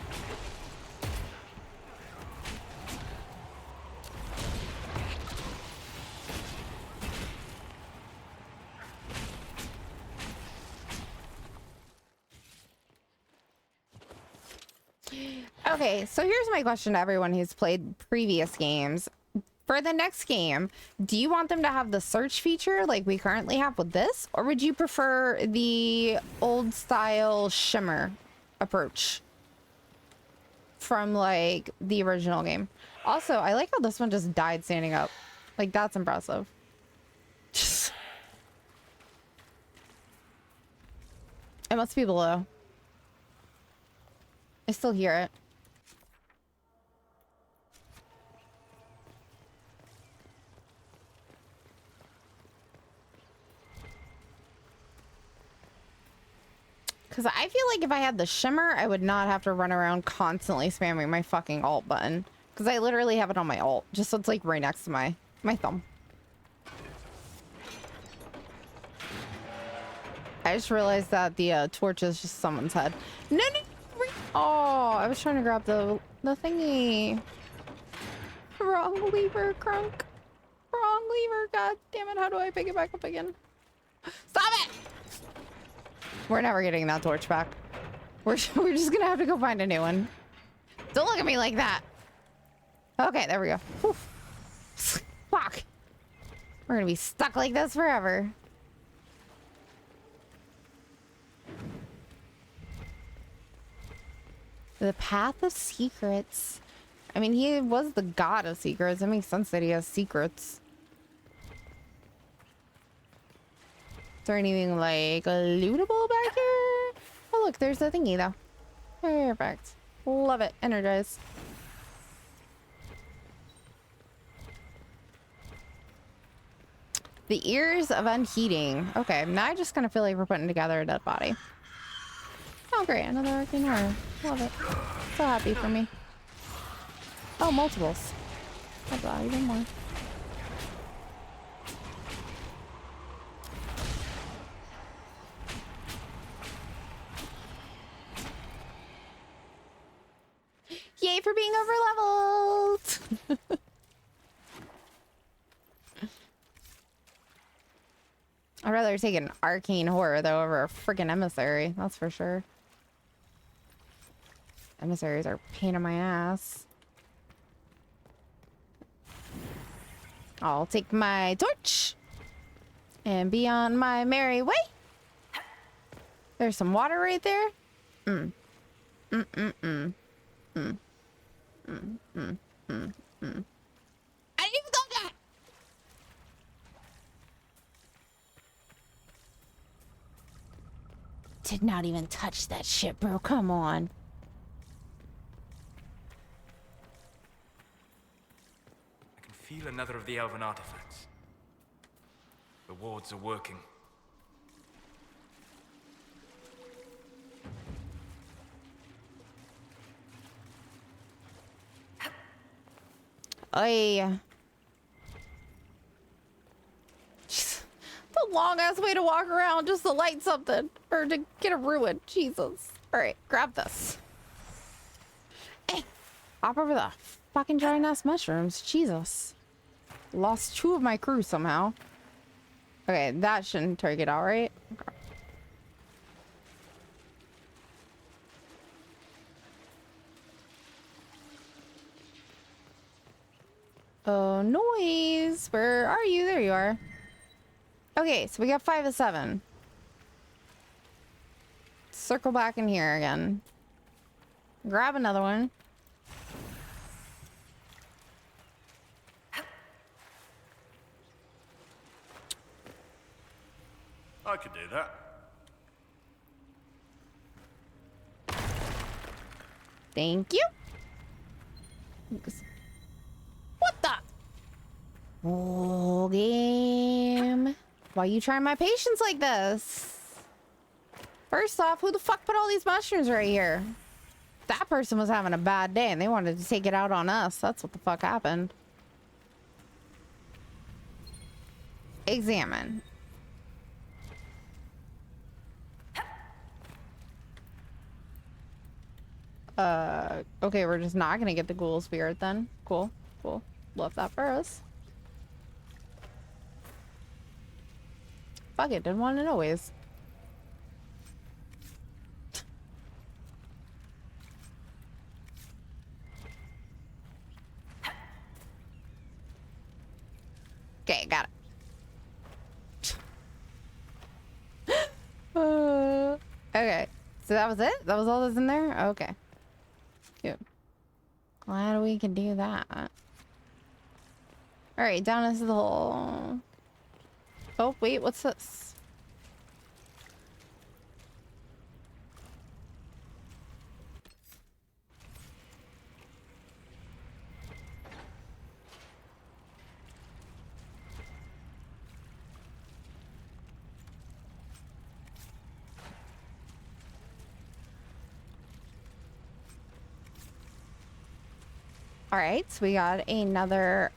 Okay, so here's my question to everyone who's played previous games. For the next game, do you want them to have the search feature like we currently have with this? Or would you prefer the old style shimmer approach from like the original game? Also, I like how this one just died standing up. Like, that's impressive. It must be below. I still hear it. Because I feel like if I had the shimmer, I would not have to run around constantly spamming my fucking alt button. Because I literally have it on my alt. Just so it's like right next to my thumb. I just realized that the torch is just someone's head. No, no. Oh, I was trying to grab the thingy. Wrong lever, Crunk. Wrong lever. God damn it. How do I pick it back up again? Stop it! We're never getting that torch back. We're just gonna have to go find a new one. Don't look at me like that. Okay, there we go. Whew. Fuck. We're gonna be stuck like this forever. The Path of Secrets. I mean, he was the god of secrets. It makes sense that he has secrets. Is there anything like lootable back here? Oh, look, there's the thingy though. Perfect. Love it. Energize. The Ears of Unheeding. Okay, now I just kind of feel like we're putting together a dead body. Oh, great. Another arcane horror. Love it. So happy for me. Oh, multiples. I'd allow even more. for being overleveled. I'd rather take an arcane horror though over a freaking emissary. That's for sure. Emissaries are a pain in my ass. I'll take my torch and be on my merry way. There's some water right there. I didn't even go that. Did not even touch that shit, bro. Come on. I can feel another of the elven artifacts. The wards are working. Jeez. The long ass way to walk around just to light something or to get a ruin. Jesus. All right, grab this. Hey, hop over the fucking giant ass mushrooms. Jesus. Lost 2 of my crew somehow. Okay, that shouldn't take it out, right? Okay. Oh, noise. Where are you? There you are. Okay, so we got 5 of 7. Circle back in here again. Grab another one. I could do that. Thank you. What the? Oh, game. Why you trying my patience like this? First off, who the fuck put all these mushrooms right here? That person was having a bad day and they wanted to take it out on us. That's what the fuck happened. Examine. Okay, we're just not gonna get the ghoul spirit then. Cool, cool. Love that for us. Fuck it, didn't want it always. Okay, got it. Okay, so that was it? That was all that's in there? Okay. Good. Glad we can do that. Alright, down into the hole. Oh, wait, what's this? All right, so we got another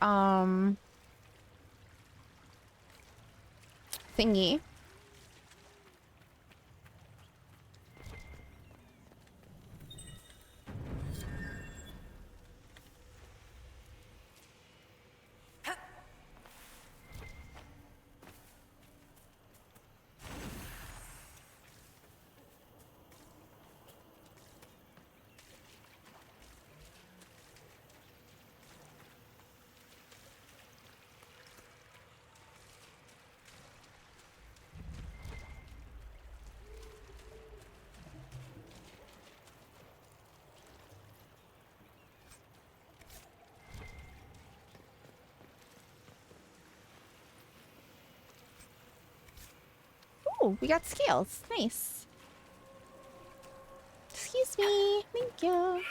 thingy. Oh, we got scales. Nice. Excuse me. Thank you.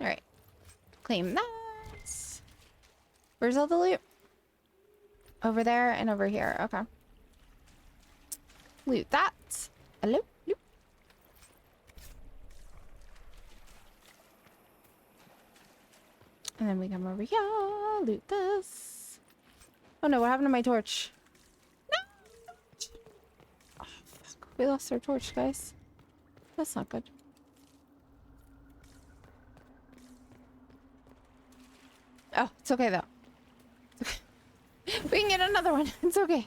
All right. Claim that. Where's all the loot? Over there and over here. Okay. Loot that. Hello? Loot. And then we come over here. Loot this. Oh no, what happened to my torch? No! Oh, fuck. We lost our torch, guys. That's not good. Oh, it's okay though. We can get another one. It's okay.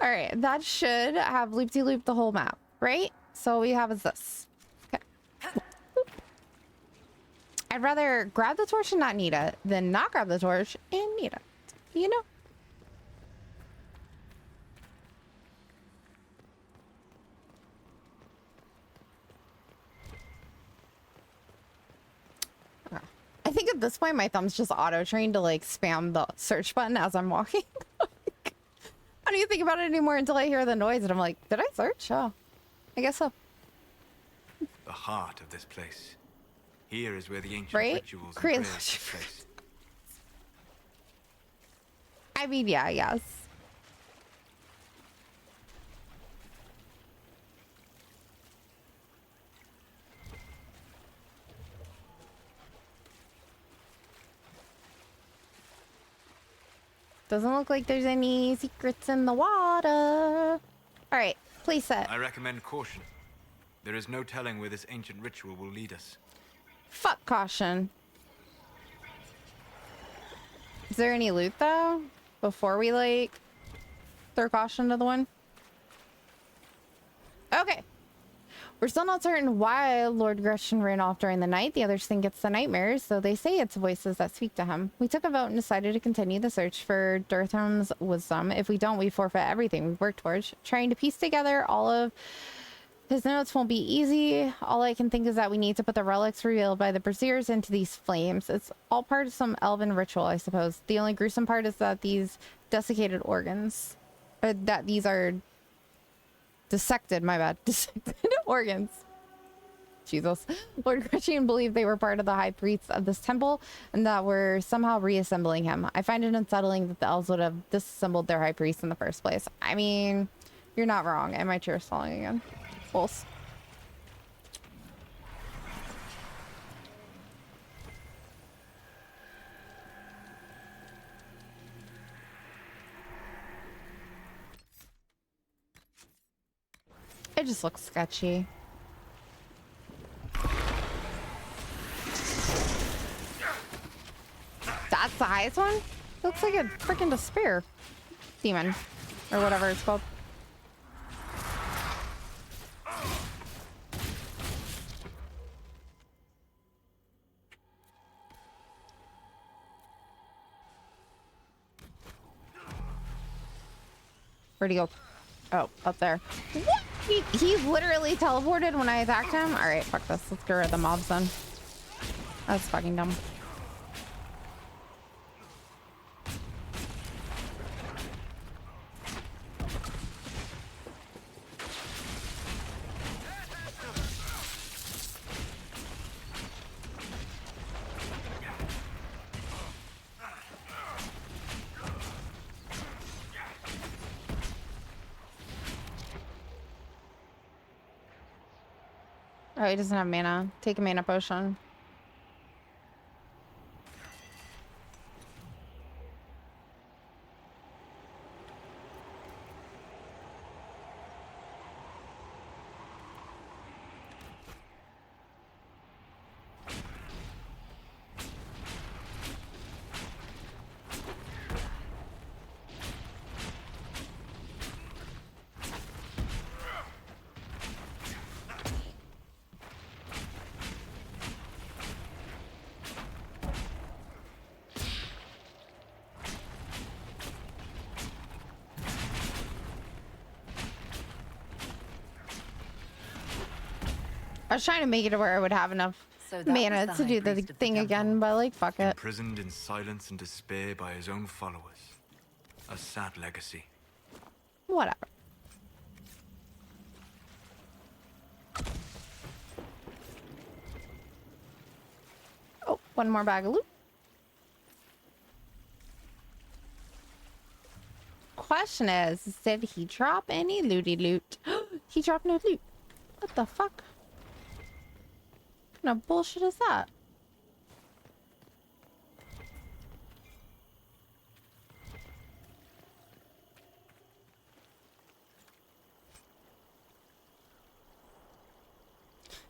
All right, that should have loop-de-loop the whole map, right? So all we have is this. Okay. I'd rather grab the torch and not need it than not grab the torch and need it. You know? I think at this point my thumb's just auto-trained to like spam the search button as I'm walking. Like, I don't even think about it anymore until I hear the noise and I'm like, did I search? Oh, I guess so. The heart of this place. Here is where the ancient Right? rituals and Crazy. prayers took place. I mean, yeah, yes. Doesn't look like there's any secrets in the water. All right, place set. I recommend caution. There is no telling where this ancient ritual will lead us. Fuck caution. Is there any loot though? Before we like throw caution to the wind? Okay. We're still not certain why Lord Gresham ran off during the night. The others think it's the nightmares, so they say it's voices that speak to him. We took a vote and decided to continue the search for Durtham's wisdom. If we don't, we forfeit everything we've worked towards. Trying to piece together all of his notes won't be easy. All I can think is that we need to put the relics revealed by the Braziers into these flames. It's all part of some elven ritual, I suppose. The only gruesome part is that these desiccated organs, that these are dissected, my bad, dissected organs. Jesus. Lord Gresham believed they were part of the high priests of this temple and that we're somehow reassembling him. I find it unsettling that the elves would have disassembled their high priest in the first place. I mean, you're not wrong. And my chair's falling again. False. It just looks sketchy. That's the highest one? Looks like a freaking despair demon or whatever it's called. Where'd he go? Oh, up there. What? He literally teleported when I attacked him? Alright, fuck this. Let's get rid of the mobs then. That's fucking dumb. Oh, he doesn't have mana. Take a mana potion. I was trying to make it to where I would have enough mana to do the thing again, but like, fuck it. Imprisoned in silence and despair by his own followers. A sad legacy. Whatever. Oh, one more bag of loot. question is, did he drop any looty loot? He dropped no loot. What the fuck? What kind of bullshit is that?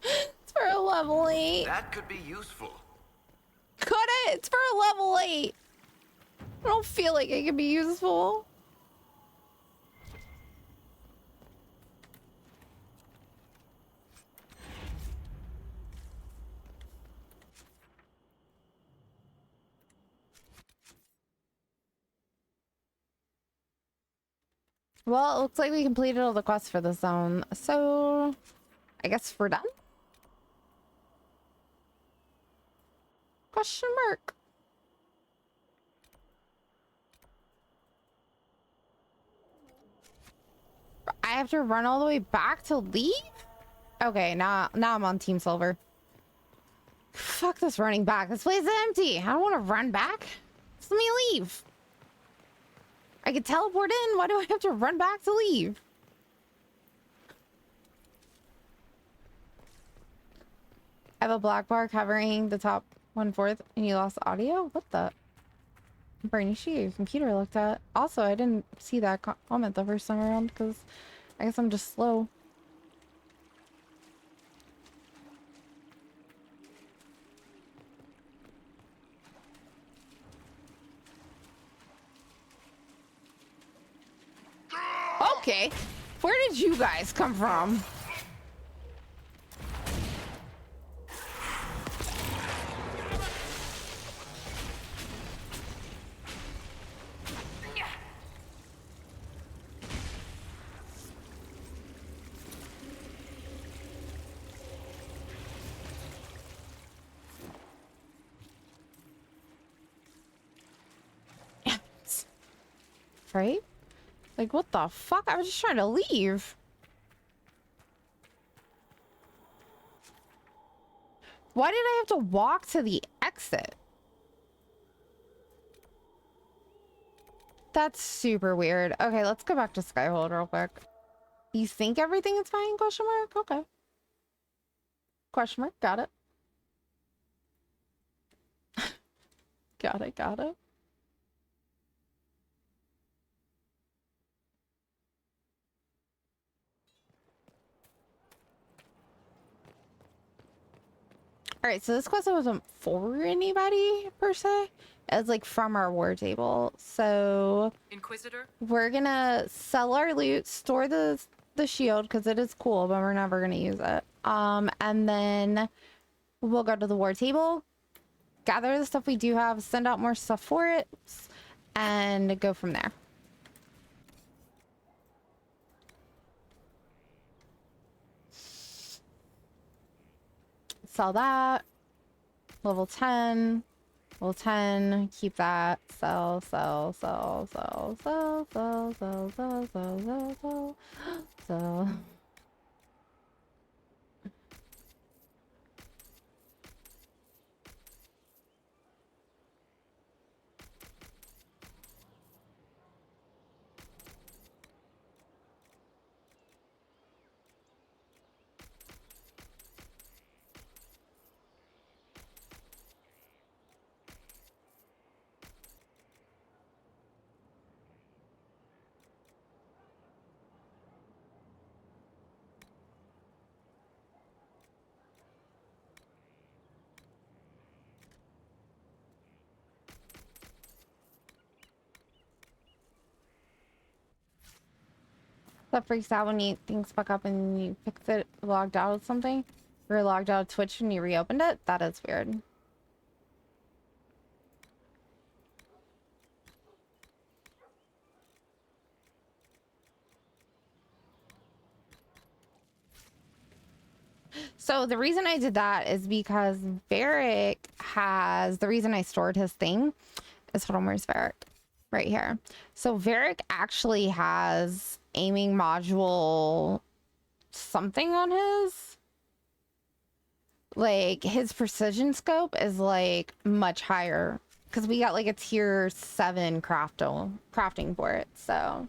It's for a level 8. That could be useful. Could it? It's for a level 8. I don't feel like it could be useful. Well, it looks like we completed all the quests for the zone, so I guess we're done? Question mark. I have to run all the way back to leave? Okay, now I'm on Team Silver. Fuck this running back. This place is empty. I don't want to run back. Just let me leave. I can teleport in. Why do I have to run back to leave? I have a black bar covering the top 1/4 and you lost audio? What the? Bernie, your computer looked at. Also, I didn't see that comment the first time around because I guess I'm just slow. Okay, where did you guys come from? Right? Like, what the fuck? I was just trying to leave. Why did I have to walk to the exit? That's super weird. Okay, let's go back to Skyhold real quick. You think everything is fine? Question mark? Okay. Question mark. Got it. Got it. Got it. Alright, so this quest wasn't for anybody, per se. It's like from our war table. So Inquisitor? we're gonna sell our loot, store the shield, because it is cool, but we're never gonna use it. And then we'll go to the war table, gather the stuff we do have, send out more stuff for it, and go from there. Sell that. Level 10. Level 10. Keep that. Sell, sell, sell, sell, sell, sell, sell, sell, sell, sell, sell, sell. That freaks out when you things fuck up and you fix it logged out of something. You were logged out of Twitch and you reopened it? That is weird. So the reason I did that is because Varric has, the reason I stored his thing is, hold on, where's Varric? Right here. So Varric actually has aiming module something on his. Like his precision scope is like much higher Because we got like a tier 7 crafting for it, so.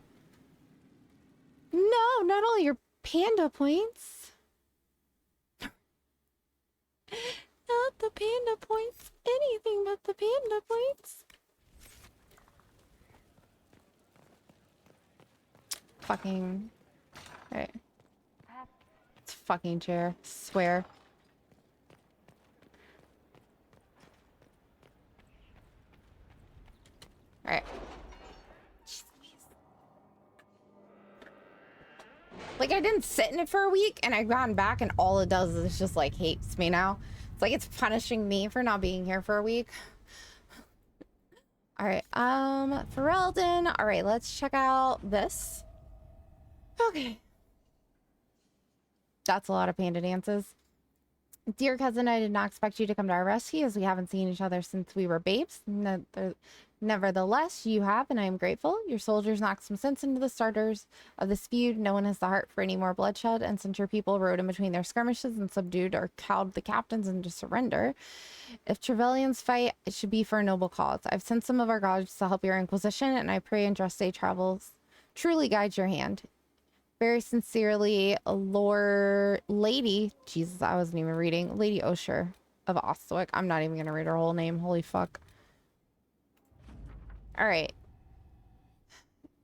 No, not all your panda points. Not the panda points. Anything but the panda points. Fucking. Alright. It's fucking chair. Swear. Alright. Like, I didn't sit in it for a week, and I've gone back, and all it does is just, like, hates me now. It's like it's punishing me for not being here for a week. Alright, Ferelden. Alright, let's check out this. Okay. That's a lot of panda dances. Dear cousin, I did not expect you to come to our rescue, as we haven't seen each other since we were babes. Nevertheless, you have, and I am grateful. Your soldiers knocked some sense into the starters of this feud. No one has the heart for any more bloodshed, and since your people rode in between their skirmishes and subdued or cowed the captains into surrender, if Trevelyan's fight, it should be for a noble cause. I've sent some of our gods to help your Inquisition, and I pray and trust day travels truly guides your hand. Very sincerely, Lady, Jesus, I wasn't even reading, Lady Osher of Ostwick. I'm not even going to read her whole name. Holy fuck. All right.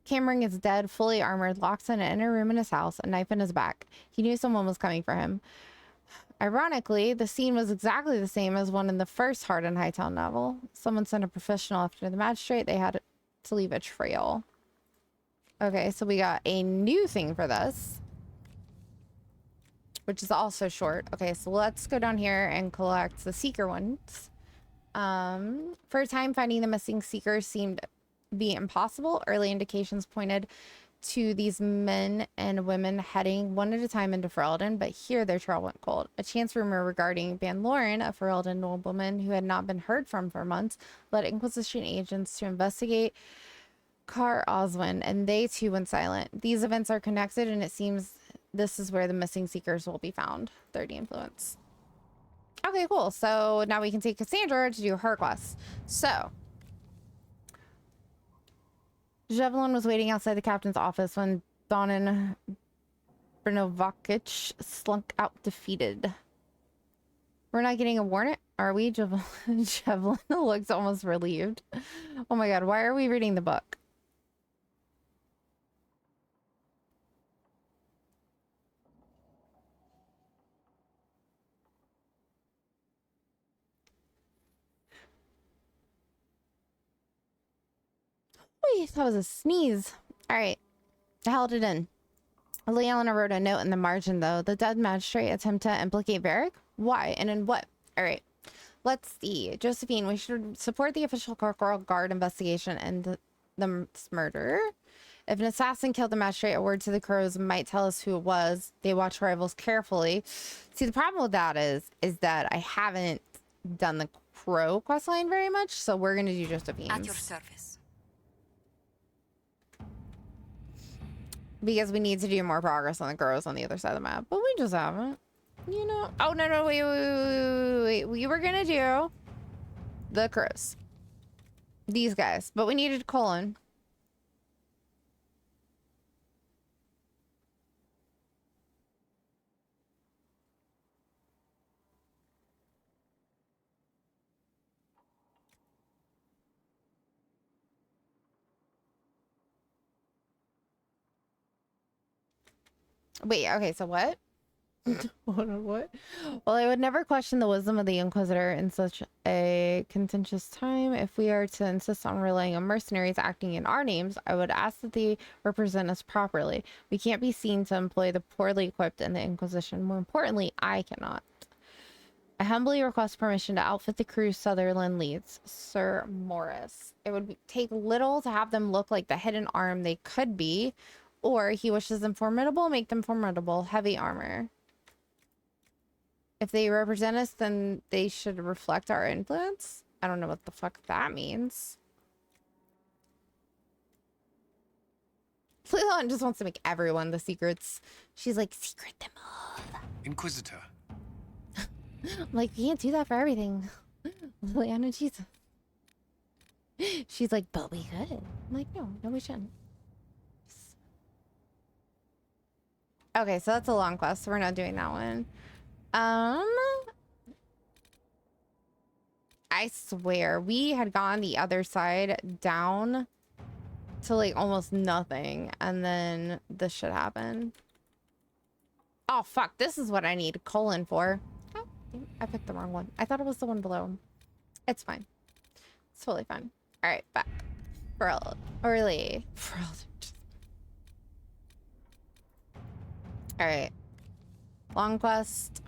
Cameron is dead, fully armored, locks in an inner room in his house, a knife in his back. He knew someone was coming for him. Ironically, the scene was exactly the same as one in the first Heart and Hightown novel. Someone sent a professional after the magistrate. They had to leave a trail. Okay, so we got a new thing for this, which is also short. Okay, so let's go down here and collect the seeker ones. For a time, finding the missing seekers seemed to be impossible. Early indications pointed to these men and women heading one at a time into Ferelden, but here their trail went cold. A chance rumor regarding Van Lauren, a Ferelden nobleman who had not been heard from for months, led Inquisition agents to investigate Car Oswin, and they too went silent. These events are connected, and it seems this is where the missing seekers will be found. 30 influence. Okay, cool. So now we can take Cassandra to do her quest. So Javelin was waiting outside the captain's office when Donan Brnovakic slunk out defeated. We're not getting a warrant, are we? Javelin looks almost relieved. Oh my god, why are we reading the book? Wait, that was a sneeze. All right, I held it in. Leanna wrote a note in the margin, though. The dead magistrate attempt to implicate Varric? Why and in what? All right, let's see. Josephine, we should support the official corporal guard investigation and the murder. If an assassin killed the magistrate, a word to the crows might tell us who it was. They watch rivals carefully. See, the problem with that is that I haven't done the crow questline very much, so we're gonna do Josephine's. At your service. Because we need to do more progress on the crows on the other side of the map, but we just haven't, you know. Oh no, wait, we were gonna do the crows, these guys, but we needed Colin. Wait, okay, so what? What? Well, I would never question the wisdom of the Inquisitor in such a contentious time. If we are to insist on relying on mercenaries acting in our names, I would ask that they represent us properly. We can't be seen to employ the poorly equipped in the Inquisition. More importantly, I cannot. I humbly request permission to outfit the crew Sutherland leads. Sir Morris. It would take little to have them look like the hidden arm they could be, or he wishes them formidable, make them formidable. Heavy armor. If they represent us, then they should reflect our influence. I don't know what the fuck that means. Leland just wants to make everyone the secrets. She's like, secret them all. Inquisitor. I'm like, you can't do that for everything. Leanna, Jesus. She's like, but we could. I'm like, no, we shouldn't. Okay, so that's a long quest, so we're not doing that one. I swear, we had gone the other side down to like almost nothing, and then this should happen. Oh, fuck, this is what I need colon for. Oh, I picked the wrong one. I thought it was the one below. It's fine. It's totally fine. All right, back. Early. All right. Long quest.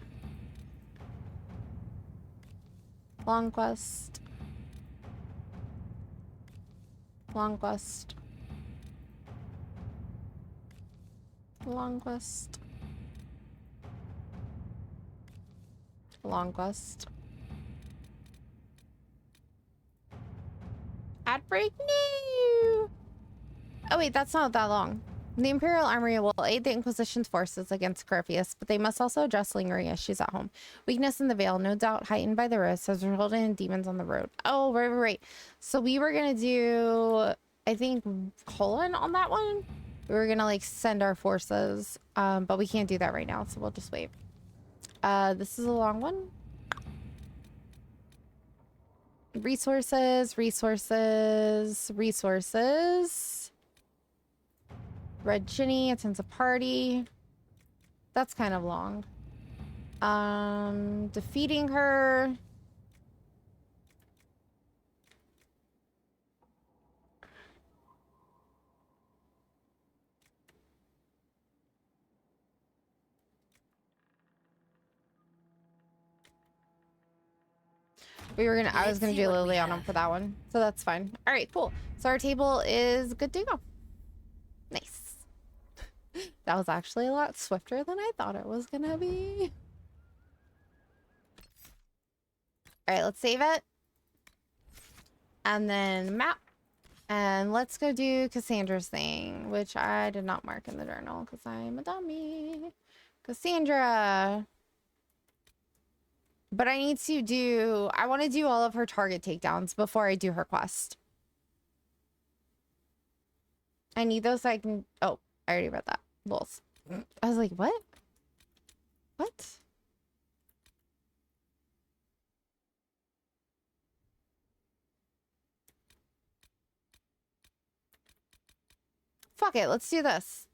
Long quest. Long quest. Long quest. Long quest. Ad break? No! Oh wait, that's not that long. The Imperial Armory will aid the Inquisition's forces against Corypheus, but they must also address lingering issues at home. Weakness in the Veil, no doubt heightened by the risks, has resulted in demons on the road. Oh, right. So we were gonna do, I think, colon on that one. We were gonna like send our forces, but we can't do that right now, so we'll just wait. This is a long one. Resources. Red Ginny attends a party. That's kind of long. Defeating her. I was gonna do Liliana for that one, so that's fine. All right, cool. So our table is good to go. Nice. That was actually a lot swifter than I thought it was gonna be. All right, let's save it. And then map. And let's go do Cassandra's thing, which I did not mark in the journal because I'm a dummy. Cassandra. But I need to do, I want to do all of her target takedowns before I do her quest. I need those so I can, oh, I already read that. Lols. I was like, what? What? Fuck it, let's do this.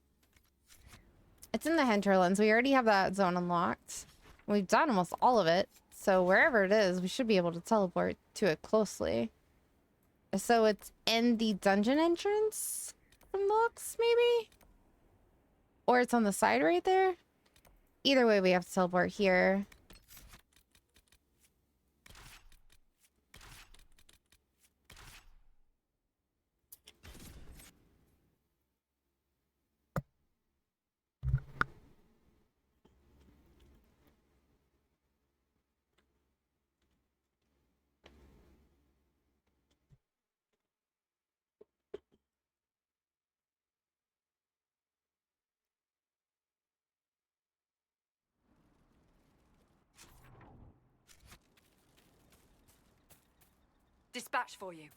It's in the hinterlands. We already have that zone unlocked. We've done almost all of it. So wherever it is, we should be able to teleport to it closely. So it's in the dungeon entrance from the looks, maybe? Or it's on the side right there? Either way, we have to teleport here. Dispatch for you.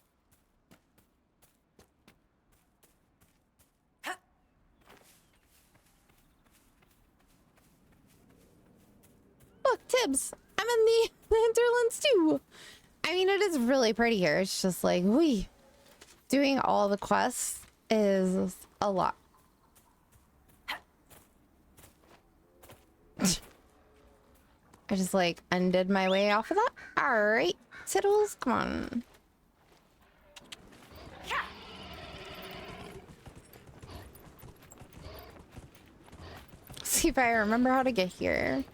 Look, Tibbs, I'm in the hinterlands too. I mean, it is really pretty here. It's just like, doing all the quests is a lot. I just like undid my way off of that. All right, Tiddles, come on. See if I remember how to get here.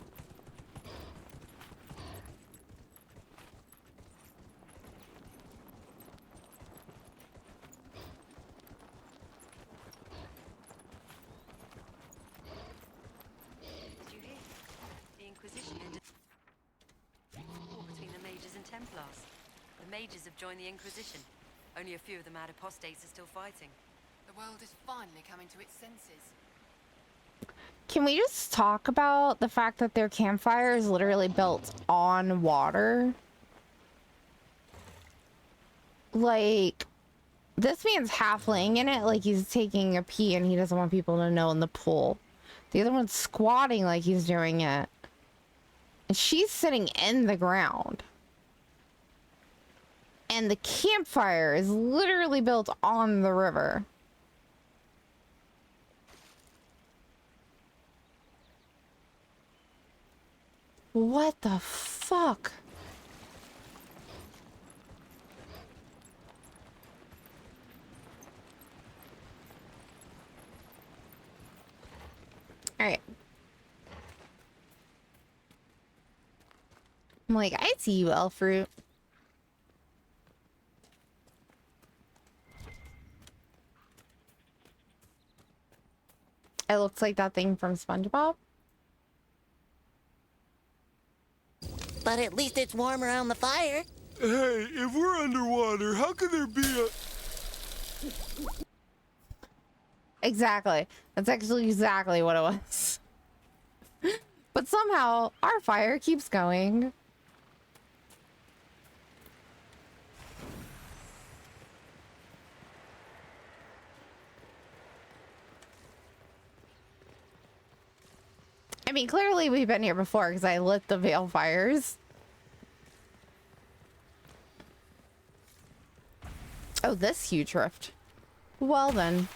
Did you hear? The Inquisition ended war between the mages and Templars. The mages have joined the Inquisition. Only a few of the mad apostates are still fighting. The world is finally coming to its senses. Can we just talk about the fact that their campfire is literally built on water? like, this man's half laying in it like he's taking a pee and he doesn't want people to know in the pool. The other one's squatting like he's doing it. And she's sitting in the ground. And the campfire is literally built on the river. What the fuck? All right. I'm like, I see you, Elfruit. It looks like that thing from SpongeBob. But at least it's warm around the fire. Hey, if we're underwater, how could there be a... Exactly. That's actually exactly what it was. But somehow, our fire keeps going. I mean, clearly we've been here before because I lit the Veil fires. Oh, this huge rift. Well then.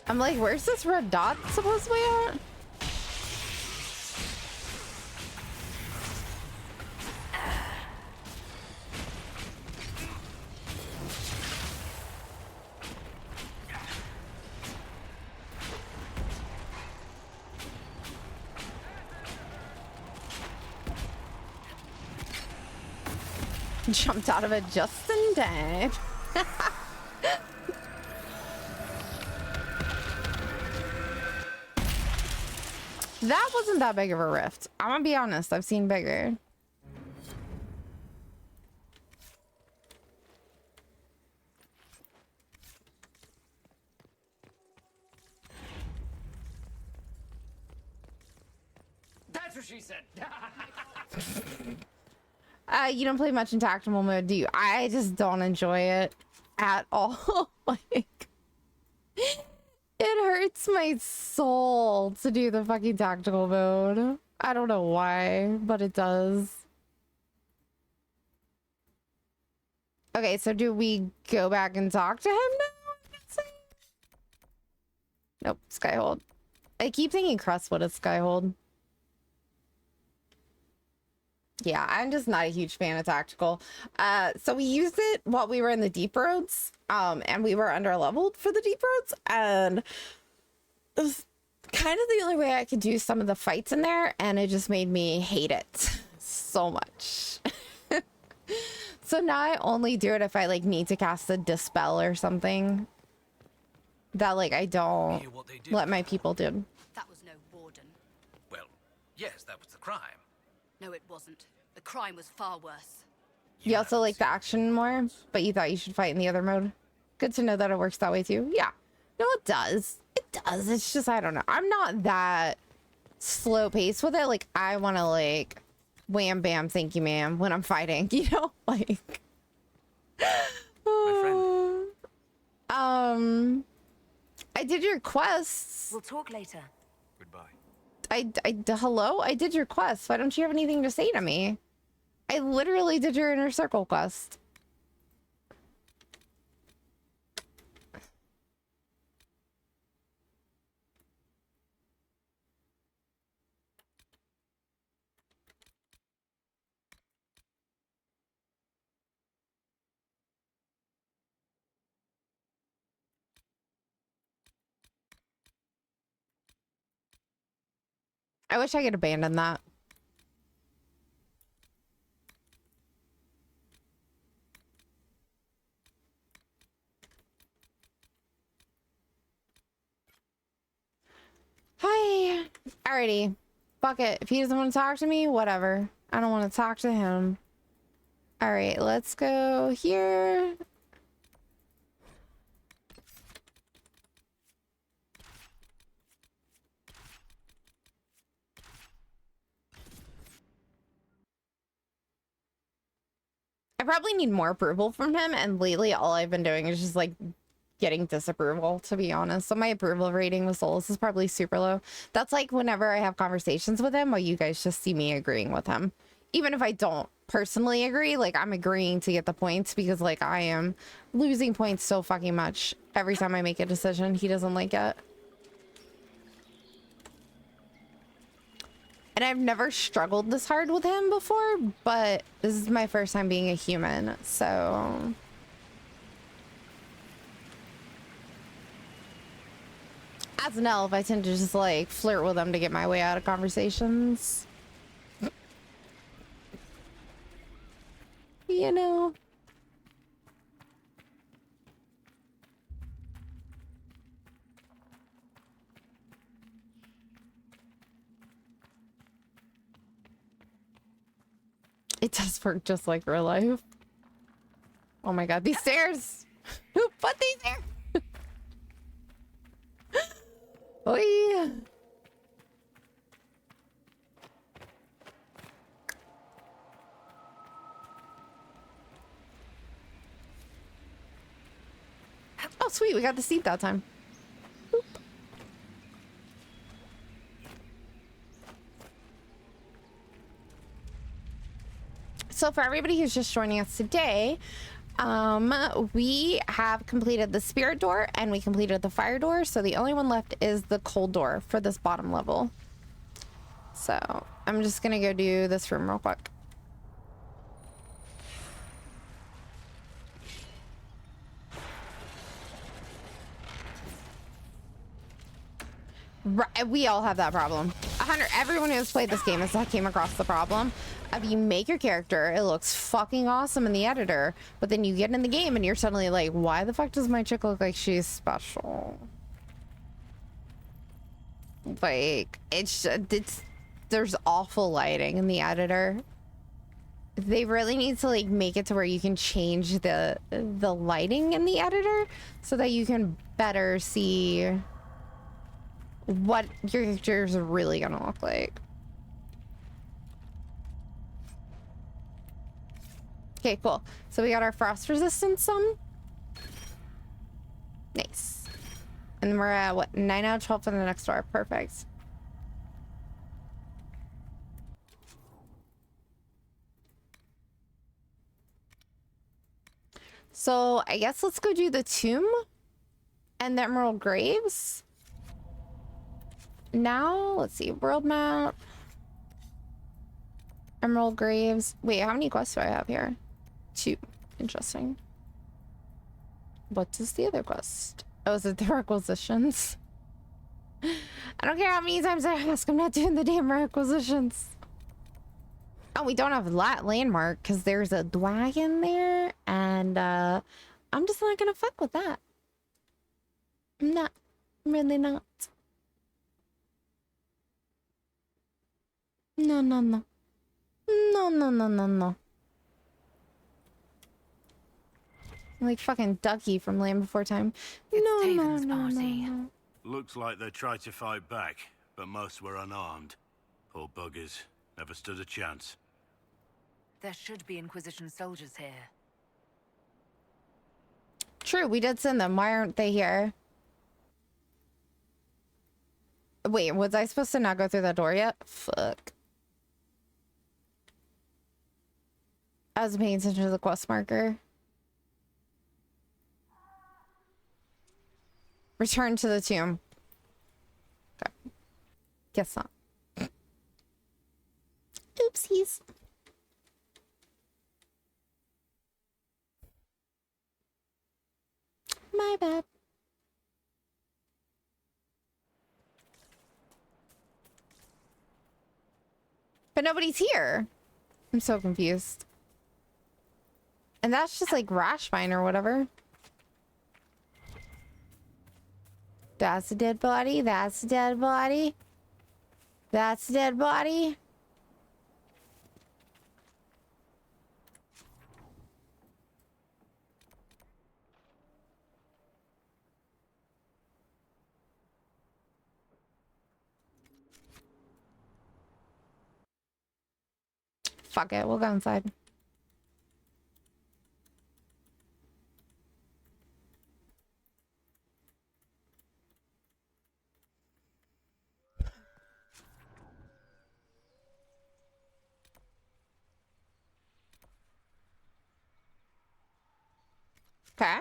I'm like, where's this red dot supposed to be at? Jumped out of it just in time. That wasn't that big of a rift. I'm gonna be honest, I've seen bigger. That's what she said. You don't play much in tactical mode, do you? I just don't enjoy it at all. Like, it hurts my soul to do the fucking tactical mode. I don't know why, but it does. Okay, so do we go back and talk to him now? Nope, Skyhold. I keep thinking Crestwood is Skyhold. Yeah, I'm just not a huge fan of tactical. So we used it while we were in the deep roads, and we were under leveled for the deep roads, and it was kind of the only way I could do some of the fights in there, and it just made me hate it so much. So now I only do it if I like need to cast a dispel or something that like I don't let my people do. That was no warden. Well, yes, that was the crime. No, it wasn't. The crime was far worse. You also like the action more, but you thought you should fight in the other mode. Good to know that it works that way too. Yeah. No, it does. It does. It's just, I don't know. I'm not that slow paced with it. Like, I want to like wham bam, thank you ma'am when I'm fighting, you know? Like, my friend. I did your quests. We'll talk later. Goodbye. Hello? I did your quest. Why don't you have anything to say to me? I literally did your inner circle quest. I wish I could abandon that. Alrighty. Fuck it. If he doesn't want to talk to me, whatever. I don't want to talk to him. Alright, let's go here. I probably need more approval from him, and lately all I've been doing is just like getting disapproval, to be honest. So my approval rating with Solus is probably super low. That's like whenever I have conversations with him, while you guys just see me agreeing with him. Even if I don't personally agree, like I'm agreeing to get the points because like I am losing points so fucking much every time I make a decision he doesn't like it. And I've never struggled this hard with him before, but this is my first time being a human, so... As an elf, I tend to just like flirt with them to get my way out of conversations. You know? It does work just like real life. Oh my god, these stairs! Who put these there? Oi! Oh sweet, we got the seat that time. Boop. So for everybody who's just joining us today, we have completed the spirit door and we completed the fire door. So the only one left is the cold door for this bottom level. So I'm just gonna go do this room real quick. Right, we all have that problem. Everyone who has played this game has came across the problem of you make your character, it looks fucking awesome in the editor, but then you get in the game and you're suddenly like, why the fuck does my chick look like she's special? Like, it's there's awful lighting in the editor. They really need to like make it to where you can change the lighting in the editor so that you can better see what your character is really gonna look like. Okay, cool. So we got our frost resistance some. Nice. And we're at what, 9 out of 12 for the next door. Perfect. So I guess let's go do the tomb and the Emerald Graves. Now, let's see, world map. Emerald Graves. Wait, how many quests do I have here? 2. Interesting. What is the other quest? Oh, is it the requisitions? I don't care how many times I ask, I'm not doing the damn requisitions. Oh, we don't have landmark because there's a dragon there, and I'm just not gonna fuck with that. I'm not. I'm really not. No, no, no. No, no, no, no, no. Like fucking Ducky from Land Before Time. No. Looks like they tried to fight back, but most were unarmed. Poor buggers. Never stood a chance. There should be Inquisition soldiers here. True, we did send them. Why aren't they here? Wait, was I supposed to not go through that door yet? Fuck. I was paying attention to the quest marker. Return to the tomb. Okay. Guess not. Oopsies. My bad. But nobody's here. I'm so confused. And that's just like Rashmine or whatever. That's a dead body. That's a dead body. That's a dead body. Fuck it, we'll go inside. Okay.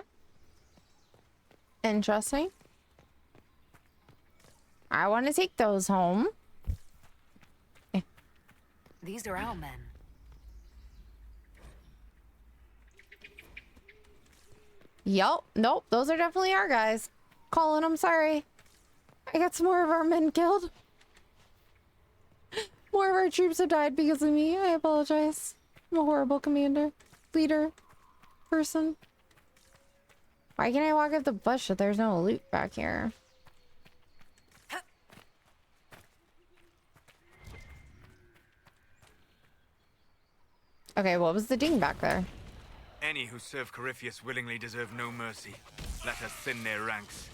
Interesting. I want to take those home. These are our men. Yup. Nope. Those are definitely our guys. Colin, I'm sorry. I got some more of our men killed. More of our troops have died because of me. I apologize. I'm a horrible commander, leader, person. Why can't I walk up the bush if there's no loot back here? Okay, what was the ding back there? Any who serve Corypheus willingly deserve no mercy. Let us thin their ranks.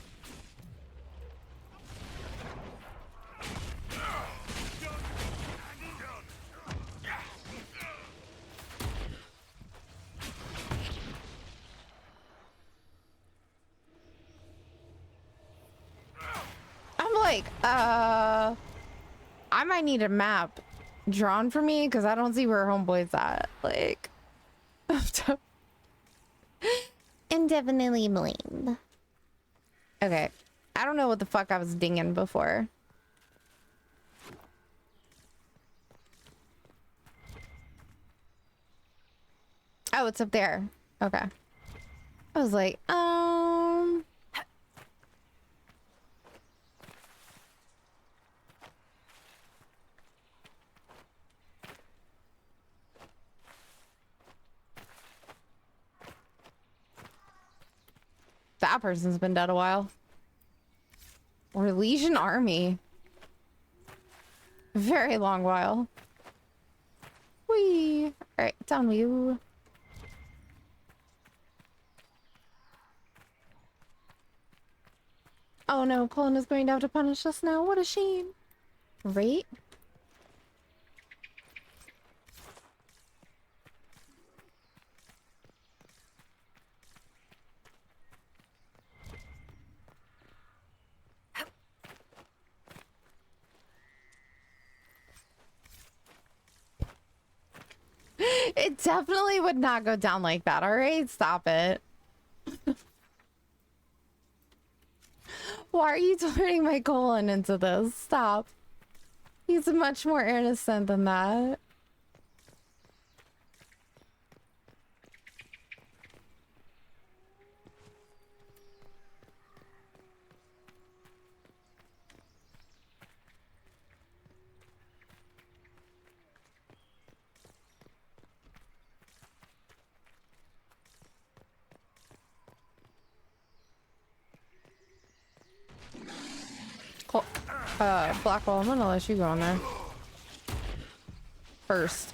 I'm like, I might need a map drawn for me because I don't see where homeboy's at. Like, indefinitely blamed. Okay, I don't know what the fuck I was dinging before. Oh, it's up there. Okay. I was like, that person's been dead a while. Or Legion Army. Very long while. Whee! Alright, down you. Oh no, Colin is going to have to punish us now. What a shame. Right? It definitely would not go down like that, alright? Stop it. Why are you turning my Colin into this? Stop. He's much more innocent than that. Blackwell, I'm gonna let you go in there first.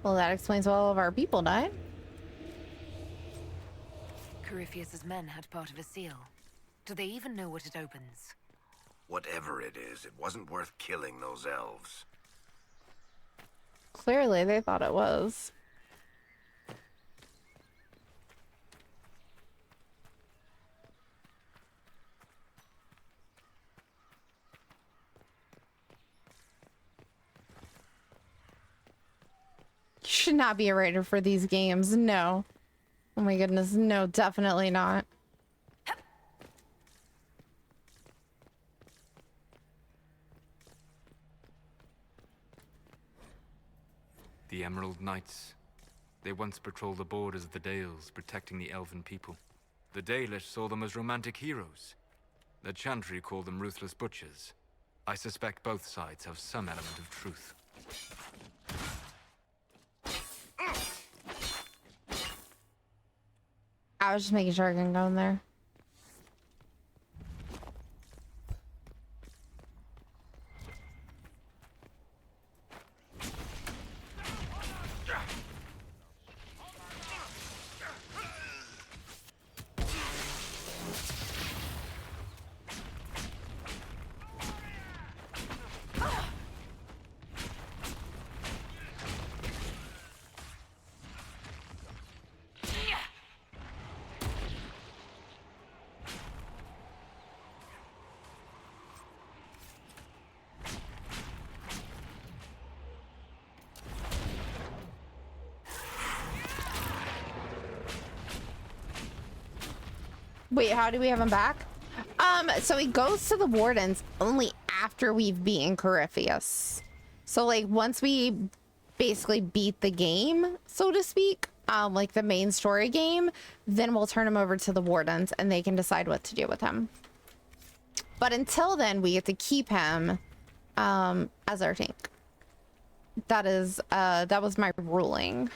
Well, that explains why all of our people died. Corypheus's men had part of a seal. Do they even know what it opens? Whatever it is, it wasn't worth killing those elves. Clearly, they thought it was. You should not be a writer for these games. No. Oh my goodness. No, definitely not. The Emerald Knights. They once patrolled the borders of the Dales, protecting the elven people. The Dalish saw them as romantic heroes. The Chantry called them ruthless butchers. I suspect both sides have some element of truth. I was just making sure I can go in there. Wait, how do we have him back? So he goes to the Wardens only after we've beaten Corypheus. So like once we basically beat the game, so to speak, like the main story game, then we'll turn him over to the Wardens and they can decide what to do with him. But until then, we get to keep him as our tank. That was my ruling.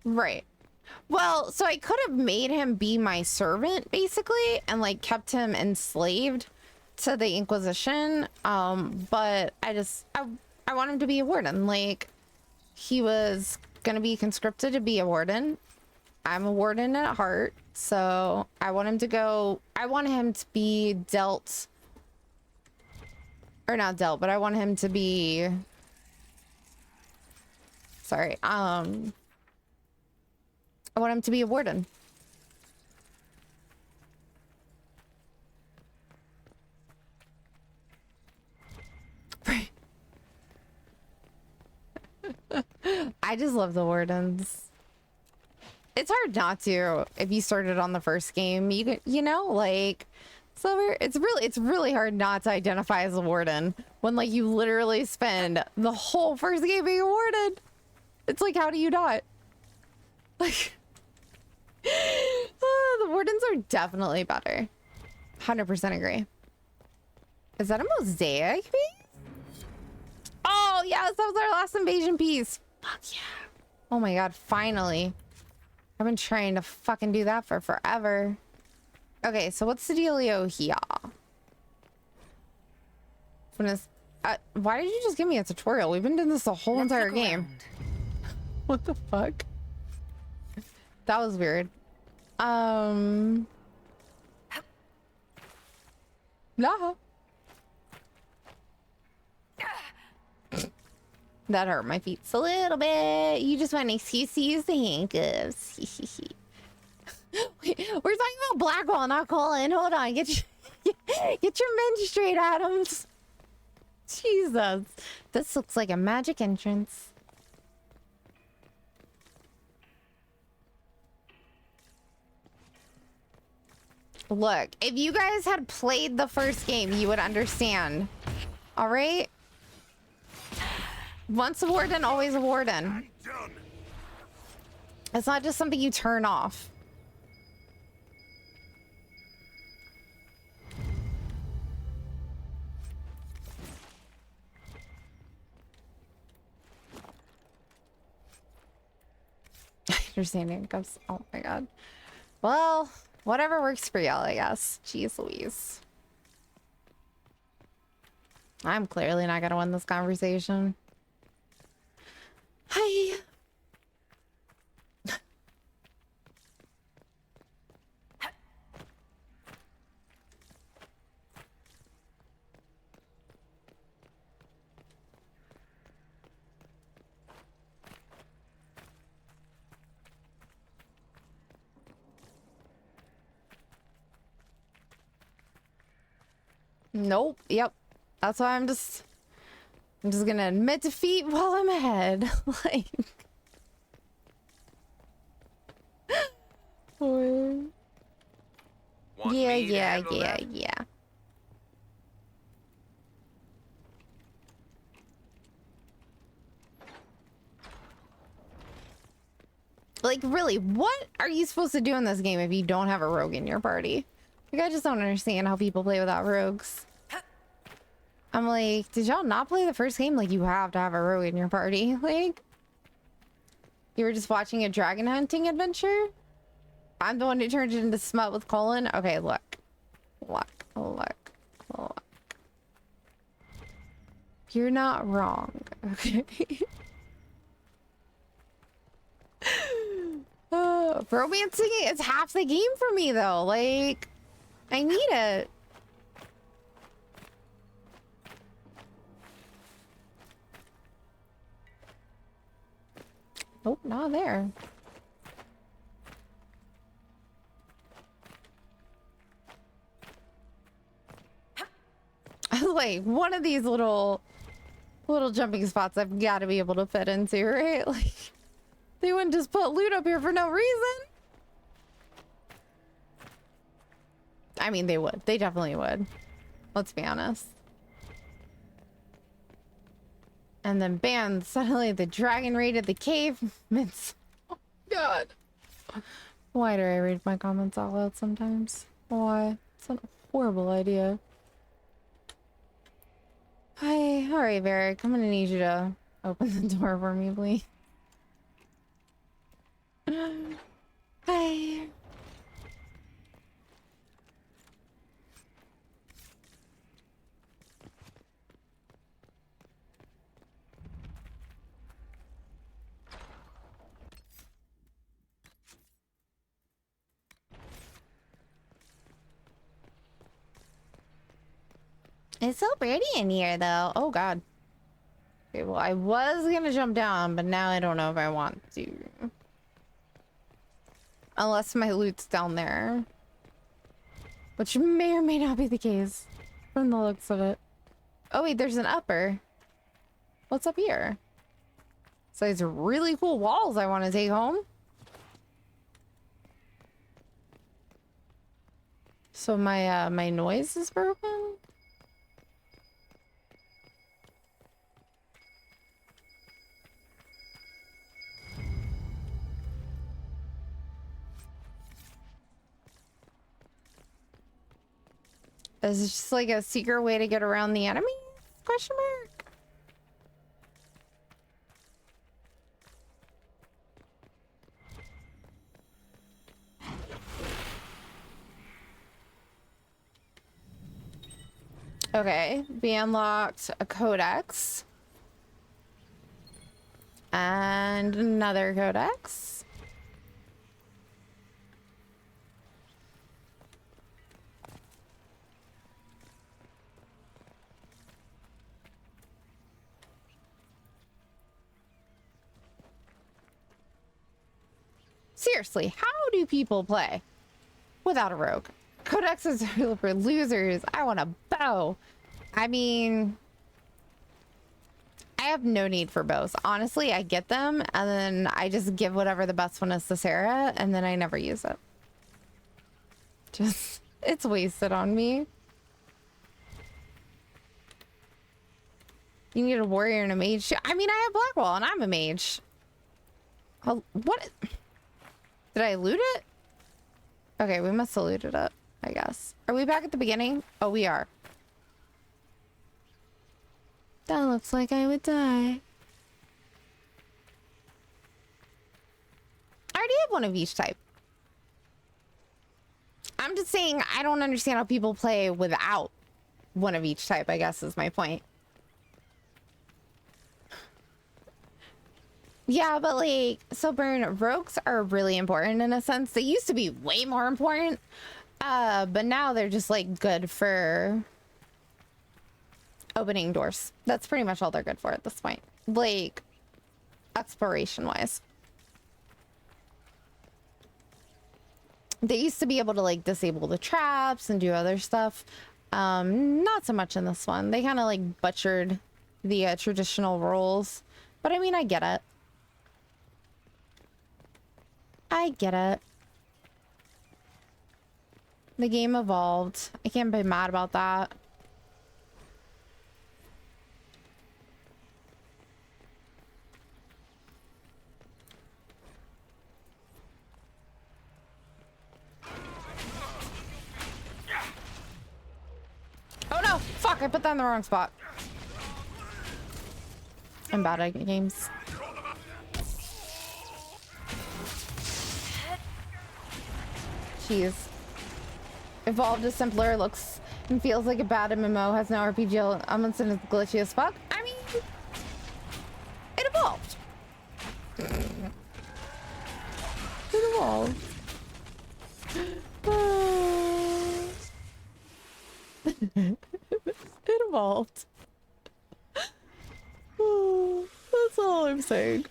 Right. Well, so I could have made him be my servant, basically, and like kept him enslaved to the Inquisition. But I want him to be a warden. Like, he was gonna be conscripted to be a warden. I'm a warden at heart, so I want him to be dealt, or not dealt, but I want him to be, sorry, I want him to be a warden. Right. I just love the wardens. It's hard not to if you started on the first game. You know, like, so it's really hard not to identify as a warden when like you literally spend the whole first game being a warden. It's like, how do you not? Like, the wardens are definitely better. 100% agree. Is that a mosaic piece? Oh yes, that was our last invasion piece. Fuck yeah. Oh my god, finally. I've been trying to fucking do that for forever. Okay, so what's the dealio here? Why did you just give me a tutorial? We've been doing this the whole entire game. What the fuck? That was weird. Nah. That hurt my feet a little bit. You just want an excuse to use the handcuffs. We're talking about Blackwall, not Colin. Hold on. Get your men straight, Adams. Jesus. This looks like a magic entrance. Look, if you guys had played the first game, you would understand. All right? Once a warden, always a warden. It's not just something you turn off. Understanding comes. Oh my god. Well, whatever works for y'all, I guess. Jeez Louise. I'm clearly not gonna win this conversation. Hi. Nope. Yep. That's why I'm just gonna admit defeat while I'm ahead. Like, yeah. Like, really, what are you supposed to do in this game if you don't have a rogue in your party? Like, I just don't understand how people play without rogues. I'm like, did y'all not play the first game? Like, you have to have a rogue in your party. Like, you were just watching a dragon hunting adventure? I'm the one who turned it into smut with Colin? Okay, look. Look. You're not wrong. Okay. Romancing is half the game for me, though. Like, I need it. Oh, not there. I was like, one of these little jumping spots I've got to be able to fit into, right? Like, they wouldn't just put loot up here for no reason. I mean, they would. They definitely would. Let's be honest. And then bam, suddenly the dragon raided the cave. Oh, God. Why do I read my comments out loud sometimes? Why? It's a horrible idea. Hi. Alright, Varric. I'm gonna need you to open the door for me, please. Hi. It's so pretty in here, though. Oh, God. Okay, well, I was gonna jump down, but now I don't know if I want to. Unless my loot's down there. Which may or may not be the case. From the looks of it. Oh, wait, there's an upper. What's up here? So these really cool walls I want to take home. So my noise is broken? Is it just like a secret way to get around the enemy? Question mark. Okay, we unlocked a codex. And another codex. Seriously, how do people play without a rogue? Codexes are for losers. I want a bow. I mean, I have no need for bows. Honestly, I get them, and then I just give whatever the best one is to Sarah, and then I never use it. Just, it's wasted on me. You need a warrior and a mage. I mean, I have Blackwall, and I'm a mage. Oh, what? Did I loot it? Okay, we must have looted it, I guess. Are we back at the beginning? Oh, we are. That looks like I would die. I already have one of each type. I'm just saying I don't understand how people play without one of each type, I guess is my point. Yeah, but like, so Burn, rogues are really important in a sense. They used to be way more important, but now they're just like good for opening doors. That's pretty much all they're good for at this point. Like, exploration wise. They used to be able to like disable the traps and do other stuff. Not so much in this one. They kind of like butchered the traditional roles, but I mean, I get it. I get it. The game evolved. I can't be mad about that. Oh no! Fuck, I put that in the wrong spot. I'm bad at games. Jeez. Evolved to simpler, looks and feels like a bad MMO, has no RPG elements and is glitchy as fuck. I mean, it evolved. It evolved. It evolved. That's all I'm saying.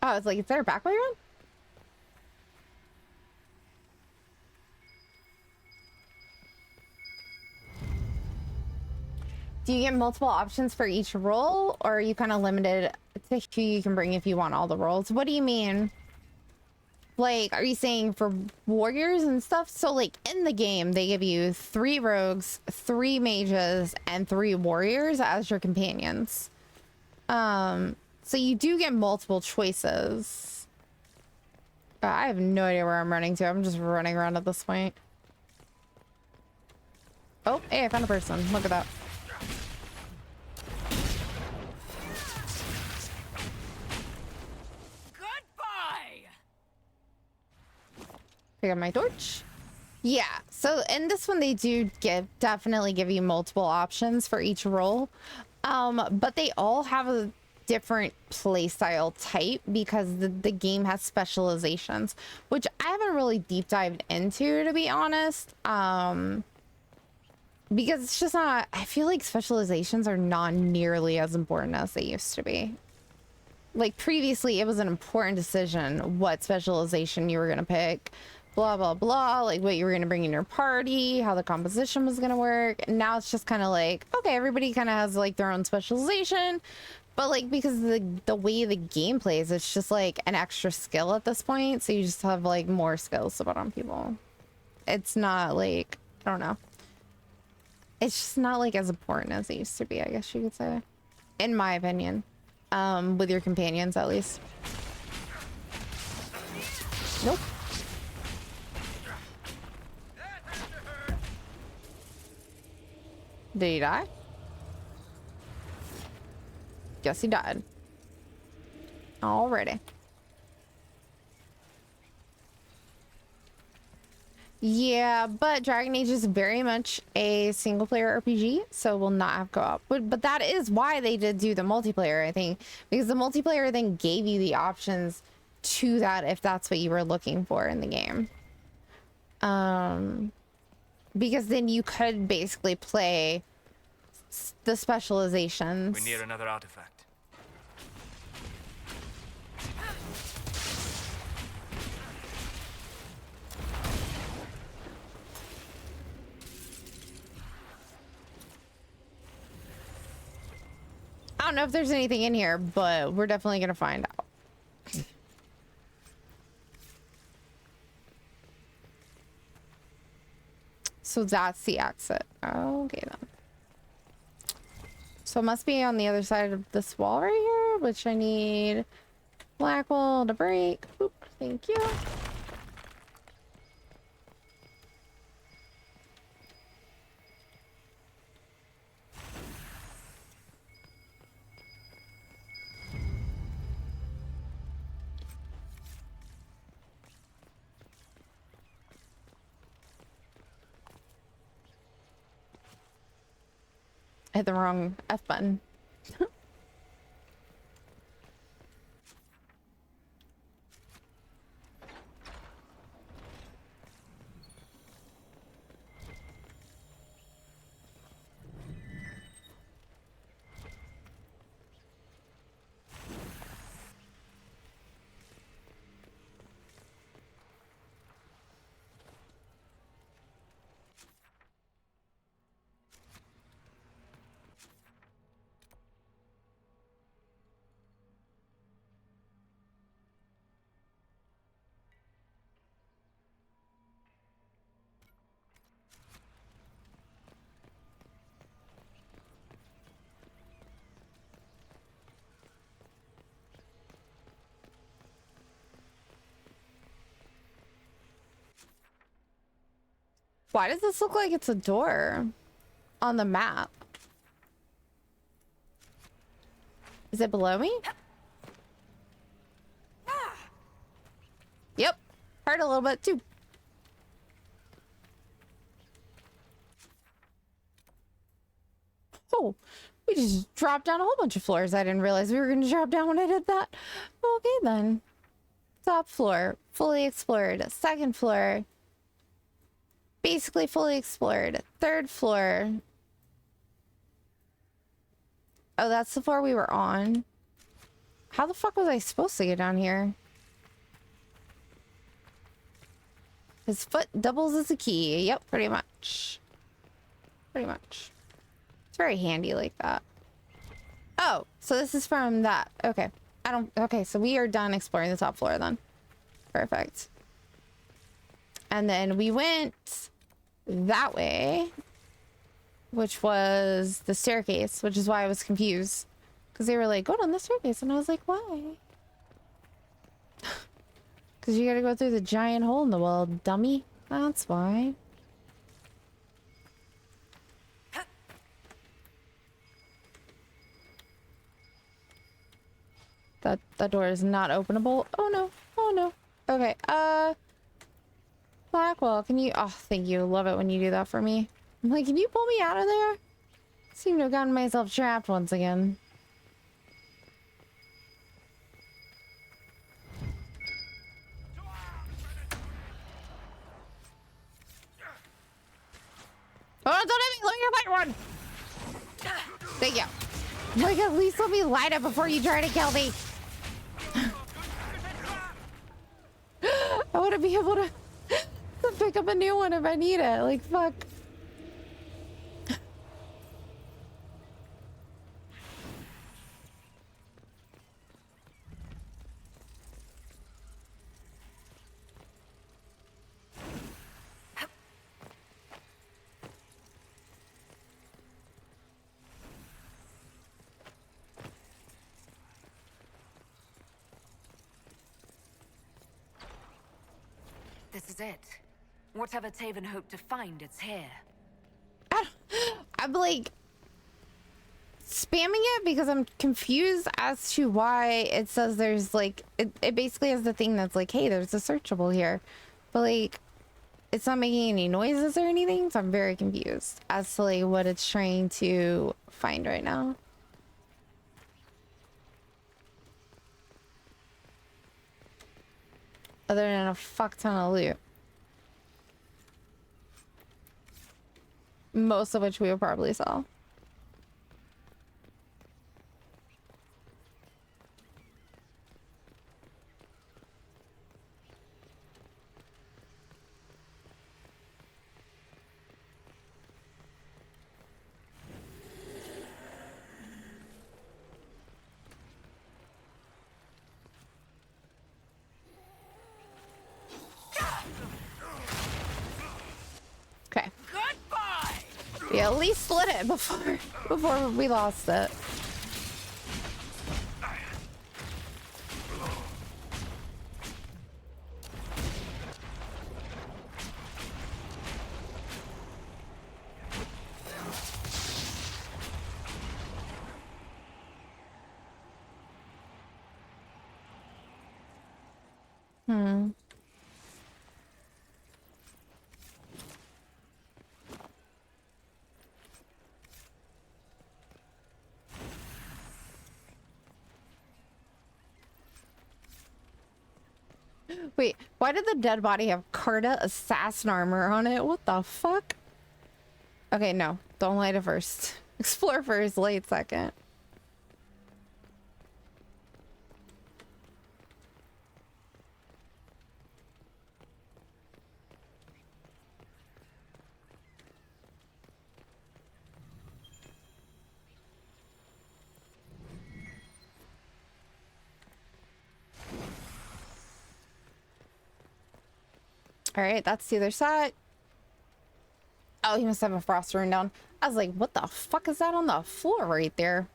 Oh, it's like, is there a back way around? Do you get multiple options for each role, or are you kind of limited to who you can bring if you want all the roles? What do you mean? Like, are you saying for warriors and stuff? So, like, in the game, they give you 3 rogues, 3 mages, and 3 warriors as your companions. So you do get multiple choices. I have no idea where I'm running to. I'm just running around at this point. Oh, hey, I found a person. Look at that. Goodbye! Pick up my torch. Yeah, so in this one, they do definitely give you multiple options for each role. But they all have a different playstyle type because the game has specializations, which I haven't really deep dived into, to be honest. Because it's just not, I feel like specializations are not nearly as important as they used to be. Like previously, it was an important decision what specialization you were going to pick, blah, blah, blah, like what you were going to bring in your party, how the composition was going to work. And now it's just kind of like, okay, everybody kind of has like their own specialization. But like, because the way the game plays, it's just like an extra skill at this point. So you just have like more skills to put on people. It's not like, I don't know. It's just not like as important as it used to be, I guess you could say. In my opinion. With your companions at least. Nope. Did he die? Guess he died. Alrighty. Yeah, but Dragon Age is very much a single player RPG, so we'll not have co-op. But that is why they did do the multiplayer, I think, because the multiplayer then gave you the options to that if that's what you were looking for in the game. Because then you could basically play the specializations. We're near another artifact. I don't know if there's anything in here, but we're definitely gonna find out. So that's the exit. Okay then. So it must be on the other side of this wall right here, which I need Blackwall to break. Oop, thank you. I hit the wrong F button. Why does this look like it's a door on the map? Is it below me? Yep. Hurt a little bit too. Oh, we just dropped down a whole bunch of floors. I didn't realize we were going to drop down when I did that. Okay, then. Top floor, fully explored. Second floor, basically fully explored. Third floor. Oh, that's the floor we were on. How the fuck was I supposed to get down here? His foot doubles as a key. Yep, pretty much. Pretty much. It's very handy like that. Oh, so this is from that. Okay. Okay, so we are done exploring the top floor then. Perfect. And then we went that way, which was the staircase, which is why I was confused. Because they were like, go down the staircase. And I was like, why? Because you gotta go through the giant hole in the wall, dummy. That's why. That door is not openable. Oh no. Oh no. Okay. Blackwell, can you... Oh, thank you. Love it when you do that for me. I'm like, can you pull me out of there? Seem to have gotten myself trapped once again. Oh, don't hit me! Let me fight one! Thank you. Like, at least let me light up before you try to kill me. I want to be able to pick up a new one if I need it. Like, fuck. This is it. Whatever Taven hoped to find, it's here. I'm like spamming it because I'm confused as to why it says there's like it basically has the thing that's like, hey, there's a searchable here, but like it's not making any noises or anything, so I'm very confused as to like what it's trying to find right now. Other than a fuck ton of loot. Most of which we will probably sell. Okay. We at least split it before we lost it. Wait, why did the dead body have Carta assassin armor on it? What the fuck? Okay, no. Don't light it first. Explore first, light second. All right, that's the other side. Oh, he must have a frost rune down. I was like, what the fuck is that on the floor right there?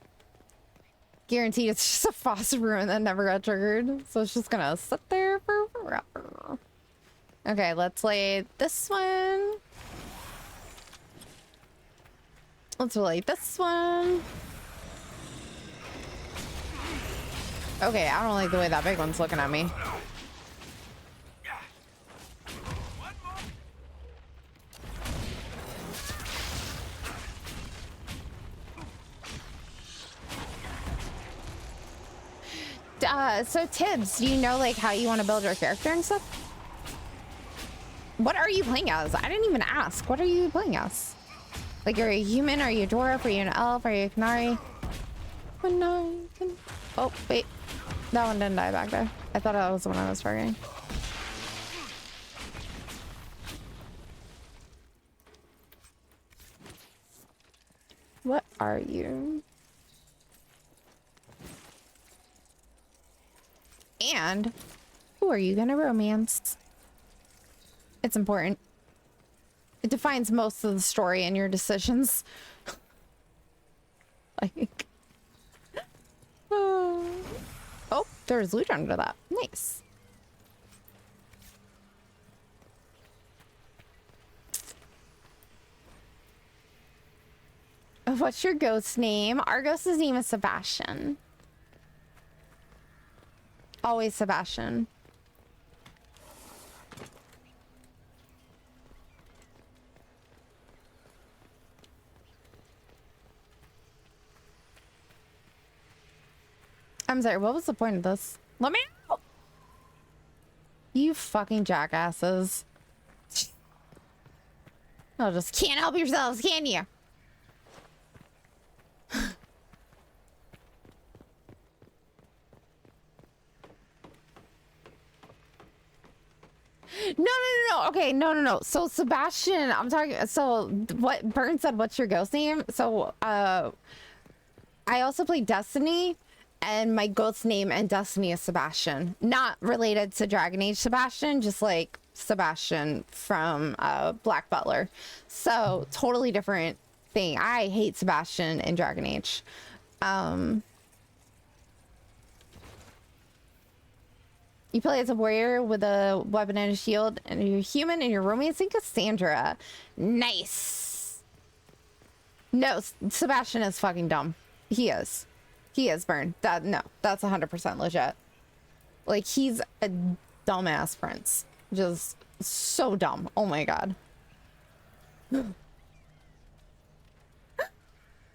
Guaranteed it's just a frost rune that never got triggered. So it's just gonna sit there for forever. Okay, let's lay this one. Let's relate this one. Okay, I don't like the way that big one's looking at me. So Tibbs, do you know like how you want to build your character and stuff? What are you playing as? I didn't even ask. What are you playing as? Like, are you a human? Are you a dwarf? Are you an elf? Are you a canary? Oh, wait. That one didn't die back there. I thought that was the one I was targeting. What are you? And who are you gonna romance? It's important. It defines most of the story and your decisions. Like, oh, there's loot under that. Nice. What's your ghost's name? Our ghost's name is Sebastian. Always Sebastian. I'm sorry, what was the point of this? Let me know. You fucking jackasses. Oh, just can't help yourselves, can you? No. Okay, no. So Sebastian, I'm talking. So what Burn said? What's your ghost name? So I also play Destiny, and my ghost's name and Destiny is Sebastian. Not related to Dragon Age Sebastian, just like Sebastian from Black Butler. So totally different thing. I hate Sebastian in Dragon Age. You play as a warrior with a weapon and a shield, and you're human, and you're romancing Cassandra. Nice. No, Sebastian is fucking dumb. He is, Burn. No, that's 100% legit. Like, he's a dumbass prince. Just so dumb. Oh my god.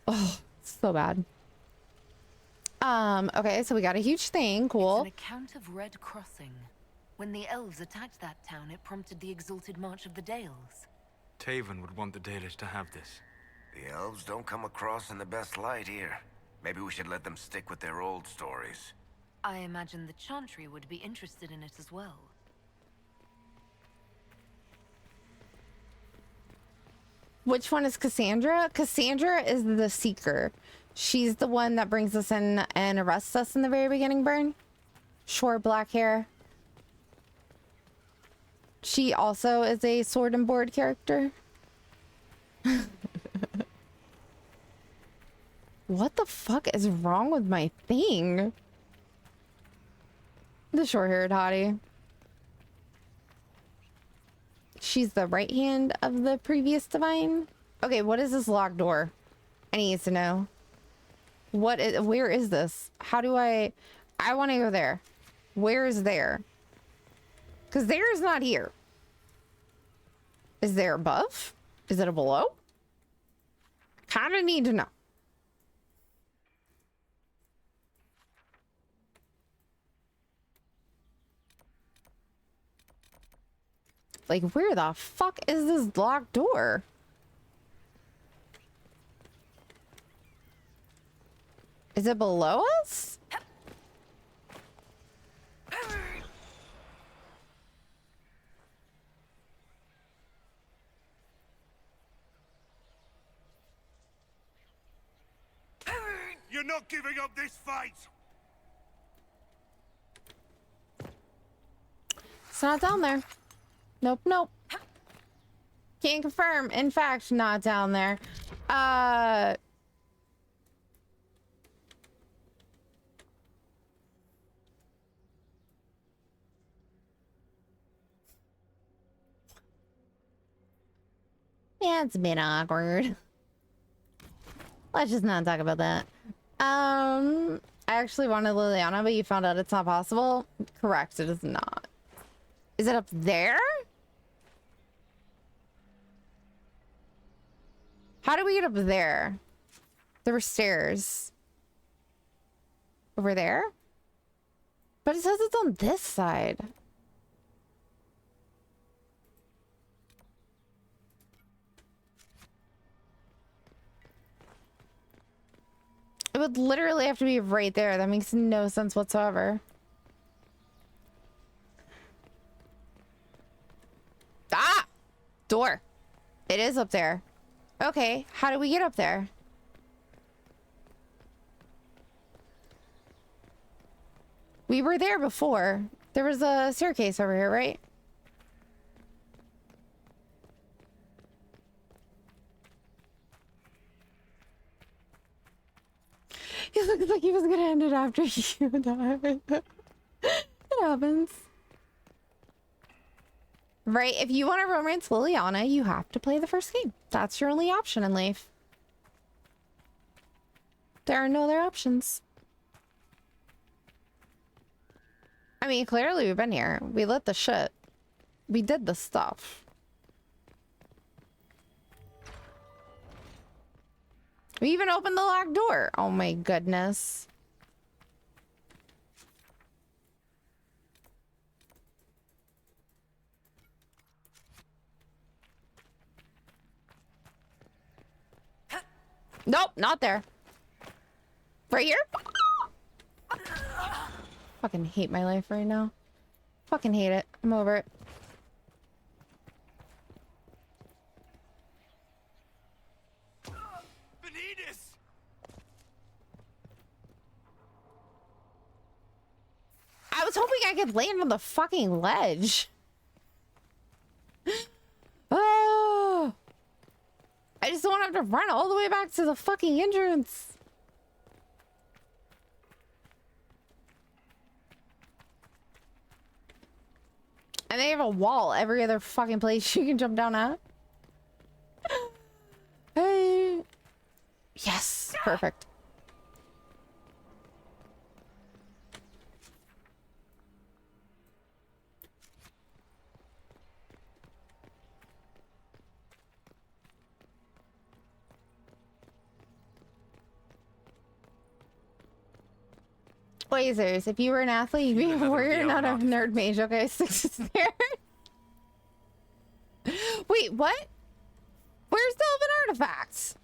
Oh, so bad. Okay, so we got a huge thing. Cool. It's an account of Red Crossing. When the elves attacked that town, it prompted the exalted march of the Dales. Taven would want the Dalish to have this. The elves don't come across in the best light here. Maybe we should let them stick with their old stories. I imagine the Chantry would be interested in it as well. Which one is Cassandra? Cassandra is the Seeker. She's the one that brings us in and arrests us in the very beginning, Burn. Short black hair. She also is a sword and board character. What the fuck is wrong with my thing? The short-haired hottie. She's the right hand of the previous divine. Okay, what is this locked door? I need to know. Where is this? How do I want to go there. Where is there? Because there is not here. Is there above? Is it a below? Kind of need to know. Like, where the fuck is this locked door? Is it below us? You're not giving up this fight! It's not down there. Nope. Can't confirm. In fact, not down there. Yeah, it's a bit awkward. Let's just not talk about that. I actually wanted Liliana, but you found out it's not possible. Correct, it is not. Is it up there? How do we get up there? There were stairs. Over there? But it says it's on this side. It would literally have to be right there. That makes no sense whatsoever. Ah! Door. It is up there. Okay, how do we get up there? We were there before. There was a staircase over here, right? He looks like he was gonna end it after you died. It happens. Right, if you want to romance Liliana, you have to play the first game. That's your only option in life. There are no other options. I mean, clearly we've been here. We lit the shit. We did the stuff. We even opened the locked door. Oh my goodness. Nope, not there. Right here? Fucking hate my life right now. Fucking hate it. I'm over it. I was hoping I could land on the fucking ledge. Oh, I just don't want to have to run all the way back to the fucking entrance. And they have a wall every other fucking place you can jump down at. Hey. Yes, perfect. Lasers. If you were an athlete, you'd be a warrior, not a nerd mage. Okay, 6 is there. Wait, what? Where's the elven artifacts?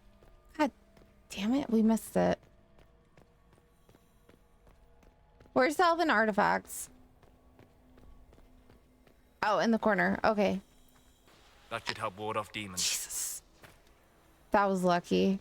God damn it, we missed it. Where's the elven artifacts? Oh, in the corner. Okay. That should help ward off demons. Jesus. That was lucky.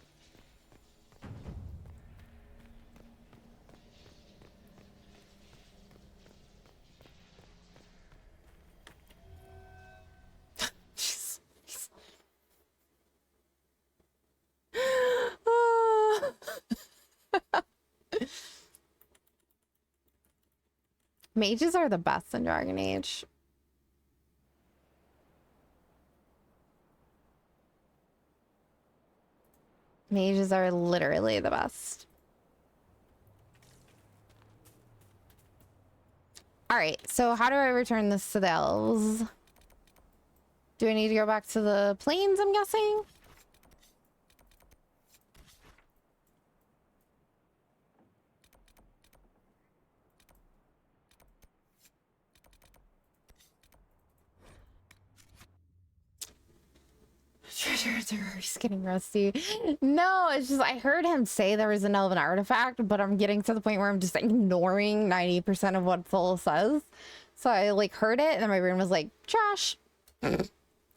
Mages are the best in Dragon Age. Mages are literally the best. Alright, so how do I return this to the elves? Do I need to go back to the plains, I'm guessing? He's getting rusty. No, it's just I heard him say there was an elven artifact, but I'm getting to the point where I'm just ignoring 90% of what Soul says. So I like heard it and then my brain was like, trash.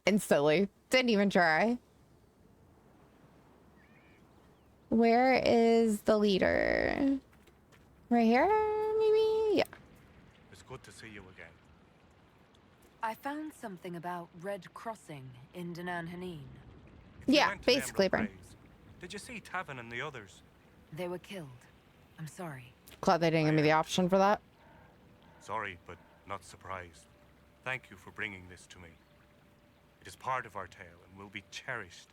Instantly. Didn't even try. Where is the leader? Right here, maybe? Yeah. It's good to see you again. I found something about Red Crossing in Danan Hanin. Yeah, basically, Bren. Did you see Tavin and the others? They were killed. I'm sorry. Glad they didn't give me the option for that. Sorry, but not surprised. Thank you for bringing this to me. It is part of our tale and will be cherished.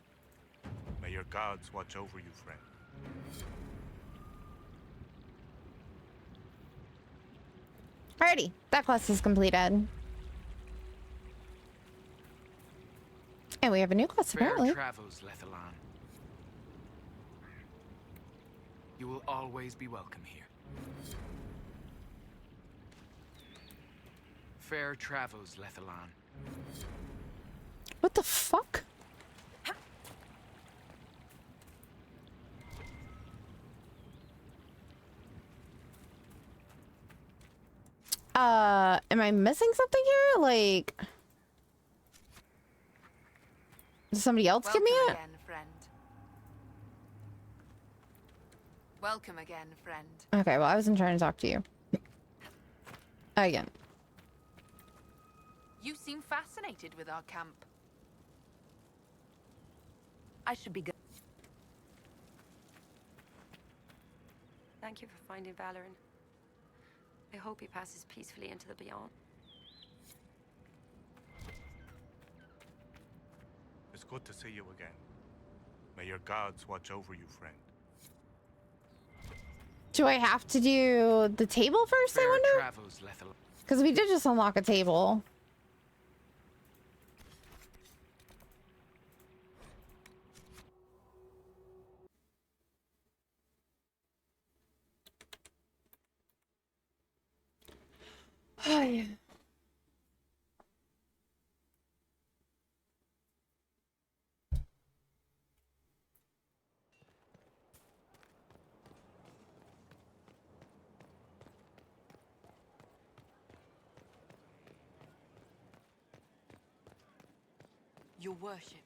May your gods watch over you, friend. Alrighty, that quest is completed. And we have a new quest, apparently. Fair travels, Lethalan. You will always be welcome here. Fair travels, Lethalan. What the fuck? Am I missing something here? Like, did somebody else give me it? Again, friend. Welcome again, friend. Okay, well, I wasn't trying to talk to you. Again. You seem fascinated with our camp. I should be good. Thank you for finding Valoran. I hope he passes peacefully into the beyond. It's good to see you again. May your gods watch over you, friend. Do I have to do the table first, I wonder? Because we did just unlock a table. Oh, yeah. Your worship.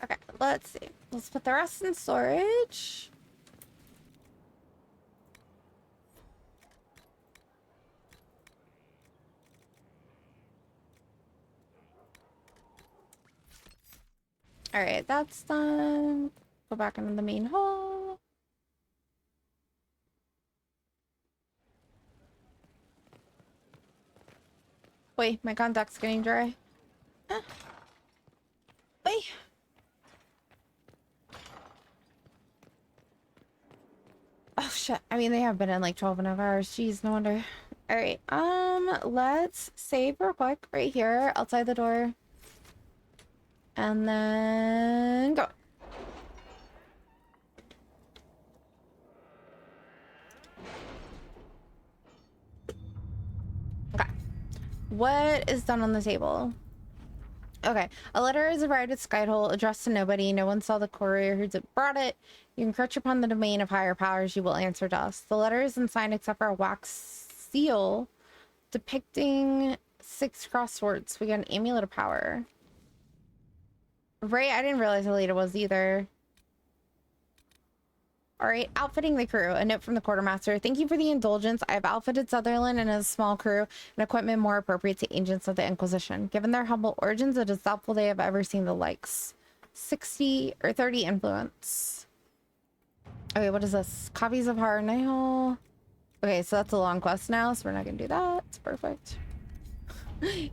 Okay, let's see. Let's put the rest in storage. All right, that's done. Go back into the main hall. Wait, my contact's getting dry. Wait. Oh shit. I mean, they have been in like 12.5 hours. Jeez, no wonder. All right. Let's save real quick right here outside the door. And then go. Okay. What is done on the table? Okay. A letter is arrived at Skyhole addressed to nobody. No one saw the courier who brought it. You encroach upon the domain of higher powers. You will answer to us. The letter isn't signed except for a wax seal depicting 6 crosswords. We got an amulet of power. Right, I didn't realize how late it was either. All right, outfitting the crew. A note from the quartermaster. Thank you for the indulgence. I have outfitted Sutherland and his small crew and equipment more appropriate to agents of the Inquisition. Given their humble origins, it is doubtful they have ever seen the likes. 60 or 30 influence. Okay, what is this? Copies of Horror Night Hall. Okay, so that's a long quest now, so we're not gonna do that. It's perfect.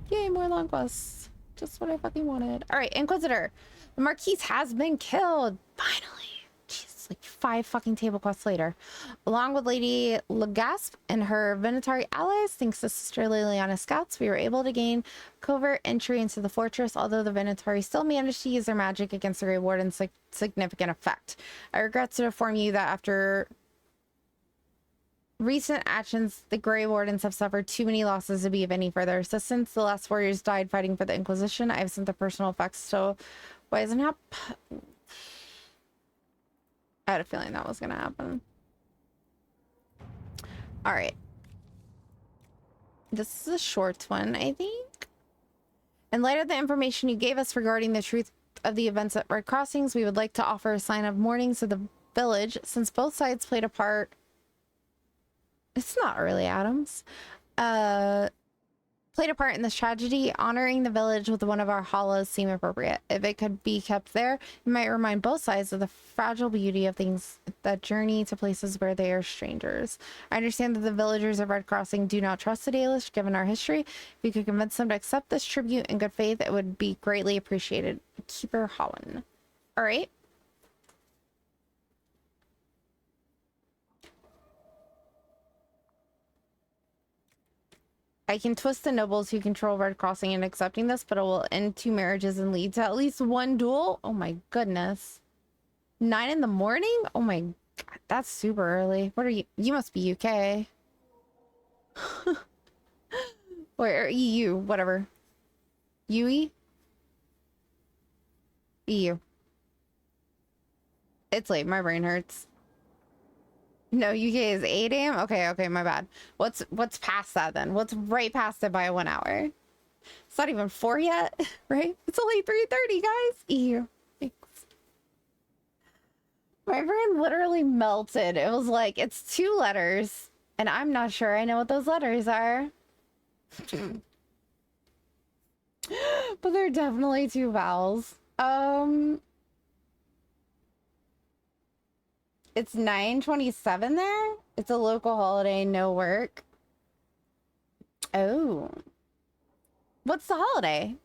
Yay, more long quests. Just what I fucking wanted. All right, Inquisitor. The Marquise has been killed. Finally. Jeez, like 5 fucking table quests later. Along with Lady Legasp and her Venatari allies, thanks to Sister Liliana's scouts, we were able to gain covert entry into the fortress, although the Venatari still managed to use their magic against the Grey Warden's significant effect. I regret to inform you that after recent actions, the Grey Wardens have suffered too many losses to be of any further assistance. The last warriors died fighting for the Inquisition. I have sent the personal effects, so why isn't it? I had a feeling that was gonna happen. All right. This is a short one, I think. In light of the information you gave us regarding the truth of the events at Red Crossings, we would like to offer a sign of mourning to the village, since both sides played a part. It's not really Adams. Played a part in this tragedy. Honoring the village with one of our halas seem appropriate. If it could be kept there, it might remind both sides of the fragile beauty of things that journey to places where they are strangers. I understand that the villagers of Red Crossing do not trust the Dalish, given our history. If you could convince them to accept this tribute in good faith, it would be greatly appreciated. Keeper Holland. All right. I can twist the nobles who control Red Crossing in accepting this, but it will end 2 marriages and lead to at least 1 duel. Oh my goodness. 9 in the morning? Oh my god, that's super early. What are you? You must be UK. Or EU, whatever. UE? EU. It's late, my brain hurts. No, UK is 8 a.m. Okay, my bad. What's past that then? What's right past it by 1 hour? It's not even 4 yet, right? It's only 3:30, guys. Ew. Thanks. My brain literally melted. It was like, it's 2 letters, and I'm not sure I know what those letters are. But they're definitely 2 vowels. It's 9:27 there. It's a local holiday, no work. Oh. What's the holiday?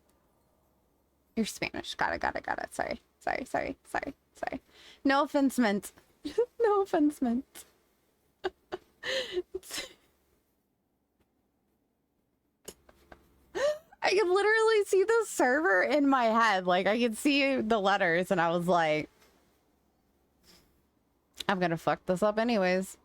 You're Spanish. Got it. Sorry. No offense meant. No offense meant. I could literally see the server in my head. Like, I could see the letters, and I was like, I'm gonna fuck this up anyways.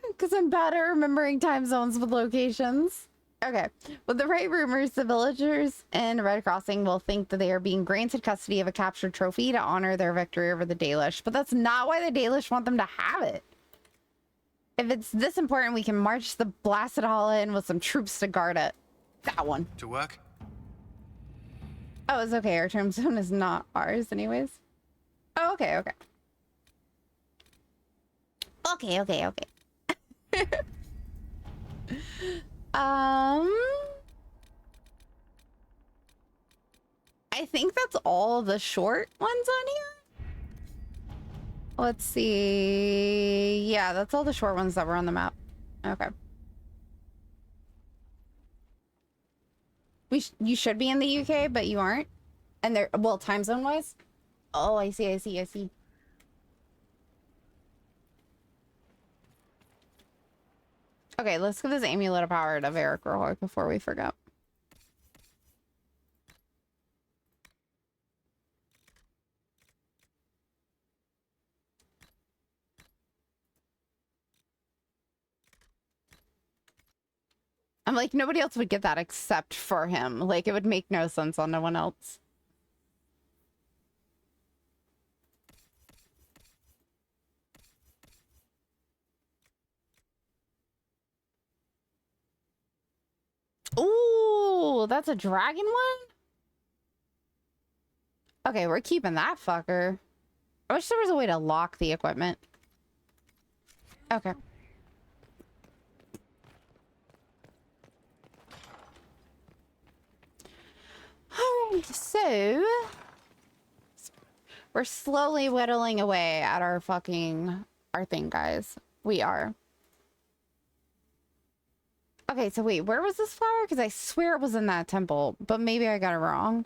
Because I'm bad at remembering time zones with locations. Okay. With the right rumors, the villagers in Red Crossing will think that they are being granted custody of a captured trophy to honor their victory over the Dalish. But that's not why the Dalish want them to have it. If it's this important, we can march the blasted Hala in with some troops to guard it. That one. To work? Oh, it's okay. Our term zone is not ours anyways. Oh, okay. Okay. I think that's all the short ones on here. Let's see. Yeah, that's all the short ones that were on the map. Okay. You should be in the UK, but you aren't. And they're, well, time zone wise. Oh, I see. Okay, let's give this amulet of power to Varric real quick before we forget. I'm like, nobody else would get that except for him. Like, it would make no sense on no one else. Ooh, that's a dragon one? Okay, we're keeping that fucker. I wish there was a way to lock the equipment. Okay. Alright, so we're slowly whittling away at our thing, guys. We are. Okay, so wait, where was this flower? Because I swear it was in that temple, but maybe I got it wrong.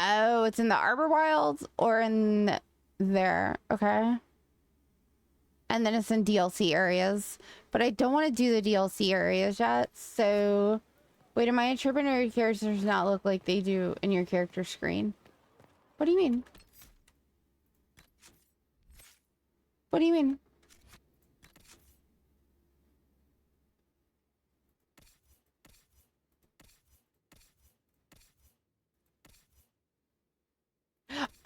Oh, it's in the Arbor Wilds or in there. Okay. And then it's in DLC areas. But I don't want to do the DLC areas yet. So, wait, do my interpreter characters not look like they do in your character screen? What do you mean? What do you mean?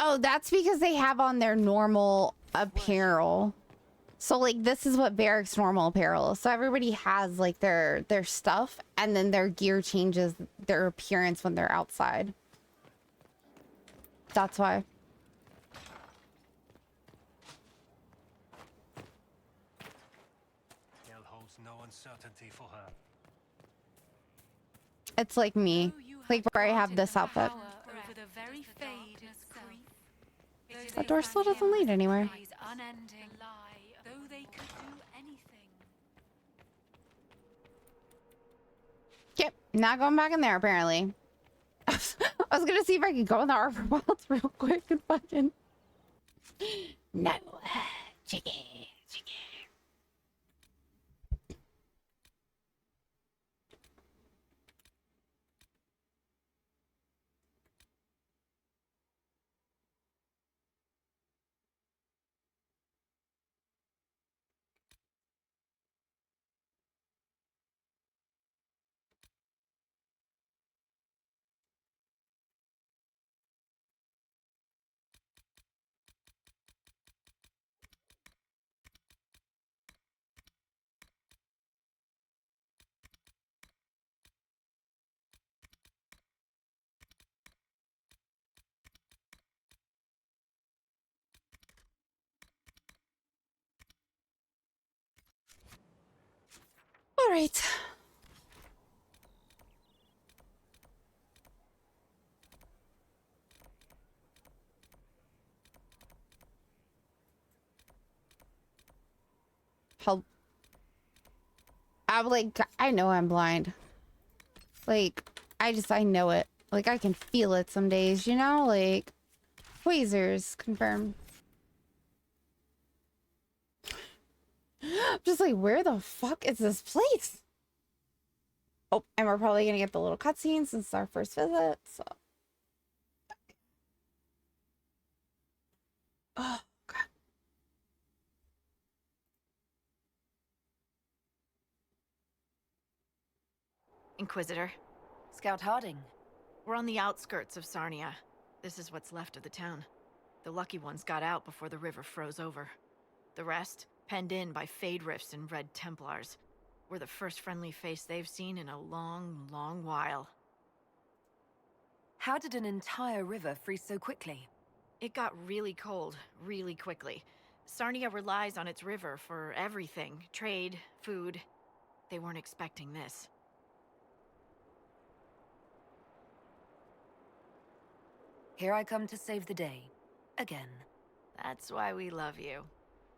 Oh, that's because they have on their normal apparel. So like this is what Varric's normal apparel is. So everybody has like their stuff and then their gear changes their appearance when they're outside. That's why. Hell holds no uncertainty for her. It's like me. Like where I have this outfit. Over the very fade itself. That door still doesn't lead anywhere. Unending lie, though they could do anything. Yep, not going back in there apparently. I was gonna see if I could go in the Arbor Wilds real quick and fucking. No, chicken. All right. Help. I'm like, I know I'm blind. Like, I know it. Like, I can feel it some days, you know? Like, Quasars, confirmed. I'm just like, where the fuck is this place? Oh, and we're probably gonna get the little cutscene since it's our first visit, so. Oh, God. Inquisitor. Scout Harding. We're on the outskirts of Sarnia. This is what's left of the town. The lucky ones got out before the river froze over. The rest, penned in by Fade Rifts and Red Templars. We're the first friendly face they've seen in a long, long while. How did an entire river freeze so quickly? It got really cold, really quickly. Sarnia relies on its river for everything. Trade, food. They weren't expecting this. Here I come to save the day. Again. That's why we love you.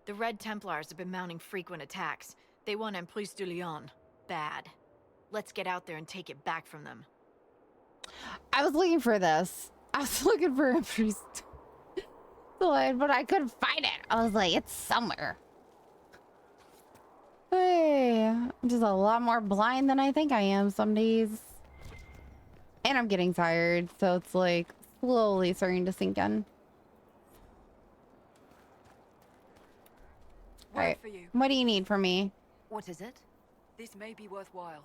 The Red Templars have been mounting frequent attacks. They want Emprise de Lyon. Bad. Let's get out there and take it back from them. I was looking for this. I was looking for Emprise de Lyon, but I couldn't find it. I was like, it's somewhere. Hey, I'm just a lot more blind than I think I am some days. And I'm getting tired, so it's like slowly starting to sink in. All right, for you. what do you need from me? What is it? This may be worthwhile.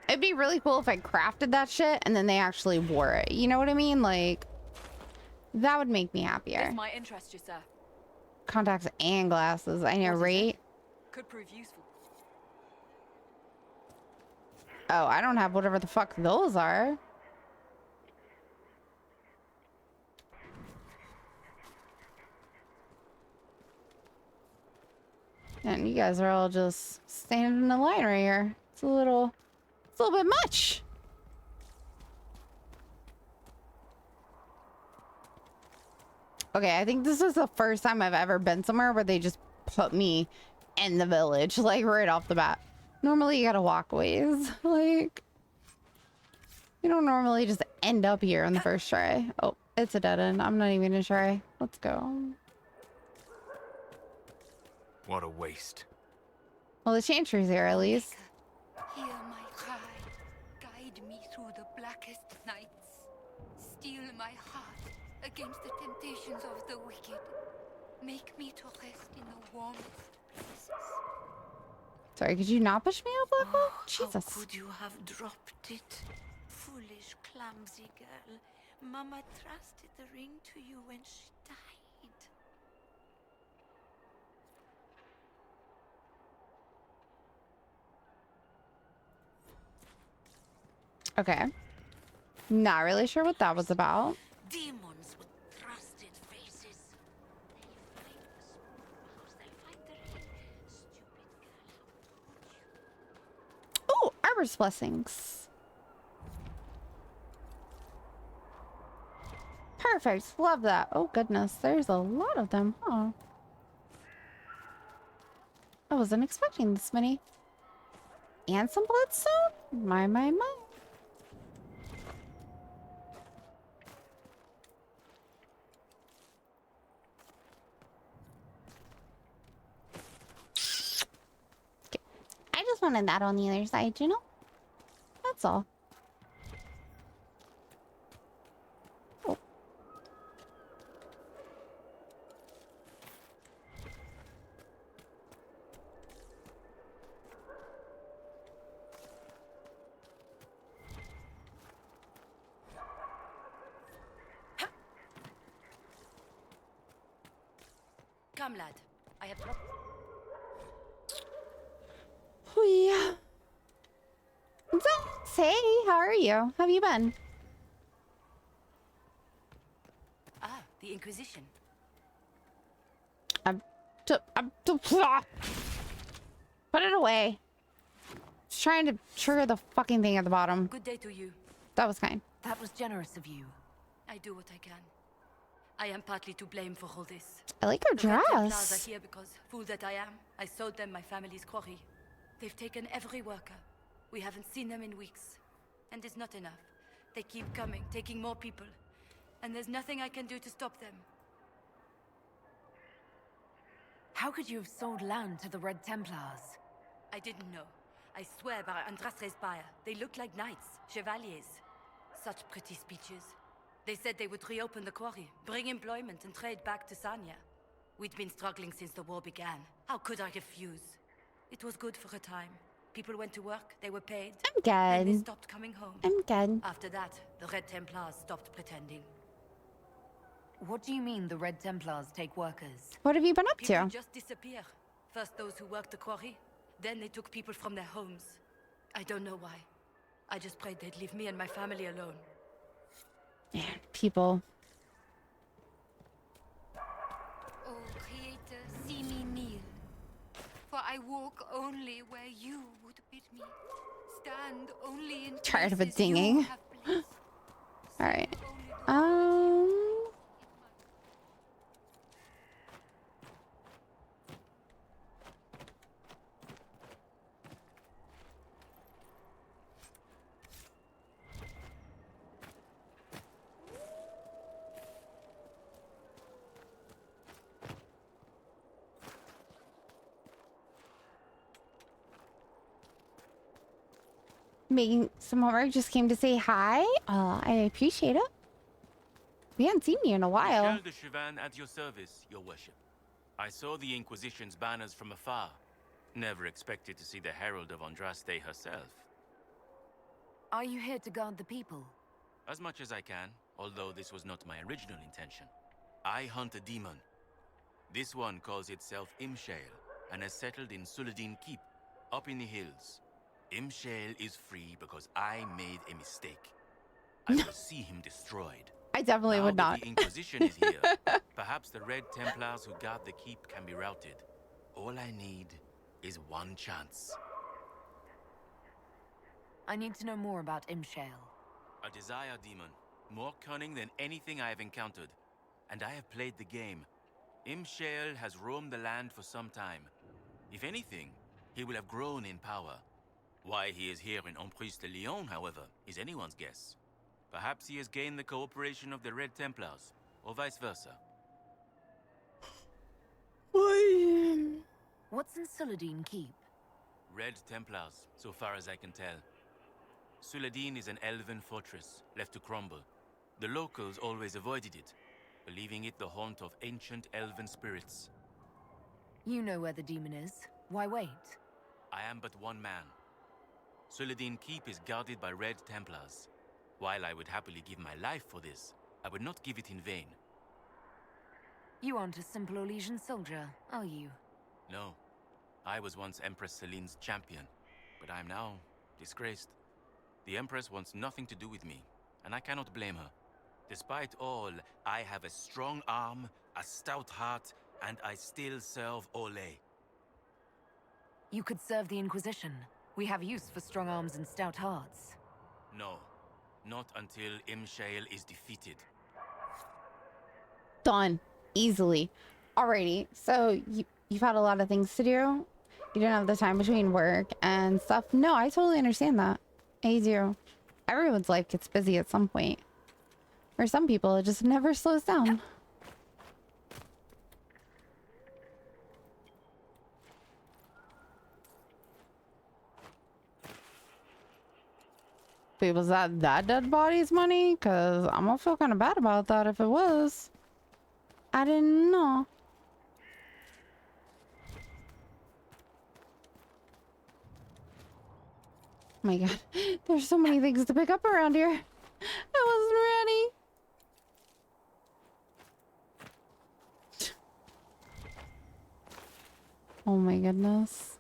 It'd be really cool if I crafted that shit and then they actually wore it. You know what I mean? Like, that would make me happier. This might interest you, sir. Contacts and glasses. I know, right? Could prove useful. Oh, I don't have whatever the fuck those are. And you guys are all just standing in the line right here. It's a little bit much. Okay, I think this is the first time I've ever been somewhere where they just put me in the village, like right off the bat. Normally you gotta walk ways. Like, you don't normally just end up here in the first try. Oh, it's a dead end. I'm not even gonna try. Let's go. What a waste. Well, the chantry's here at least. Hear my cry. Guide me through the blackest nights. Steel my heart against the temptations of the wicked. Make me to rest in the warmest places. Sorry, could you not push me up, Blackwell? Oh, Jesus. how could you have dropped it? Foolish, clumsy girl. Mama trusted the ring to you when she died. Okay. Not really sure what that was about. Demons with trusted faces. They find the ring. Stupid girl, Oh, Arbor's blessings. Perfect. Love that. Oh, goodness. There's a lot of them, huh? I wasn't expecting this many. And some bloodstone? My. I just wanted that on the other side, you know? That's all. Oh. Come, lad. I have brought... Oh, yeah. Hey, how are you? How have you been? Ah, the Inquisition. Put it away. Just trying to trigger the fucking thing at the bottom. Good day to you. That was kind. That was generous of you. I do what I can. I am partly to blame for all this. I like her The Red Templars dress. are here because, fool that I am, I sold them my family's quarry. They've taken every worker. We haven't seen them in weeks. And it's not enough. They keep coming, taking more people. And there's nothing I can do to stop them. How could you have sold land to the Red Templars? I didn't know. I swear by Andrastre's buyer. They look like knights, chevaliers. Such pretty speeches. They said they would reopen the quarry, bring employment and trade back to Sanya. We'd been struggling since the war began. How could I refuse? It was good for a time. People went to work, they were paid. I'm good. And they stopped coming home. I'm good. After that, the Red Templars stopped pretending. What do you mean the Red Templars take workers? What have you been up People to? just disappear. First those who worked the quarry, then they took people from their homes. I don't know why. I just prayed they'd leave me and my family alone. Man, people. Oh, Creator, see me kneel. For I walk only where you would bid me. Stand only in Tired of it places you dinging. have blessed. All right. Making some homework, just came to say hi. I appreciate it. We haven't seen you in a while. Michel de Chauvin at your service, your worship. I saw the Inquisition's banners from afar. Never expected to see the Herald of Andraste herself. Are you here to guard the people? As much as I can, although this was not my original intention. I hunt a demon. This one calls itself Imshale, and has settled in Suladin Keep, up in the hills. Imshale is free because I made a mistake. I will see him destroyed. I definitely Now would that not. The Inquisition is here. Perhaps the Red Templars who guard the keep can be routed. All I need is one chance. I need to know more about Imshale. A desire demon, more cunning than anything I have encountered. and I have played the game. Imshale has roamed the land for some time. If anything, he will have grown in power. Why he is here in Emprise de Lyon, however, is anyone's guess. Perhaps he has gained the cooperation of the Red Templars, or vice versa. What's in Suladin Keep? Red Templars, so far as I can tell. Suladin is an elven fortress, left to crumble. The locals always avoided it, believing it the haunt of ancient elven spirits. You know where the demon is. Why wait? I am but one man. Suladin Keep is guarded by Red Templars. While I would happily give my life for this, I would not give it in vain. You aren't a simple Orlesian soldier, are you? No. I was once Empress Celine's champion, but I am now disgraced. The Empress wants nothing to do with me, and I cannot blame her. Despite all, I have a strong arm, a stout heart, and I still serve Ole. You could serve the Inquisition. We have use for strong arms and stout hearts. No. Not until Imshale is defeated. Done. Easily. Alrighty. So you've had a lot of things to do. You didn't have the time between work and stuff. No, I totally understand that. I do. Everyone's life gets busy at some point. For some people, it just never slows down. Wait, was that dead body's money? Because I'm gonna feel kind of bad about that if it was. I didn't know. Oh my god. There's so many things to pick up around here. I wasn't ready. Oh my goodness.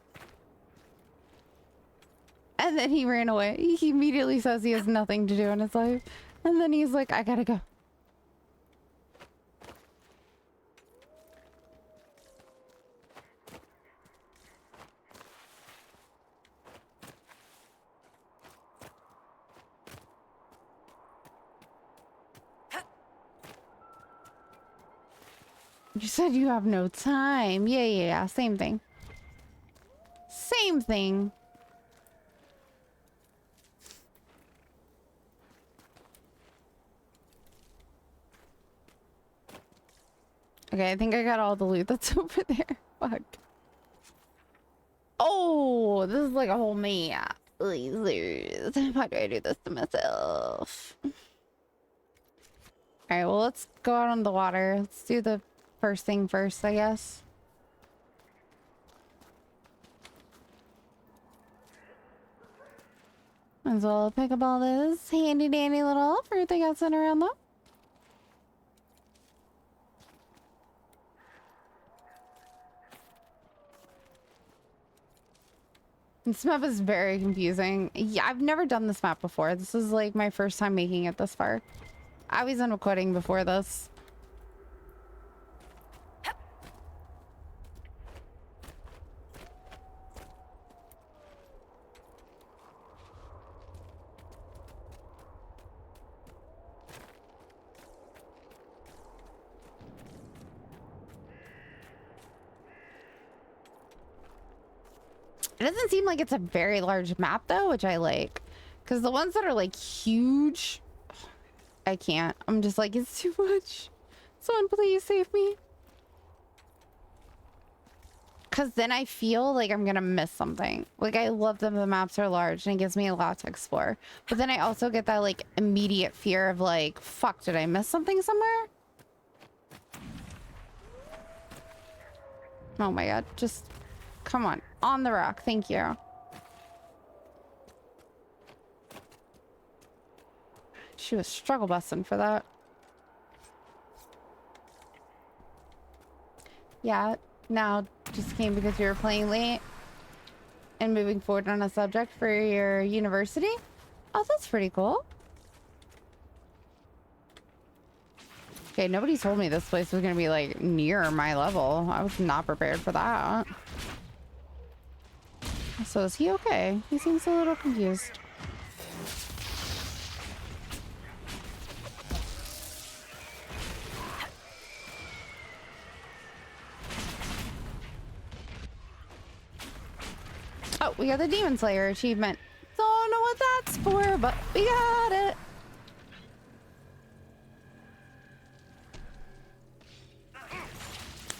And then he ran away. He immediately says he has nothing to do in his life. And then he's like, I gotta go. You said you have no time. Yeah. Same thing. Same thing. Okay, I think I got all the loot that's over there. Fuck. Oh, this is like a whole map. Lasers. Why do I do this to myself? Alright, well, let's go out on the water. Let's do the first thing first, I guess. Might as well pick up all this handy dandy little fruit they got sent around though. This map is very confusing. Yeah, I've never done this map before. This is like my first time making it this far. I was on recording before this. It doesn't seem like it's a very large map though, which I like. Because the ones that are like huge, I can't. I'm just like, it's too much. Someone please save me. Because then I feel like I'm going to miss something. Like I love that the maps are large and it gives me a lot to explore. But then I also get that like immediate fear of like, fuck, did I miss something somewhere? Oh my god, just come on. On the rock, thank you. She was struggle busting for that. Yeah, now just came because you were playing late and moving forward on a subject for your university. Oh, that's pretty cool. Okay, nobody told me this place was gonna be like near my level. I was not prepared for that. So is he okay? He seems a little confused. we got the Demon Slayer achievement. Don't know what that's for, but we got it.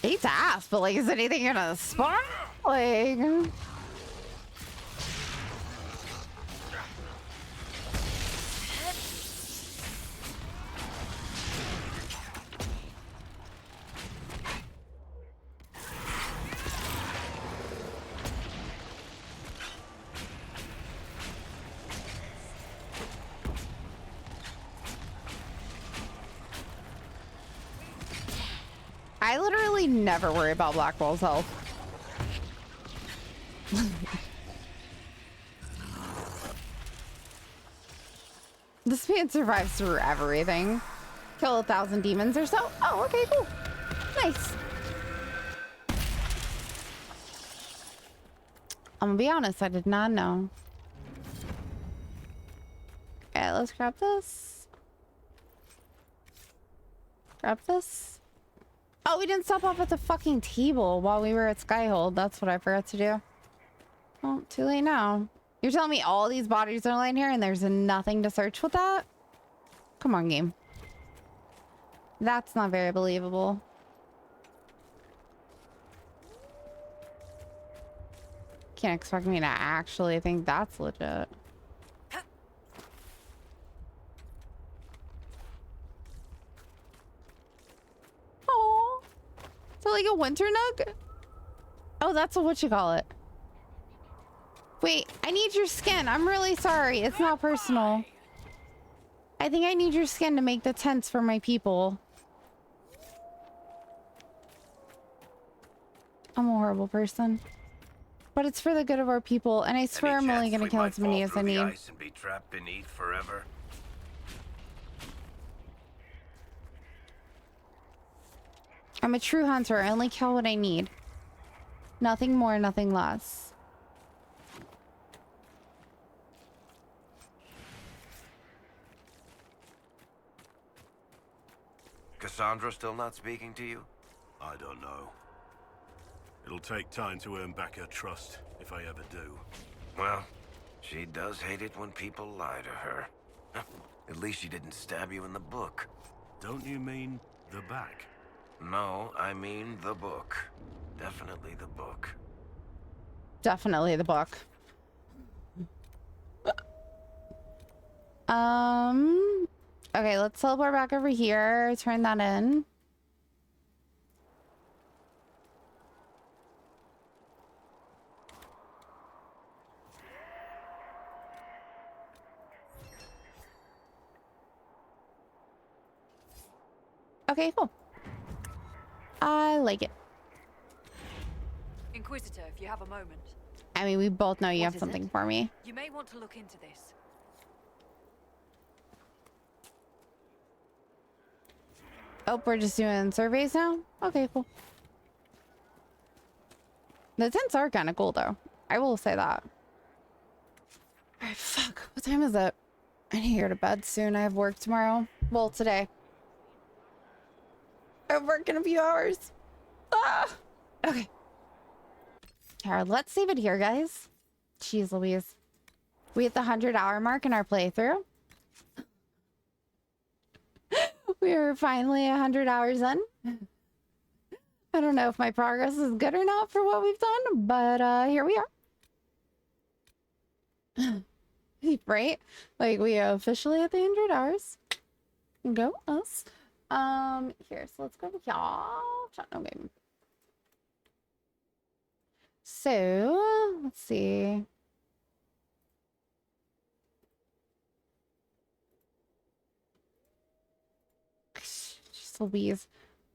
Hate to ask, but like, is anything gonna spawn? Like, I literally never worry about Blackwell's health. This man survives through everything. Kill 1,000 demons or so. Oh, okay, cool. Nice. I'm gonna be honest, I did not know. Okay, let's grab this. Grab this. Oh, we didn't stop off at the fucking table while we were at Skyhold. That's what I forgot to do. Well, too late now. You're telling me all these bodies are laying here and there's nothing to search with that? Come on, game. That's not very believable. Can't expect me to actually think that's legit. Oh, is that like a winter nug? Oh, that's a what you call it. Wait, I need your skin. I'm really sorry. It's not personal. I think I need your skin to make the tents for my people. I'm a horrible person. But it's for the good of our people, and I swear I'm only gonna kill as many as I need. Ice and be trapped beneath forever. I'm a true hunter. I only kill what I need. Nothing more, nothing less. Cassandra still not speaking to you? I don't know. It'll take time to earn back her trust, if I ever do. Well, she does hate it when people lie to her. At least she didn't stab you in the book. Don't you mean the back? No, I mean the book. Definitely the book. Definitely the book. Okay, let's teleport back over here. Turn that in. Okay, cool. I like it. Inquisitor, if you have a moment. I mean, we both know you What have is something it? for me. You may want to look into this. Oh, we're just doing surveys now? Okay, cool. The tents are kind of cool, though. I will say that. Alright, fuck. What time is it? I need to go to bed soon. I have work tomorrow. Well, today. I have work in a few hours. Ah! Okay. Alright, let's save it here, guys. Jeez Louise. We hit the 100-hour mark in our playthrough. We are finally 100 hours in. I don't know if my progress is good or not for what we've done, but here we are. Right? Like, we are officially at the 100 hours. Go us. Here, so let's go over here. No game. So, let's see. Just Louise.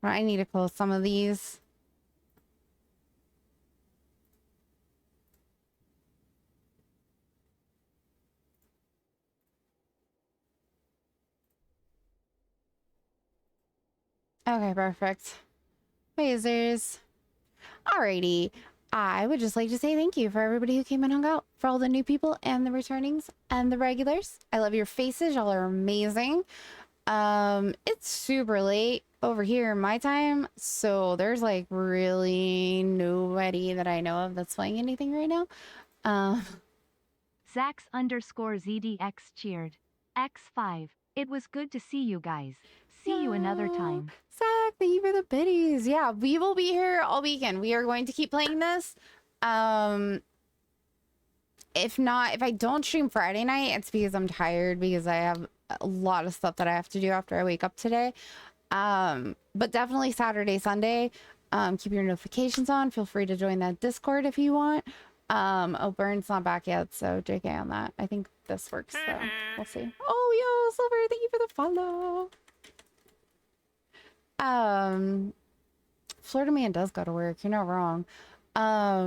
I need to close some of these. Okay, perfect. Phasers. Alrighty. I would just like to say thank you for everybody who came and hung out, for all the new people and the returnings and the regulars. I love your faces. Y'all are amazing. It's super late over here in my time, so there's like really nobody that I know of that's playing anything right now. Zax_ZDX cheered. X5. It was good to see you guys. See you another time. Zach, thank you for the biddies. Yeah, we will be here all weekend. We are going to keep playing this. If I don't stream Friday night, it's because I'm tired because I have a lot of stuff that I have to do after I wake up today. But definitely Saturday, Sunday. Keep your notifications on. Feel free to join that Discord if you want. Oh, Burns not back yet, so JK on that. I think this works though. We'll see. Oh, yo, Silver, thank you for the follow. Florida man does go to work. You're not wrong. I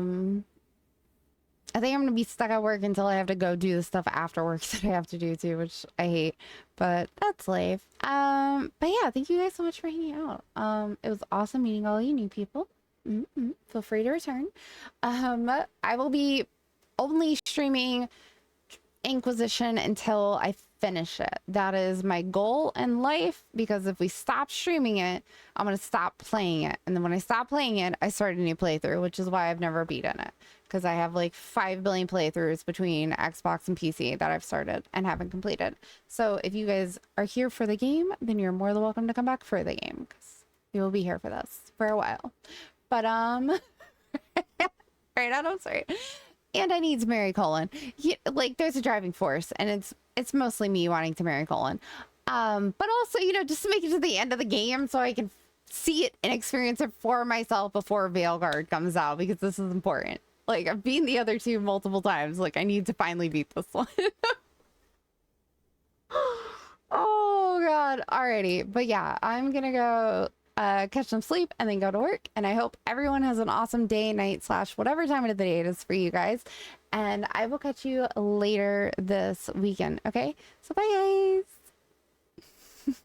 think I'm gonna be stuck at work until I have to go do the stuff after work that I have to do too, which I hate, but that's life. But yeah, thank you guys so much for hanging out. It was awesome meeting all you new people. Feel free to return. I will be only streaming Inquisition until I finish it. That is my goal in life, because if we stop streaming it, I'm gonna stop playing it, and then when I stop playing it, I start a new playthrough, which is why I've never beaten it, because I have like 5 billion playthroughs between Xbox and PC that I've started and haven't completed. So if you guys are here for the game, then you're more than welcome to come back for the game, because you will be here for this for a while. But right, Adam, sorry. And I need to marry Colin. Like, there's a driving force, and it's mostly me wanting to marry Colin. But also, just to make it to the end of the game so I can see it and experience it for myself before Veilguard comes out, because this is important. Like, I've beaten the other two multiple times. Like, I need to finally beat this one. Oh, God. Alrighty. But yeah, I'm gonna go catch some sleep and then go to work. And I hope everyone has an awesome day, night, / whatever time of the day it is for you guys. And I will catch you later this weekend. Okay? So bye, guys.